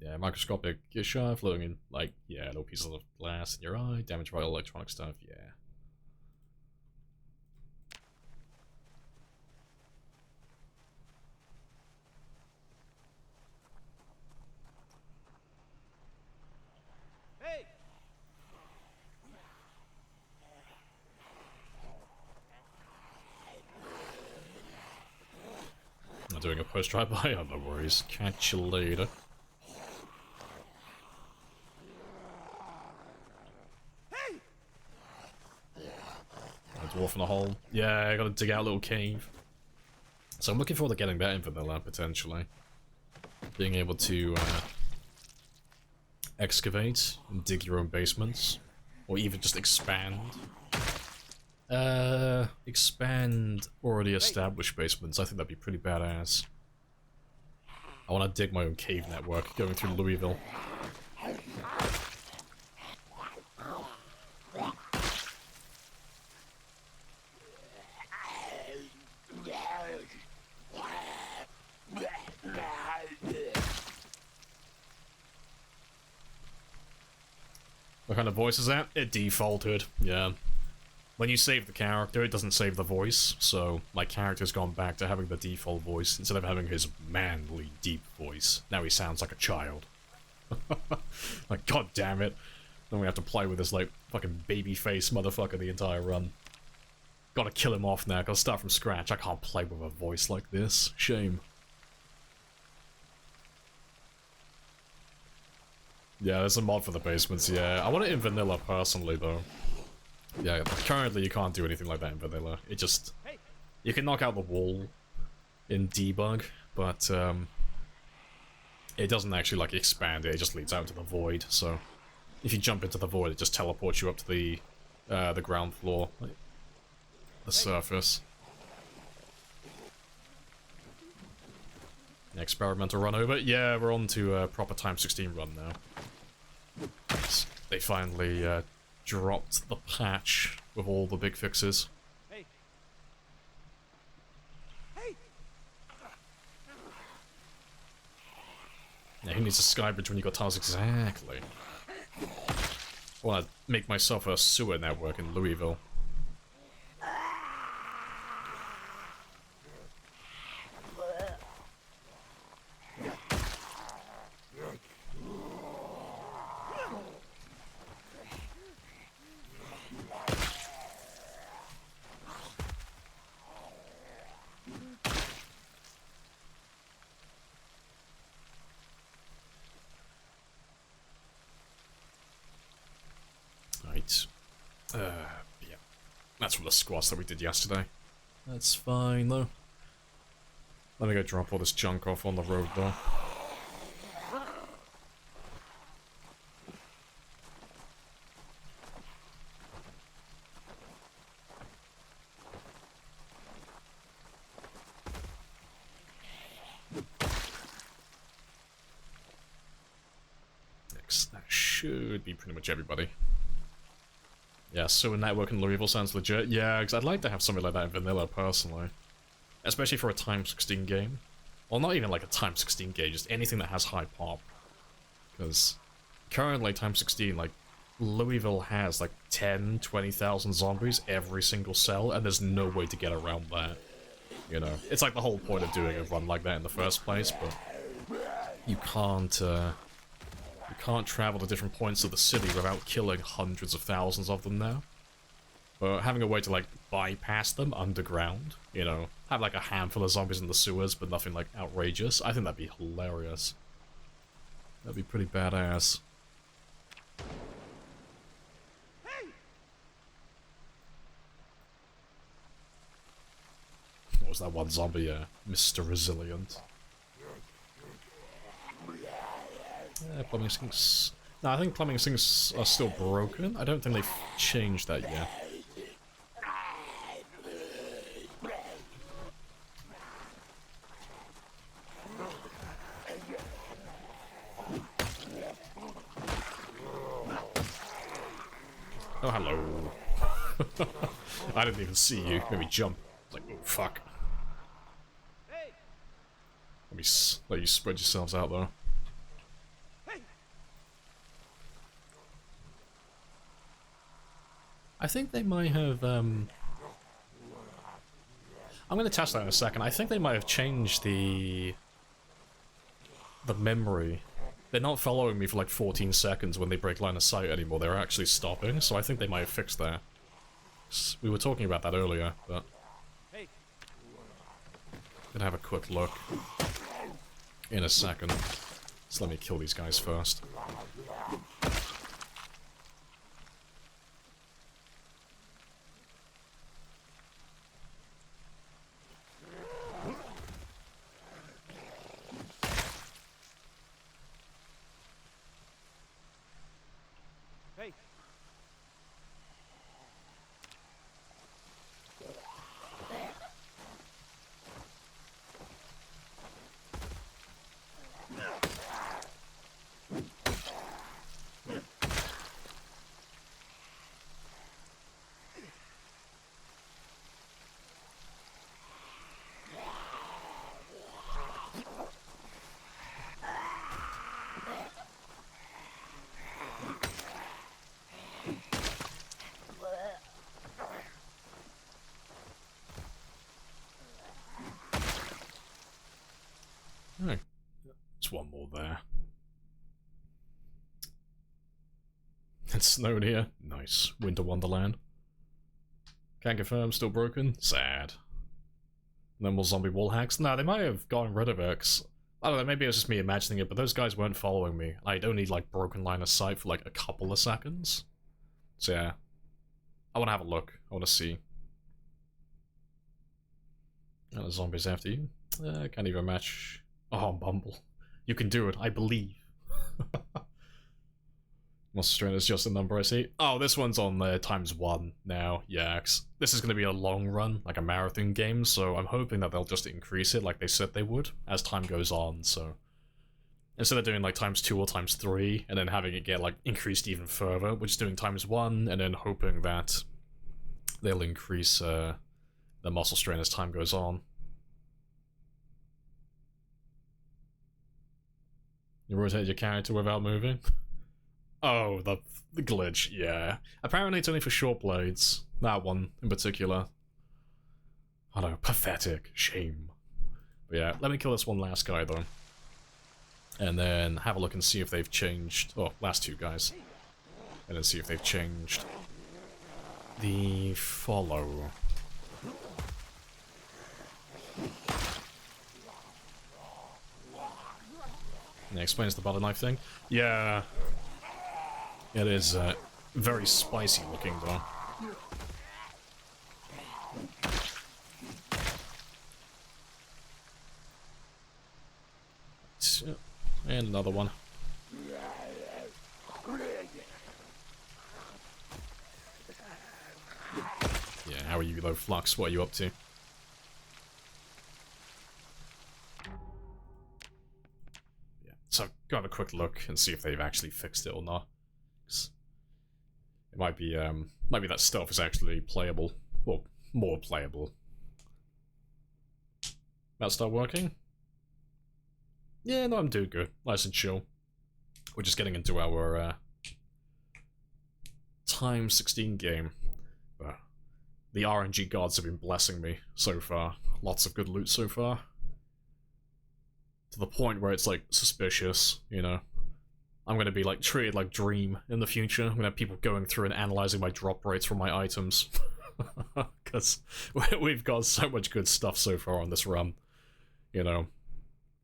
Yeah, microscopic shot floating in, like, yeah, little pieces of glass in your eye, damaged by electronic stuff, yeah. Hey! I'm doing a post drive-by, oh, no worries. Catch you later. Hey! A dwarf in a hole. Yeah, I gotta dig out a little cave. So I'm looking forward to getting that in vanilla, potentially. Being able to, excavate and dig your own basements. Or even just expand. Expand already established basements. I think that'd be pretty badass. I want to dig my own cave network going through Louisville. What kind of voice is that? It defaulted, yeah. When you save the character, it doesn't save the voice, so my character's gone back to having the default voice instead of having his manly, deep voice. Now he sounds like a child. Like, god damn it. Then we have to play with this, like, fucking baby face motherfucker the entire run. Gotta kill him off now, gotta start from scratch. I can't play with a voice like this. Shame. Yeah, there's a mod for the basements, yeah. I want it in vanilla personally, though. Yeah, currently you can't do anything like that in vanilla. It just... You can knock out the wall in debug, but it doesn't actually, like, expand it. It just leads out into the void, so... If you jump into the void, it just teleports you up to the ground floor. Like, the surface. Experimental run over. Yeah, we're on to a proper time 16 run now. They finally dropped the patch with all the big fixes. Hey! Hey! Yeah, who needs a sky bridge when you got tiles? Exactly. I want to make myself a sewer network in Louisville. Right. Yeah. That's from the squats that we did yesterday. That's fine, though. Let me go drop all this junk off on the road, though. That should be pretty much everybody. Yeah, so a network in Louisville sounds legit. Yeah, because I'd like to have something like that in vanilla, personally. Especially for a Time 16 game. Well, not even like a Time 16 game, just anything that has high pop. Because currently, Time 16, like, Louisville has like 10, 20,000 zombies every single cell, and there's no way to get around that. You know, it's like the whole point of doing a run like that in the first place, but you can't travel to different points of the city without killing hundreds of thousands of them now. But having a way to, like, bypass them underground, you know, have, like, a handful of zombies in the sewers, but nothing, like, outrageous, I think that'd be hilarious. That'd be pretty badass. Hey! What was that one zombie, Mr. Resilient? Yeah, plumbing sinks... No, I think plumbing sinks are still broken. I don't think they've changed that yet. Oh, hello. I didn't even see you. Maybe jump. It's like, oh, fuck. Hey! Let you spread yourselves out, though. Hey! I think they might have, I'm gonna test that in a second. I think they might have changed the memory. They're not following me for like 14 seconds when they break line of sight anymore. They're actually stopping, so I think they might have fixed that. We were talking about that earlier, but... Hey! Gonna have a quick look in a second. Just let me kill these guys first. Hey! Alright. There's one more there. It's snowed here. Nice. Winter Wonderland. Can't confirm, still broken. Sad. No more zombie wall hacks. No, they might have gotten rid of it, 'cause I don't know, maybe it was just me imagining it, but those guys weren't following me. I'd only, like, broken line of sight for, like, a couple of seconds. So, yeah. I want to have a look. I want to see. And the zombies after you. Can't even match. Oh, Bumble. You can do it, I believe. Monster Strain is just a number I see. Oh, this one's on ×1 now. Yeah, this is going to be a long run, like a marathon game, so I'm hoping that they'll just increase it like they said they would as time goes on, so... Instead of doing like ×2 or ×3, and then having it get like increased even further, we're just doing ×1, and then hoping that they'll increase the muscle strain as time goes on. You rotate your character without moving? Oh, the glitch, yeah. Apparently it's only for short blades. That one, in particular. I don't know, pathetic. Shame. But yeah, let me kill this one last guy, though. And then have a look and see if they've changed... Oh, last two guys. And then see if they've changed the follow. And it explains the butter knife thing. Yeah. It is very spicy looking, though. And another one. Yeah, how are you though, Flux? What are you up to? Yeah, so go have a quick look and see if they've actually fixed it or not. It might be that stuff is actually playable. Well, more playable. That start working? Yeah, no, I'm doing good. Nice and chill. We're just getting into our time 16 game. But the RNG gods have been blessing me so far. Lots of good loot so far. To the point where it's like suspicious, you know. I'm gonna be like treated like Dream in the future. I'm gonna have people going through and analyzing my drop rates from my items. Because we've got so much good stuff so far on this run. You know,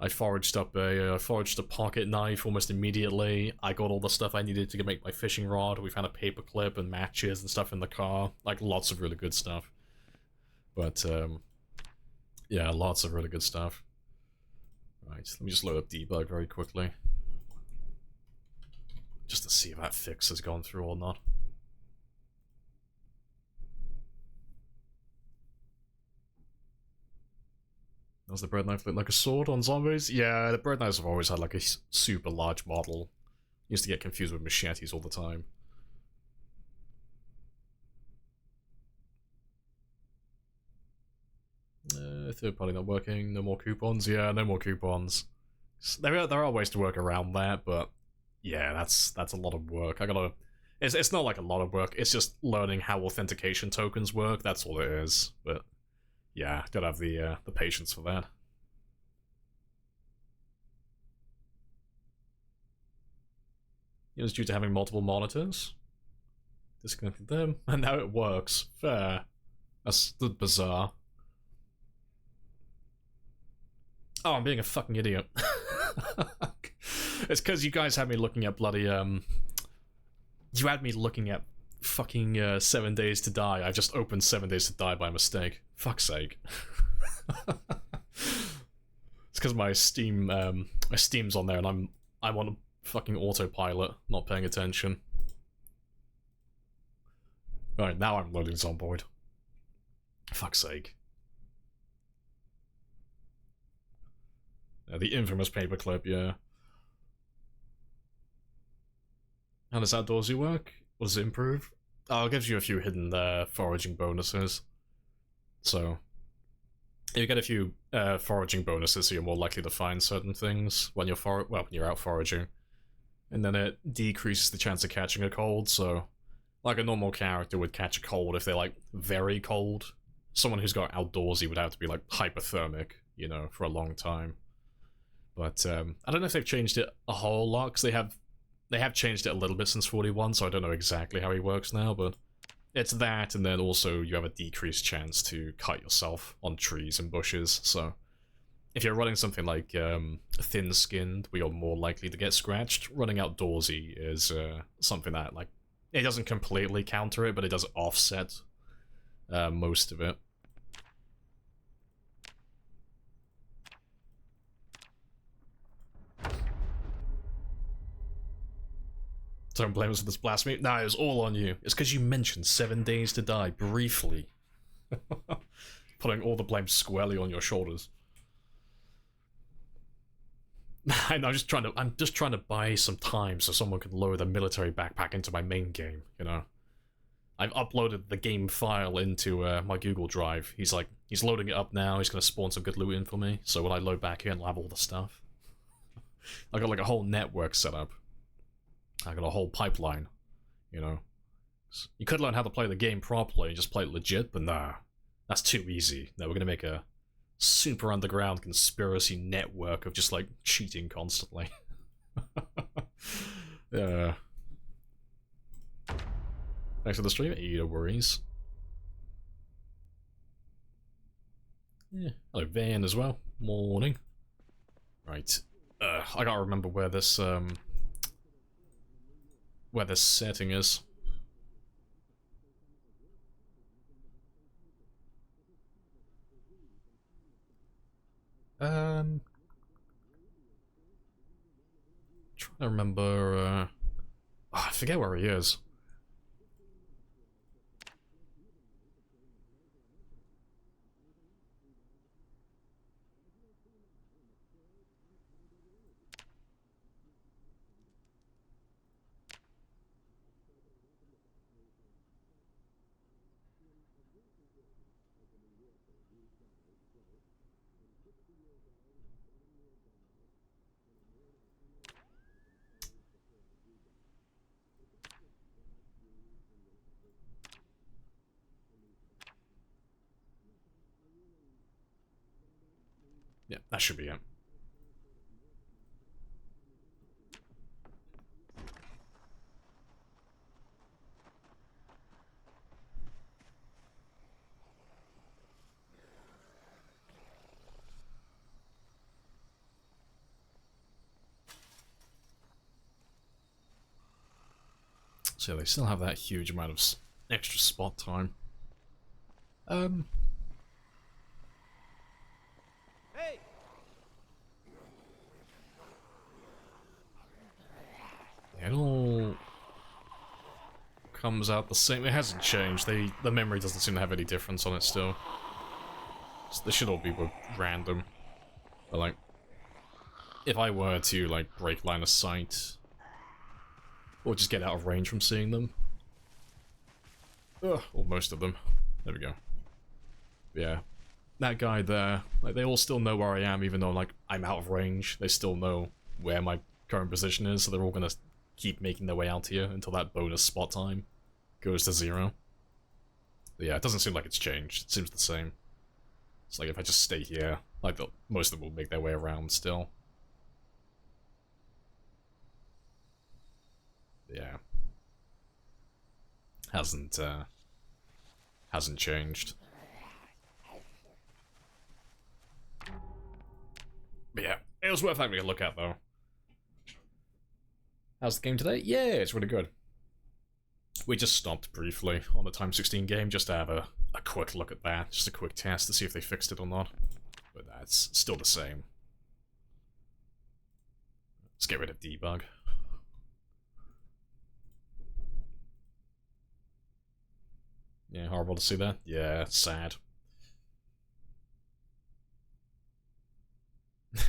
I foraged a pocket knife almost immediately. I got all the stuff I needed to make my fishing rod. We found a paper clip and matches and stuff in the car. Like, lots of really good stuff. But, yeah, lots of really good stuff. Right, let me just load up debug very quickly. Just to see if that fix has gone through or not. Does the bread knife look like a sword on zombies? Yeah, the bread knives have always had like a super large model. Used to get confused with machetes all the time. Third party not working, no more coupons. Yeah, no more coupons. There are ways to work around that, but yeah, that's a lot of work. It's not like a lot of work, it's just learning how authentication tokens work, that's all it is. But yeah, gotta have the patience for that. It was due to having multiple monitors. Disconnected them, and now it works. Fair. That's bizarre. Oh, I'm being a fucking idiot. It's because you guys had me looking at bloody, you had me looking at fucking 7 Days to Die. I just opened 7 Days to Die by mistake. Fuck's sake. It's because my Steam's on there and I'm on a fucking autopilot, not paying attention. Right, now I'm loading Zomboid. Fuck's sake. The infamous paperclip, yeah. How does outdoorsy work? What does it improve? Oh, it gives you a few hidden foraging bonuses. So, you get a few foraging bonuses, so you're more likely to find certain things when you're out foraging. And then it decreases the chance of catching a cold, so like a normal character would catch a cold if they're like very cold. Someone who's got outdoorsy would have to be like hypothermic, you know, for a long time. But I don't know if they've changed it a whole lot, because they have changed it a little bit since 41, so I don't know exactly how he works now, but it's that, and then also you have a decreased chance to cut yourself on trees and bushes, so if you're running something like thin-skinned, where you're more likely to get scratched, running outdoorsy is something that, like, it doesn't completely counter it, but it does offset most of it. Don't blame us for this blasphemy. Nah, it was all on you. It's because you mentioned 7 Days to Die briefly. Putting all the blame squarely on your shoulders. I'm just trying to buy some time so someone can load a military backpack into my main game, you know. I've uploaded the game file into my Google Drive. He's loading it up now. He's gonna spawn some good loot in for me. So when I load back in, I'll have all the stuff. I got like a whole network set up. I got a whole pipeline, you know. You could learn how to play the game properly, just play it legit, but nah, that's too easy. No, we're gonna make a super underground conspiracy network of just like cheating constantly. Yeah. Thanks for the stream, no worries. Yeah. Hello, Van as well. Morning. Right. I gotta remember where this setting is. I remember, I forget where he is. Yeah, that should be it. So they still have that huge amount of extra spot time. Hey! It all comes out the same. It hasn't changed. The memory doesn't seem to have any difference on it still. So they should all be random. But like, if I were to like break line of sight, or just get out of range from seeing them, or most of them. There we go. Yeah, that guy there. Like, they all still know where I am, even though like I'm out of range. They still know where my current position is, so they're all gonna keep making their way out here until that bonus spot time goes to 0. But yeah, it doesn't seem like it's changed. It seems the same. It's like if I just stay here, like most of them will make their way around still. Yeah. Hasn't changed. But yeah, it was worth having a look at though. How's the game today? Yeah, it's really good. We just stopped briefly on the Time 16 game just to have a quick look at that, just a quick test to see if they fixed it or not. But that's still the same. Let's get rid of debug. Yeah, horrible to see that. Yeah, sad.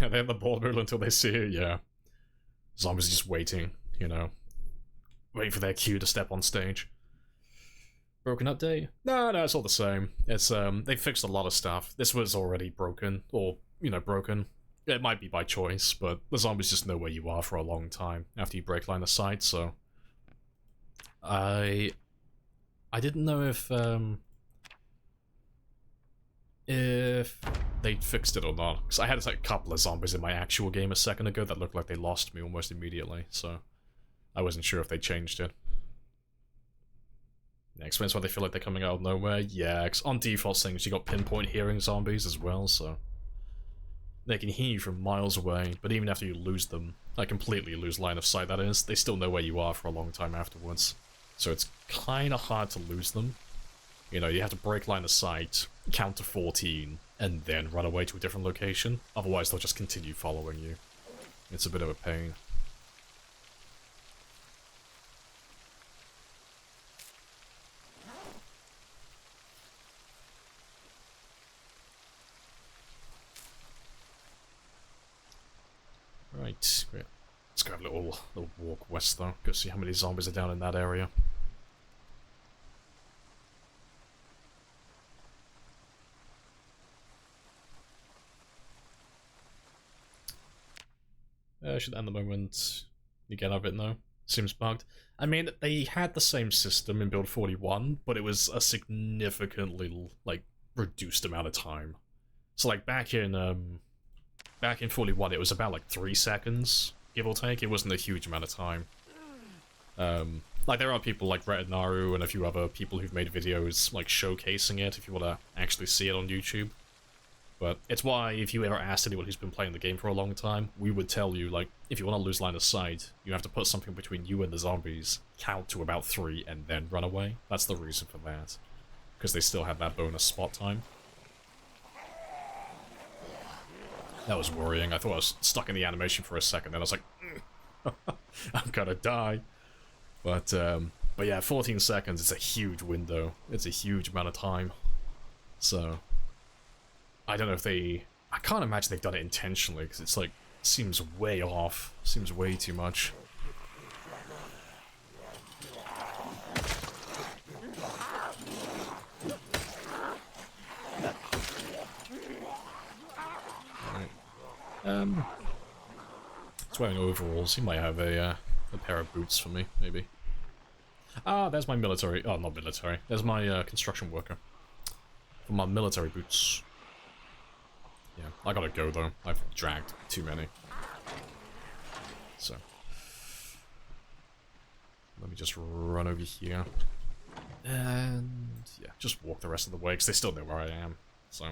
They have the ball rule until they see it, yeah. Zombies just waiting, you know. Waiting for their cue to step on stage. Broken update? No, it's all the same. It's, they fixed a lot of stuff. This was already broken, or, you know, broken. It might be by choice, but the zombies just know where you are for a long time after you break line of sight, so... I didn't know if they fixed it or not, because I had like a couple of zombies in my actual game a second ago that looked like they lost me almost immediately, so I wasn't sure if they changed it. Yeah, explains why they feel like they're coming out of nowhere. Yeah, on default settings you got pinpoint hearing zombies as well, so they can hear you from miles away, but even after you lose them, like completely lose line of sight that is, they still know where you are for a long time afterwards. So it's kind of hard to lose them. You know, you have to break line of sight, count to 14, and then run away to a different location. Otherwise, they'll just continue following you. It's a bit of a pain. Right, great. Let's go have a little walk west though, go see how many zombies are down in that area. Should end the moment you get out of it now. Seems bugged. I mean, they had the same system in build 41, but it was a significantly, like, reduced amount of time. So, like, back in 41, it was about, like, 3 seconds, give or take. It wasn't a huge amount of time. Like, there are people like Retinaru and a few other people who've made videos, like, showcasing it, if you want to actually see it on YouTube. But it's why, if you ever asked anyone who's been playing the game for a long time, we would tell you, like, if you want to lose line of sight, you have to put something between you and the zombies, count to about 3, and then run away. That's the reason for that. Because they still have that bonus spot time. That was worrying. I thought I was stuck in the animation for a second, then I was like, I'm gonna die. But yeah, 14 seconds is a huge window. It's a huge amount of time. So, I don't know if they... I can't imagine they've done it intentionally, because it's like, seems way off. Seems way too much. Alright. He's wearing overalls. He might have a pair of boots for me, maybe. Ah, there's my military. Oh, not military. There's my construction worker. For my military boots. Yeah, I gotta go though. I've dragged too many. So. Let me just run over here. And yeah, just walk the rest of the way, because they still know where I am. So.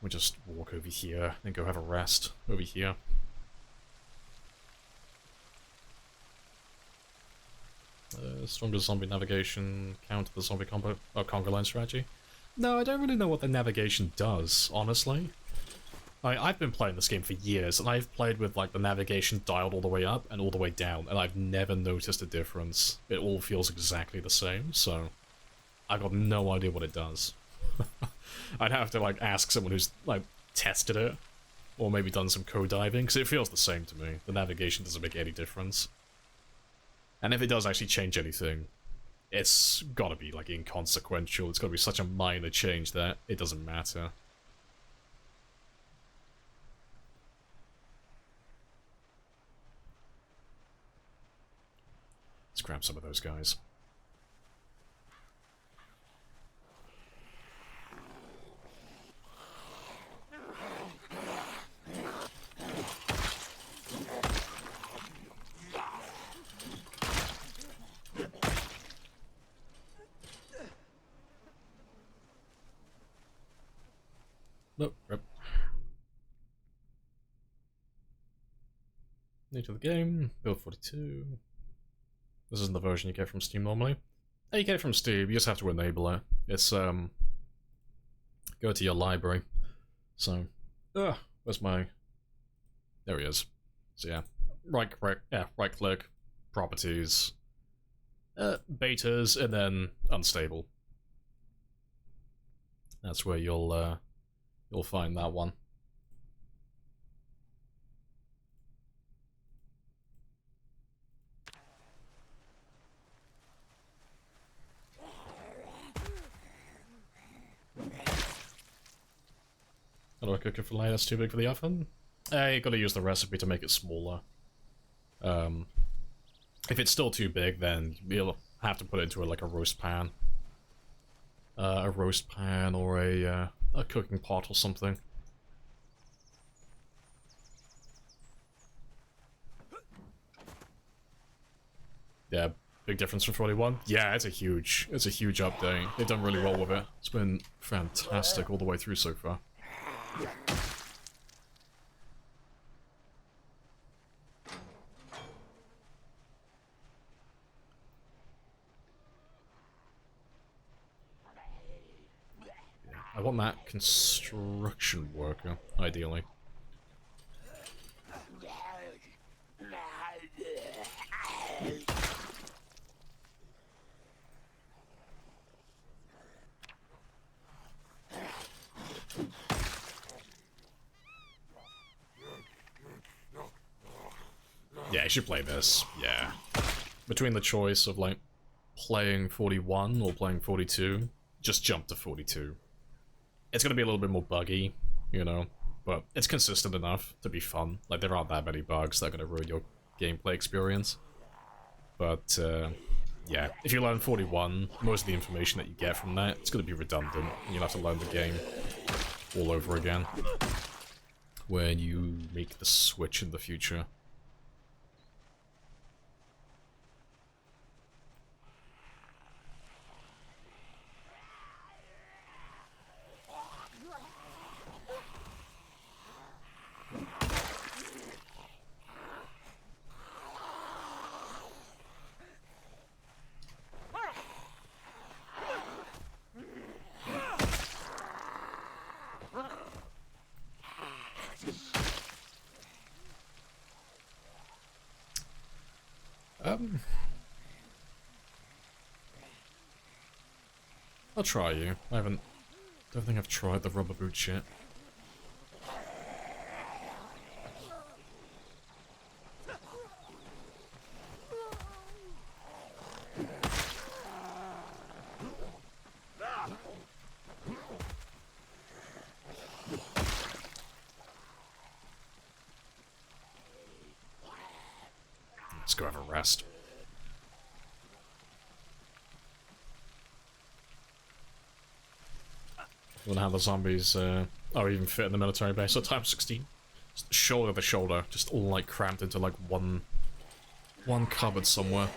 We just walk over here, then go have a rest over here. Stronger zombie navigation, counter the zombie combo, conga line strategy. No, I don't really know what the navigation does, honestly. I've been playing this game for years, and I've played with like the navigation dialed all the way up and all the way down, and I've never noticed a difference. It all feels exactly the same, so I've got no idea what it does. I'd have to like ask someone who's like tested it, or maybe done some code diving, because it feels the same to me. The navigation doesn't make any difference. And if it does actually change anything, it's gotta be like inconsequential. It's gotta be such a minor change that it doesn't matter. Let's grab some of those guys. Nope, rip. New to the game, build 42. This isn't the version you get from Steam normally. Yeah, you get it from Steam, you just have to enable it. It's, go to your library. So, where's my... There he is. So yeah, right click, properties, betas, and then unstable. That's where you'll find that one. How do I cook it for later? That's too big for the oven. You gotta use the recipe to make it smaller. If it's still too big, then you'll have to put it into like a roast pan. A roast pan or a cooking pot or something. Yeah, big difference from 41. Yeah, it's a huge update. They've done really well with it. It's been fantastic all the way through so far. I want that construction worker, ideally. Yeah, I should play this, yeah. Between the choice of, like, playing 41 or playing 42, just jump to 42. It's gonna be a little bit more buggy, you know, but it's consistent enough to be fun. Like, there aren't that many bugs that are gonna ruin your gameplay experience. But, yeah, if you learn 41, most of the information that you get from that, it's gonna be redundant, and you'll have to learn the game all over again when you make the switch in the future. I'll try you. Don't think I've tried the rubber boots yet. Let's go have a rest. I wonder how the zombies even fit in the military base. So times 16. Just shoulder to shoulder, just all like cramped into like one cupboard somewhere.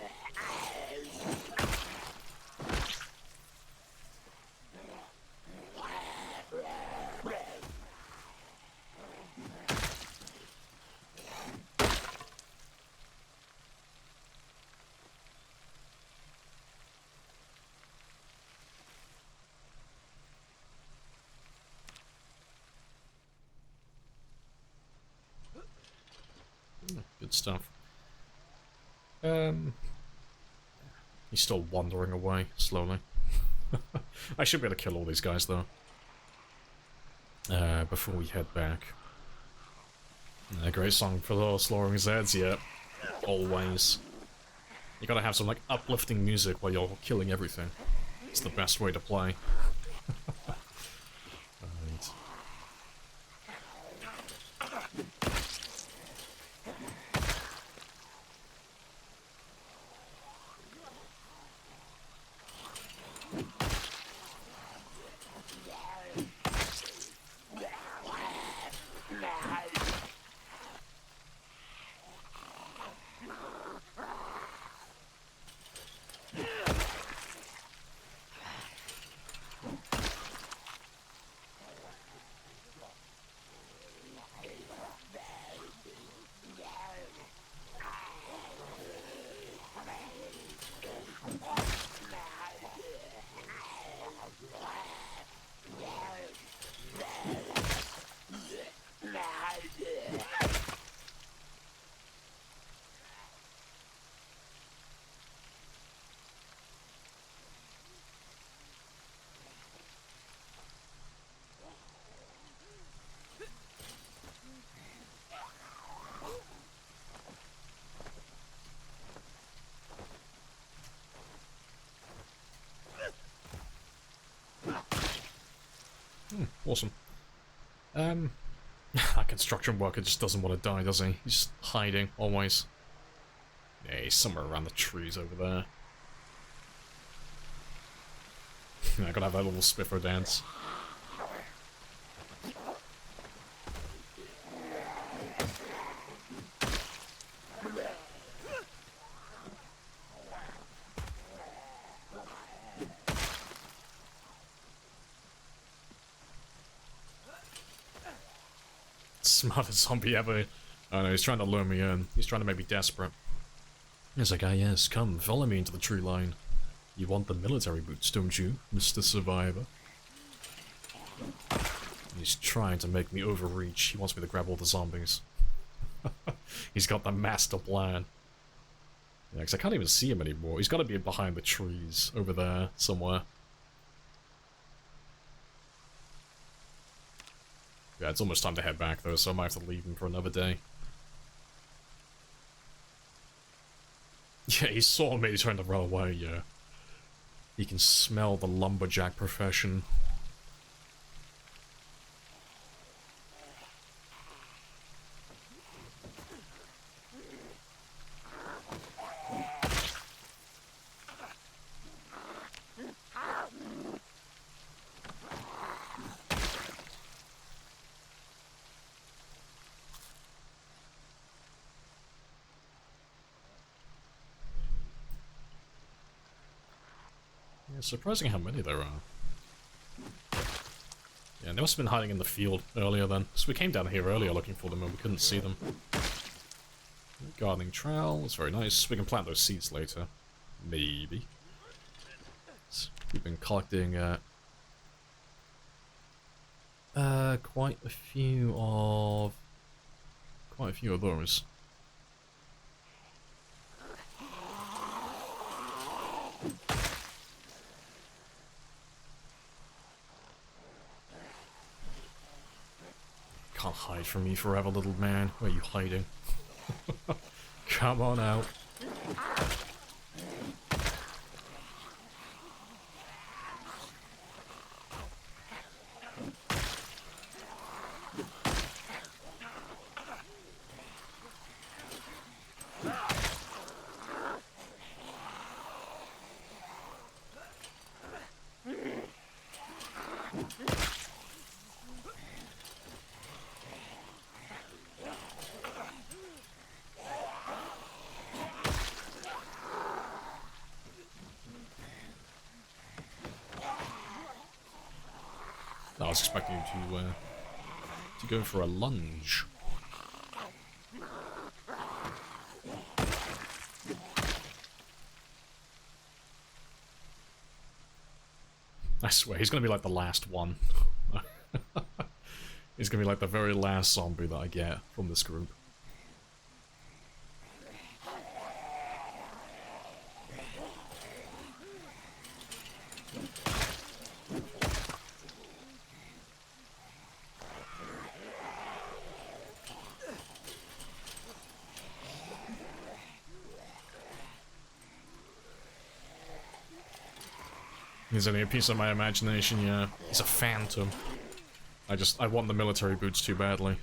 Good stuff. He's still wandering away, slowly. I should be able to kill all these guys, though. Before we head back. A great song for those slaughtering Zeds, yeah. Always. You gotta have some, like, uplifting music while you're killing everything. It's the best way to play. Right. Awesome. That construction worker just doesn't want to die, does he? He's just hiding, always. Yeah, he's somewhere around the trees over there. I gotta have that little spiffer dance. Smartest zombie ever. I know, he's trying to lure me in. He's trying to make me desperate. He's like, ah yes, come, follow me into the tree line. You want the military boots, don't you, Mr. Survivor? He's trying to make me overreach. He wants me to grab all the zombies. He's got the master plan. Yeah, because I can't even see him anymore. He's got to be behind the trees over there somewhere. Yeah, it's almost time to head back though, so I might have to leave him for another day. Yeah, he saw me trying to run away, yeah. He can smell the lumberjack profession. Yeah, surprising how many there are. Yeah, they must have been hiding in the field earlier then. So we came down here earlier looking for them and we couldn't see them. Gardening trowel, that's very nice. We can plant those seeds later. Maybe. So we've been collecting quite a few of those. can't hide from me forever, little man. Where are you hiding? Come on out. I was expecting you to go for a lunge. I swear, he's gonna be like the last one. He's gonna be like the very last zombie that I get from this group. He's only a piece of my imagination, yeah. He's a phantom. I want the military boots too badly.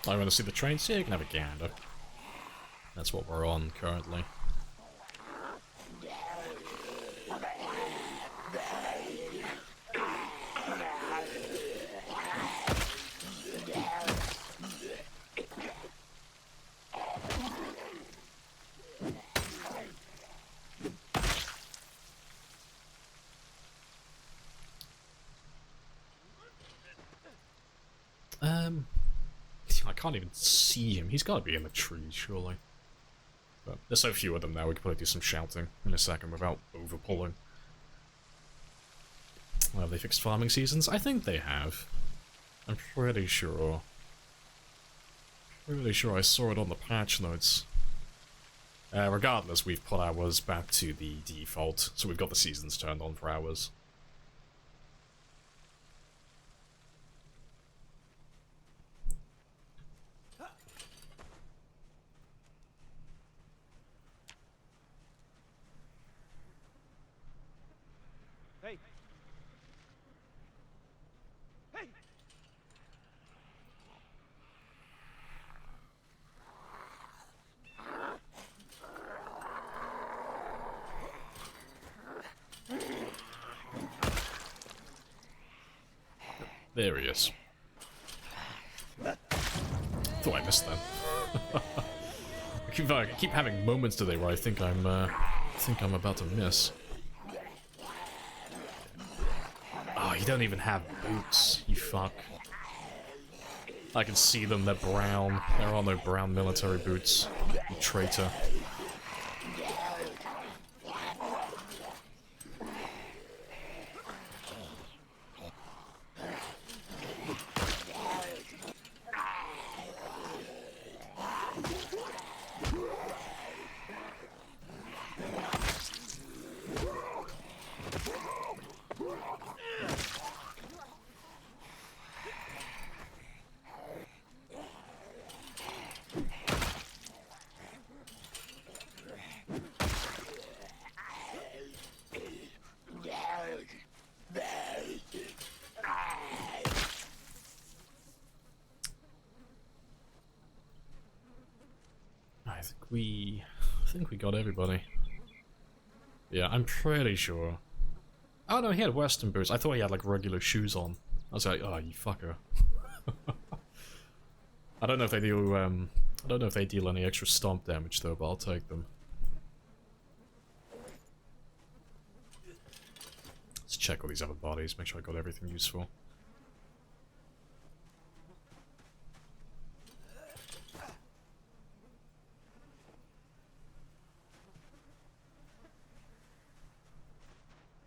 I want to see the train, so yeah, you can have a gander. That's what we're on currently. I can't even see him. He's got to be in the trees, surely. But there's so few of them now, we could probably do some shouting in a second without overpulling. Well, have they fixed farming seasons? I think they have. I'm pretty sure. Pretty sure I saw it on the patch notes. Regardless, we've put ours back to the default, so we've got the seasons turned on for ours. Hey. Hey. There he is. Thought I missed that. I keep having moments today where I think I'm about to miss. Oh, you don't even have boots, you fuck. I can see them, they're brown. There are no brown military boots, you traitor. I think we got everybody. Yeah, I'm pretty sure. Oh no, he had Western boots. I thought he had like regular shoes on. I was like, oh, you fucker. I don't know if they do. I don't know if they deal any extra stomp damage though, but I'll take them. Let's check all these other bodies. Make sure I got everything useful.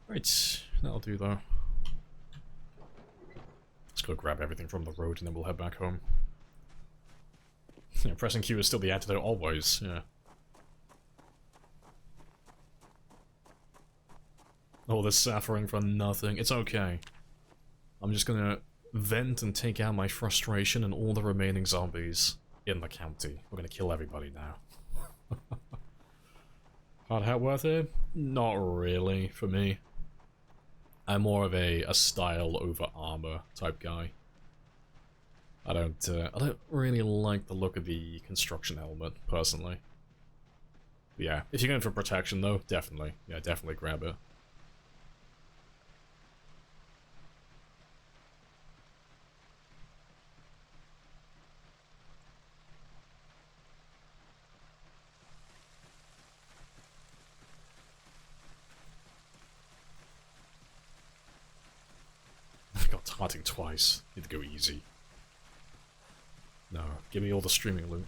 Right, that'll do though. Let's go grab everything from the road and then we'll head back home. Yeah, pressing Q is still the antidote always, yeah. All this suffering for nothing. It's okay. I'm just gonna vent and take out my frustration and all the remaining zombies in the county. We're gonna kill everybody now. Hard hat worth it? Not really, for me. I'm more of a style over armor type guy. I don't really like the look of the construction helmet, personally. Yeah, if you're going for protection though, definitely. Yeah, definitely grab it. I got taunting twice. Need to go easy. No, give me all the streaming loot.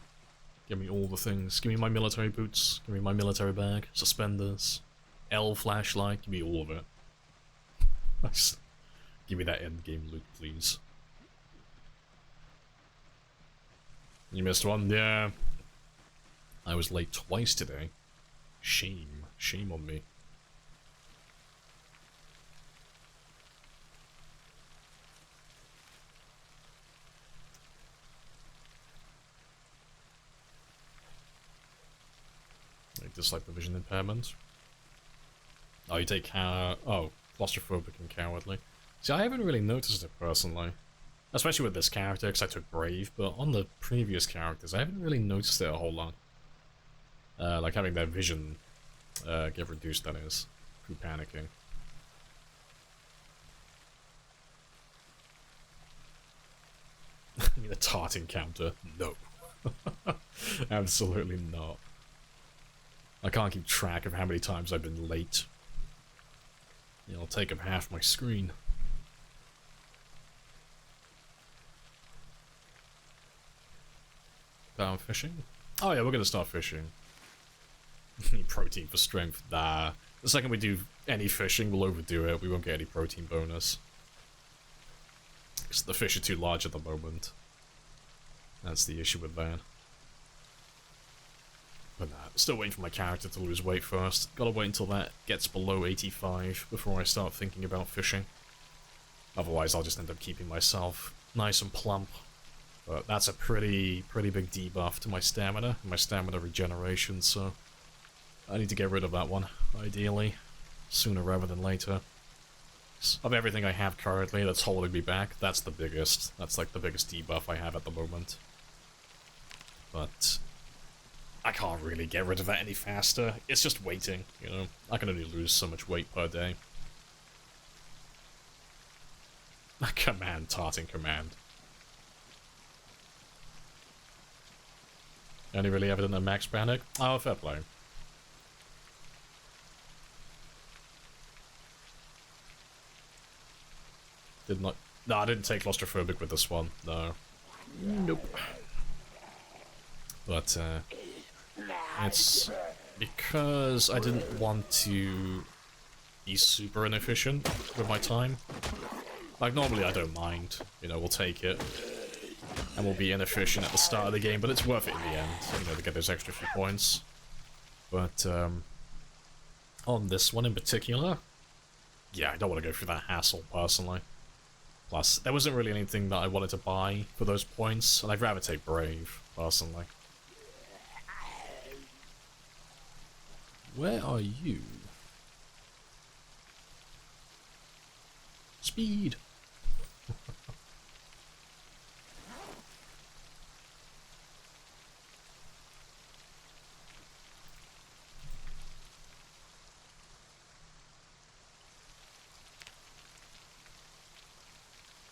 Give me all the things. Give me my military boots. Give me my military bag. Suspenders. L flashlight. Give me all of it. Give me that endgame loot, please. You missed one? Yeah. I was late twice today. Shame. Shame on me. I dislike the vision impairment. Oh, you take oh, claustrophobic and cowardly. See, I haven't really noticed it personally. Especially with this character, because I took Brave, but on the previous characters, I haven't really noticed it a whole lot. Like having that vision get reduced, that is, through panicking. I mean, a tart encounter? No. Absolutely not. I can't keep track of how many times I've been late. It'll take up half my screen. Fishing? Oh yeah, we're gonna start fishing. Need protein for strength. Nah. The second we do any fishing, we'll overdo it. We won't get any protein bonus. Because the fish are too large at the moment. That's the issue with that. But nah, still waiting for my character to lose weight first. Gotta wait until that gets below 85 before I start thinking about fishing. Otherwise I'll just end up keeping myself nice and plump. But that's a pretty big debuff to my stamina and my stamina regeneration, so I need to get rid of that one, ideally, sooner rather than later. Of everything I have currently that's holding me back, that's the biggest. That's like the biggest debuff I have at the moment. But I can't really get rid of that any faster. It's just waiting, you know. I can only lose so much weight per day. Command, tarting command. Only really evident at max panic? Oh, fair play. Did not... No, I didn't take claustrophobic with this one. No. Nope. But, it's because I didn't want to be super inefficient with my time. Like, normally I don't mind. You know, we'll take it. And we'll be inefficient at the start of the game, but it's worth it in the end, you know, to get those extra few points. But, on this one in particular, yeah, I don't want to go through that hassle, personally. Plus, there wasn't really anything that I wanted to buy for those points, and I'd rather take Brave, personally. Where are you? Speed!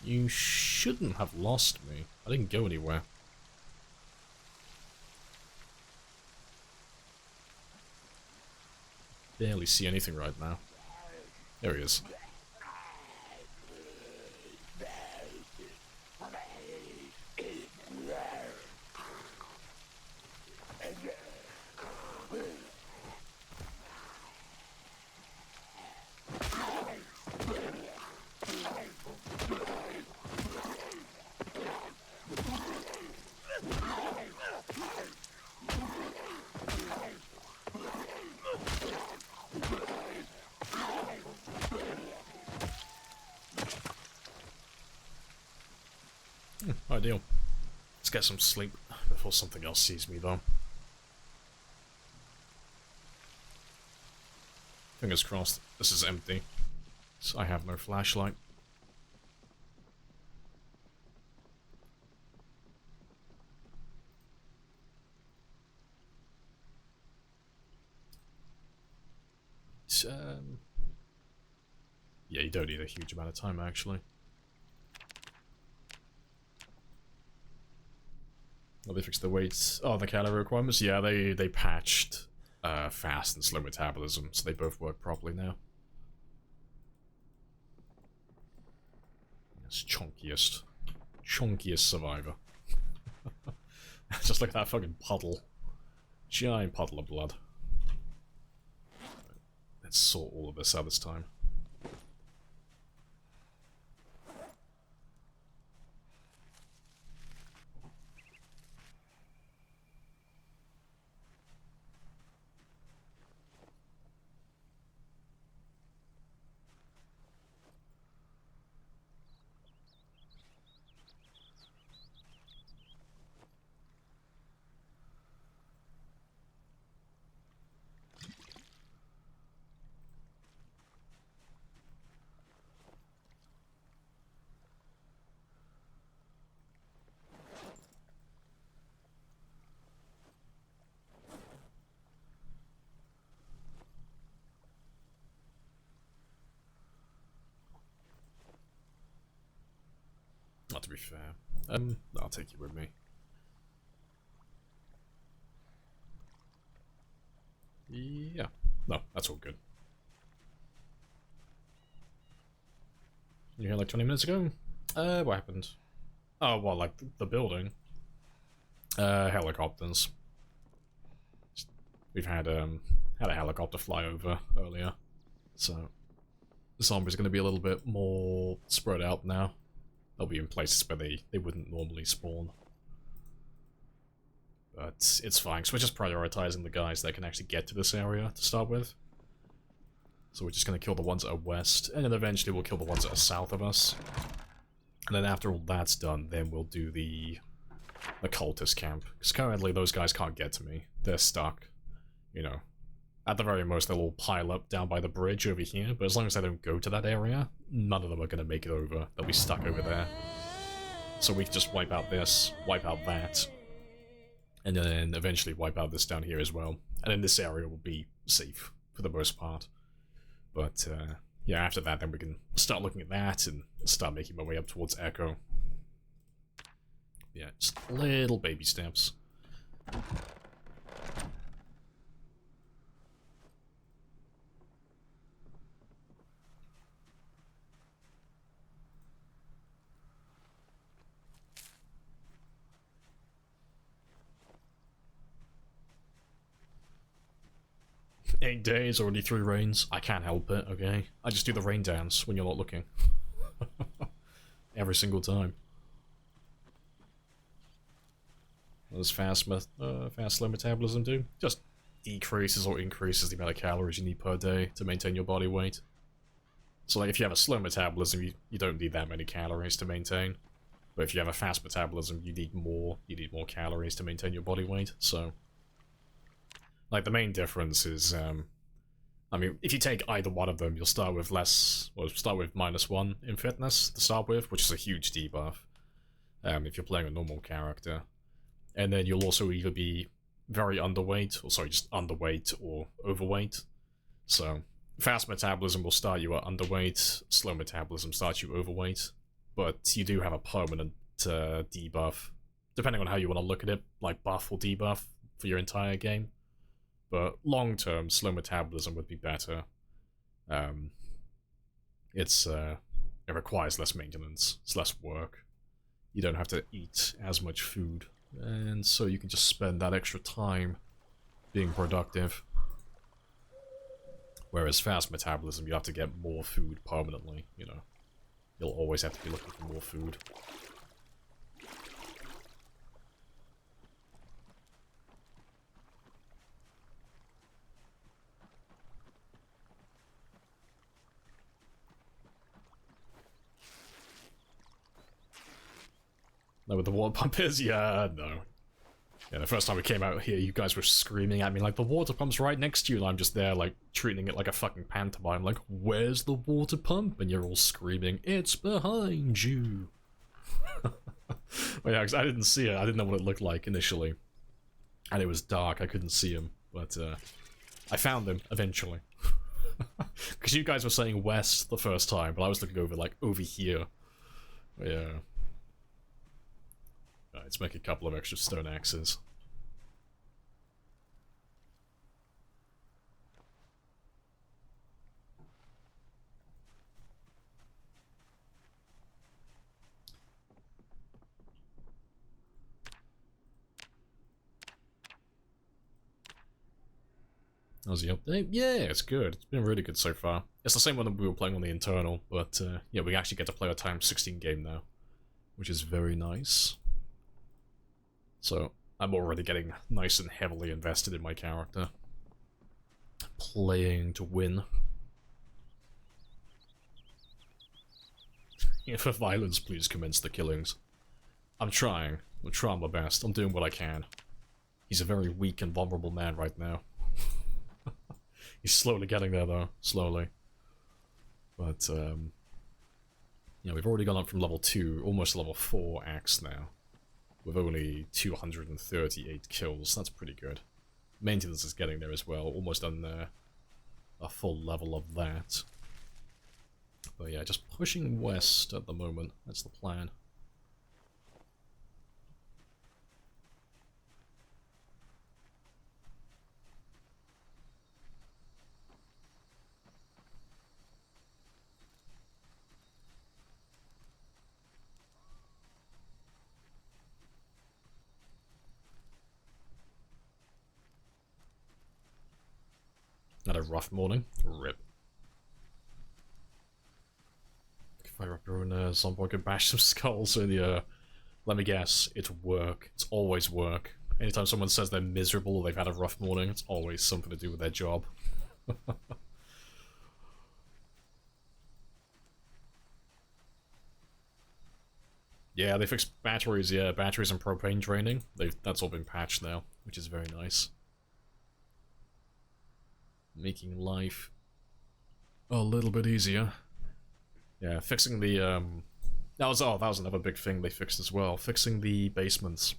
You shouldn't have lost me. I didn't go anywhere. Barely see anything right now. There he is. Ideal. Let's get some sleep before something else sees me, though. Fingers crossed this is empty, so I have no flashlight. Yeah, you don't need a huge amount of time, actually. Oh, they fixed the weights. Oh, the calorie requirements? Yeah, they patched fast and slow metabolism, so they both work properly now. It's chunkiest survivor. Just like that fucking puddle. Giant puddle of blood. Let's sort all of this out this time. Not to be fair. I'll take you with me. Yeah. No, that's all good. You here like 20 minutes ago? What happened? Oh, well, like the building. Helicopters. We've had a helicopter fly over earlier, so the zombies are going to be a little bit more spread out now. They'll be in places where they wouldn't normally spawn. But it's fine, because we're just prioritizing the guys that can actually get to this area to start with. So we're just going to kill the ones that are west, and then eventually we'll kill the ones that are south of us. And then after all that's done, then we'll do the cultist camp. Because currently those guys can't get to me. They're stuck. You know, at the very most they'll all pile up down by the bridge over here, but as long as they don't go to that area, none of them are going to make it over. They'll be stuck over there. So we can just wipe out this, wipe out that, and then eventually wipe out this down here as well. And then this area will be safe for the most part. But yeah, after that then we can start looking at that and start making my way up towards Echo. Yeah, just little baby steps. 8 days, already 3 rains. I can't help it, okay? I just do the rain dance when you're not looking. Every single time. What does fast slow metabolism do? Just decreases or increases the amount of calories you need per day to maintain your body weight. So like if you have a slow metabolism, you don't need that many calories to maintain. But if you have a fast metabolism, you need more calories to maintain your body weight, so... Like, the main difference is, I mean, if you take either one of them, you'll start with less, or start with -1 in fitness to start with, which is a huge debuff, if you're playing a normal character. And then you'll also either be very underweight, or sorry, just underweight or overweight. So, fast metabolism will start you at underweight, slow metabolism starts you overweight. but you do have a permanent debuff, depending on how you want to look at it, like buff or debuff for your entire game. But long-term, slow metabolism would be better. It requires less maintenance, it's less work. You don't have to eat as much food, and so you can just spend that extra time being productive. Whereas fast metabolism, you have to get more food permanently, you know. You'll always have to be looking for more food. Know what the water pump is? Yeah, no. Yeah, the first time we came out here, you guys were screaming at me like, the water pump's right next to you, and I'm just there, like, treating it like a fucking pantomime, like, where's the water pump? And you're all screaming, it's behind you! Well, yeah, 'cause I didn't see it, I didn't know what it looked like initially. And it was dark, I couldn't see him, but, I found him, eventually. Because you guys were saying west the first time, but I was looking over, like, over here. Yeah. Let's make a couple of extra stone axes. How's the update? Yeah, it's good. It's been really good so far. It's the same one that we were playing on the internal, but yeah, we actually get to play a times 16 game now, which is very nice. So, I'm already getting nice and heavily invested in my character. Playing to win. Yeah, for violence, please commence the killings. I'm trying. I'm trying my best. I'm doing what I can. He's a very weak and vulnerable man right now. He's slowly getting there, though. Slowly. But, yeah, we've already gone up from level 2, almost level 4 axe now. With only 238 kills. That's pretty good. Maintenance is getting there as well. Almost done a full level of that. But yeah, just pushing west at the moment. That's the plan. Had a rough morning. Rip. Fire up your own zombie and bash some skulls in the, let me guess, it's work. It's always work. Anytime someone says they're miserable or they've had a rough morning, it's always something to do with their job. Yeah, they fixed batteries, yeah, batteries and propane draining. That's all been patched now, which is very nice. Making life a little bit easier. Yeah, fixing the, that was another big thing they fixed as well. Fixing the basements.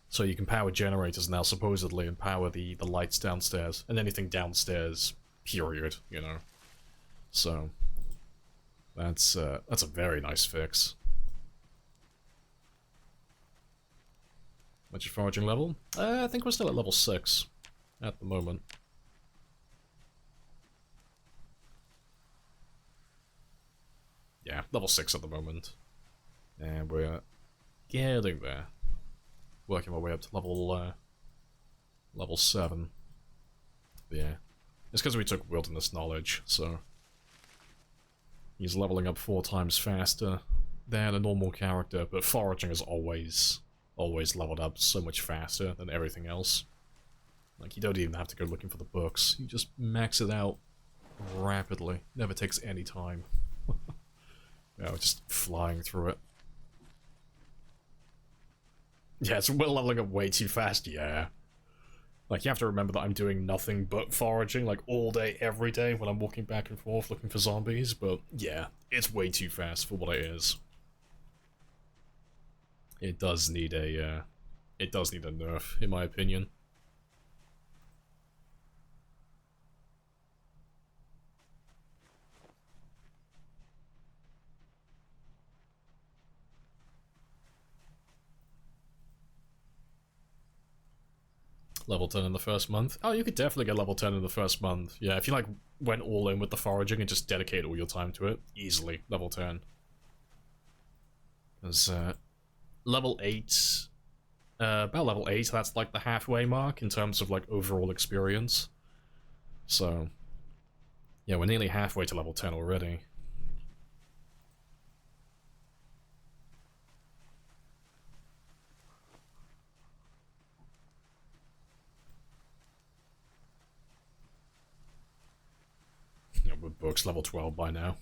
So you can power generators now, supposedly, and power the lights downstairs. And anything downstairs, period, you know. So, that's a very nice fix. What's your foraging level? I think we're still at level 6 at the moment. Yeah, level 6 at the moment. And we're getting there. Working my way up to level 7. But yeah. It's because we took wilderness knowledge, so he's leveling up 4 times faster than a normal character, but foraging is always leveled up so much faster than everything else. Like, you don't even have to go looking for the books. You just max it out rapidly. Never takes any time. Yeah, we're just flying through it. Yeah, we're leveling up way too fast, yeah. Like, you have to remember that I'm doing nothing but foraging, like, all day, every day, when I'm walking back and forth looking for zombies, but yeah, it's way too fast for what it is. It does need a nerf, in my opinion. Level 10 in the first month. Oh, you could definitely get level 10 in the first month. Yeah, if you like went all in with the foraging and just dedicated all your time to it, easily level 10. Because level 8, about level 8, that's like the halfway mark in terms of like overall experience. So, yeah, we're nearly halfway to level 10 already. Yeah, with books level 12 by now.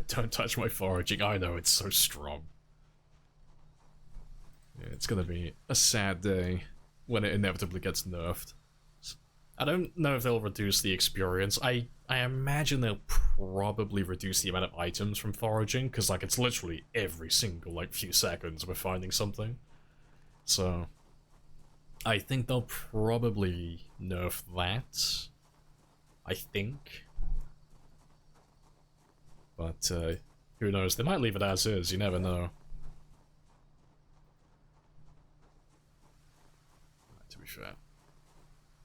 Don't touch my foraging. I know, it's so strong. Yeah, it's gonna be a sad day when it inevitably gets nerfed. I don't know if they'll reduce the experience. I imagine they'll probably reduce the amount of items from foraging, because like it's literally every single like few seconds we're finding something. So I think they'll probably nerf that. I think. But who knows? They might leave it as is, you never know. To be fair.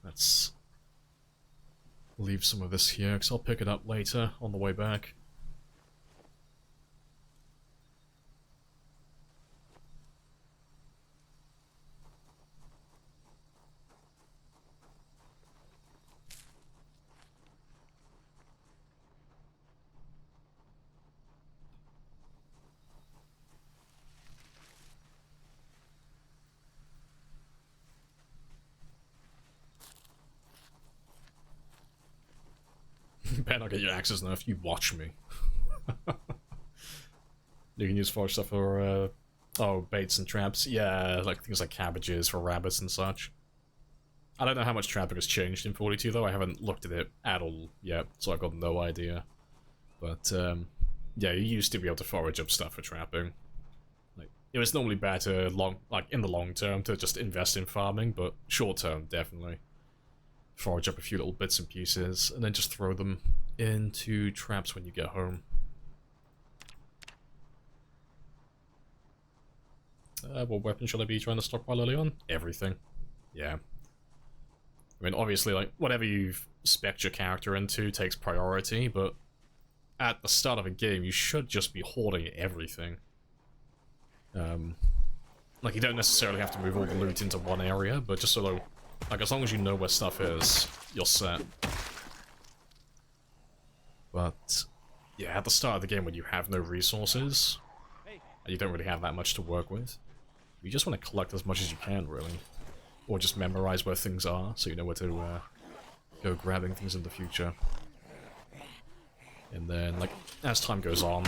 Let's leave some of this here, because I'll pick it up later on the way back. You better not get your axes nerfed, you watch me. You can use forage stuff for, oh, baits and traps. Yeah, like things like cabbages for rabbits and such. I don't know how much trapping has changed in 42 though, I haven't looked at it at all yet, so I've got no idea. But, yeah, you used to be able to forage up stuff for trapping. Like, it was normally better, in the long term, to just invest in farming, but short term, definitely. Forage up a few little bits and pieces, and then just throw them into traps when you get home. What weapon should I be trying to stockpile early on? Everything. Yeah. I mean, obviously, like, whatever you've spec'd your character into takes priority, but at the start of a game, you should just be hoarding everything. Like, you don't necessarily have to move all the loot into one area, but just so, like, as long as you know where stuff is, you're set. But, yeah, at the start of the game when you have no resources, and you don't really have that much to work with, you just want to collect as much as you can, really. Or just memorize where things are, so you know where to go grabbing things in the future. And then, like, as time goes on,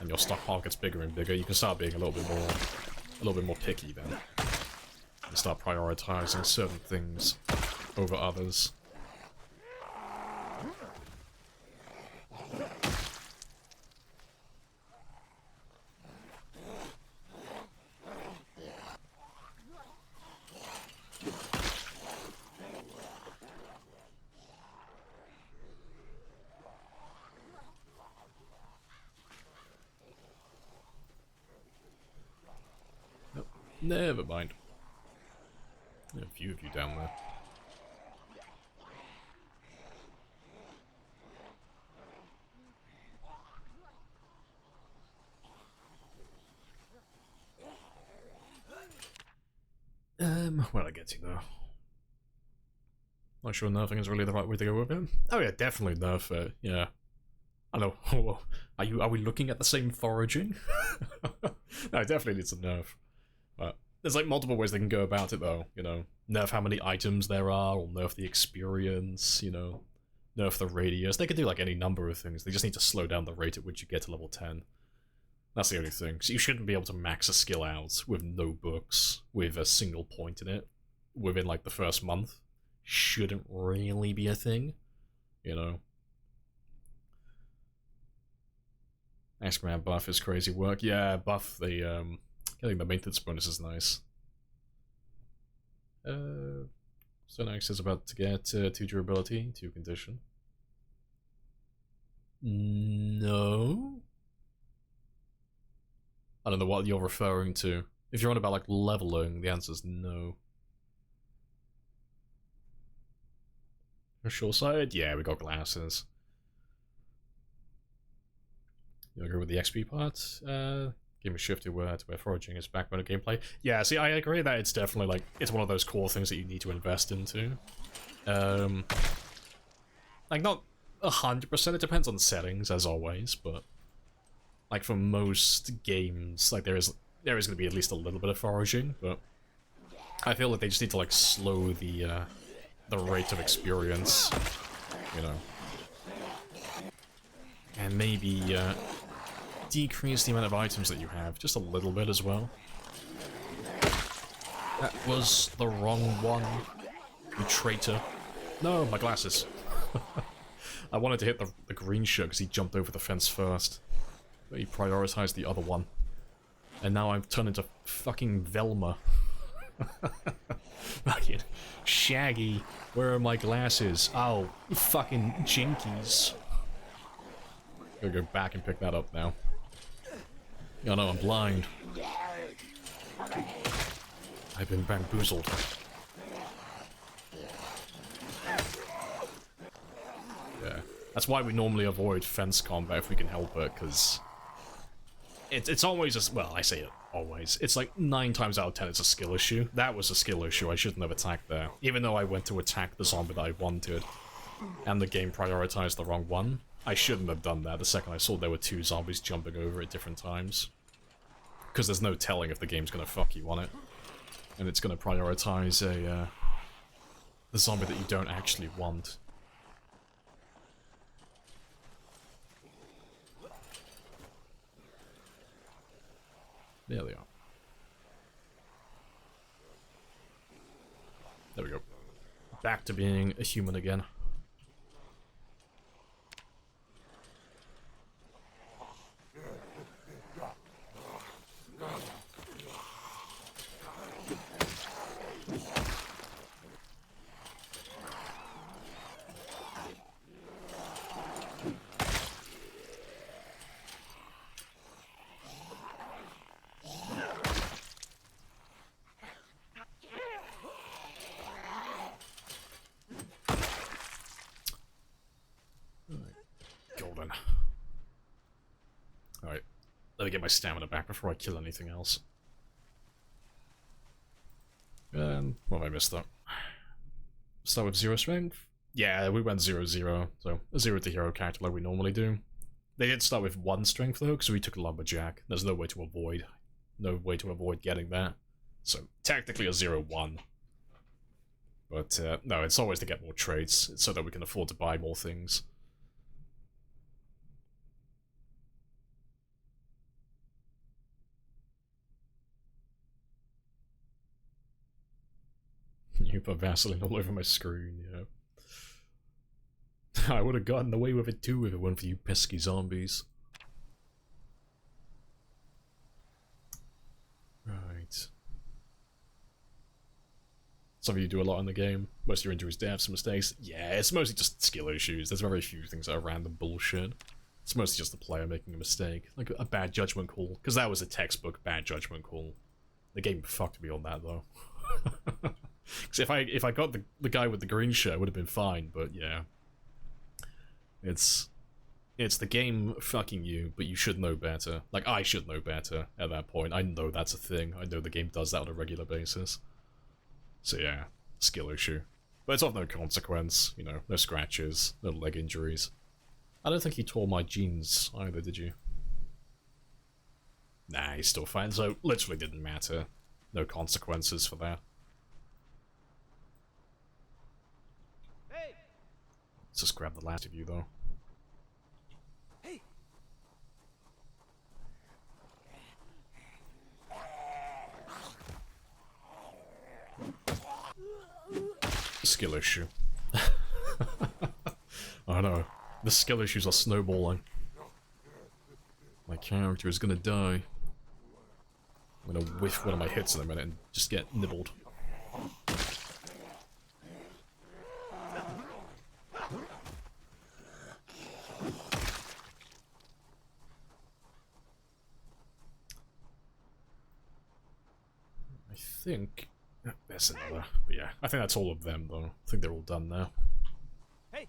and your stockpile gets bigger and bigger, you can start being a little bit more picky then. And start prioritizing certain things over others. Nope, never mind. There are a few of you down there. Where'd I get to though? Not sure nerfing is really the right way to go with it. Oh yeah, definitely nerf it, yeah. I know. Are we looking at the same foraging? No, it definitely needs a nerf. But there's like multiple ways they can go about it though, you know. Nerf how many items there are, or nerf the experience, you know. Nerf the radius. They could do like any number of things. They just need to slow down the rate at which you get to level 10. That's the only thing. So you shouldn't be able to max a skill out with no books, with a single point in it, within like the first month. Shouldn't really be a thing, you know. Ax-Pert buff is crazy work. Yeah, buff the, getting the maintenance bonus is nice. So next is about to get 2 durability, 2 condition. No? I don't know what you're referring to. If you're on about like leveling, the answer's no. Short side? Yeah, we got glasses. You agree with the XP part? Game is shifted to where foraging is backbone of gameplay. Yeah, see, I agree that it's definitely like, it's one of those core things that you need to invest into. Like, not 100%, it depends on settings, as always, but like for most games, like there is going to be at least a little bit of foraging, but I feel like they just need to like slow the rate of experience, you know, and maybe decrease the amount of items that you have just a little bit as well. That was the wrong one, you traitor. No, my glasses. I wanted to hit the green shirt because he jumped over the fence first, but he prioritized the other one. And now I've turned into fucking Velma. Fucking Shaggy, where are my glasses? Oh, fucking jinkies. Gotta go back and pick that up now. Oh no, I'm blind. I've been bamboozled. Yeah, that's why we normally avoid fence combat if we can help it, because it's always just, well, I say it always. It's like 9 times out of 10 it's a skill issue. That was a skill issue. I shouldn't have attacked there. Even though I went to attack the zombie that I wanted, and the game prioritized the wrong one, I shouldn't have done that the second I saw there were 2 zombies jumping over at different times. Because there's no telling if the game's gonna fuck you on it. And it's gonna prioritize the zombie that you don't actually want. There they are. There we go. Back to being a human again. Alright, let me get my stamina back before I kill anything else. And what have I missed up? Start with 0 strength? Yeah, we went 0-0, so a 0 to hero character like we normally do. They did start with 1 strength though, because we took a lumberjack. There's no way to avoid getting that. So technically a 0-1. But no, it's always to get more traits, so that we can afford to buy more things. You put Vaseline all over my screen, yeah. I would have gotten away with it too if it weren't for you pesky zombies. Right. Some of you do a lot in the game. Most of your injuries, deaths, and mistakes. Yeah, it's mostly just skill issues. There's very few things that are random bullshit. It's mostly just the player making a mistake. Like a bad judgment call. Because that was a textbook bad judgment call. The game fucked me on that though. Because if I got the guy with the green shirt, it would have been fine, but yeah. It's the game fucking you, but you should know better. Like, I should know better at that point. I know that's a thing. I know the game does that on a regular basis. So yeah, skill issue. But it's of no consequence, you know, no scratches, no leg injuries. I don't think he tore my jeans either, did you? Nah, he's still fine, so literally didn't matter. No consequences for that. Hey! Let's just grab the last of you, though. Hey! Skill issue. I know. The skill issues are snowballing. My character is gonna die. I'm gonna whiff one of my hits in a minute and just get nibbled. think there's another. But yeah, I think that's all of them though. I think they're all done now. Hey.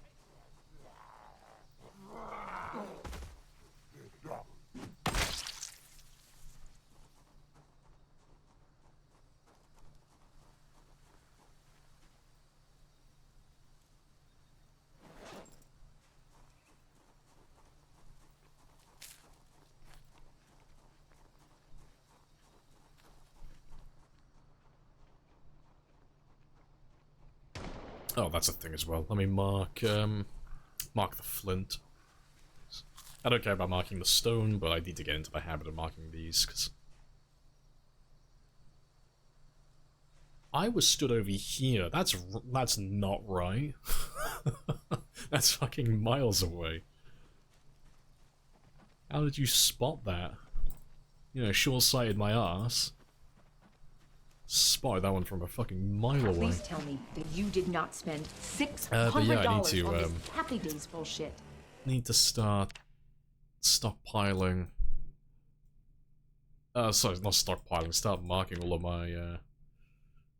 Oh, that's a thing as well. Let me mark the flint. I don't care about marking the stone, but I need to get into the habit of marking these, because I was stood over here. That's not right. That's fucking miles away. How did you spot that? You know, short-sighted my ass. Spotted that one from a fucking mile away. Please tell me that you did not spend $600 yeah, I need to, on this Happy Days bullshit. Need to start stockpiling. Sorry, not stockpiling. Start marking all of my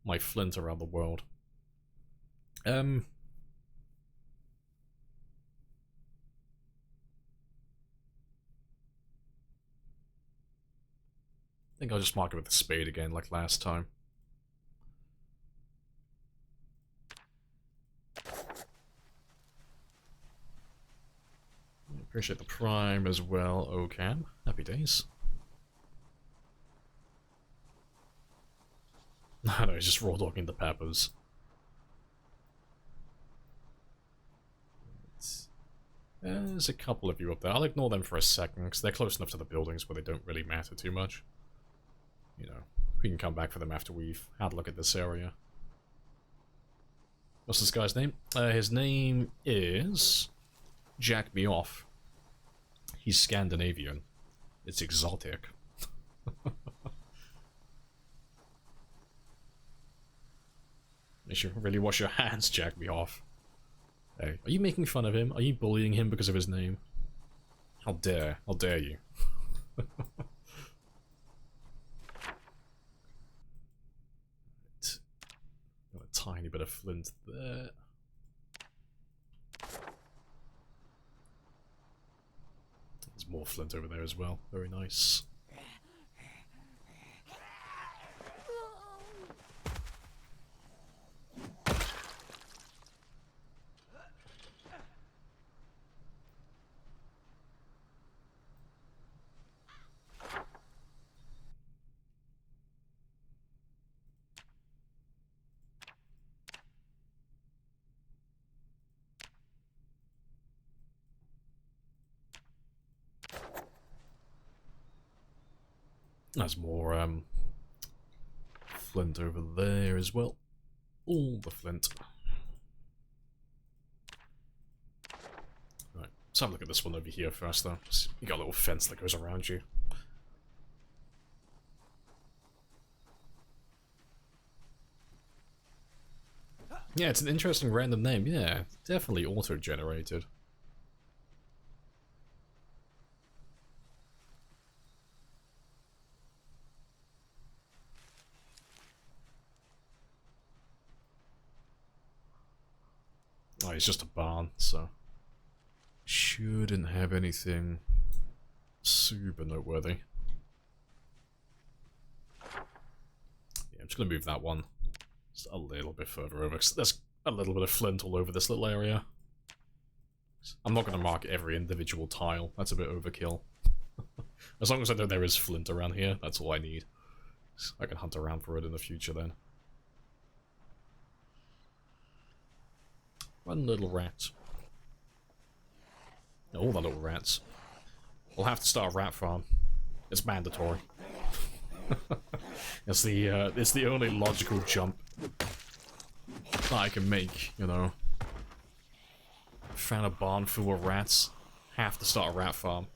my flint around the world. I think I'll just mark it with the spade again, like last time. Appreciate the prime as well, Ocam. Happy days. No, he's just raw dogging the peppers. There's a couple of you up there. I'll ignore them for a second, because they're close enough to the buildings where they don't really matter too much. You know, we can come back for them after we've had a look at this area. What's this guy's name? His name is Jack MiHoff. He's Scandinavian. It's exotic. You should really wash your hands, Jack MiHoff. Hey, are you making fun of him? Are you bullying him because of his name? How dare you? Got a tiny bit of flint there. There's more flint over there as well. Very nice. There's more flint over there as well. All the flint. Right, let's have a look at this one over here first though. You got a little fence that goes around you. Yeah, it's an interesting random name. Yeah, definitely auto-generated. Oh, it's just a barn, so shouldn't have anything super noteworthy. Yeah, I'm just gonna move that one just a little bit further over. There's a little bit of flint all over this little area. I'm not gonna mark every individual tile. That's a bit overkill. As long as I know there is flint around here, that's all I need. I can hunt around for it in the future then. One little rat. All the little rats. We'll have to start a rat farm. It's mandatory. It's the only logical jump that I can make, you know. Found a barn full of rats. Have to start a rat farm.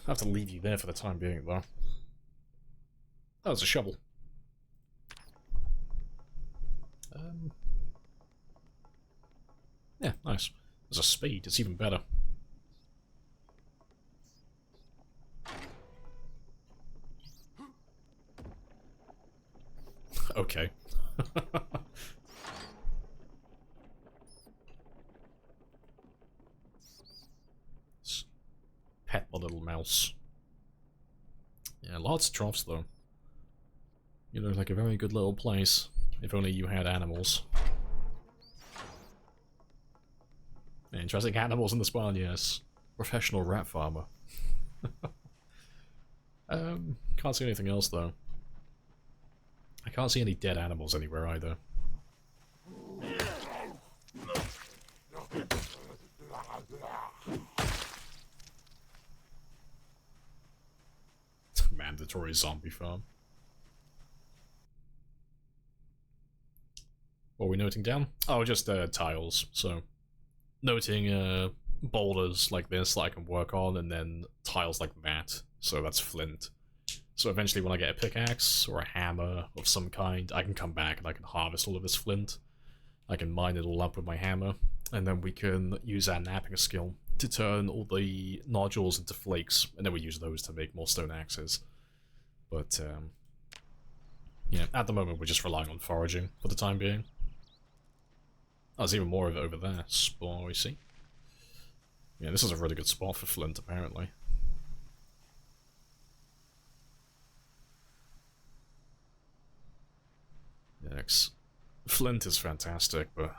I have to leave you there for the time being, though. Oh, it's a shovel. Yeah, nice. There's a spade, it's even better. Okay. Pet my little mouse. Yeah, lots of troughs though. You look like a very good little place. If only you had animals. Interesting animals in the spawn, yes. Professional rat farmer. Can't see anything else though. I can't see any dead animals anywhere either. Mandatory zombie farm. What are we noting down? Oh, just tiles. So, noting boulders like this that I can work on, and then tiles like that. So that's flint. So eventually when I get a pickaxe or a hammer of some kind, I can come back and I can harvest all of this flint. I can mine it all up with my hammer, and then we can use our napping skill to turn all the nodules into flakes, and then we use those to make more stone axes. But, yeah, at the moment we're just relying on foraging for the time being. Oh, there's even more of it over there. Spore, see? Yeah, this is a really good spot for flint, apparently. Yes. Flint is fantastic, but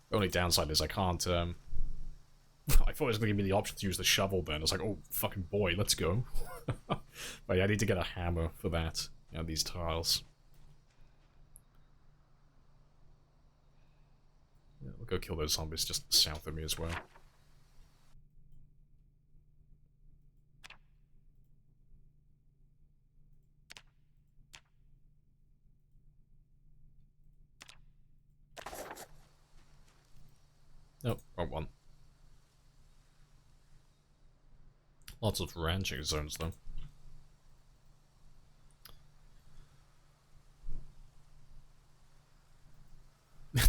the only downside is I can't, I thought it was going to give me the option to use the shovel then. I was like, oh, fucking boy, let's go. But yeah, I need to get a hammer for that. Yeah, these tiles. Yeah, we'll go kill those zombies just south of me as well. Nope, wrong one. Lots of ranching zones, though.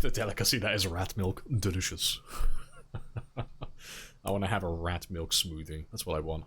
The delicacy that is rat milk. Delicious. I want to have a rat milk smoothie. That's what I want.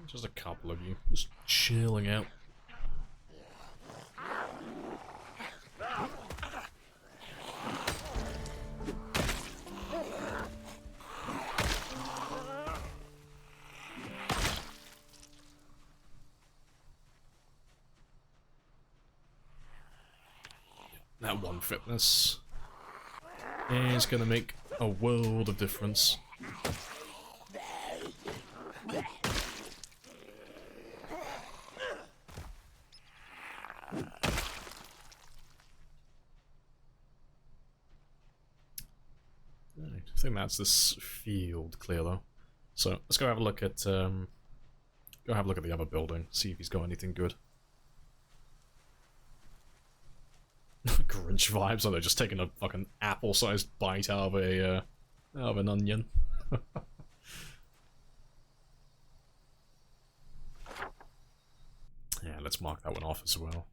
Just a couple of you, just chilling out. That one fitness is gonna make a world of difference. I think that's this field clear though. So let's go have a look at the other building, see if he's got anything good. Grinch vibes, or they're just taking a fucking apple-sized bite out of an onion. Yeah, let's mark that one off as well.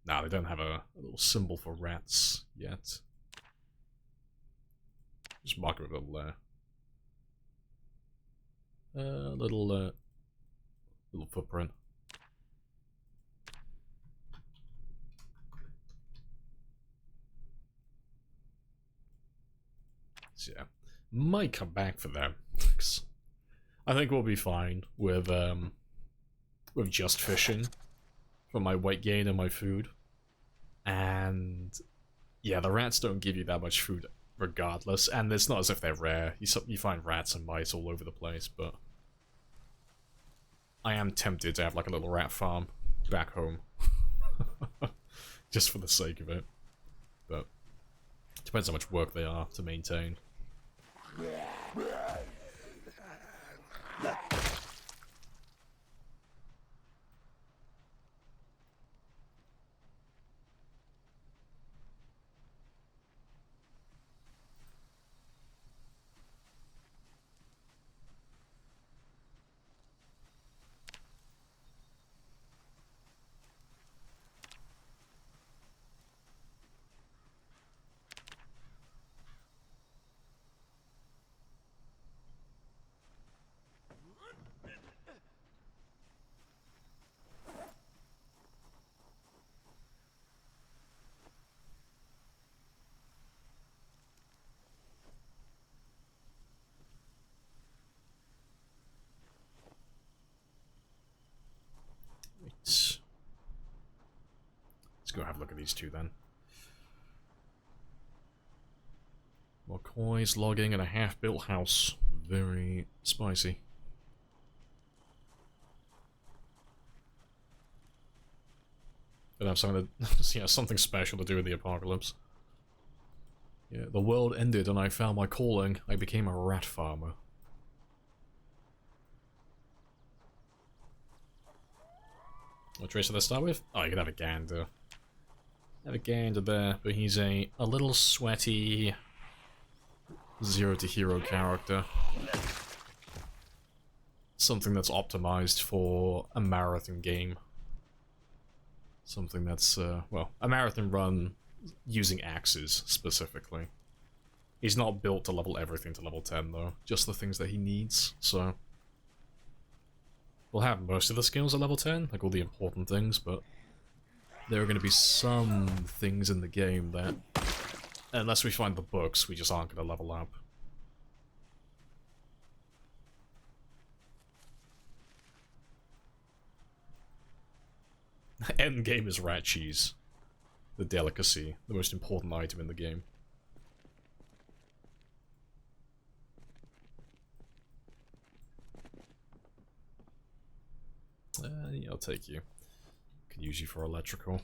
Nah, they don't have a little symbol for rats yet. Just mark it with a little footprint. So yeah, might come back for them. I think we'll be fine with just fishing for my weight gain and my food. And yeah, the rats don't give you that much food regardless, and it's not as if they're rare. You find rats and mice all over the place, but I am tempted to have like a little rat farm back home. Just for the sake of it. But it depends how much work they are to maintain. Let's go have a look at these two then. More coins, logging, and a half-built house. Very spicy. Gonna have something to, yeah, something special to do with the apocalypse. Yeah, the world ended and I found my calling. I became a rat farmer. What trace did I start with? Oh, you can have a gander. Have a gander there, but he's a little sweaty zero to hero character. Something that's optimized for a marathon game. Something that's, well, a marathon run using axes, specifically. He's not built to level everything to level 10, though. Just the things that he needs, so... We'll have most of the skills at level 10, like all the important things, but... There are going to be some things in the game that... Unless we find the books, we just aren't going to level up. Endgame is rat cheese. The delicacy. The most important item in the game. Yeah, I'll take you. Could use you for electrical.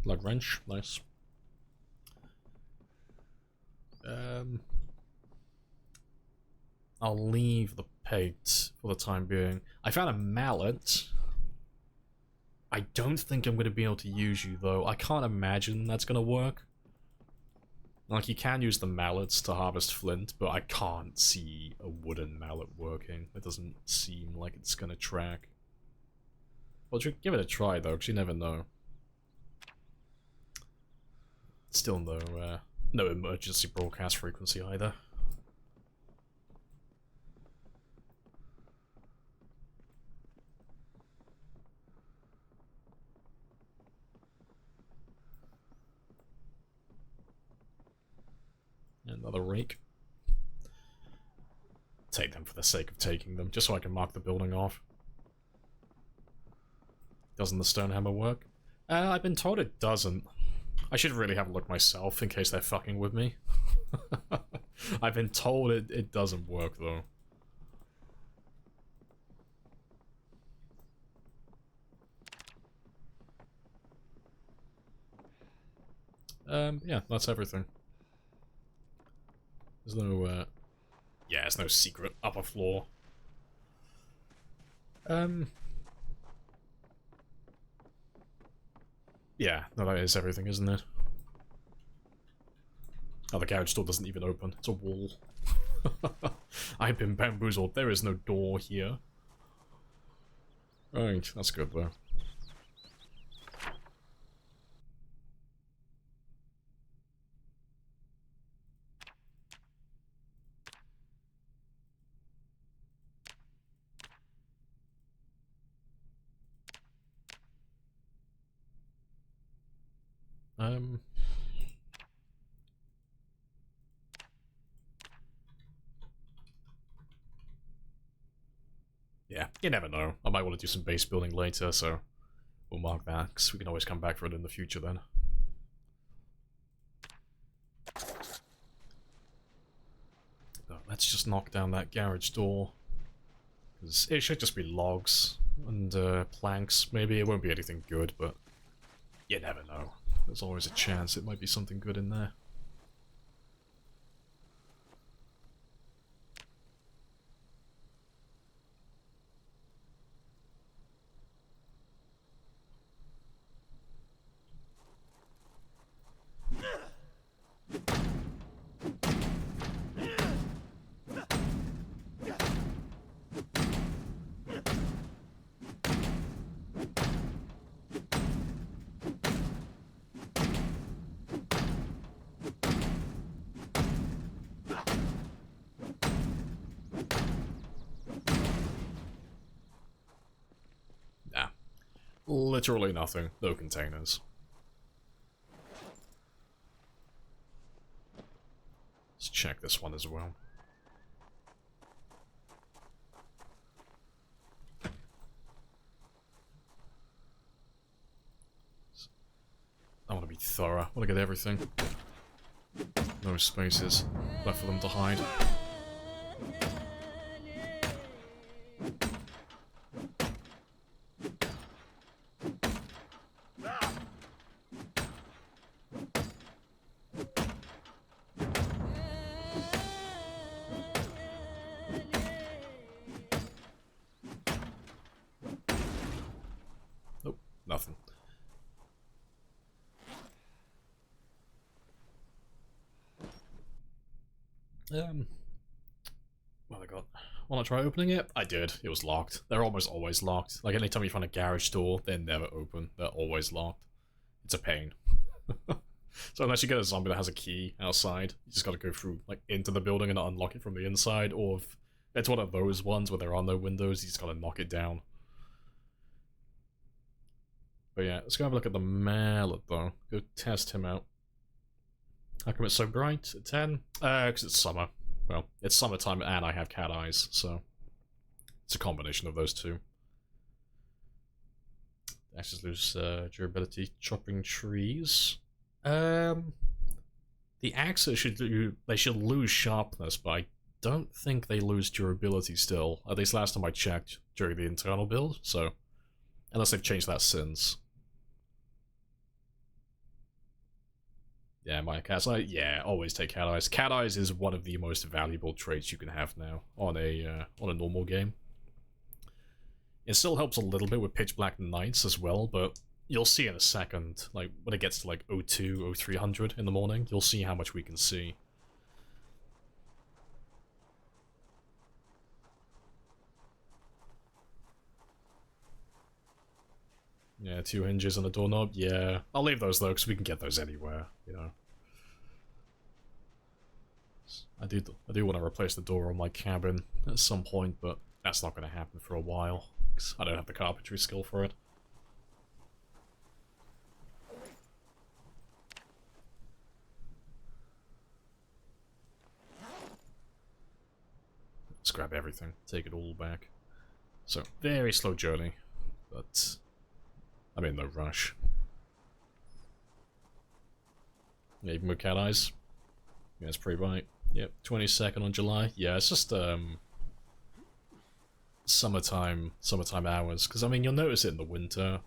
Like wrench, nice. I'll leave the pate for the time being. I found a mallet. I don't think I'm going to be able to use you, though. I can't imagine that's going to work. Like, you can use the mallets to harvest flint, but I can't see a wooden mallet working. It doesn't seem like it's going to track. Well, give it a try, though, because you never know. Still no emergency broadcast frequency either. Another rake. Take them for the sake of taking them, just so I can mark the building off. Doesn't the stone hammer work? I've been told it doesn't. I should really have a look myself in case they're fucking with me. I've been told it doesn't work, though. Yeah, that's everything. There's no, yeah, there's no secret upper floor. Yeah, no, that is everything, isn't it? Oh, the garage door doesn't even open. It's a wall. I've been bamboozled. There is no door here. Right, that's good, though. Yeah, you never know. I might want to do some base building later, so we'll mark that, because we can always come back for it in the future then. But let's just knock down that garage door. Because it should just be logs and planks. Maybe it won't be anything good, but you never know. There's always a chance it might be something good in there. Literally nothing. No containers. Let's check this one as well. I want to be thorough. I want to get everything. No spaces left for them to hide. Nope, nothing. What have I got? Want to try opening it? I did. It was locked. They're almost always locked. Like, anytime you find a garage door, they're never open. They're always locked. It's a pain. So unless you get a zombie that has a key outside, you just gotta go through, like, into the building and unlock it from the inside, or if it's one of those ones where there are no windows, you just gotta knock it down. But yeah, let's go have a look at the mallet, though. Go test him out. How come it's so bright at 10? Because it's summer. Well, it's summertime and I have cat eyes, so it's a combination of those two. Axes lose durability chopping trees. The axes should lose sharpness, but I don't think they lose durability still. At least last time I checked during the internal build, so unless they've changed that since. Yeah, my cat's eye. Yeah, always take cat eyes. Cat eyes is one of the most valuable traits you can have now on a normal game. It still helps a little bit with pitch black nights as well, but you'll see in a second, like when it gets to like 02, 0300 in the morning, you'll see how much we can see. Yeah, 2 hinges and a doorknob. Yeah, I'll leave those though, because we can get those anywhere, you know. I do want to replace the door on my cabin at some point, but that's not going to happen for a while, because I don't have the carpentry skill for it. Let's grab everything, take it all back. So, very slow journey, but I'm in no rush. Yeah, even with cat eyes. Yeah, it's pretty bright. Yep, 22nd on July. Yeah, it's just summertime hours. Because I mean, you'll notice it in the winter.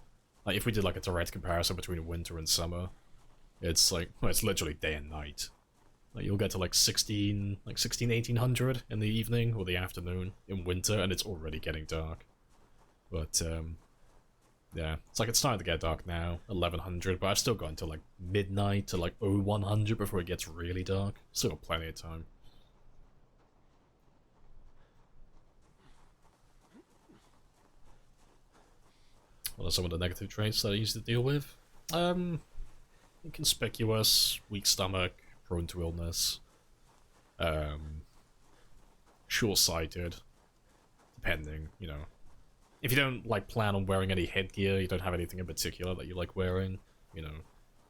Like if we did like a direct comparison between winter and summer, it's like, well, it's literally day and night. Like you'll get to like 1800 in the evening or the afternoon in winter, and it's already getting dark. But yeah, it's like it's starting to get dark now, 1100, but I've still got until like midnight to like 0100 before it gets really dark. Still got plenty of time. What are some of the negative traits that I used to deal with? Inconspicuous, weak stomach, prone to illness, short-sighted, depending, you know. If you don't, like, plan on wearing any headgear, you don't have anything in particular that you like wearing, you know,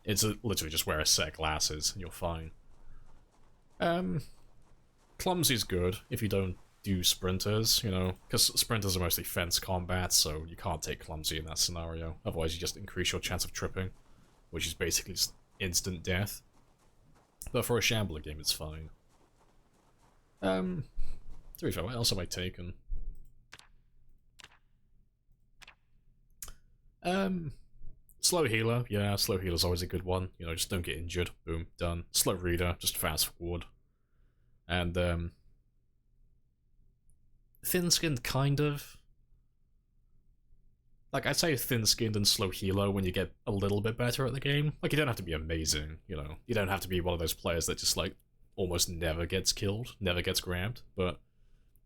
It's literally just wear a set of glasses and you're fine. Clumsy's good if you don't do sprinters, you know, because sprinters are mostly fence combat, so you can't take clumsy in that scenario. Otherwise you just increase your chance of tripping, which is basically just instant death. But for a shambler game, it's fine. To be fair, what else have I taken? Slow healer, yeah, slow healer's always a good one. You know, just don't get injured. Boom, done. Slow reader, just fast forward. And, thin-skinned, kind of. Like, I'd say thin-skinned and slow healer when you get a little bit better at the game. Like, you don't have to be amazing, you know. You don't have to be one of those players that just, like, almost never gets killed, never gets grabbed, but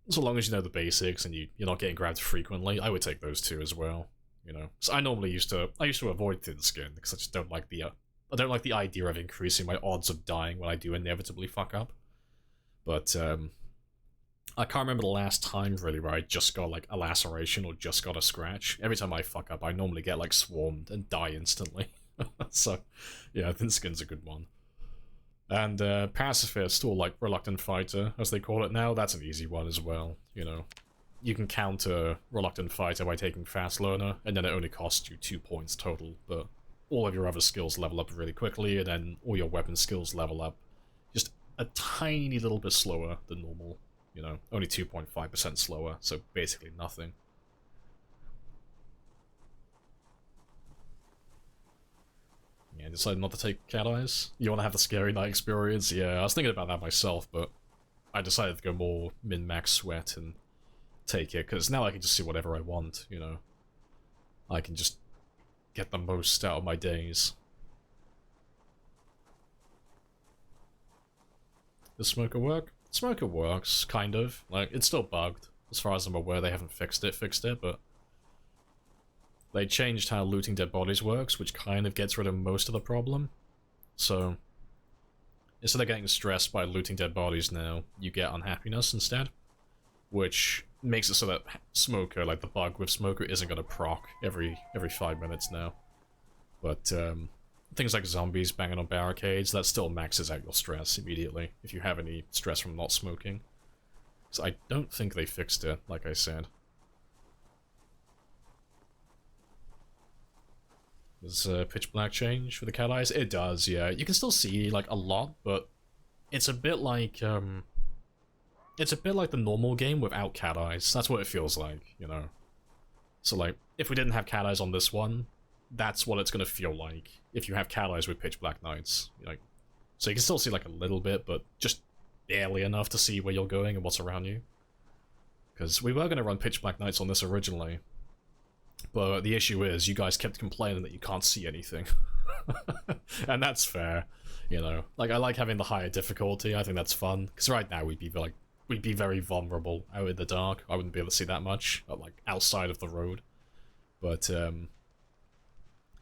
so long as you know the basics and you're not getting grabbed frequently, I would take those two as well, you know. So I used to avoid thin-skin, because I just don't like the, I don't like the idea of increasing my odds of dying when I do inevitably fuck up. But, I can't remember the last time, really, where I just got, like, a laceration or just got a scratch. Every time I fuck up, I normally get, like, swarmed and die instantly. So, yeah, thin skin's a good one. And, pacifist, or, like, reluctant fighter, as they call it now, that's an easy one as well, you know. You can counter reluctant fighter by taking fast learner, and then it only costs you 2 points total, but all of your other skills level up really quickly, and then all your weapon skills level up just a tiny little bit slower than normal. You know, only 2.5% slower, so basically nothing. Yeah, decided not to take cat eyes. You want to have the scary night experience? Yeah, I was thinking about that myself, but I decided to go more min-max sweat and take it, because now I can just see whatever I want, you know. I can just get the most out of my days. Does smoker work? Smoker works, kind of. Like, it's still bugged. As far as I'm aware, they haven't fixed it, but they changed how looting dead bodies works, which kind of gets rid of most of the problem. So, instead of getting stressed by looting dead bodies now, you get unhappiness instead, which makes it so that smoker, like the bug with smoker, isn't going to proc every 5 minutes now. But, things like zombies banging on barricades, that still maxes out your stress immediately, if you have any stress from not smoking. So I don't think they fixed it, like I said. Does pitch black change for the cat eyes? It does, yeah. You can still see, like, a lot, but it's a bit like, it's a bit like the normal game without cat eyes. That's what it feels like, you know? So, like, if we didn't have cat eyes on this one, that's what it's gonna feel like if you have cat eyes with pitch black nights. Like, so you can still see like a little bit, but just barely enough to see where you're going and what's around you. Because we were gonna run pitch black nights on this originally, but the issue is you guys kept complaining that you can't see anything, and that's fair, you know. Like, I like having the higher difficulty. I think that's fun because right now we'd be very vulnerable out in the dark. I wouldn't be able to see that much, like outside of the road, but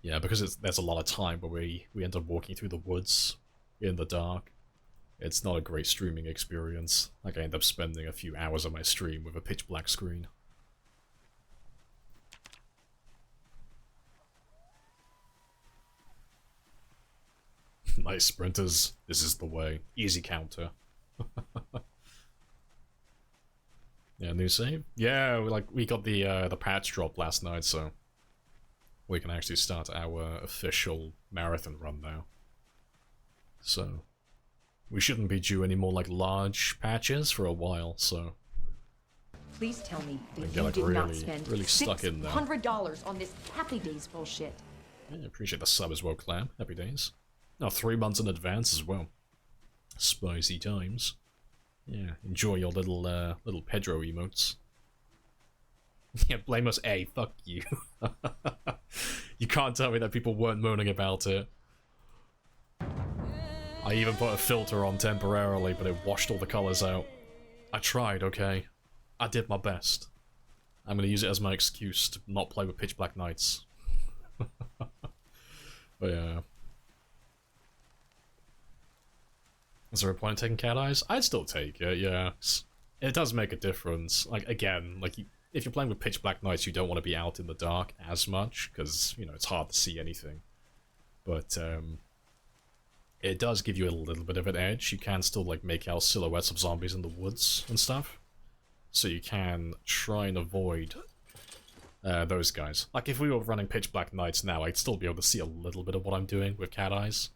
yeah, because there's a lot of time where we end up walking through the woods in the dark. It's not a great streaming experience. Like, I end up spending a few hours on my stream with a pitch black screen. Nice sprinters. This is the way. Easy counter. Yeah, new save? Yeah, we got the patch drop last night, so we can actually start our official marathon run now. So, we shouldn't be due any more, like, large patches for a while, so... Please tell me that get, you like, did not really spend stuck in there. $600 on this Happy Days bullshit. Yeah, appreciate the sub as well, Clam. Happy days. Oh, 3 months in advance as well. Spicy times. Yeah, enjoy your little Pedro emotes. Yeah, blame us, A, fuck you. You can't tell me that people weren't moaning about it. I even put a filter on temporarily, but it washed all the colours out. I tried, okay? I did my best. I'm gonna use it as my excuse to not play with pitch black nights. But yeah. Is there a point in taking cat eyes? I'd still take it, yeah. It does make a difference. Like, again, like, if you're playing with pitch black nights, you don't want to be out in the dark as much, because, you know, it's hard to see anything. But it does give you a little bit of an edge. You can still like make out silhouettes of zombies in the woods and stuff. So you can try and avoid those guys. Like if we were running pitch black nights now, I'd still be able to see a little bit of what I'm doing with cat eyes.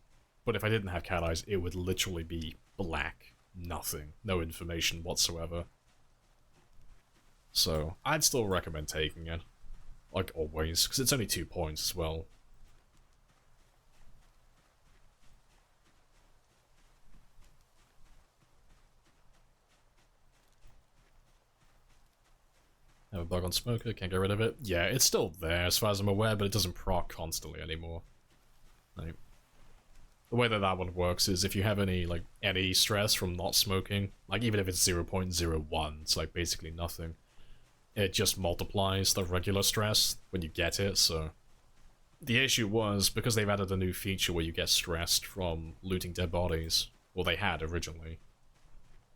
But if I didn't have cat eyes, it would literally be black. Nothing. No information whatsoever. So I'd still recommend taking it. Like always, because it's only 2 points as well. Have a bug on Smoker, can't get rid of it. Yeah, it's still there as far as I'm aware, but it doesn't proc constantly anymore. Like, the way that that one works is if you have any stress from not smoking, like even if it's 0.01, it's like basically nothing. It just multiplies the regular stress when you get it, so... The issue was, because they've added a new feature where you get stressed from looting dead bodies, well they had originally.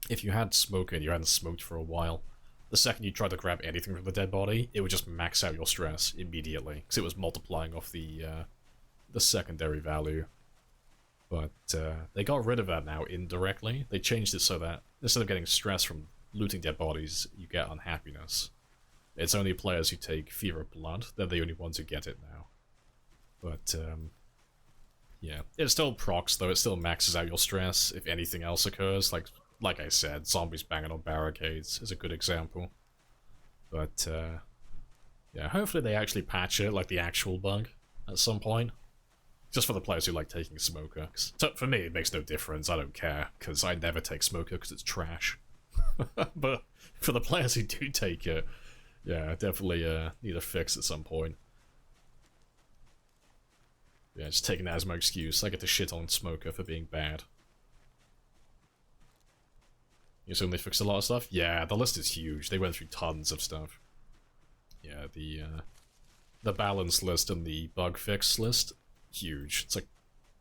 If you had smoke and you hadn't smoked for a while, the second you tried to grab anything from the dead body, it would just max out your stress immediately, because it was multiplying off the secondary value. But they got rid of that now indirectly. They changed it so that instead of getting stress from looting dead bodies, you get unhappiness. It's only players who take Fever of Blood, they're the only ones who get it now. But, yeah. It still procs, though, it still maxes out your stress if anything else occurs, like I said, zombies banging on barricades is a good example. But, yeah, hopefully they actually patch it like the actual bug at some point. Just for the players who like taking Smoker. So for me, it makes no difference, I don't care, because I never take Smoker because it's trash. But for the players who do take it, yeah, definitely need a fix at some point. Yeah, just taking that as my excuse. I get to shit on Smoker for being bad. You assume they fixed a lot of stuff? Yeah, the list is huge. They went through tons of stuff. Yeah, the balance list and the bug fix list, huge. It's like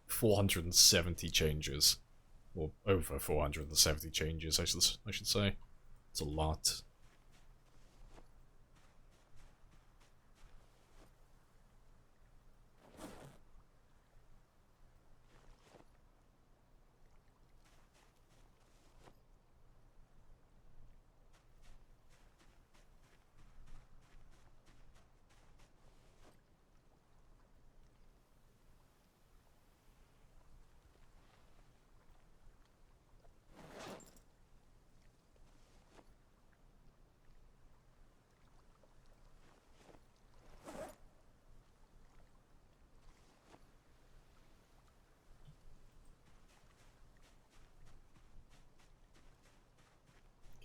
470 changes. Or over 470 changes, I should say. It's a lot.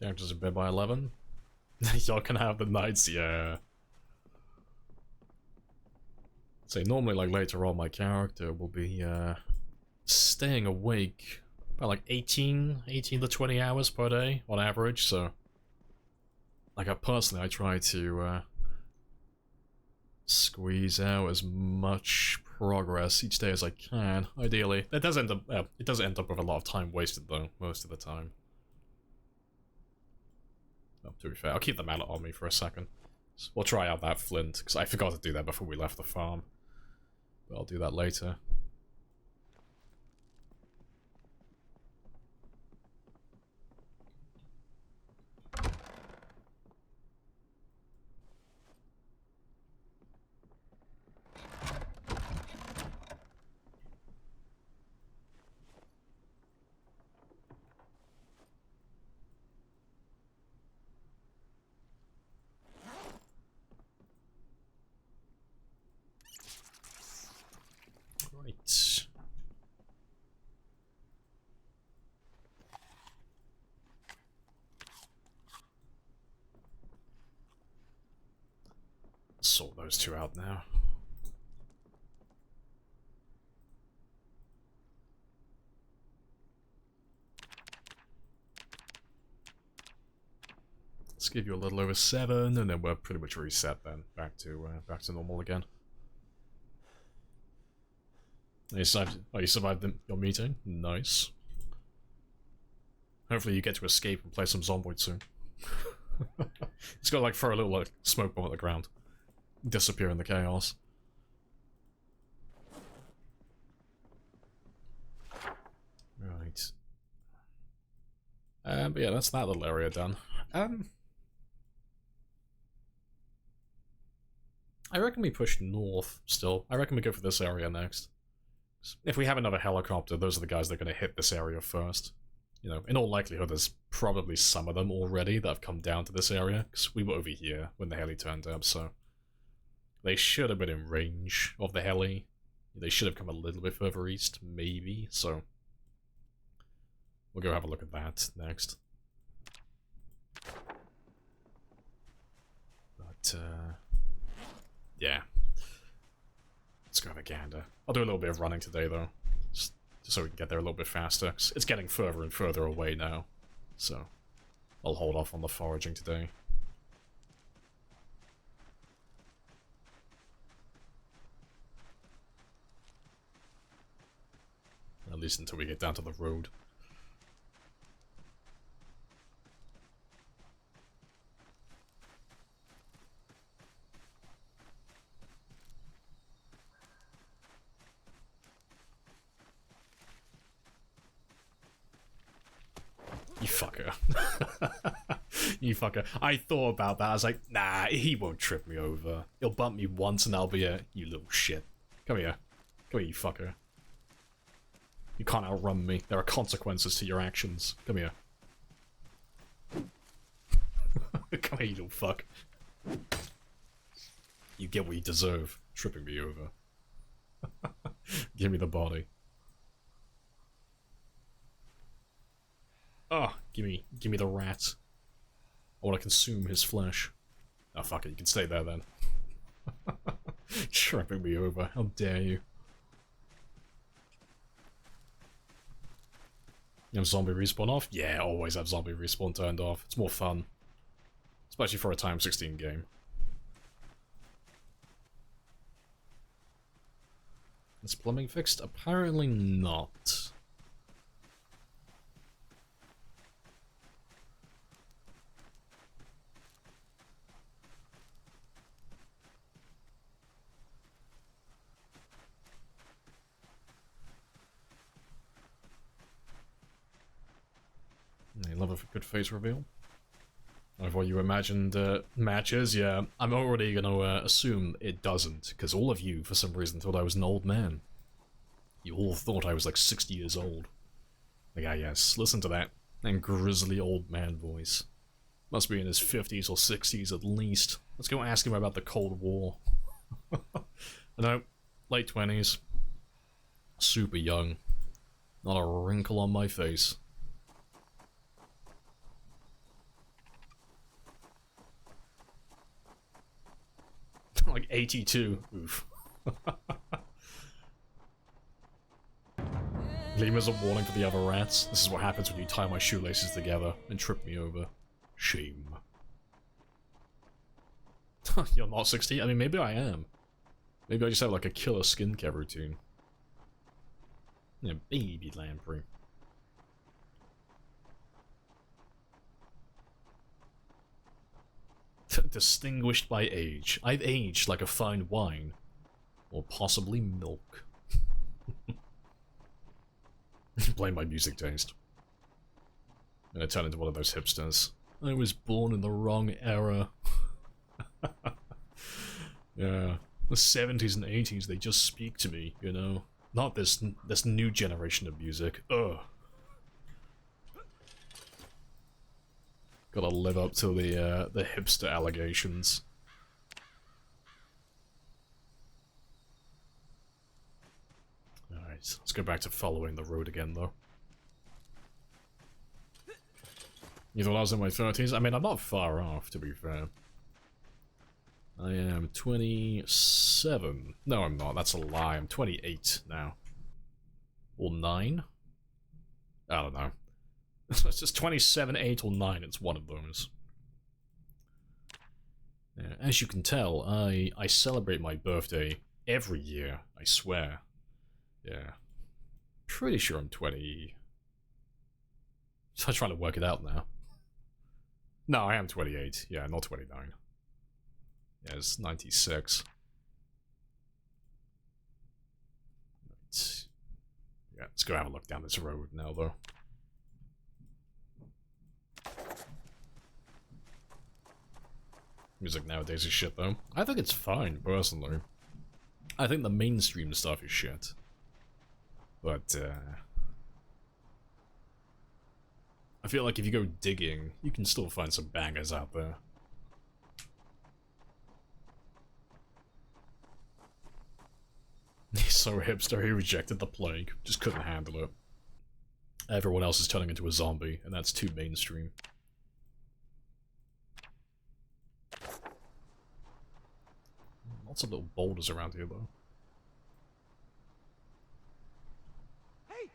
Characters are bed by 11. Y'all can have the nights, yeah. So normally, like later on, my character will be staying awake about like 18 to 20 hours per day on average. So, like personally, I try to squeeze out as much progress each day as I can. Ideally, it does end up with a lot of time wasted though most of the time. Oh, to be fair, I'll keep the mallet on me for a second. So we'll try out that flint, because I forgot to do that before we left the farm. But I'll do that later. Right. Sort those two out now. Let's give you a little over 7, and then we're pretty much reset then, back to normal again. You survived your meeting? Nice. Hopefully you get to escape and play some Zomboid soon. It's got to like throw a little like smoke bomb at the ground. Disappear in the chaos. But yeah, that's that little area done. I reckon we push north still. I reckon we go for this area next. If we have another helicopter, those are the guys that are going to hit this area first. You know, in all likelihood, there's probably some of them already that have come down to this area, because we were over here when the heli turned up, so... They should have been in range of the heli. They should have come a little bit further east, maybe, so... We'll go have a look at that next. But, yeah. Let's go have a gander. I'll do a little bit of running today, though. Just so we can get there a little bit faster. It's getting further and further away now. So, I'll hold off on the foraging today. At least until we get down to the road. You fucker. You fucker. I thought about that. I was like, nah, he won't trip me over. He'll bump me once and I'll be a, you little shit. Come here. Come here, you fucker. You can't outrun me. There are consequences to your actions. Come here. Come here, you little fuck. You get what you deserve. Tripping me over. Give me the body. Oh, give me the rat. I want to consume his flesh. Oh, fuck it, you can stay there then. Tripping me over, how dare you. You have zombie respawn off? Yeah, always have zombie respawn turned off. It's more fun. Especially for a time 16 game. Is plumbing fixed? Apparently not. I love a good face reveal. Of what you imagined matches, yeah. I'm already gonna assume it doesn't, because all of you, for some reason, thought I was an old man. You all thought I was like 60 years old. Like, ah yes, listen to that grisly old man voice. Must be in his 50s or 60s at least. Let's go ask him about the Cold War. No, late 20s. Super young. Not a wrinkle on my face. Like 82. Oof. Leave as a warning for the other rats. This is what happens when you tie my shoelaces together and trip me over. Shame. You're not 60? I mean, maybe I am. Maybe I just have like a killer skincare routine. Yeah, baby Lamprey. Distinguished by age. I've aged like a fine wine. Or possibly milk. Blame my music taste. I'm gonna turn into one of those hipsters. I was born in the wrong era. Yeah. The 70s and 80s, they just speak to me, you know? Not this new generation of music. Ugh. Gotta live up to the hipster allegations. Alright, let's go back to following the road again, though. You thought I was in my 30s? I mean, I'm not far off, to be fair. I am 27. No, I'm not. That's a lie. I'm 28 now. Or 9? I don't know. It's just 27, 8, or 9. It's one of those. Yeah, as you can tell, I celebrate my birthday every year, I swear. Yeah. Pretty sure I'm 20... I'm trying to work it out now. No, I am 28. Yeah, not 29. Yeah, it's 96. Right. Yeah, let's go have a look down this road now, though. music nowadays is shit, though. I think it's fine, personally. I think the mainstream stuff is shit. But, I feel like if you go digging, you can still find some bangers out there. He's so hipster, he rejected the plague. Just couldn't handle it. Everyone else is turning into a zombie, and that's too mainstream. Lots of little boulders around here, though. Hey!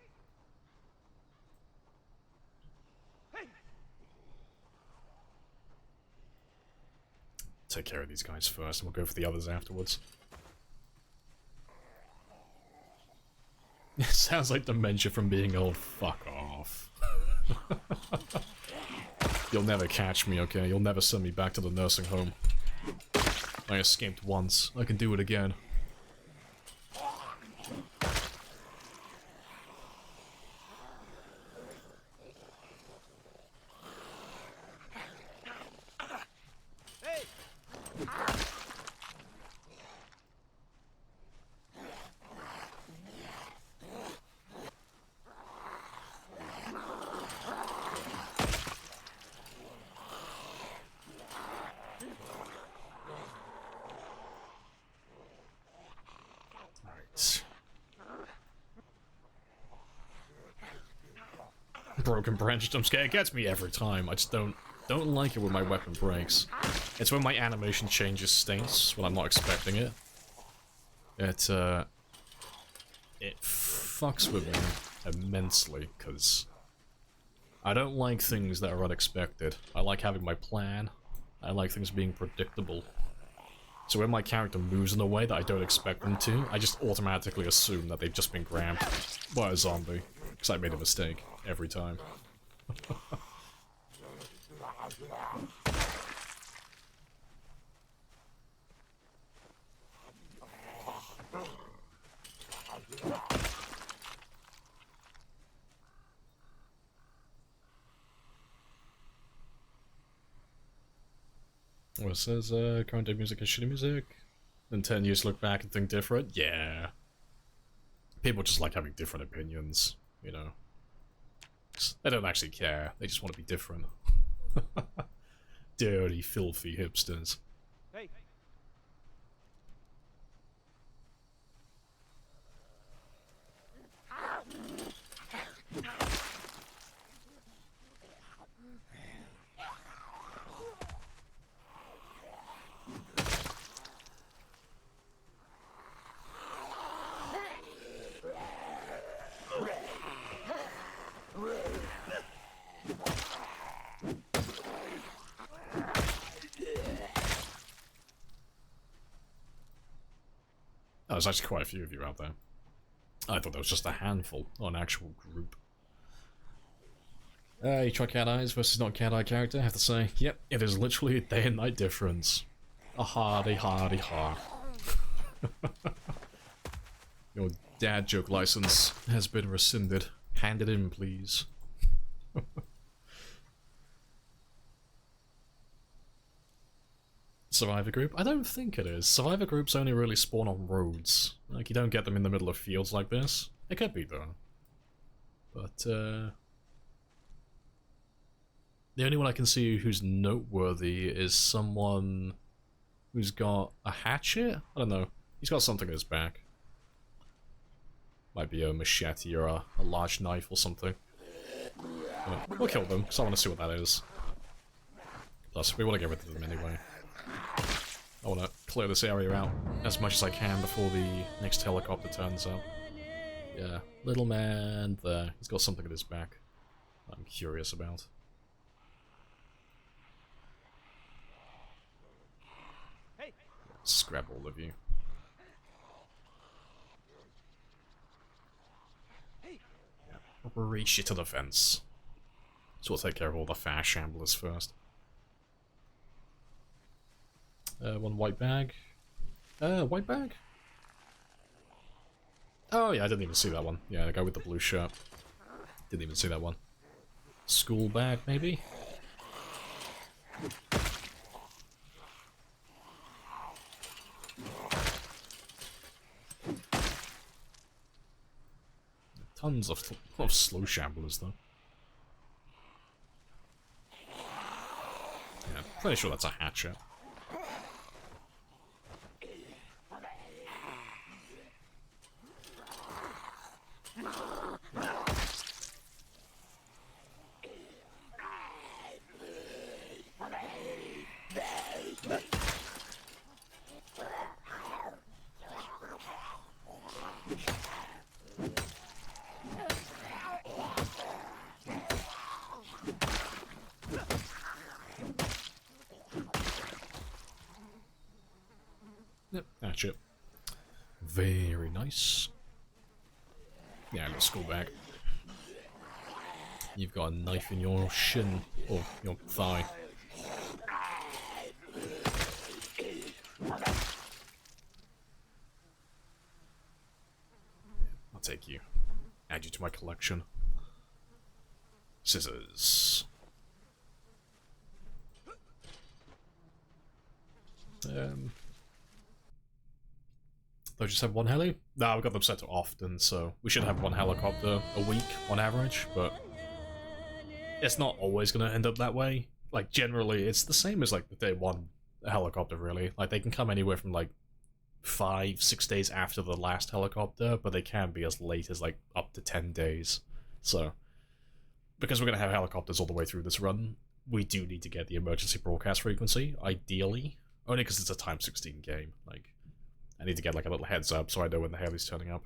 Hey! Take care of these guys first, and we'll go for the others afterwards. It sounds like dementia from being old. Fuck off. You'll never catch me, okay? You'll never send me back to the nursing home. I escaped once. I can do it again. Hey! Alright. Broken branch jump scare. It gets me every time. I just don't like it when my weapon breaks. It's when my animation changes states when I'm not expecting it. It fucks with me immensely, because I don't like things that are unexpected. I like having my plan. I like things being predictable. So when my character moves in a way that I don't expect them to, I just automatically assume that they've just been grabbed by a zombie. Because I made a mistake every time. Well, it says, current day music is shitty music. In 10 years look back and think different. Yeah. People just like having different opinions, you know. They don't actually care. They just want to be different. Dirty, filthy hipsters. Hey! Oh, there's actually quite a few of you out there. I thought there was just a handful, not an actual group. You try Cat Eyes versus not Cat Eye character, I have to say, yep, it is literally a day and night difference. A hardy, hardy, ha. Your dad joke license has been rescinded. Hand it in, please. Survivor group? I don't think it is. Survivor groups only really spawn on roads. Like, you don't get them in the middle of fields like this. It could be, though. But, the only one I can see who's noteworthy is someone who's got a hatchet? I don't know. He's got something in his back. Might be a machete or a large knife or something. But we'll kill them, because I want to see what that is. Plus, we want to get rid of them anyway. I want to clear this area out as much as I can before the next helicopter turns up. Yeah, little man there. He's got something in his back I'm curious about. Hey! Scrap all of you. Hey! Yeah. Reach you to the fence. So we'll take care of all the fast shamblers first. One white bag. White bag? Oh yeah, I didn't even see that one. Yeah, the guy with the blue shirt. Didn't even see that one. School bag, maybe? tons of slow shamblers, though. Yeah, pretty sure that's a hatchet. Yep, hatchet. Very nice. Yeah, let's go back. You've got a knife in your shin, or your thigh. I'll take you. Add you to my collection. Scissors. Do I just have one heli? No, I've got them set to often, so we should have one helicopter a week on average, but it's not always going to end up that way. Like, generally, it's the same as, like, the day one helicopter, really. Like, they can come anywhere from, like, 5-6 days after the last helicopter, but they can be as late as, like, up to 10 days. So, because we're going to have helicopters all the way through this run, we do need to get the emergency broadcast frequency, ideally. Only because it's a time 16 game. Like, I need to get, like, a little heads up so I know when the heli's turning up.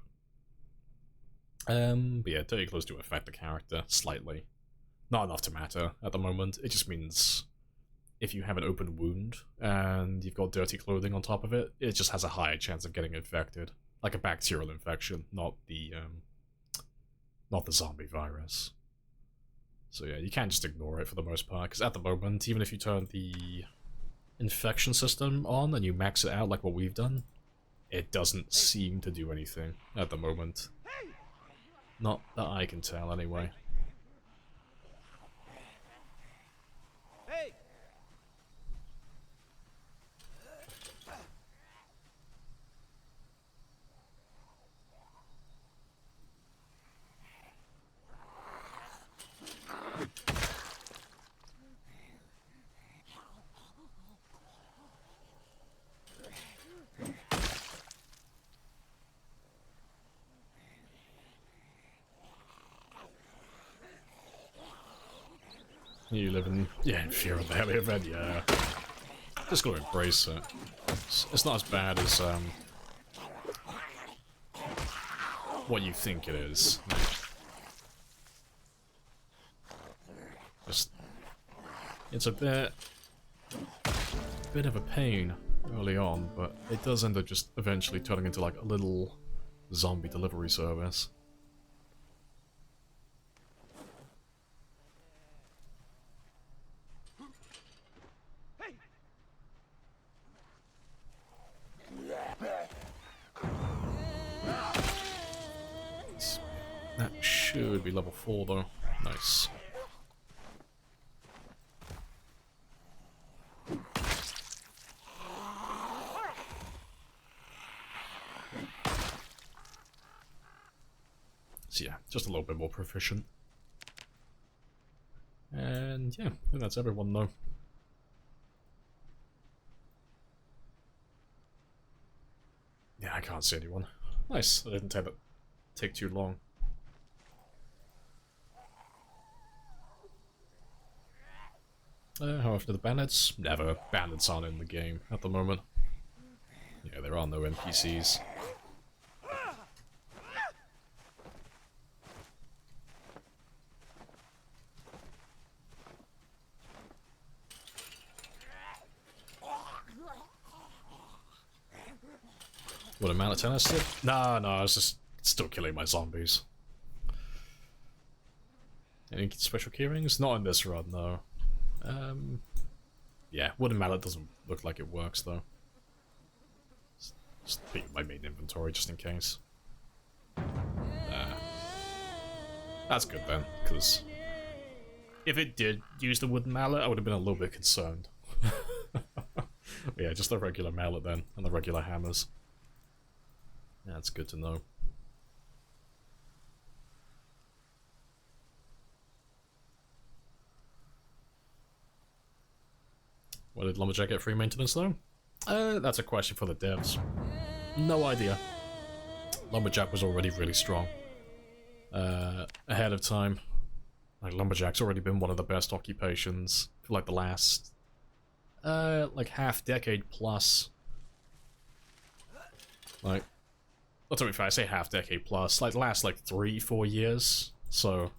But yeah, dirty clothes do affect the character slightly. Not enough to matter at the moment. It just means if you have an open wound and you've got dirty clothing on top of it, it just has a higher chance of getting infected. Like a bacterial infection, not the zombie virus. So yeah, you can't just ignore it for the most part, because at the moment, even if you turn the infection system on and you max it out like what we've done, it doesn't seem to do anything at the moment. Not that I can tell, anyway. Hey! You live in, in fear of the heli event, yeah. Just gotta embrace it. It's not as bad as, what you think it is. Just, it's a bit of a pain early on, but it does end up just eventually turning into like a little zombie delivery service. That should be level 4 though. Nice. So yeah, just a little bit more proficient. And yeah, I think that's everyone though. Yeah, I can't see anyone. Nice, I didn't take too long. How often are the bandits? Never. Bandits aren't in the game at the moment. Yeah, there are no NPCs. What, a mallet tennis tip? No, I was just still killing my zombies. Any special keyrings? Not in this run, though. Yeah, wooden mallet doesn't look like it works, though. Just beat my main inventory, just in case. That's good, then, because if it did use the wooden mallet, I would have been a little bit concerned. Yeah, just the regular mallet, then, and the regular hammers. Yeah, that's good to know. Why did Lumberjack get free maintenance though? That's a question for the devs. No idea. Lumberjack was already really strong. Ahead of time. Like, Lumberjack's already been one of the best occupations for like the last, like half decade plus. Like, well, to be fair, I say half decade plus, like the last like 3-4 years. So,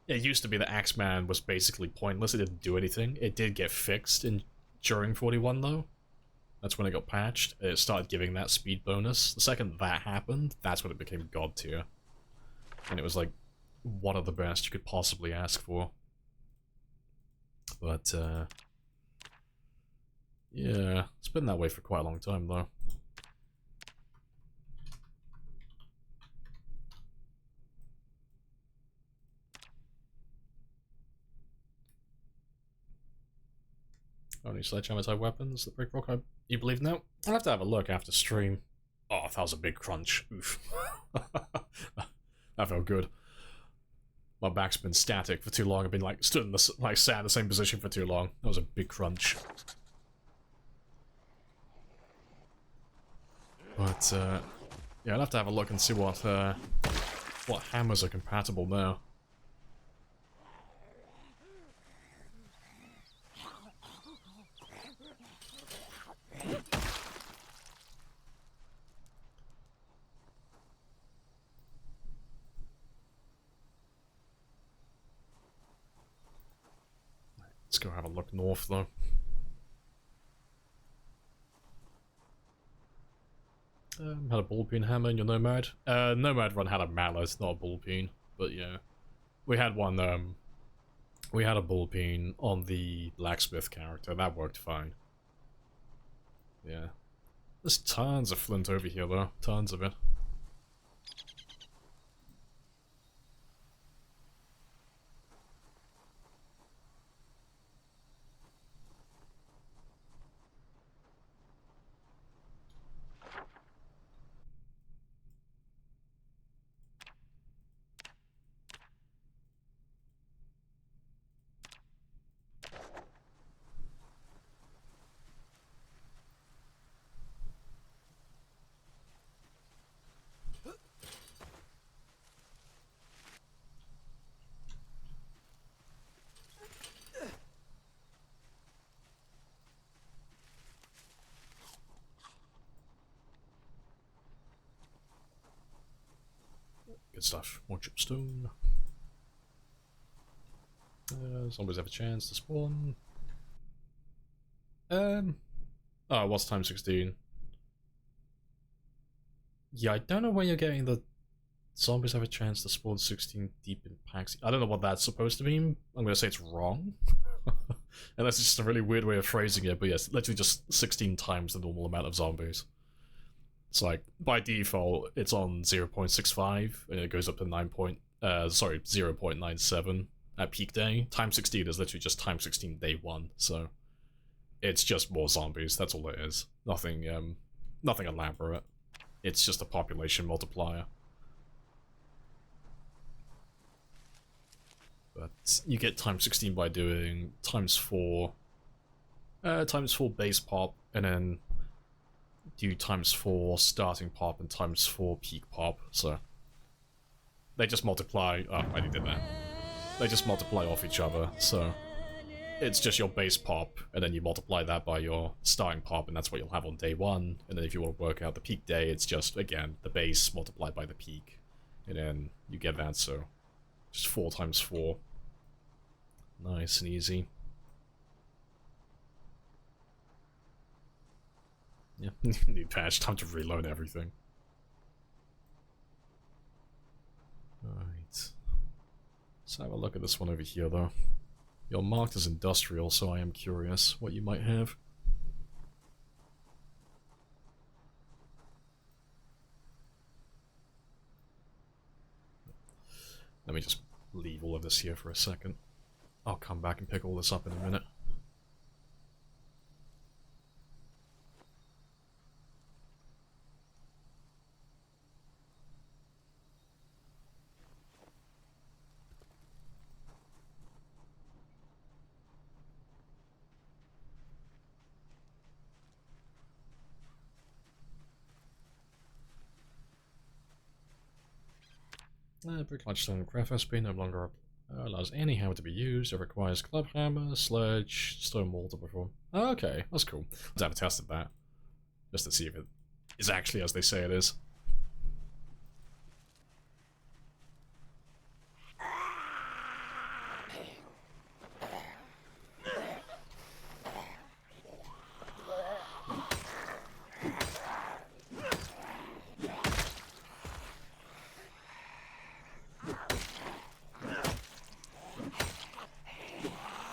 it used to be that Axeman was basically pointless, it didn't do anything. It did get fixed during 41 though. That's when it got patched. It started giving that speed bonus. The second that happened, that's when it became god tier. And it was like one of the best you could possibly ask for. But, yeah, it's been that way for quite a long time though. Only sledgehammer type weapons, the brick rock, you believe? No? I'll have to have a look after stream. Oh, that was a big crunch. Oof. That felt good. My back's been static for too long. I've been like stood in the sat in the same position for too long. That was a big crunch. But yeah, I'll have to have a look and see what hammers are compatible now. Let's go have a look north, though. Had a ball-peen hammer in your Nomad? Nomad run had a mallet, not a ball-peen. But yeah. We had one, we had a ball-peen on the blacksmith character. That worked fine. Yeah. There's tons of flint over here, though. Tons of it. Good stuff. More chipstone. Zombies have a chance to spawn. Oh, what's time 16? Yeah, I don't know where you're getting the zombies have a chance to spawn 16 deep in packs. I don't know what that's supposed to mean. I'm gonna say it's wrong. Unless it's just a really weird way of phrasing it, but yes, literally just 16 times the normal amount of zombies. It's like, by default, it's on 0.65, and it goes up to 0.97 at peak day. Time 16 is literally just time 16 day 1, so it's just more zombies, that's all it is. Nothing, nothing elaborate. It's just a population multiplier. But you get time 16 by doing times 4 base pop, and then do times 4 starting pop and times 4 peak pop, so they just multiply. Oh, I already did that. They just multiply off each other, so it's just your base pop, and then you multiply that by your starting pop, and that's what you'll have on day 1, and then if you want to work out the peak day, it's just, again, the base multiplied by the peak, and then you get that, so just 4 times 4. Nice and easy. Yeah, new patch, time to reload everything. Right. Let's have a look at this one over here, though. You're marked as industrial, so I am curious what you might have. Let me just leave all of this here for a second. I'll come back and pick all this up in a minute. Brick Ledgestone Craft recipe no longer allows any hammer to be used. It requires club hammer, sledge, stone wall to perform. Oh, okay, that's cool. Let's have tested that. Just to see if it is actually as they say it is.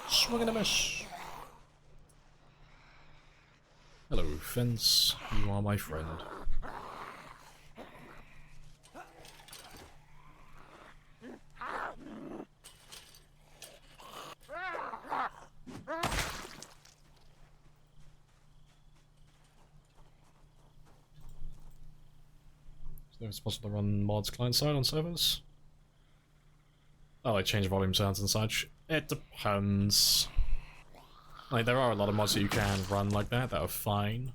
Swing and a miss. Hello, fence. You are my friend. So it's possible to run mods client-side on servers? Oh, like change volume sounds and such? It depends. Like, there are a lot of mods that you can run like that are fine.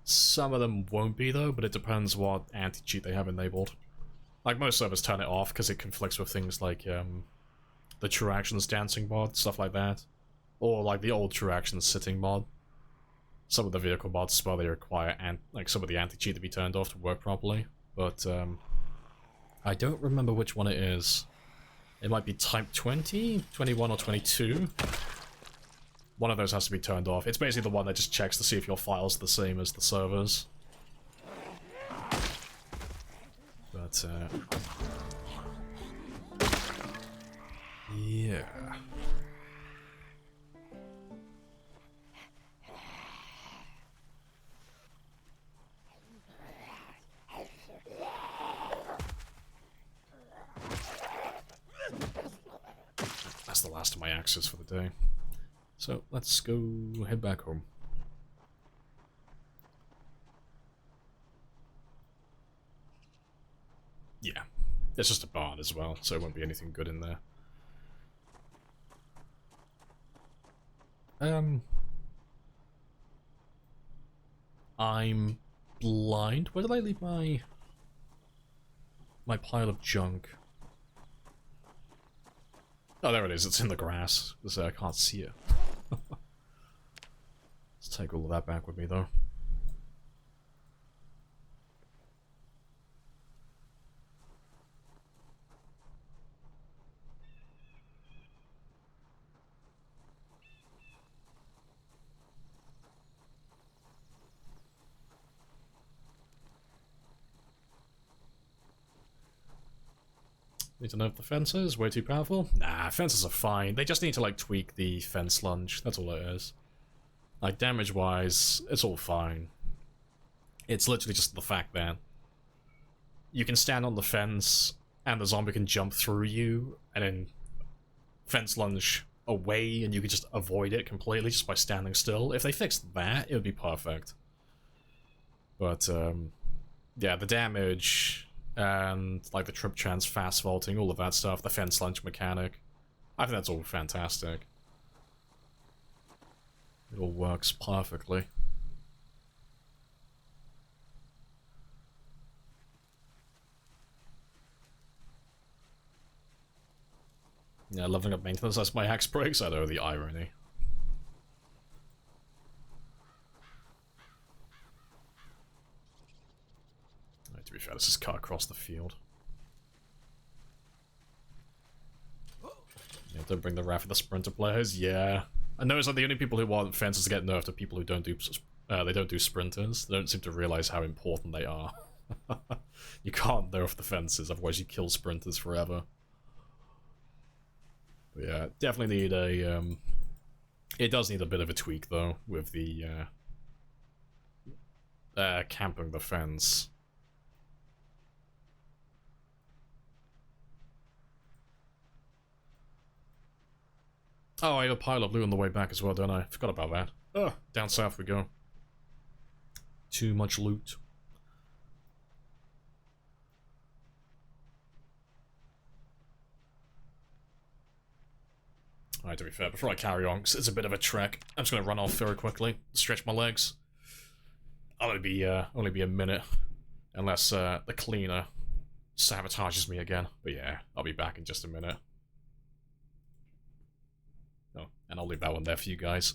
Some of them won't be, though, but it depends what anti-cheat they have enabled. Like, most servers turn it off because it conflicts with things like, the True Actions dancing mod, stuff like that. Or, like, the old True Actions sitting mod. Some of the vehicle mods as well, they require, like, some of the anti-cheat to be turned off to work properly. But, I don't remember which one it is. It might be type 20, 21, or 22. One of those has to be turned off. It's basically the one that just checks to see if your file's the same as the servers. But, yeah. That's the last of my axes for the day. So, let's go head back home. Yeah. It's just a barn as well, so it won't be anything good in there. I'm blind. Where did I leave my pile of junk? Oh, there it is. It's in the grass. Because I can't see it. Let's take all of that back with me, though. Need to nerf the fences? Way too powerful? Nah, fences are fine. They just need to, like, tweak the fence lunge. That's all it is. Like, damage-wise, it's all fine. It's literally just the fact that you can stand on the fence, and the zombie can jump through you, and then fence lunge away, and you can just avoid it completely just by standing still. If they fixed that, it would be perfect. But, yeah, the damage... and like the trip chance, fast vaulting, all of that stuff, the fence lunge mechanic. I think that's all fantastic. It all works perfectly. Yeah, leveling up maintenance, that's my axe breaks. I know the irony. To be fair, let's just cut across the field. Yeah, don't bring the wrath of the sprinter players. Yeah, I notice that the only people who want fences to get nerfed are people who don't do sprinters. They don't seem to realize how important they are. You can't nerf the fences, otherwise you kill sprinters forever. But yeah, definitely need a. It does need a bit of a tweak though with the camping the fence. Oh, I have a pile of loot on the way back as well, don't I? Forgot about that. Ugh, down south we go. Too much loot. Alright, to be fair, before I carry on, 'cause it's a bit of a trek, I'm just gonna run off very quickly, stretch my legs. I'll only be a minute. Unless the cleaner sabotages me again. But yeah, I'll be back in just a minute. Oh, and I'll leave that one there for you guys.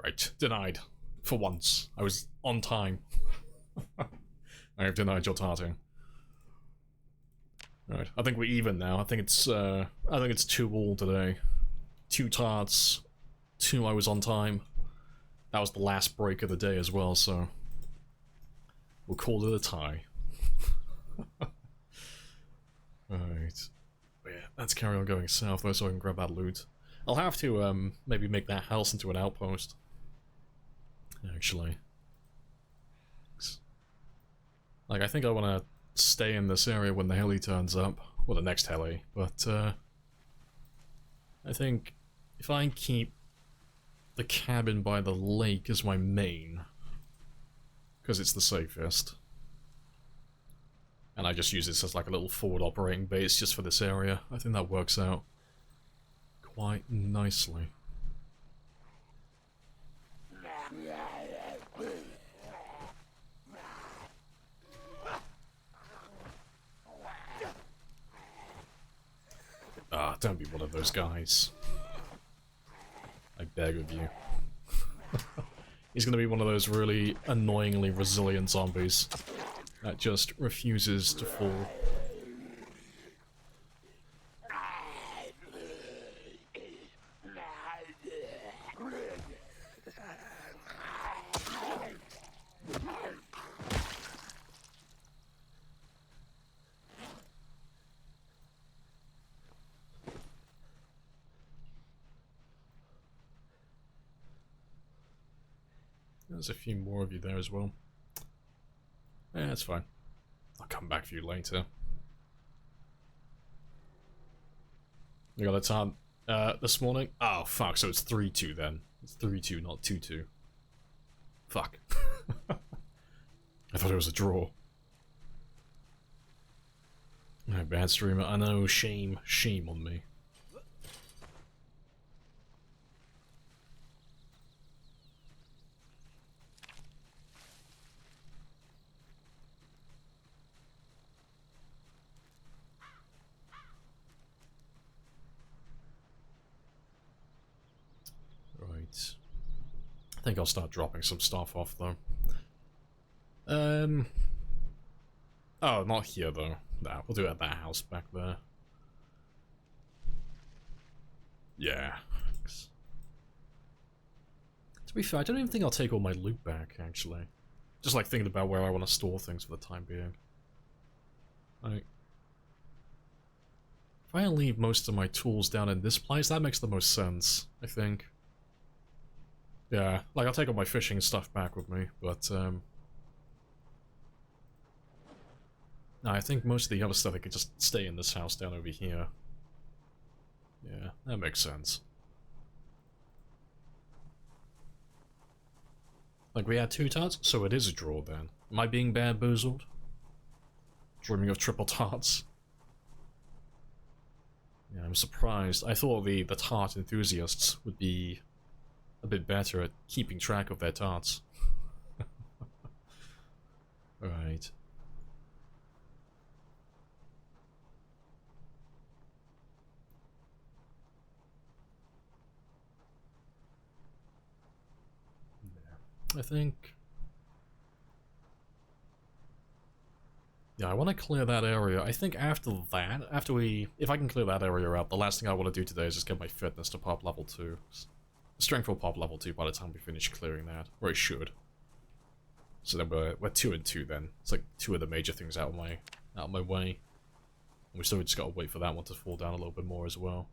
Right, denied. For once. I was on time. I have denied your tarting. Right, I think we're even now. I think it's 2-2 today. 2 tarts, 2 I was on time. That was the last break of the day as well, so we'll call it a tie. Right. But yeah, let's carry on going south though so I can grab that loot. I'll have to maybe make that house into an outpost. Actually. Like, I think I want to stay in this area when the heli turns up. Well, the next heli, but I think if I keep the cabin by the lake as my main, because it's the safest, and I just use this as like a little forward operating base just for this area, I think that works out quite nicely. Ah, don't be one of those guys. I beg of you. He's gonna be one of those really annoyingly resilient zombies that just refuses to fall. There's a few more of you there as well. Yeah, that's fine. I'll come back for you later. You got a time this morning? Oh, fuck, so it's 3-2 then. It's 3-2, not 2-2. Fuck. I thought it was a draw. No, bad streamer. I know, shame. Shame on me. think I'll start dropping some stuff off, though. Oh, not here, though. Nah, we'll do it at that house back there. Yeah. To be fair, I don't even think I'll take all my loot back, actually. Just like thinking about where I want to store things for the time being. Like, if I leave most of my tools down in this place, that makes the most sense, I think. Yeah, like I'll take all my fishing stuff back with me, but no, I think most of the other stuff I could just stay in this house down over here. Yeah, that makes sense. Like, we had 2 tarts, so it is a draw then. Am I being bamboozled? Dreaming of triple tarts? Yeah, I'm surprised. I thought the tart enthusiasts would be a bit better at keeping track of their tarts. Right. I think... Yeah, I want to clear that area. I think after that, if I can clear that area out, the last thing I want to do today is just get my fitness to pop level 2. Strength will pop level 2 by the time we finish clearing that, or it should. So then we're 2 and 2 then. It's like 2 of the major things out of my way. And we still just gotta wait for that one to fall down a little bit more as well.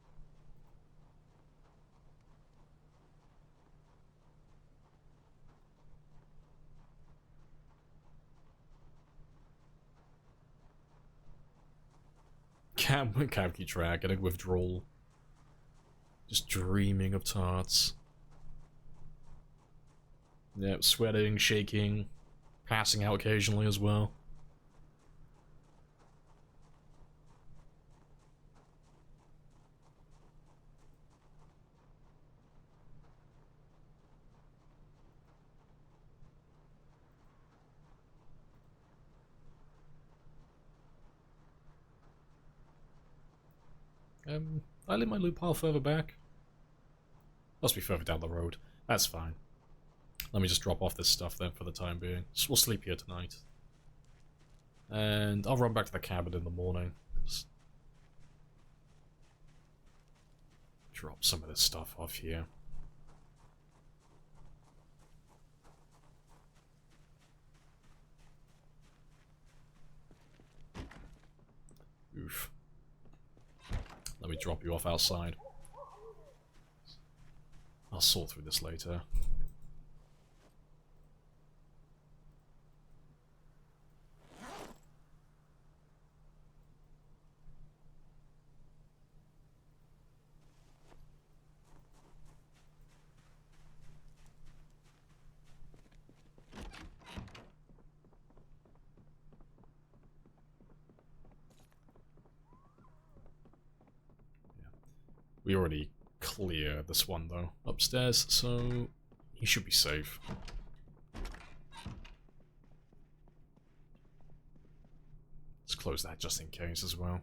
Can't keep track, getting withdrawal. Just dreaming of tarts. Yep, sweating, shaking, passing out occasionally as well. I leave my loot pile further back. Must be further down the road. That's fine. Let me just drop off this stuff then for the time being. So we'll sleep here tonight. And I'll run back to the cabin in the morning. Just drop some of this stuff off here. Oof. Let me drop you off outside. I'll sort through this later. We already cleared this one though upstairs, so he should be safe. Let's close that just in case as well.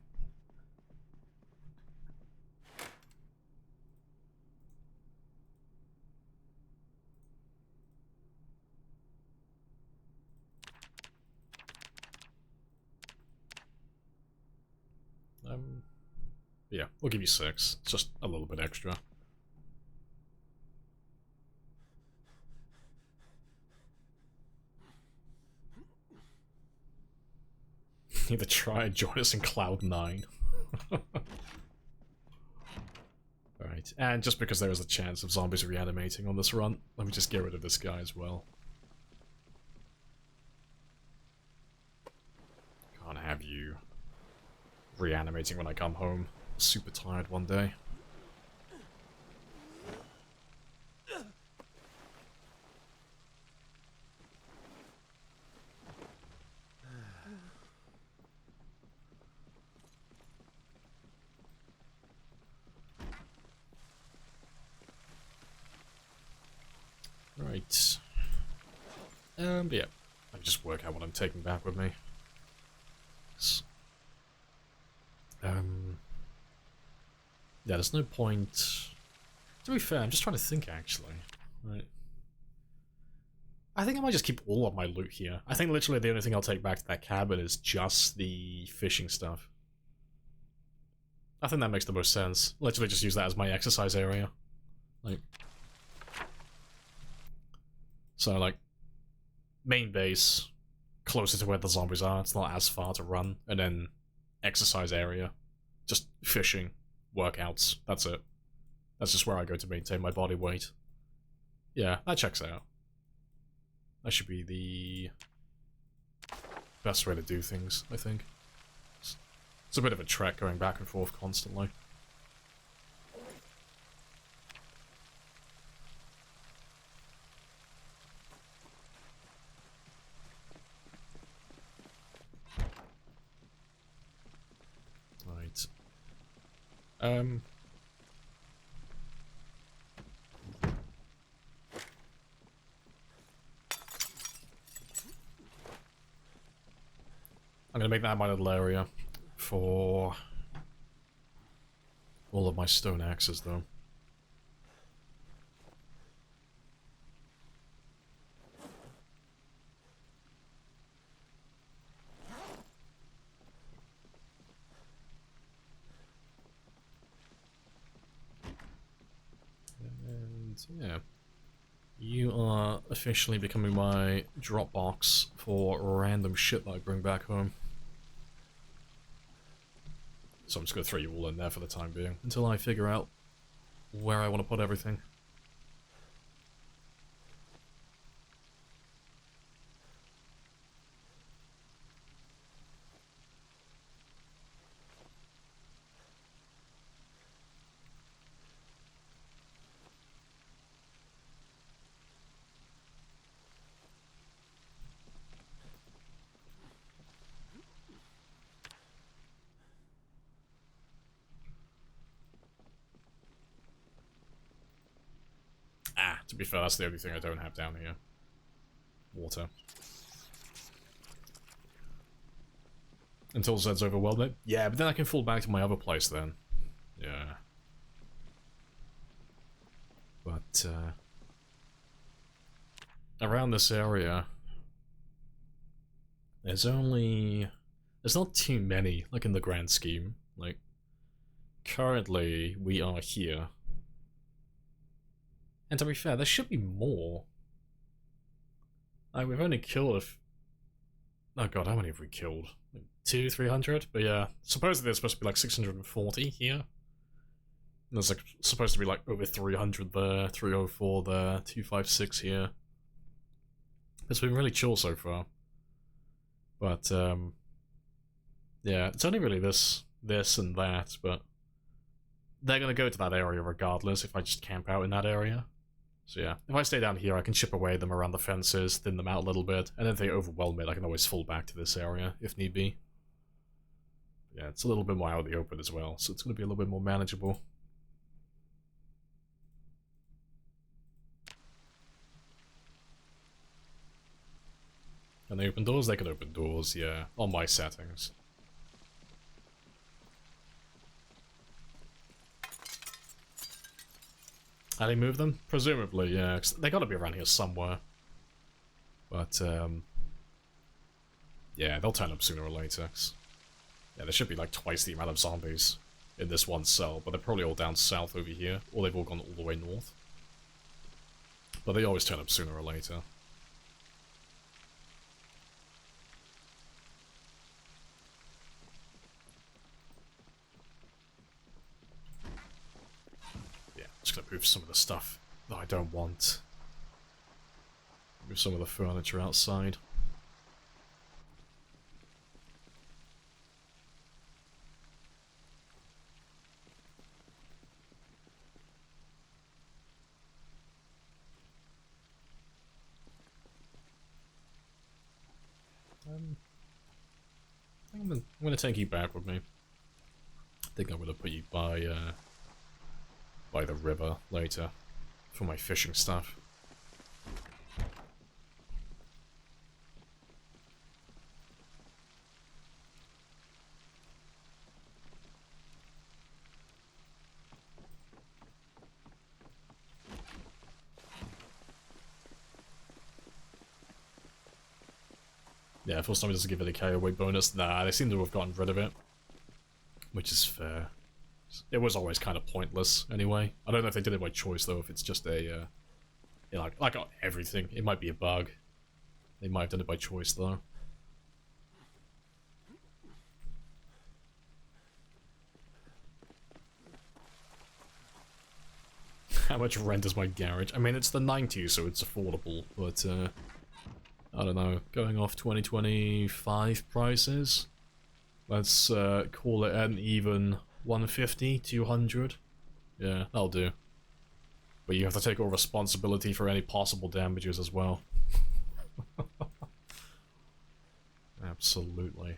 Yeah, we'll give you 6. It's just a little bit extra. Either try and join us in Cloud 9. Alright, and just because there is a chance of zombies reanimating on this run, let me just get rid of this guy as well. Can't have you reanimating when I come home. Super tired one day. Right. But yeah, I can just work out what I'm taking back with me. Yeah, there's no point... To be fair, I'm just trying to think, actually. Right. I think I might just keep all of my loot here. I think literally the only thing I'll take back to that cabin is just the fishing stuff. I think that makes the most sense. Literally just use that as my exercise area. Like... So, like, main base, closer to where the zombies are, it's not as far to run, and then exercise area. Just fishing, workouts, that's it. That's just where I go to maintain my body weight. Yeah, that checks out. That should be the best way to do things, I think. It's a bit of a trek going back and forth constantly. Right. I'm gonna make that my little area for all of my stone axes, though. And yeah, you are officially becoming my Dropbox for random shit that I bring back home. So I'm just going to throw you all in there for the time being, until I figure out where I want to put everything. To be fair, that's the only thing I don't have down here. Water. Until Zed's overwhelmed it? Yeah, but then I can fall back to my other place then. Yeah. But, around this area, there's not too many, like, in the grand scheme. Like, currently, we are here. And to be fair, there should be more. Like, we've only killed oh god, how many have we killed? Like 200, 300? But yeah, supposedly there's supposed to be like 640 here. And there's like supposed to be like over 300 there, 304 there, 256 here. It's been really chill so far. But, yeah, it's only really this and that, but they're gonna go to that area regardless if I just camp out in that area. So yeah, if I stay down here, I can chip away them around the fences, thin them out a little bit, and if they overwhelm it, I can always fall back to this area, if need be. Yeah, it's a little bit more out in the open as well, so it's going to be a little bit more manageable. Can they open doors? They can open doors, yeah, on my settings. How do they move them? Presumably, yeah. They gotta be around here somewhere. But, yeah, they'll turn up sooner or later. Yeah, there should be like twice the amount of zombies in this one cell, but they're probably all down south over here, or they've all gone all the way north. But they always turn up sooner or later. Just gonna move some of the stuff that I don't want. Move some of the furniture outside. I'm gonna take you back with me. I think I'm gonna put you by the river later for my fishing stuff. Yeah, full zombie doesn't give it a KO weight bonus. Nah, they seem to have gotten rid of it. Which is fair. It was always kind of pointless, anyway. I don't know if they did it by choice, though, if it's just a, like everything. It might be a bug. They might have done it by choice, though. How much rent is my garage? I mean, it's the 90s, so it's affordable, but, I don't know, going off 2025 prices? Let's, call it an even 150, 200? Yeah, that'll do. But you have to take all responsibility for any possible damages as well. Absolutely.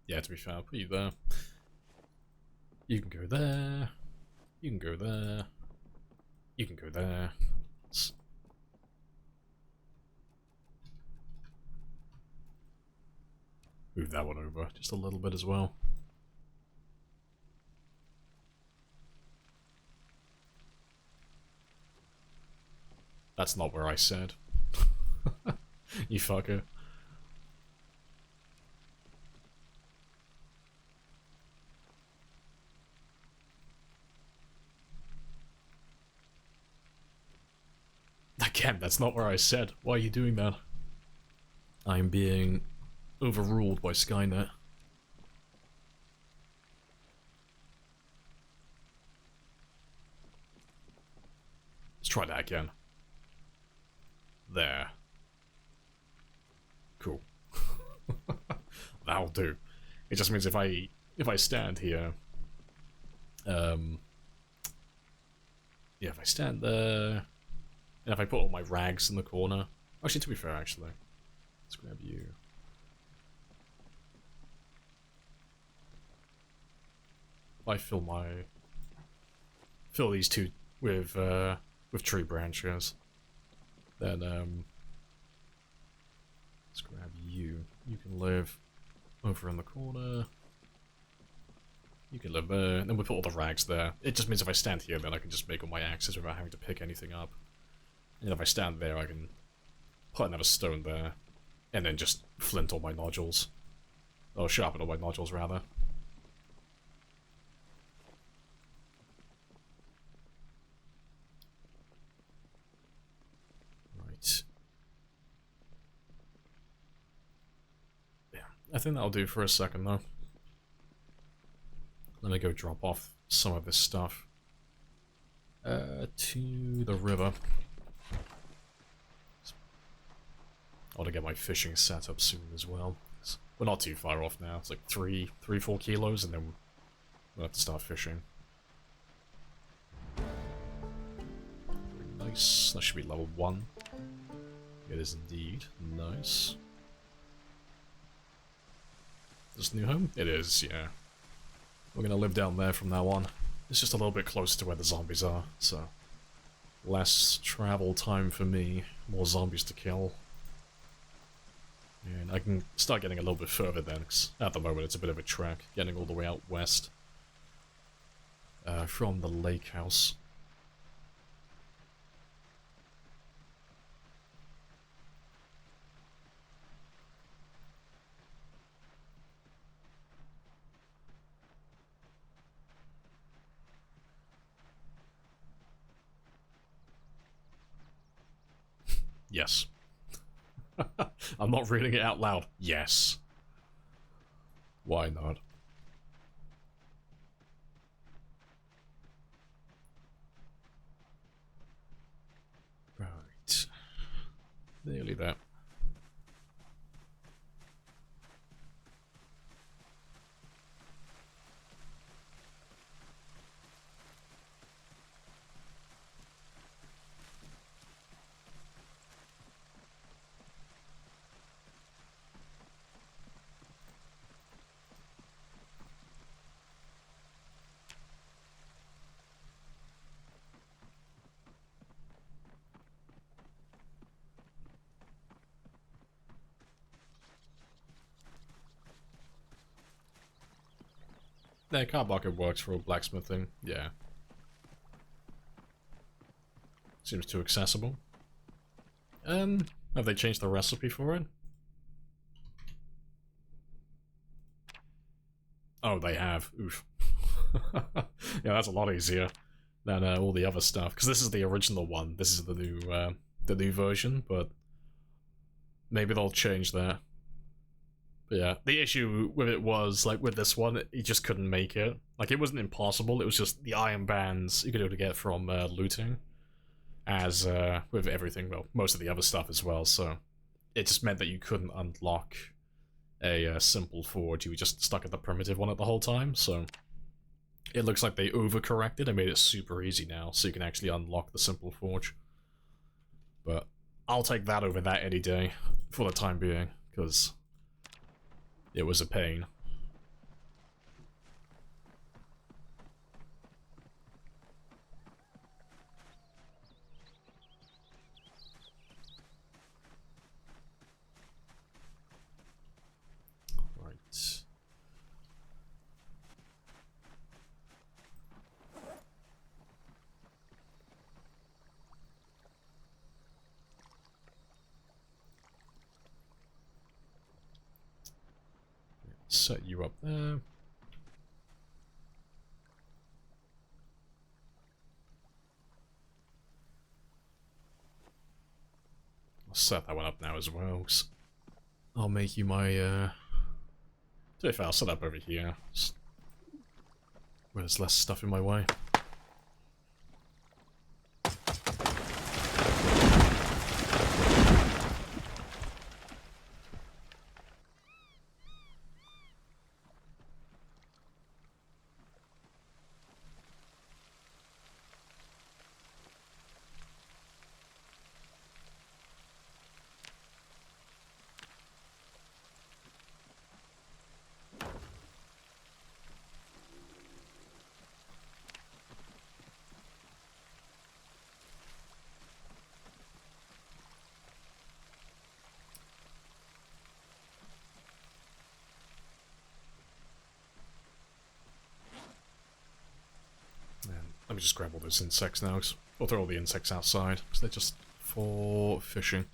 Yeah, to be fair, I'll put you there. You can go there. You can go there. You can go there. Move that one over just a little bit as well. That's not where I said. You fucker. Again, that's not where I said. Why are you doing that? I'm being overruled by Skynet. Let's try that again. There. Cool. That'll do. It just means if I stand here, yeah, if I stand there, and if I put all my rags in the corner, actually, to be fair, actually, let's grab you. If I fill these two with tree branches, then let's grab you. You can live over in the corner. You can live there, and then we put all the rags there. It just means if I stand here, then I can just make all my axes without having to pick anything up. And if I stand there, I can put another stone there, and then just flint all my nodules. Or sharpen all my nodules, rather. Right. Yeah, I think that'll do for a second, though. Let me go drop off some of this stuff to the river. I ought to get my fishing set up soon as well. We're not too far off now. It's like 4 kilos, and then we'll have to start fishing. Very nice. That should be level 1. It is indeed. Nice. This new home? It is, yeah. We're gonna live down there from now on. It's just a little bit closer to where the zombies are, so less travel time for me, more zombies to kill. And I can start getting a little bit further then, because at the moment it's a bit of a trek, getting all the way out west from the lake house. Yes. I'm not reading it out loud. Yes. Why not? Right. Nearly there. the car bucket works for blacksmithing, yeah. Seems too accessible. Have they changed the recipe for it? Oh, they have. Oof. Yeah, that's a lot easier than all the other stuff. Because this is the original one. This is the new version, but maybe they'll change that. But yeah, the issue with it was, like, with this one, you just couldn't make it. Like, it wasn't impossible, it was just the iron bands you could only get from looting. As with everything, well, most of the other stuff as well, so it just meant that you couldn't unlock a simple forge. You were just stuck at the primitive one at the whole time, so it looks like they overcorrected and made it super easy now, so you can actually unlock the simple forge. But I'll take that over that any day, for the time being, because it was a pain. Set you up there. I'll set that one up now as well. I'll make you my, to be fair, I'll set up over here. Just where there's less stuff in my way. Let me just grab all those insects now, because we'll throw all the insects outside, because they're just for fishing.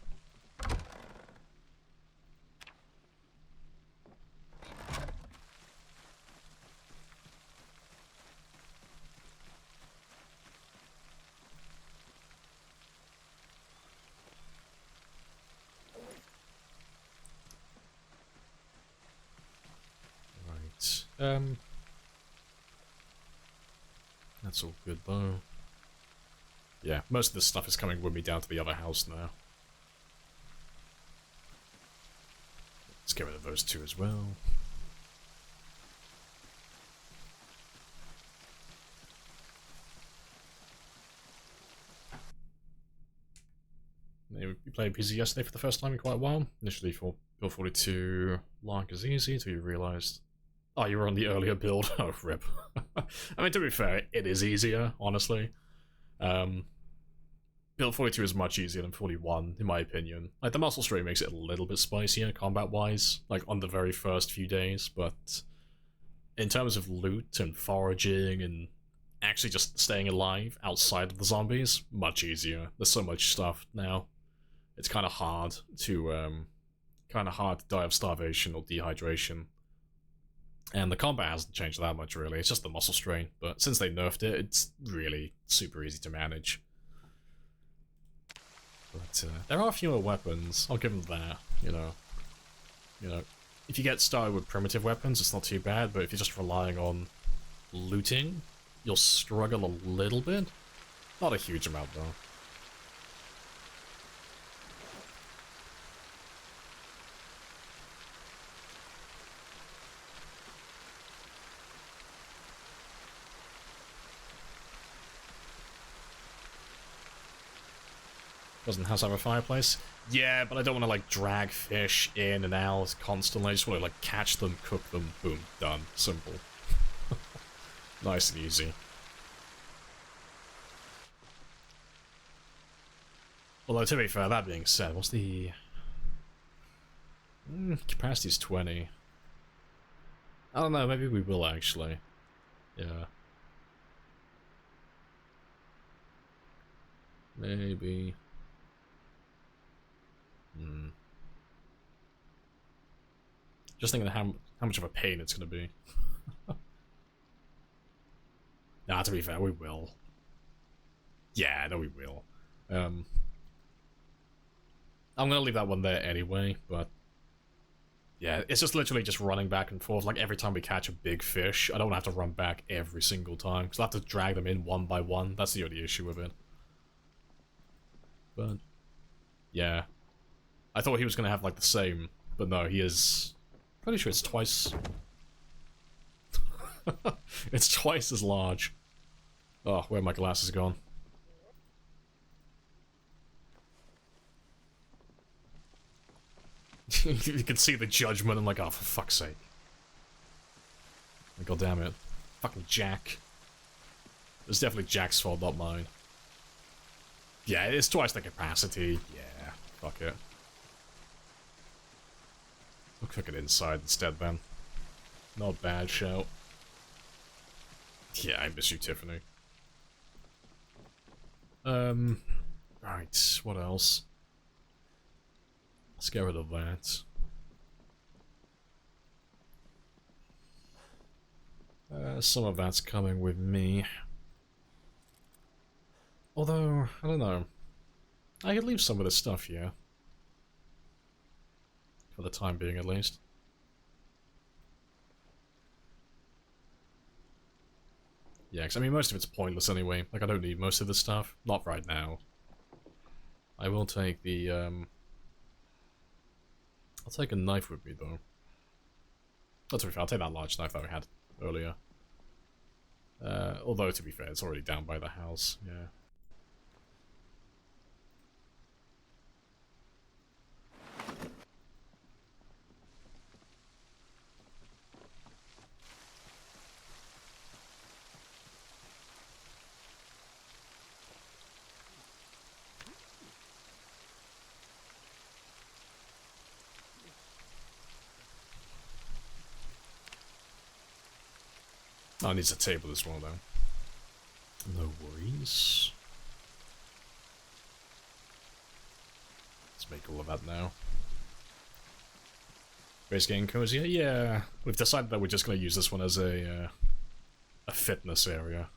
Right, that's all good though. Yeah, most of this stuff is coming with me down to the other house now. Let's get rid of those two as well. You played PC yesterday for the first time in quite a while. Initially for build 42, Lark is easy until you realised. Oh, you were on the earlier build? Oh, rip. I mean, to be fair, it is easier, honestly. Build 42 is much easier than 41, in my opinion. Like, the muscle strain makes it a little bit spicier, combat-wise, like, on the very first few days, but in terms of loot and foraging and actually just staying alive outside of the zombies, much easier. There's so much stuff now. It's kind of hard to die of starvation or dehydration. And the combat hasn't changed that much, really. It's just the muscle strain. But since they nerfed it, it's really super easy to manage. But there are fewer weapons. I'll give them that. You know, if you get started with primitive weapons, it's not too bad. But if you're just relying on looting, you'll struggle a little bit. Not a huge amount, though. Doesn't house have a fireplace? Yeah, but I don't want to, like, drag fish in and out constantly. I just want to, like, catch them, cook them, boom, done. Simple. Nice and easy. Although, to be fair, that being said, what's the... capacity's 20. I don't know, maybe we will, actually. Yeah. Maybe. Just thinking how much of a pain it's going to be. Nah, to be fair, we will. Yeah, no, we will. I'm going to leave that one there anyway, but yeah, it's just literally just running back and forth. Like, every time we catch a big fish, I don't have to run back every single time, because I have to drag them in one by one. That's the only issue with it. But, yeah. I thought he was going to have, like, the same, but no, he is... Pretty sure it's twice... It's twice as large. Oh, where are my glasses gone? You can see the judgment. I'm like, oh, for fuck's sake. God damn it. Fucking Jack. It's definitely Jack's fault, not mine. Yeah, it's twice the capacity. Yeah, fuck it. I'll cook it inside instead, then. Not bad, shout. Yeah, I miss you, Tiffany. Right, what else? Let's get rid of that. Some of that's coming with me. Although, I don't know. I could leave some of this stuff here. For the time being, at least. Yeah, because I mean, most of it's pointless anyway. Like, I don't need most of this stuff. Not right now. I will take the, I'll take a knife with me, though. Not to be fair, I'll take that large knife that we had earlier. Although, to be fair, it's already down by the house, yeah. Oh, it needs a table as well, though. No worries. Let's make all of that now. Base getting cozier? Yeah. We've decided that we're just going to use this one as a fitness area.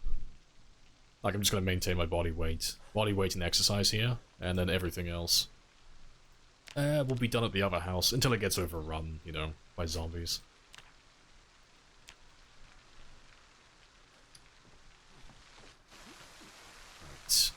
Like, I'm just going to maintain my body weight. Body weight and exercise here, and then everything else. Will be done at the other house, until it gets overrun, you know, by zombies. Right.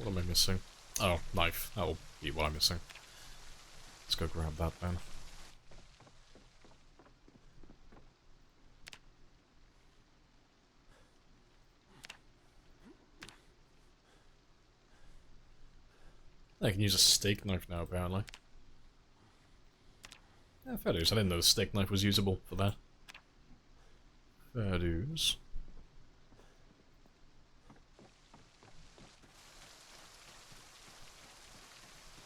What am I missing? Oh, knife. That will be what I'm missing. Let's go grab that then. I can use a steak knife now, apparently. Yeah, fair dues. I didn't know the steak knife was usable for that. Fair dues.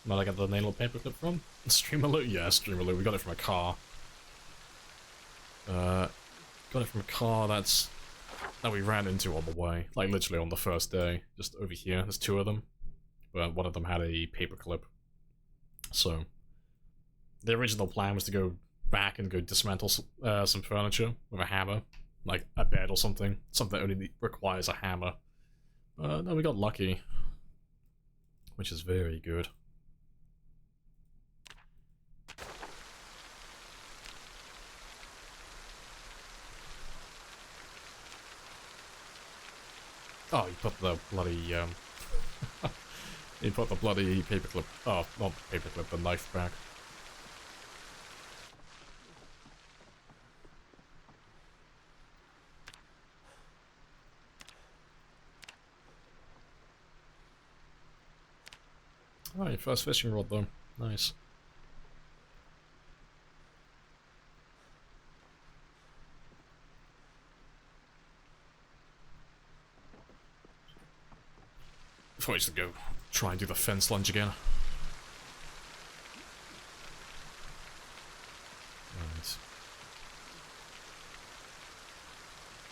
Where I got the nail paperclip from? Streamaloo? Yeah, Streamaloo. We got it from a car. Got it from a car that we ran into on the way. Like, literally on the first day. Just over here. There's two of them. But one of them had a paperclip. So, the original plan was to go back and go dismantle some furniture with a hammer. Like a bed or something. Something that only requires a hammer. No, we got lucky. Which is very good. Oh, you put the bloody, you put the bloody paperclip, oh, not paperclip, the knife back. Oh, your first fishing rod though. Nice. Before I should go try and do the fence lunge again. Right.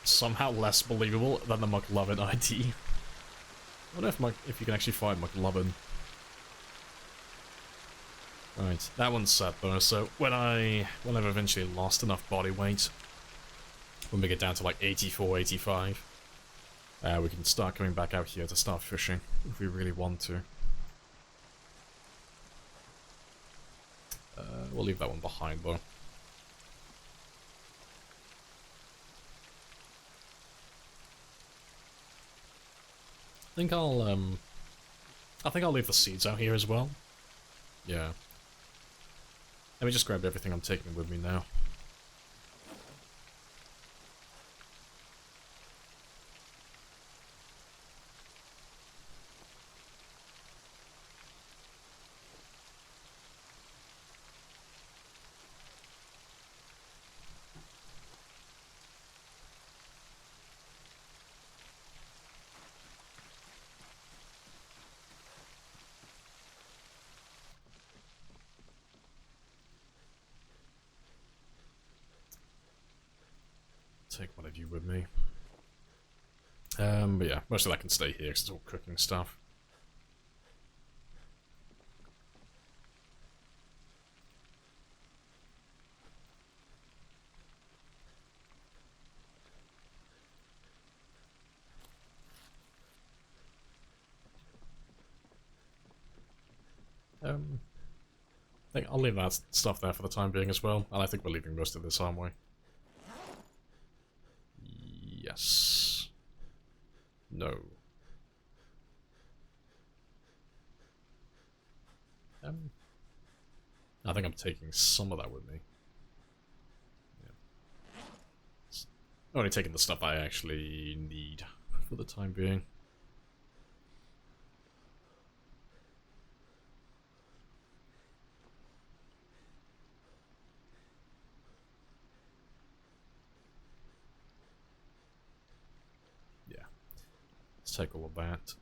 Somehow less believable than the McLovin ID. I wonder if you can actually find McLovin. Right, that one's set though, so when I've eventually lost enough body weight, when we get down to like 84, 85, we can start coming back out here to start fishing, if we really want to. We'll leave that one behind though. I think I'll leave the seeds out here as well. Yeah. Let me just grab everything I'm taking with me now. Take one of you with me. But yeah, most of that can stay here because it's all cooking stuff. I think I'll leave that stuff there for the time being as well, and I think we're leaving most of this, aren't we? Yes. No. I think I'm taking some of that with me. Yeah. Only taking the stuff I actually need for the time being. Let's take all of that.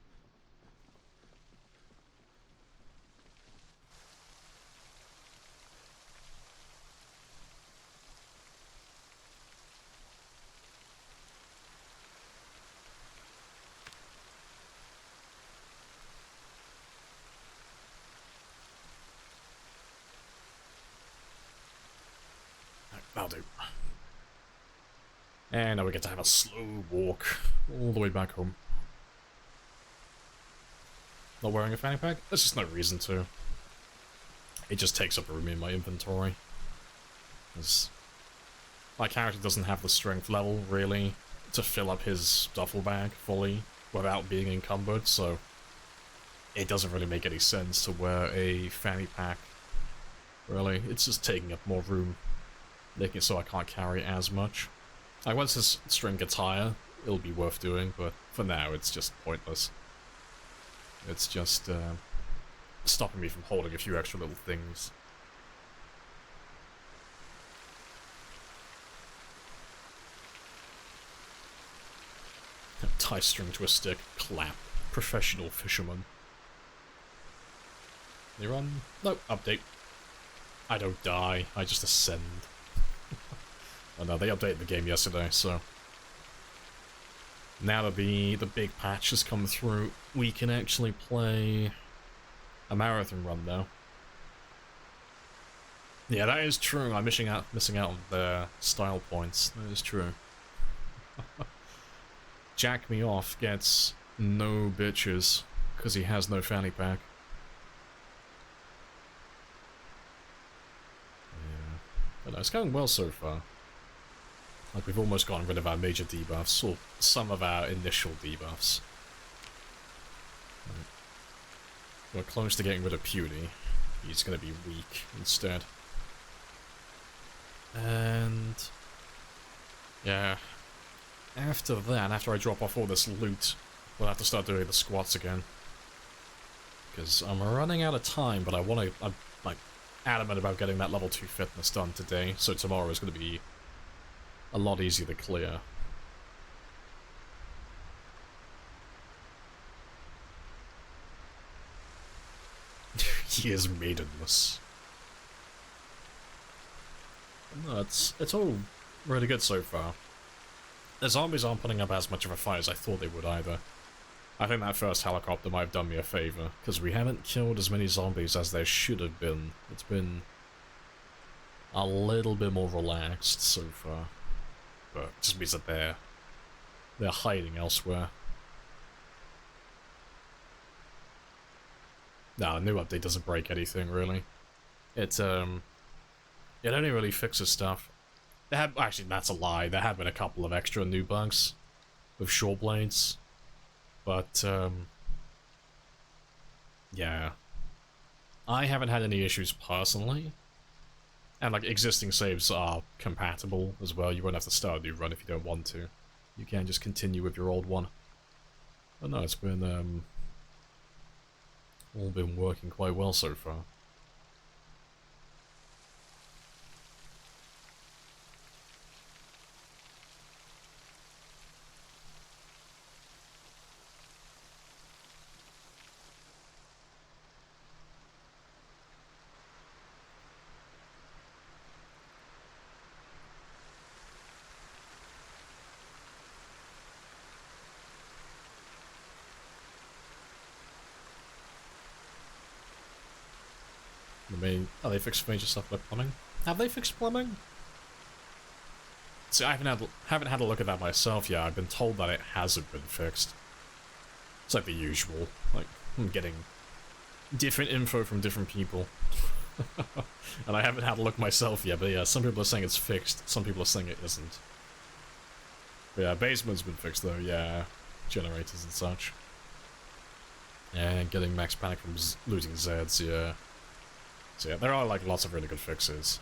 That'll do. And now we get to have a slow walk all the way back home. Not wearing a fanny pack? There's just no reason to. It just takes up room in my inventory. My character doesn't have the strength level, really, to fill up his duffel bag fully without being encumbered, so it doesn't really make any sense to wear a fanny pack. Really, it's just taking up more room, making it so I can't carry as much. Like, once his strength gets higher, it'll be worth doing, but for now, it's just pointless. It's just stopping me from holding a few extra little things. Tie string to a stick, clap. Professional fisherman. They run? No, update. I don't die, I just ascend. Oh no, they updated the game yesterday, so... Now that the big patch has come through, we can actually play a marathon run now. Yeah, that is true. I'm missing out on the style points. That is true. Jack MiHoff gets no bitches because he has no fanny pack. Yeah, but no, it's going well so far. Like, we've almost gotten rid of our major debuffs, or some of our initial debuffs. Right. We're close to getting rid of Puny. He's gonna be weak instead. And... yeah. After that, after I drop off all this loot, we'll have to start doing the squats again. because I'm running out of time, but I'm like adamant about getting that level 2 fitness done today, so tomorrow is going to be a lot easier to clear. He is maidenless. No, it's all really good so far. The zombies aren't putting up as much of a fight as I thought they would either. I think that first helicopter might have done me a favor, because we haven't killed as many zombies as there should have been. It's been a little bit more relaxed so far. But it just means that they're hiding elsewhere. No, the new update doesn't break anything, really. It only really fixes stuff. Actually, that's a lie. There have been a couple of extra new bugs with short blades. But, yeah. I haven't had any issues personally. And, like, existing saves are compatible as well. You won't have to start a new run if you don't want to. You can just continue with your old one. But no, it's been, all been working quite well so far. Oh, they fixed major stuff with plumbing? Have they fixed plumbing? See, I haven't had a look at that myself yet. I've been told that it hasn't been fixed. It's like the usual. Like, I'm getting different info from different people. And I haven't had a look myself yet, but yeah, some people are saying it's fixed, some people are saying it isn't. But yeah, basement's been fixed though, yeah. Generators and such. And getting max panic from losing Zeds, yeah. So yeah, there are like lots of really good fixes.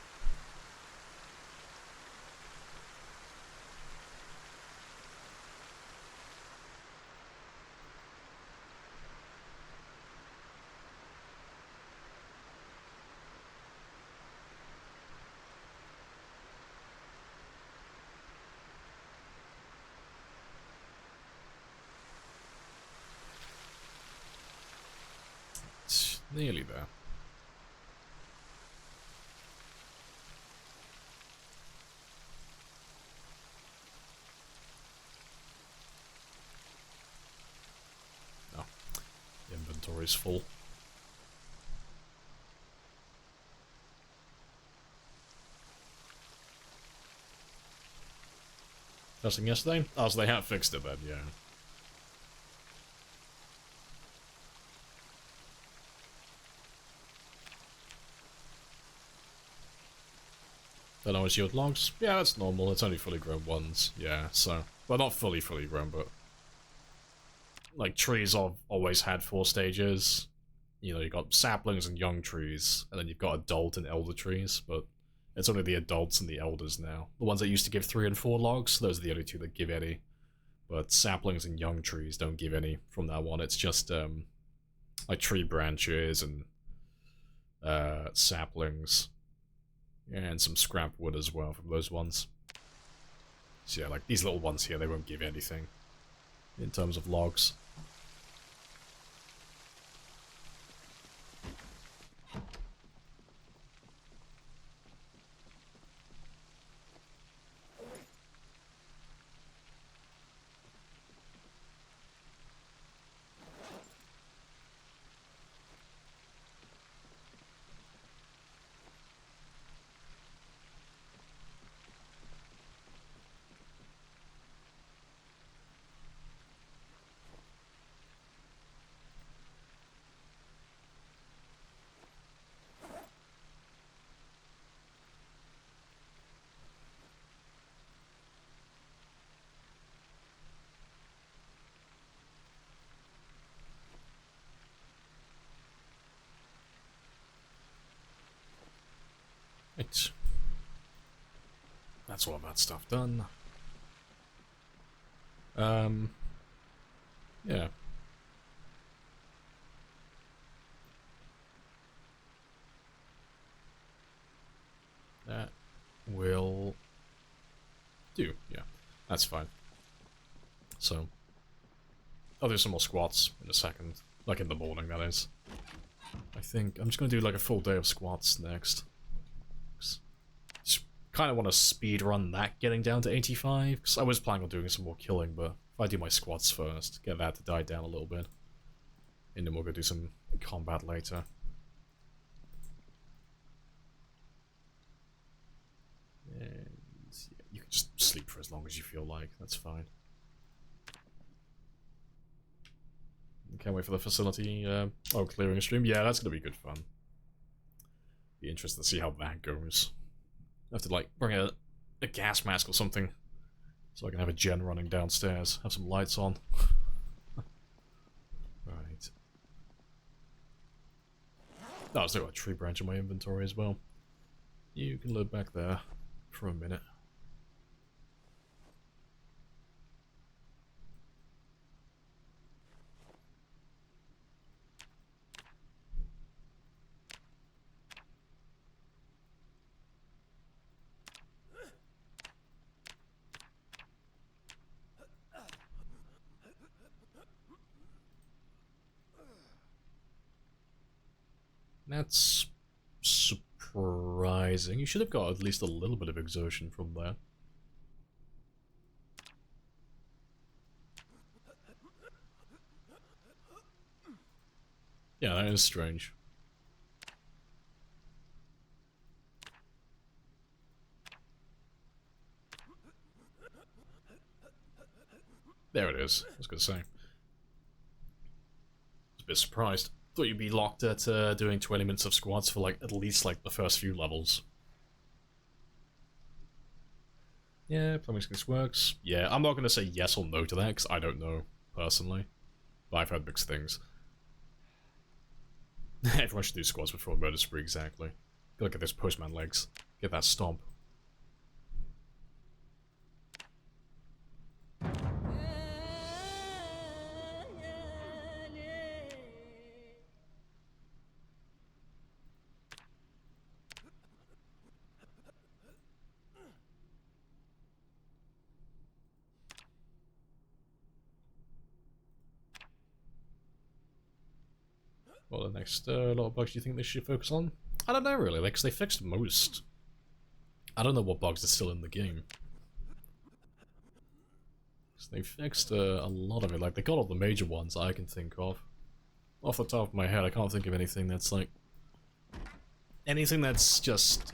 It's nearly there. Inventory's full. Testing yesterday? Oh, so they have fixed it then, yeah. Don't always yield logs? Yeah, that's normal, it's only fully grown ones, yeah, so... Well, not fully grown, but... Like, trees have always had 4 stages. You know, you've got saplings and young trees, and then you've got adult and elder trees, but it's only the adults and the elders now. The ones that used to give 3 and 4 logs, those are the only 2 that give any. But saplings and young trees don't give any from that one. It's just, like tree branches and saplings. And some scrap wood as well from those ones. So yeah, like these little ones here, they won't give anything in terms of logs. Right. That's all of that stuff done. Yeah. Do, yeah. That's fine. So, I'll do some more squats in a second. Like in the morning, that is. I think I'm just gonna do like a full day of squats next. Just kind of want to speed run that getting down to 85, because I was planning on doing some more killing, but if I do my squats first, get that to die down a little bit, and then we'll go do some combat later. And yeah, you can just sleep for as long as you feel like, that's fine. Can't wait for the facility, clearing stream. Yeah, that's gonna be good fun. Be interested to see how that goes. I have to, like, bring a gas mask or something, so I can have a gen running downstairs, have some lights on. Right. Oh, I've still got a tree branch in my inventory as well. You can live back there for a minute. That's surprising. You should have got at least a little bit of exertion from that. Yeah, that is strange. There it is. I was gonna say. I was a bit surprised. Thought you'd be locked at doing 20 minutes of squats for like at least like the first few levels. Yeah, plumbing skills works. Yeah, I'm not gonna say yes or no to that because I don't know personally, but I've heard mixed things. Everyone should do squats before murder spree, exactly. Look at those postman legs. Get that stomp. Well, the next lot of bugs do you think they should focus on? I don't know really, because they fixed most. I don't know what bugs are still in the game. They fixed a lot of it, like they got all the major ones I can think of. Off the top of my head, I can't think of anything that's like... anything that's just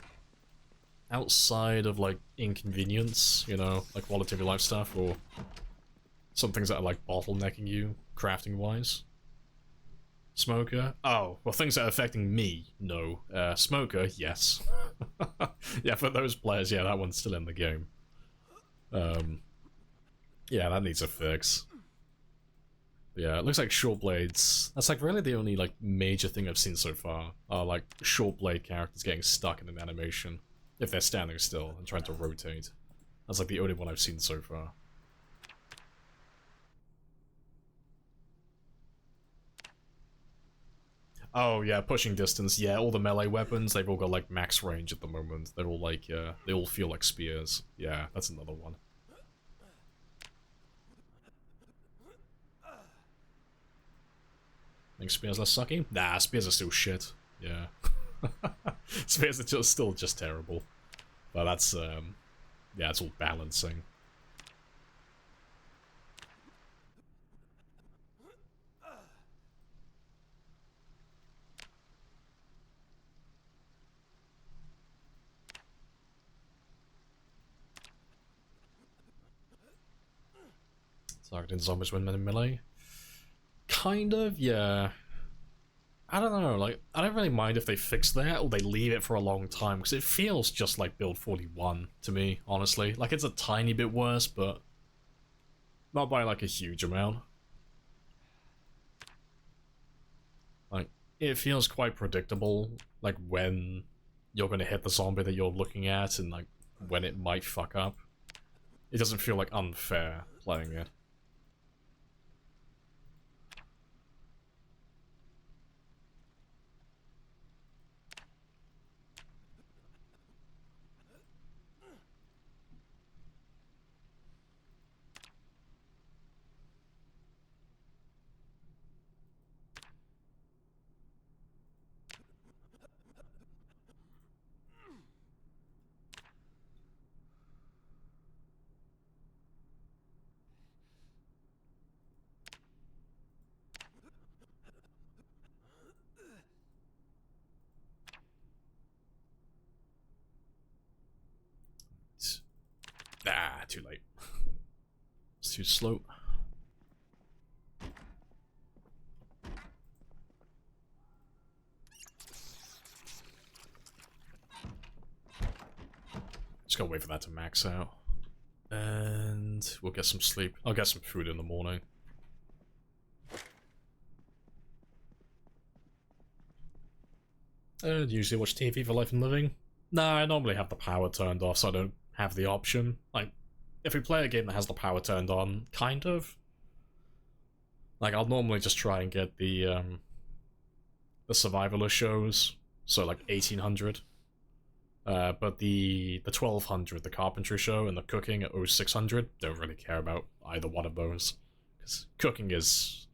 outside of like inconvenience, you know, like quality of your life stuff, or some things that are like bottlenecking you, crafting-wise. Smoker? Oh, well, things that are affecting me, no. Smoker, yes. Yeah, for those players, yeah, that one's still in the game. Yeah, that needs a fix. Yeah, it looks like short blades. That's like really the only like major thing I've seen so far. Are like short blade characters getting stuck in an animation if they're standing still and trying to rotate. That's like the only one I've seen so far. Oh yeah, pushing distance. Yeah, all the melee weapons, they've all got like max range at the moment. They're all like, they all feel like spears. Yeah, that's another one. Think spears less sucky? Nah, spears are still shit. Yeah. Spears are still just terrible. But that's, yeah, it's all balancing. Targeting zombies when in melee? Kind of, yeah. I don't know, like, I don't really mind if they fix that or they leave it for a long time, because it feels just like Build 41 to me, honestly. Like, it's a tiny bit worse, but not by, like, a huge amount. Like, it feels quite predictable, like, when you're gonna hit the zombie that you're looking at and, like, when it might fuck up. It doesn't feel, like, unfair playing it. too late. It's too slow. Just gotta wait for that to max out. And we'll get some sleep. I'll get some food in the morning. And usually watch TV for life and living. Nah, I normally have the power turned off, so I don't have the option. Like, if we play a game that has the power turned on, kind of. Like, I'll normally just try and get the survivalist shows, so like 1800. But the 1200, the carpentry show, and the cooking at 0600, don't really care about either one of those. Because cooking is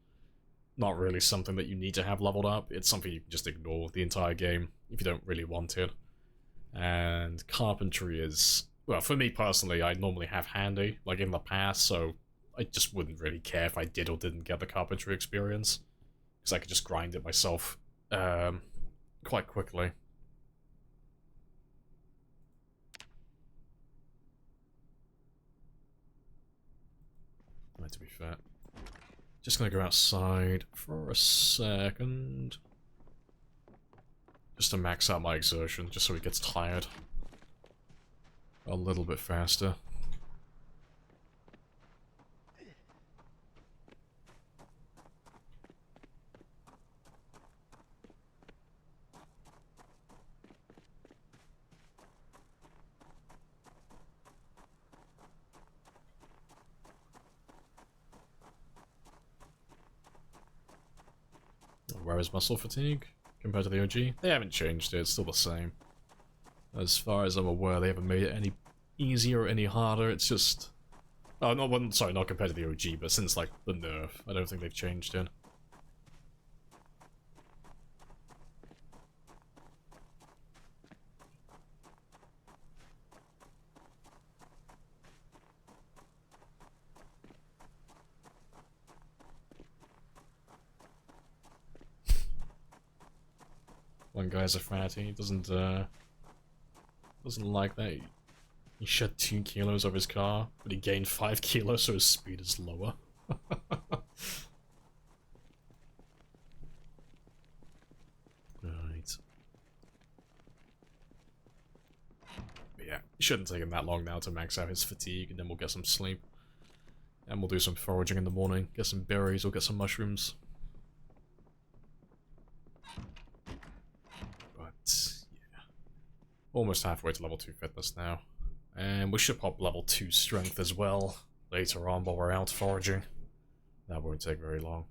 not really something that you need to have leveled up. It's something you can just ignore the entire game if you don't really want it. And carpentry is, well, for me personally, I normally have handy, like in the past, so I just wouldn't really care if I did or didn't get the carpentry experience. Because I could just grind it myself quite quickly. To be fair. Just gonna go outside for a second. Just to max out my exertion, just so he gets tired a little bit faster. Where is muscle fatigue compared to the OG? They haven't changed it, it's still the same. As far as I'm aware, they haven't made it any easier or any harder, it's just... Oh, no, well, sorry, not compared to the OG, but since, like, the nerf, I don't think they've changed it. One guy's a fatty, he doesn't like that. He shed 2 kilos of his car, but he gained 5 kilos, so his speed is lower. Right. But yeah, it shouldn't take him that long now to max out his fatigue, and then we'll get some sleep. And we'll do some foraging in the morning, get some berries or get some mushrooms. Yeah. Almost halfway to level 2 fitness now. And we should pop level 2 strength as well later on while we're out foraging. That won't take very long.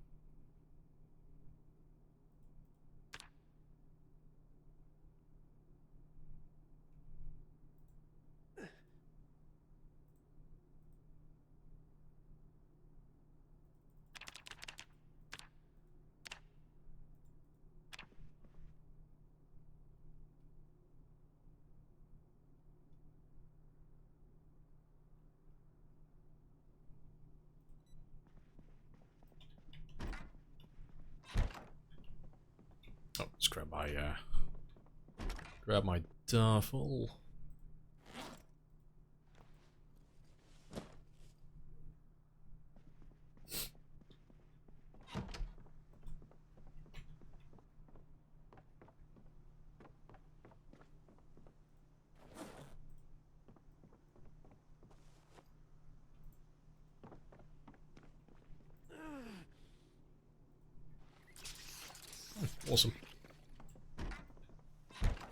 Oh, let's grab my duffel. Awesome.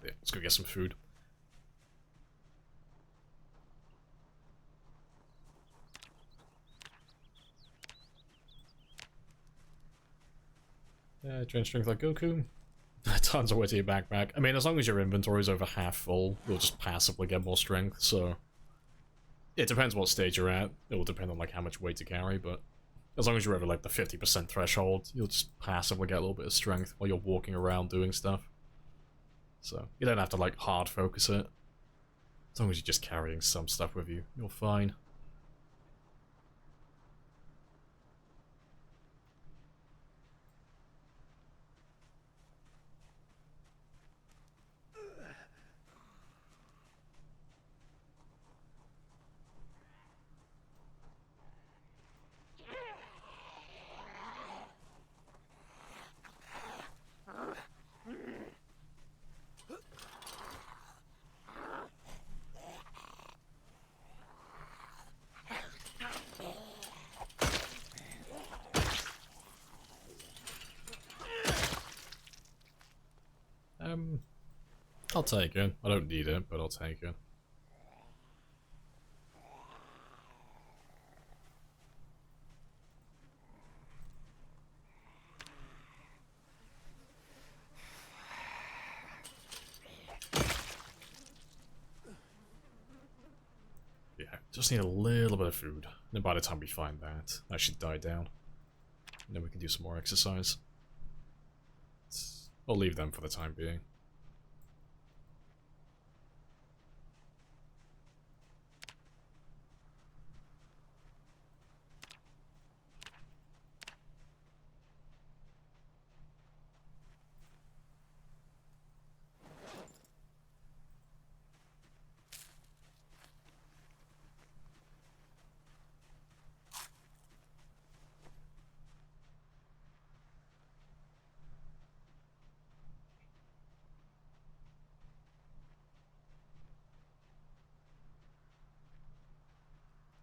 Yeah, let's go get some food. Train strength like Goku. Tons of way to your backpack. I mean, as long as your inventory is over half full, you'll just passively get more strength, so... It depends what stage you're at. It will depend on, like, how much weight to carry, but... As long as you're over, like, the 50% threshold, you'll just passively get a little bit of strength while you're walking around doing stuff. So, you don't have to, like, hard focus it. As long as you're just carrying some stuff with you, you're fine. I'll take it. I don't need it, but I'll take it. Yeah, just need a little bit of food. And by the time we find that, I should die down. And then we can do some more exercise. I'll leave them for the time being.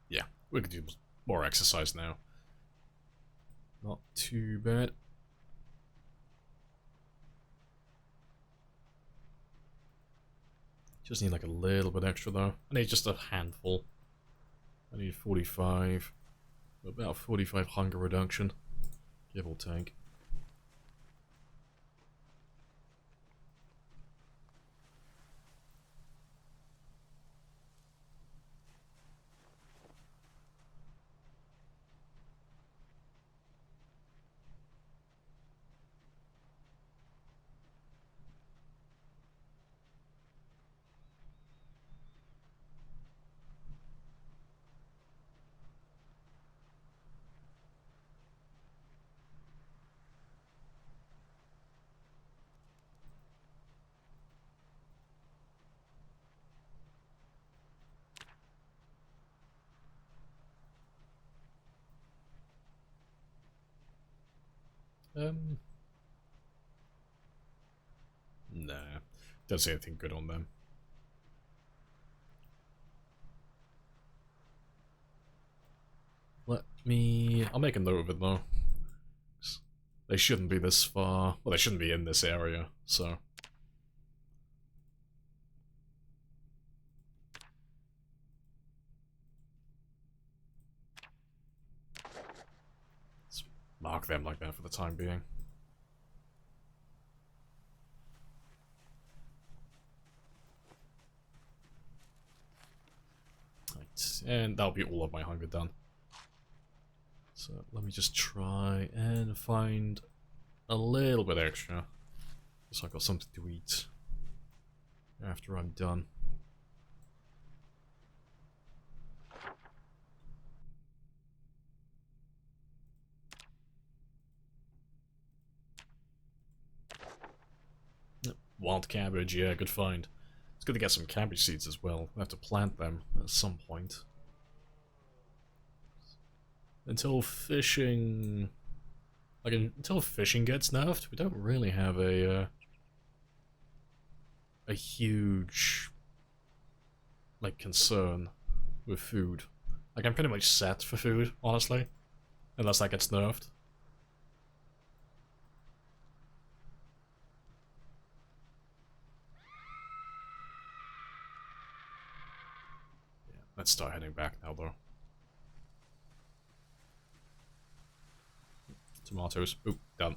Yeah, we can do more exercise now. Not too bad. Just need like a little bit extra though. I need just a handful. I need 45. About 45 hunger reduction. Give or take. Nah. Don't see anything good on them. I'll make a note of it though. They shouldn't be this far. Well, they shouldn't be in this area, so. Let's mark them like that for the time being. Right, and that'll be all of my hunger done. So let me just try and find a little bit extra. So I've got something to eat after I'm done. Wild cabbage, yeah, good find. It's good to get some cabbage seeds as well. We'll have to plant them at some point. Until fishing... Like, until fishing gets nerfed, we don't really have a huge, like, concern with food. Like, I'm pretty much set for food, honestly. Unless that gets nerfed. Yeah, let's start heading back now, though. Tomatoes. Oop, done.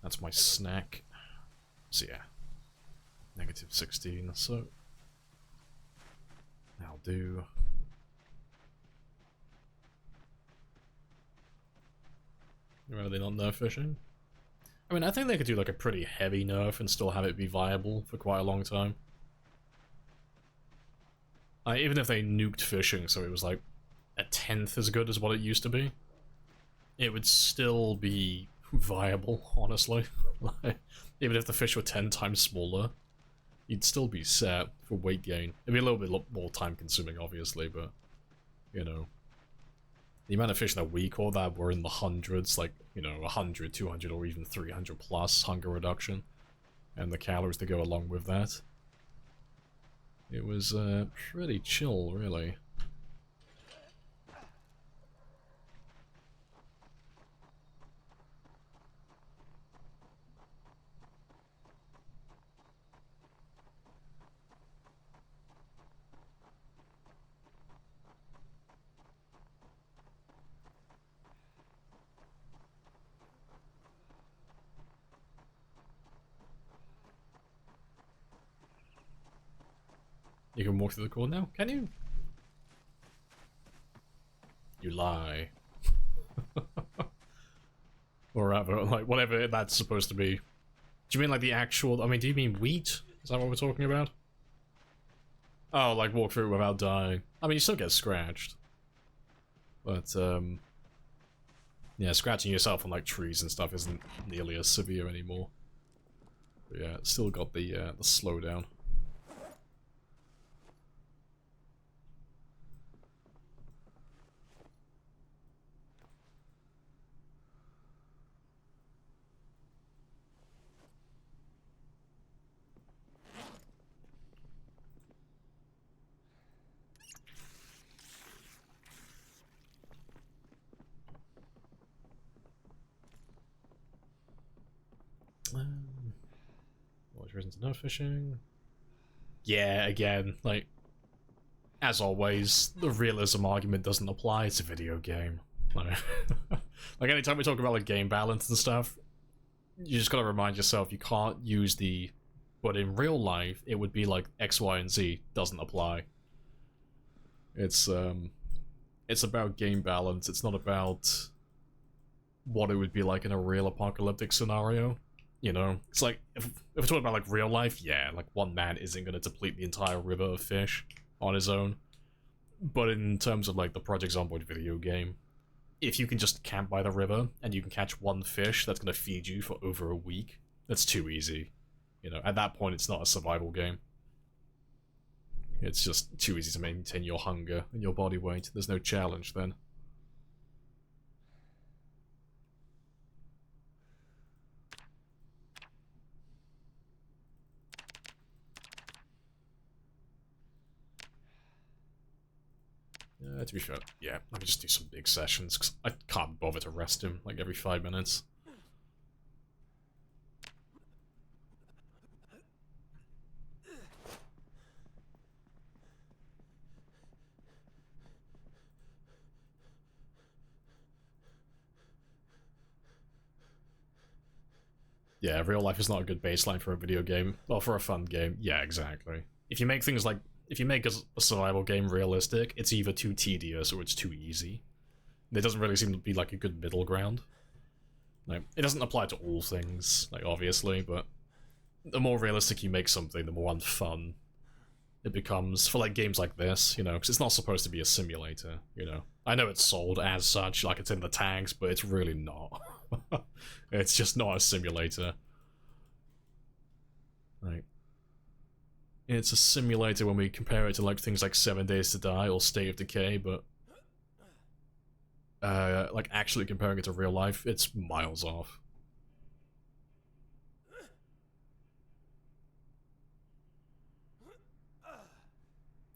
That's my snack. So yeah. Negative 16, so... That'll do. Are they not nerf fishing? I mean, I think they could do like a pretty heavy nerf and still have it be viable for quite a long time. Even if they nuked fishing so it was like a tenth as good as what it used to be, it would still be viable, honestly. Like, even if the fish were 10 times smaller, you'd still be set for weight gain. It'd be a little bit more time consuming, obviously, but, you know. The amount of fish in a week or that were in the hundreds, like, you know, 100, 200, or even 300 plus hunger reduction, and the calories that go along with that. It was pretty chill, really. You can walk through the core now, can you? You lie. Or whatever, like, whatever that's supposed to be. Do you mean like the actual, I mean, do you mean wheat? Is that what we're talking about? Oh, like walk through without dying. I mean, you still get scratched. But, yeah, scratching yourself on, like, trees and stuff isn't nearly as severe anymore. But yeah, it's still got the slowdown. What reasons no fishing? Yeah, again, like, as always, the realism argument doesn't apply. It's a video game. Like, like anytime we talk about like game balance and stuff, you just gotta remind yourself you can't use the. But in real life, it would be like X, Y, and Z doesn't apply. It's about game balance. It's not about what it would be like in a real apocalyptic scenario. You know, it's like, if we're talking about, like, real life, yeah, like, one man isn't going to deplete the entire river of fish on his own. But in terms of, like, the Project Zomboid video game, if you can just camp by the river, and you can catch one fish that's going to feed you for over a week, that's too easy. You know, at that point, it's not a survival game. It's just too easy to maintain your hunger and your body weight. There's no challenge then. To be fair, yeah, let me just do some big sessions, because I can't bother to rest him, like, every 5 minutes. Yeah, real life is not a good baseline for a video game. Well, for a fun game, yeah, exactly. If you make things like, if you make a survival game realistic, it's either too tedious or it's too easy. There doesn't really seem to be like a good middle ground. Like, it doesn't apply to all things, like, obviously, but the more realistic you make something, the more unfun it becomes for like games like this, you know, because it's not supposed to be a simulator, you know. I know it's sold as such, like it's in the tags, but it's really not. It's just not a simulator. Like, it's a simulator when we compare it to like things like 7 Days to Die or State of Decay, but like actually comparing it to real life, it's miles off.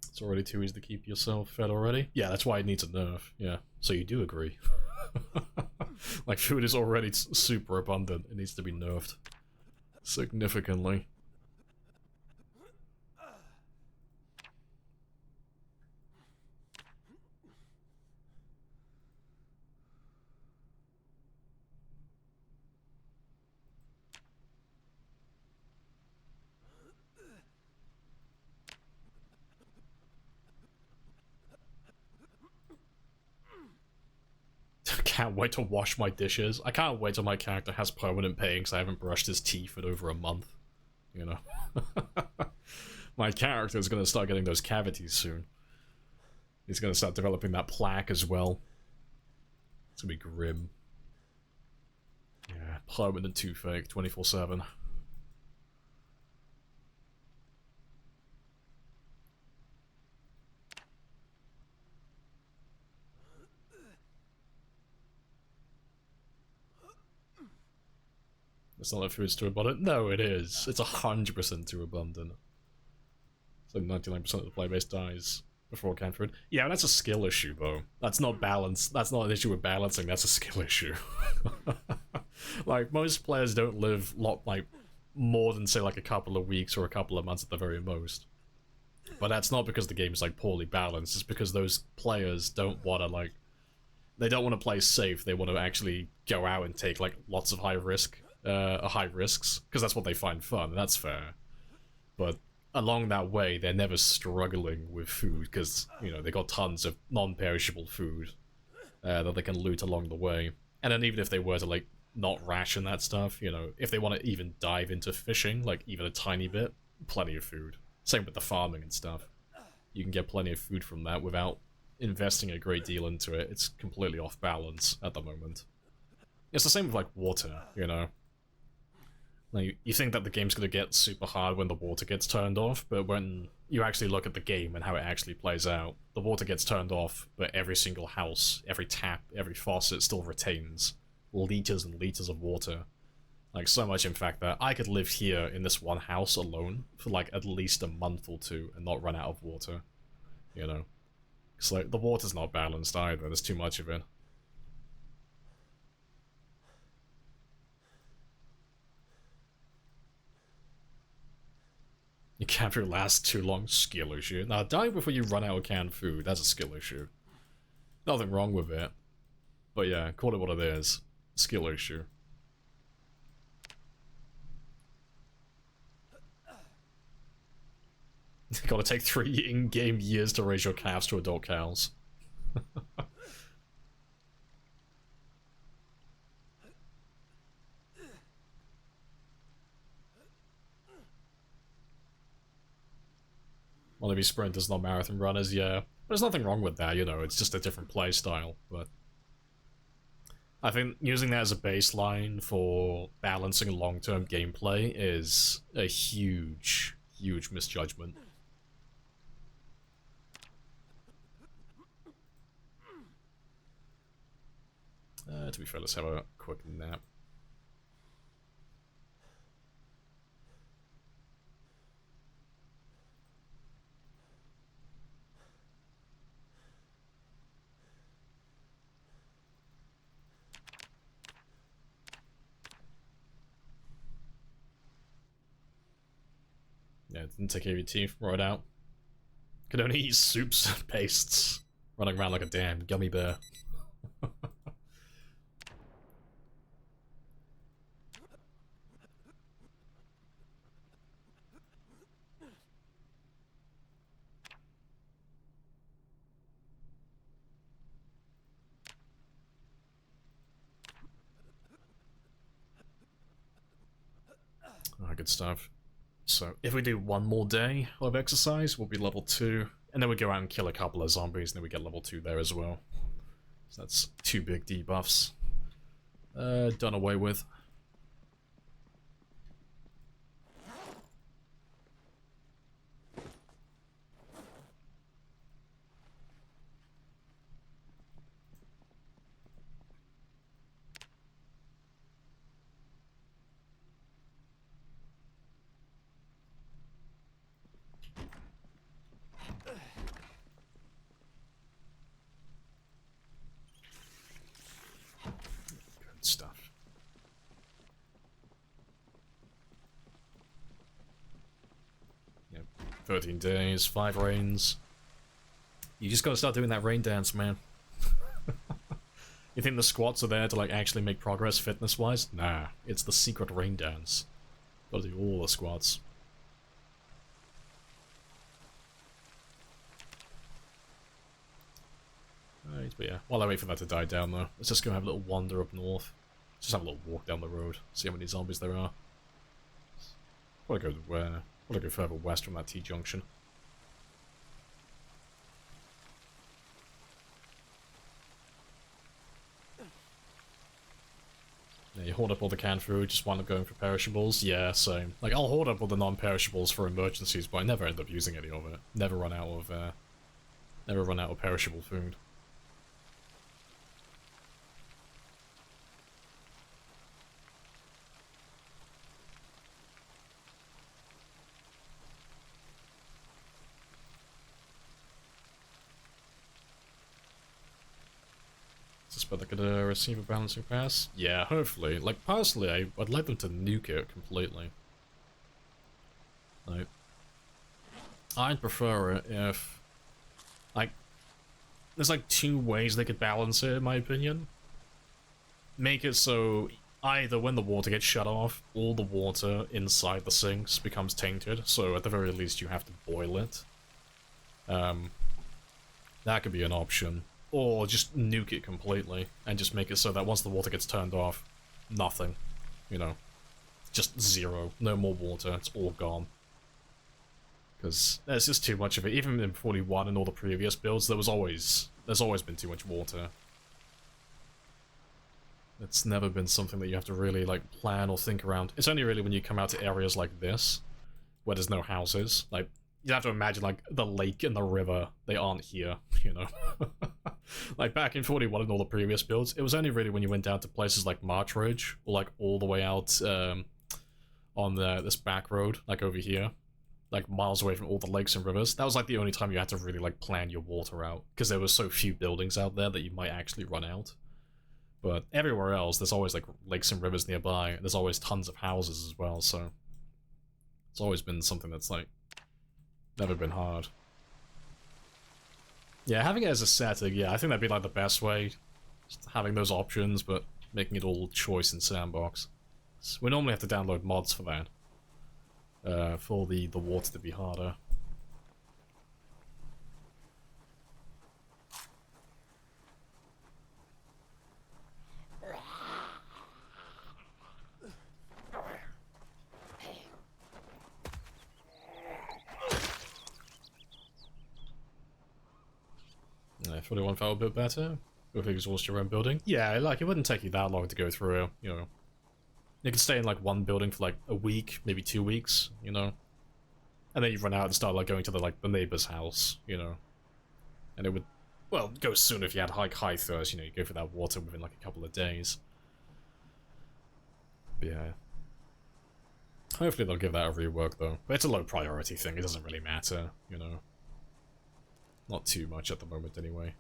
It's already too easy to keep yourself fed already. Yeah, that's why it needs a nerf. Yeah, so you do agree. Like, food is already super abundant. It needs to be nerfed significantly. Can't wait to wash my dishes. I can't wait till my character has permanent pain because I haven't brushed his teeth in over a month. You know? My character is going to start getting those cavities soon. He's going to start developing that plaque as well. It's going to be grim. Yeah, permanent toothache, 24/7. It's not like food's too abundant. No, it is. It's 100% too abundant. It's like 99% of the player base dies before canned food. Yeah, that's a skill issue, though. That's not balance. That's not an issue with balancing. That's a skill issue. Like, most players don't live like more than, say, like a couple of weeks or a couple of months at the very most. But that's not because the game's like poorly balanced. It's because those players don't want to like. They don't want to play safe. They want to actually go out and take like lots of high risks, because that's what they find fun, and that's fair. But along that way, they're never struggling with food, because, you know, they got tons of non-perishable food that they can loot along the way. And then even if they were to, like, not ration that stuff, you know, if they want to even dive into fishing, like, even a tiny bit, plenty of food. Same with the farming and stuff. You can get plenty of food from that without investing a great deal into it. It's completely off balance at the moment. It's the same with, like, water, you know? Like, you think that the game's gonna get super hard when the water gets turned off, but when you actually look at the game and how it actually plays out, the water gets turned off, but every single house, every tap, every faucet still retains liters and liters of water. Like, so much, in fact, that I could live here in this one house alone for, like, at least a month or two and not run out of water. You know? It's like, the water's not balanced either, there's too much of it. Your canned food lasts too long, skill issue. Now, dying before you run out of canned food, that's a skill issue. Nothing wrong with it. But yeah, call it what it is. Skill issue. Gotta take 3 in-game years to raise your calves to adult cows. Want to be sprinters, not marathon runners, yeah. There's nothing wrong with that, you know, it's just a different play style, but I think using that as a baseline for balancing long-term gameplay is a huge, huge misjudgment. To be fair, let's have a quick nap. Yeah, it didn't take care of your teeth right out. Could only eat soups and pastes. Running around like a damn gummy bear. Oh, good stuff. So, if we do one more day of exercise, we'll be level 2, and then we go out and kill a couple of zombies, and then we get level 2 there as well. So that's 2 big debuffs. Done away with. Stuff. Yep. 13 days, 5 rains. You just gotta start doing that rain dance, man. You think the squats are there to, like, actually make progress fitness-wise? Nah, it's the secret rain dance. Gotta do all the squats. Right, but yeah, while I wait for that to die down though, let's just go have a little wander up north. Just have a little walk down the road, see how many zombies there are. Wanna go further west from that T-junction. Yeah, you hoard up all the canned food, just wind up going for perishables. Yeah, same. Like, I'll hoard up all the non-perishables for emergencies, but I never end up using any of it. Never run out of perishable food. But they're gonna receive a balancing pass? Yeah, hopefully. Like, personally, I'd like them to nuke it completely. Like, I'd prefer it if... Like, there's like 2 ways they could balance it, in my opinion. Make it so either when the water gets shut off, all the water inside the sinks becomes tainted, so at the very least you have to boil it. That could be an option. Or just nuke it completely, and just make it so that once the water gets turned off, nothing. You know, just zero. No more water, it's all gone. Because there's just too much of it. Even in 41 and all the previous builds, there's always been too much water. It's never been something that you have to really, like, plan or think around. It's only really when you come out to areas like this, where there's no houses. Like, you have to imagine, like, the lake and the river, they aren't here, you know? Like, back in 41 and all the previous builds, it was only really when you went down to places like March Ridge, or, like, all the way out, on this back road, like, over here. Like, miles away from all the lakes and rivers. That was, like, the only time you had to really, like, plan your water out. Because there were so few buildings out there that you might actually run out. But everywhere else, there's always, like, lakes and rivers nearby. There's always tons of houses as well, so... It's always been something that's, like, never been hard. Yeah, having it as a setting, yeah, I think that'd be, like, the best way. Just having those options, but making it all choice in Sandbox. So we normally have to download mods for that. For the water to be harder. Yeah, 41 felt a bit better. With exhaust your own building. Yeah, like, it wouldn't take you that long to go through, you know. You could stay in, like, one building for, like, a week, maybe 2 weeks, you know? And then you run out and start, like, going to the neighbor's house, you know? And it would, well, go soon if you had, like, high thirst, you know, you go for that water within, like, a couple of days. But yeah. Hopefully they'll give that a rework, though. But it's a low priority thing, it doesn't really matter, you know? Not too much at the moment, anyway.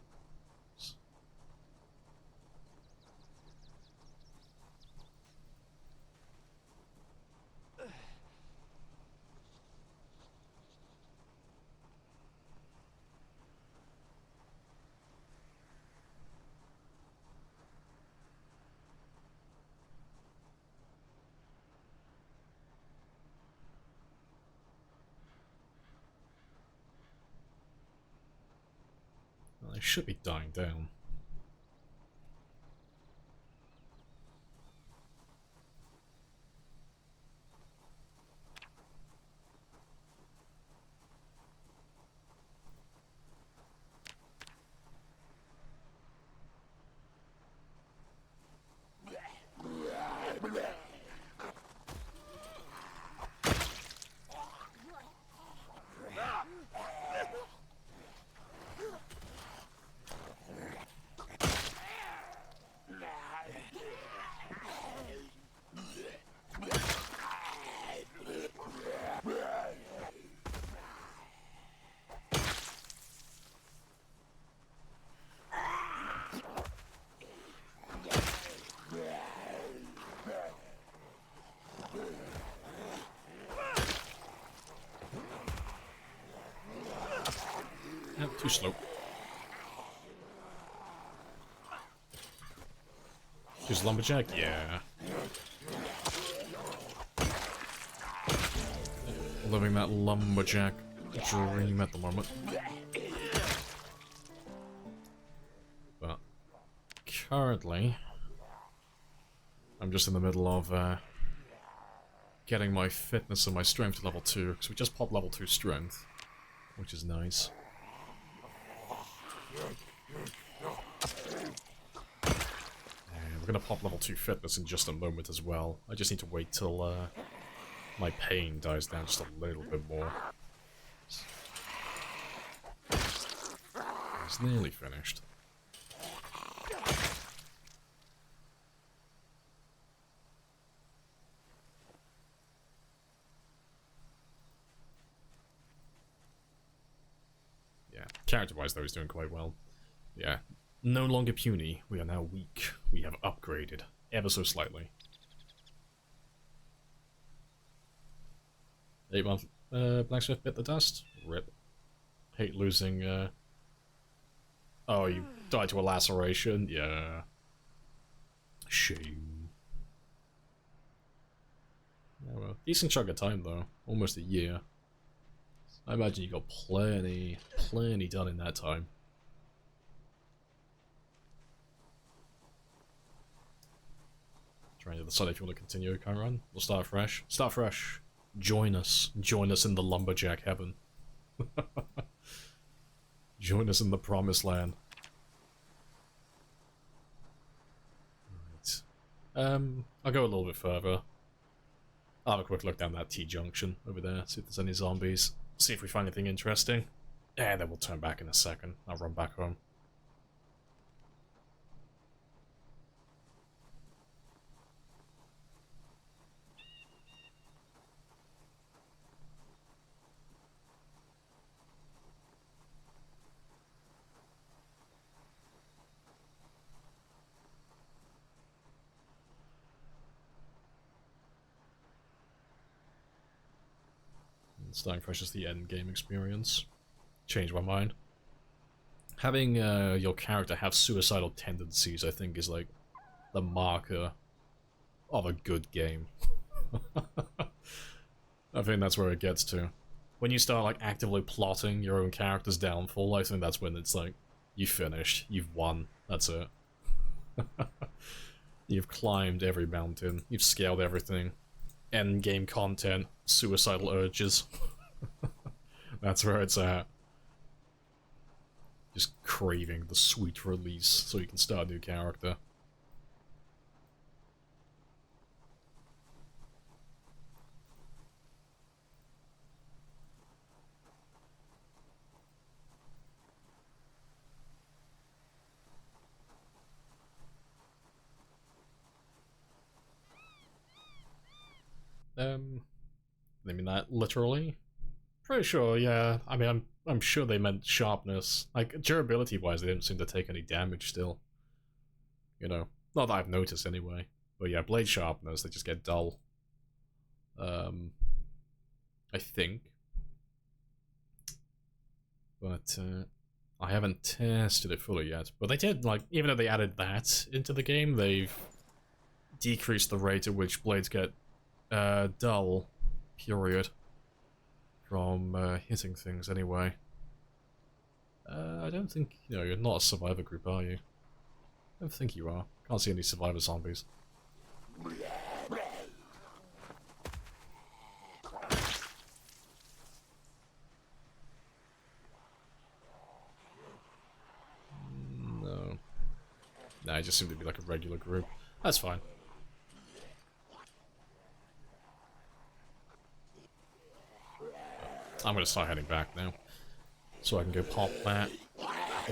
Well, they should be dying down. Too slow. Just lumberjack? Yeah. Living that lumberjack dream at the moment. But currently, I'm just in the middle of getting my fitness and my strength to level 2, because we just popped level 2 strength, which is nice. And we're gonna pop level 2 fitness in just a moment as well. I just need to wait till my pain dies down just a little bit more. It's nearly finished. Yeah, character-wise though, he's doing quite well. Yeah, no longer puny, we are now weak. We have upgraded, ever so slightly. 8-month blacksmith bit the dust? Rip. Hate losing, Oh, you died to a laceration? Yeah. Shame. Yeah, well, decent chunk of time though. Almost a year. I imagine you got plenty done in that time. Trying to decide if you want to continue a current run. We'll start fresh. Start fresh. Join us. Join us in the lumberjack heaven. Join us in the promised land. Right. I'll go a little bit further. I'll have a quick look down that T-junction over there, see if there's any zombies. See if we find anything interesting. And then we'll turn back in a second. I'll run back home. Starting fresh is the end game experience. Changed my mind. Having your character have suicidal tendencies, I think, is like the marker of a good game. I think that's where it gets to. When you start like actively plotting your own character's downfall, I think that's when it's like, you finished, you've won, that's it. You've climbed every mountain, you've scaled everything. End game content, suicidal urges. That's where it's at. Just craving the sweet release so you can start a new character. They mean that literally? Pretty sure, yeah. I mean, I'm sure they meant sharpness. Like, durability-wise, they didn't seem to take any damage still. You know, not that I've noticed anyway. But yeah, blade sharpness, they just get dull. I think. But, I haven't tested it fully yet. But they did, like, even though they added that into the game, they've decreased the rate at which blades get dull, period, from hitting things anyway. I don't think, you know, you're not a survivor group, are you? I don't think you are. Can't see any survivor zombies. No. Nah, it just seemed to be like a regular group. That's fine. I'm gonna start heading back now, so I can go pop that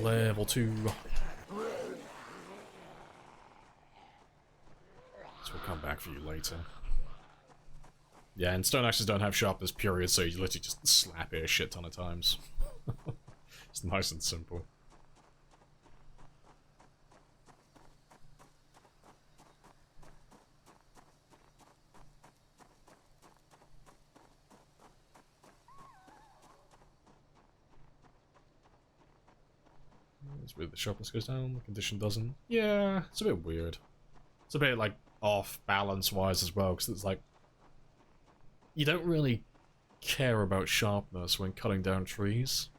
level 2. So we'll come back for you later. Yeah, and stone axes don't have sharpness, period, so you literally just slap it a shit ton of times. It's nice and simple. It's weird the sharpness goes down, the condition doesn't. Yeah, it's a bit weird. It's a bit, like, off balance-wise as well, because it's like, you don't really care about sharpness when cutting down trees.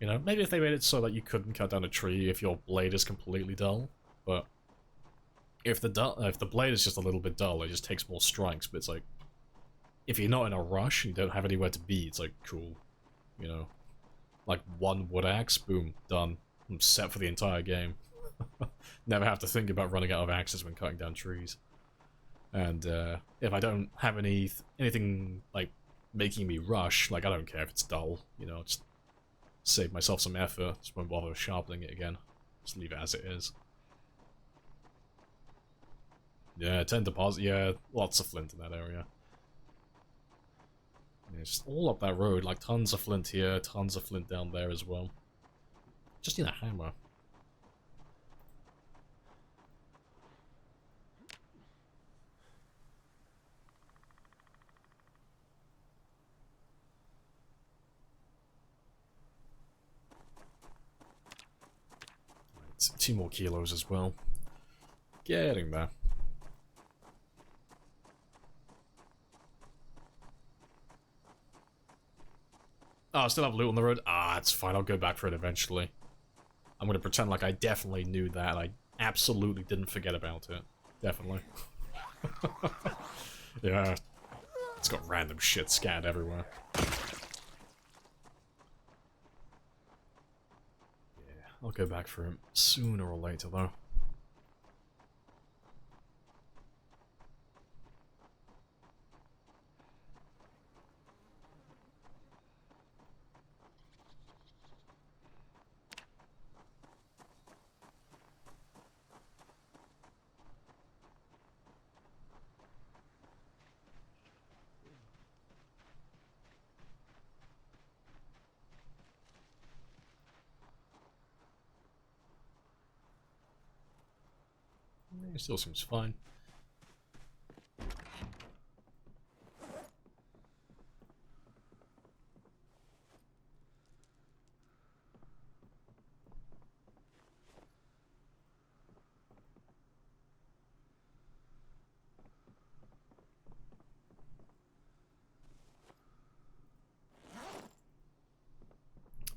You know, maybe if they made it so that you couldn't cut down a tree if your blade is completely dull, but if the blade is just a little bit dull, it just takes more strikes, but it's like, if you're not in a rush and you don't have anywhere to be, it's like, cool, you know. Like, one wood axe, boom, done. I'm set for the entire game. Never have to think about running out of axes when cutting down trees. And if I don't have anything like making me rush, like I don't care if it's dull, you know, just save myself some effort, just won't bother sharpening it again. Just leave it as it is. Yeah, 10 deposit, yeah, lots of flint in that area. Yeah, just all up that road, like tons of flint here, tons of flint down there as well. Just need a hammer. Right, 2 more kilos as well. Getting there. Oh, I still have loot on the road? Ah, it's fine, I'll go back for it eventually. I'm gonna pretend like I definitely knew that. I absolutely didn't forget about it. Definitely. Yeah. It's got random shit scattered everywhere. Yeah, I'll go back for him sooner or later, though. It still seems fine.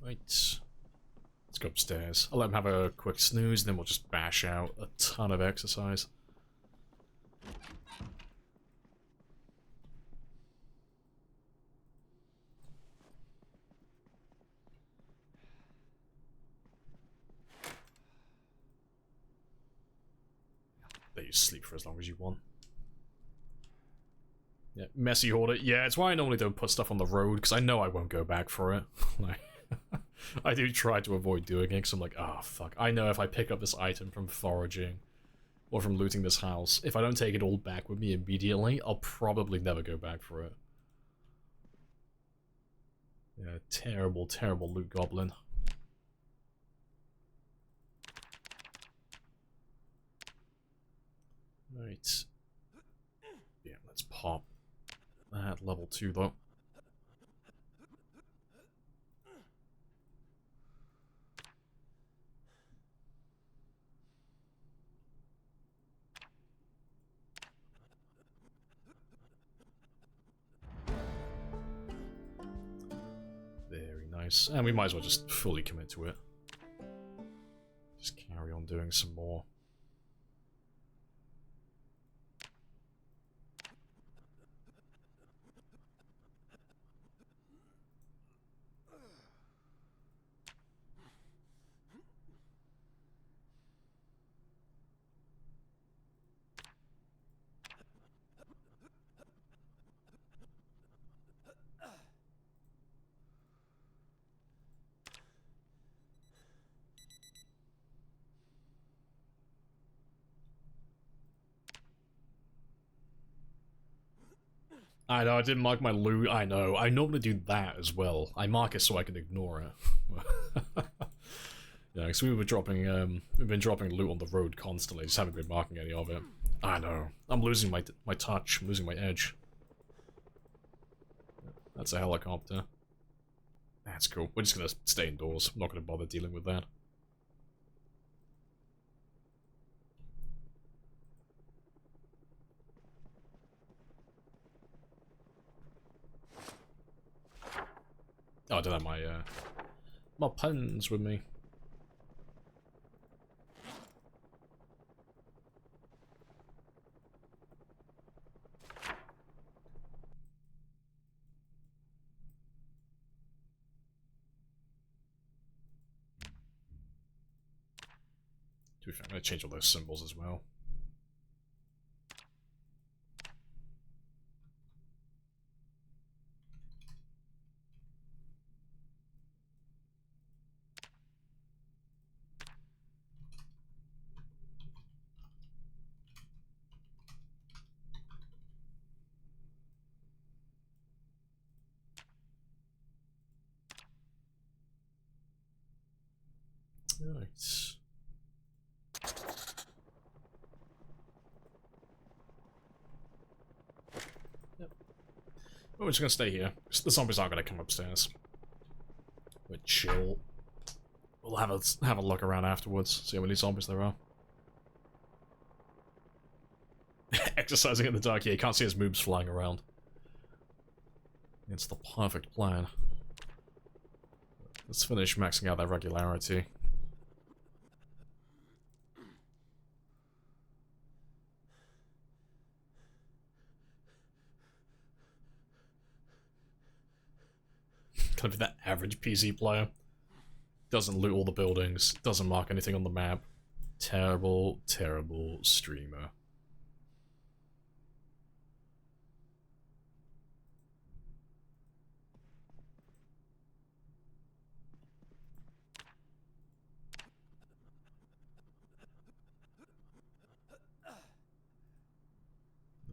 Right. Let's go upstairs. I'll let him have a quick snooze, then we'll just bash out a ton of exercise. Let you sleep for as long as you want. Yeah, messy hoarder. Yeah, it's why I normally don't put stuff on the road, because I know I won't go back for it. Like, I do try to avoid doing it, because I'm like, oh, fuck. I know if I pick up this item from foraging, or from looting this house, if I don't take it all back with me immediately, I'll probably never go back for it. Yeah, terrible, terrible loot goblin. Right. Yeah, let's pop that level 2 though. Very nice. And we might as well just fully commit to it. Just carry on doing some more. I know, I didn't mark my loot. I know. I normally do that as well. I mark it so I can ignore it. Yeah, because we've been dropping loot on the road constantly, just haven't been marking any of it. I know. I'm losing my touch. I'm losing my edge. That's a helicopter. That's cool. We're just gonna stay indoors. I'm not gonna bother dealing with that. Oh, I don't have my pens with me. To be fair, I'm gonna change all those symbols as well. Right. Yep. We're just gonna stay here. The zombies aren't gonna come upstairs. We're chill. We'll have a look around afterwards, see how many zombies there are. Exercising in the dark, yeah, you can't see his moves flying around. It's the perfect plan. Let's finish maxing out that regularity. Kind of that average PC player. Doesn't loot all the buildings, doesn't mark anything on the map. Terrible, terrible streamer.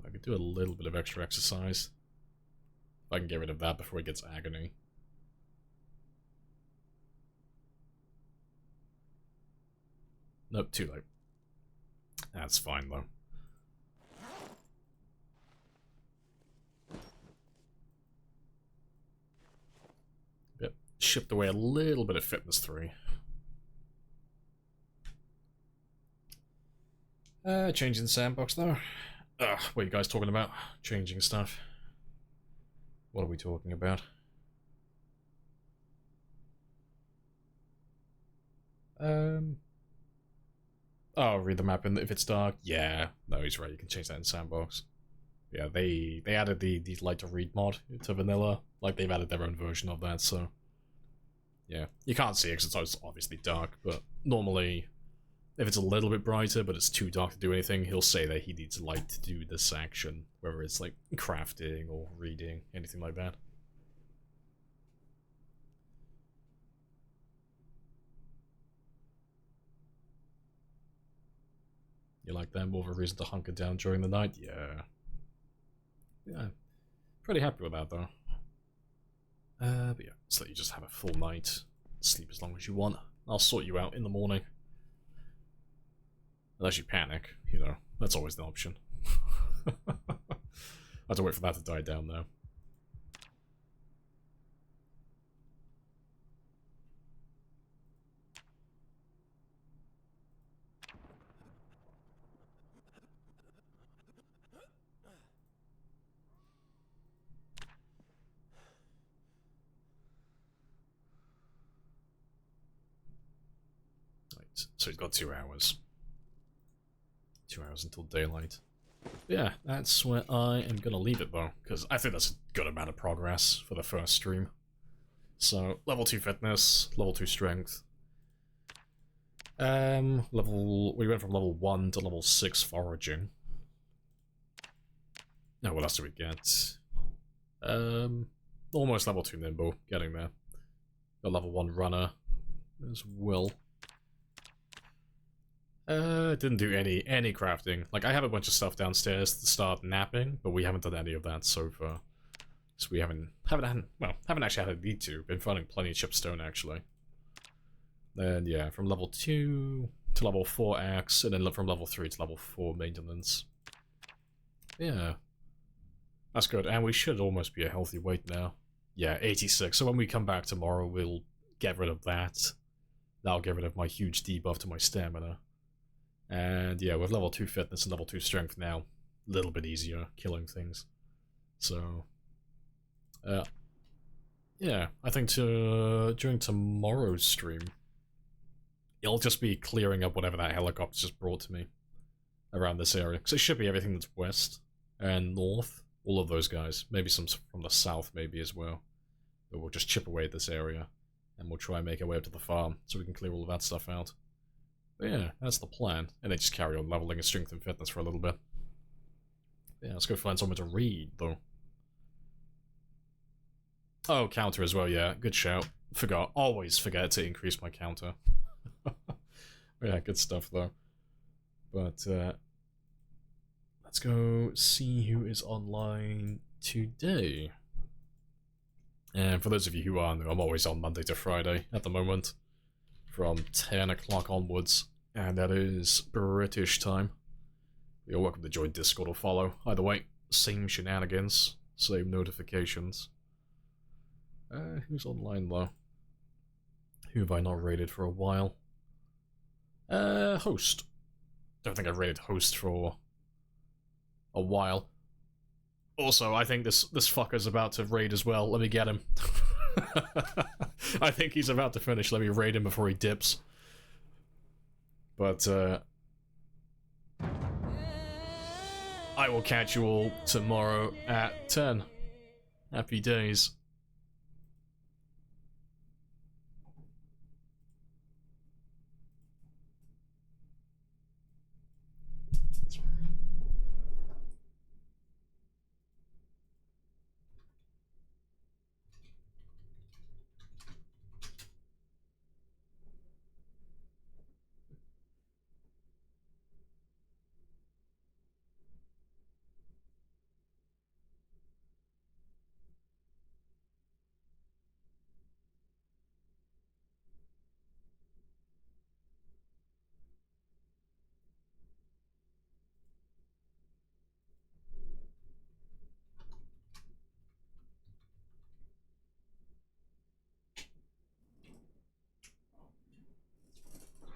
I could do a little bit of extra exercise. If I can get rid of that before it gets agony. Nope, too late. That's fine, though. Yep, shipped away a little bit of fitness 3. Changing the sandbox, though. What are you guys talking about? Changing stuff. What are we talking about? Oh, read the map and if it's dark. Yeah, no, he's right. You can change that in sandbox. Yeah, they added the light to read mod to vanilla. Like they've added their own version of that. So yeah, you can't see it because it's obviously dark. But normally, if it's a little bit brighter but it's too dark to do anything, he'll say that he needs light to do this action, whether it's like crafting or reading, anything like that. You like that? More of a reason to hunker down during the night? Yeah. Yeah. Pretty happy with that, though. But yeah, let's let you just have a full night. Sleep as long as you want. I'll sort you out in the morning. Unless you panic, you know. That's always an option. I have to wait for that to die down, though. So he's got 2 hours. 2 hours until daylight. Yeah, that's where I am gonna leave it though, because I think that's a good amount of progress for the first stream. So, level 2 fitness, level 2 strength. We went from level 1 to level 6 foraging. Now, what else do we get? Almost level 2 nimble, getting there. Got level 1 runner as well. Didn't do any crafting. Like, I have a bunch of stuff downstairs to start napping, but we haven't done any of that so far. So we haven't actually had a need to. Been finding plenty of chipped stone, actually. Then, yeah, from level 2 to level 4 axe, and then from level 3 to level 4 maintenance. Yeah. That's good, and we should almost be a healthy weight now. Yeah, 86, so when we come back tomorrow, we'll get rid of that. That'll get rid of my huge debuff to my stamina. And yeah, with level 2 fitness and level 2 strength now, a little bit easier killing things. So, yeah, I think during tomorrow's stream, it'll just be clearing up whatever that helicopter just brought to me around this area. Because it should be everything that's west and north, all of those guys. Maybe some from the south maybe as well. But we'll just chip away at this area, and we'll try and make our way up to the farm, so we can clear all of that stuff out. But yeah, that's the plan. And then just carry on leveling his strength and fitness for a little bit. Yeah, let's go find someone to read, though. Oh, counter as well, yeah. Good shout. Forgot. Always forget to increase my counter. Yeah, good stuff, though. But, let's go see who is online today. And for those of you who aren't, I'm always on Monday to Friday at the moment. From 10 o'clock onwards, and that is British time. You're welcome to join Discord or follow. Either way, same shenanigans, same notifications. Who's online though? Who have I not raided for a while? Host. Don't think I've raided Host for a while. Also, I think this fucker's about to raid as well. Let me get him. I think he's about to finish. Let me raid him before he dips. But, I will catch you all tomorrow at 10. Happy days.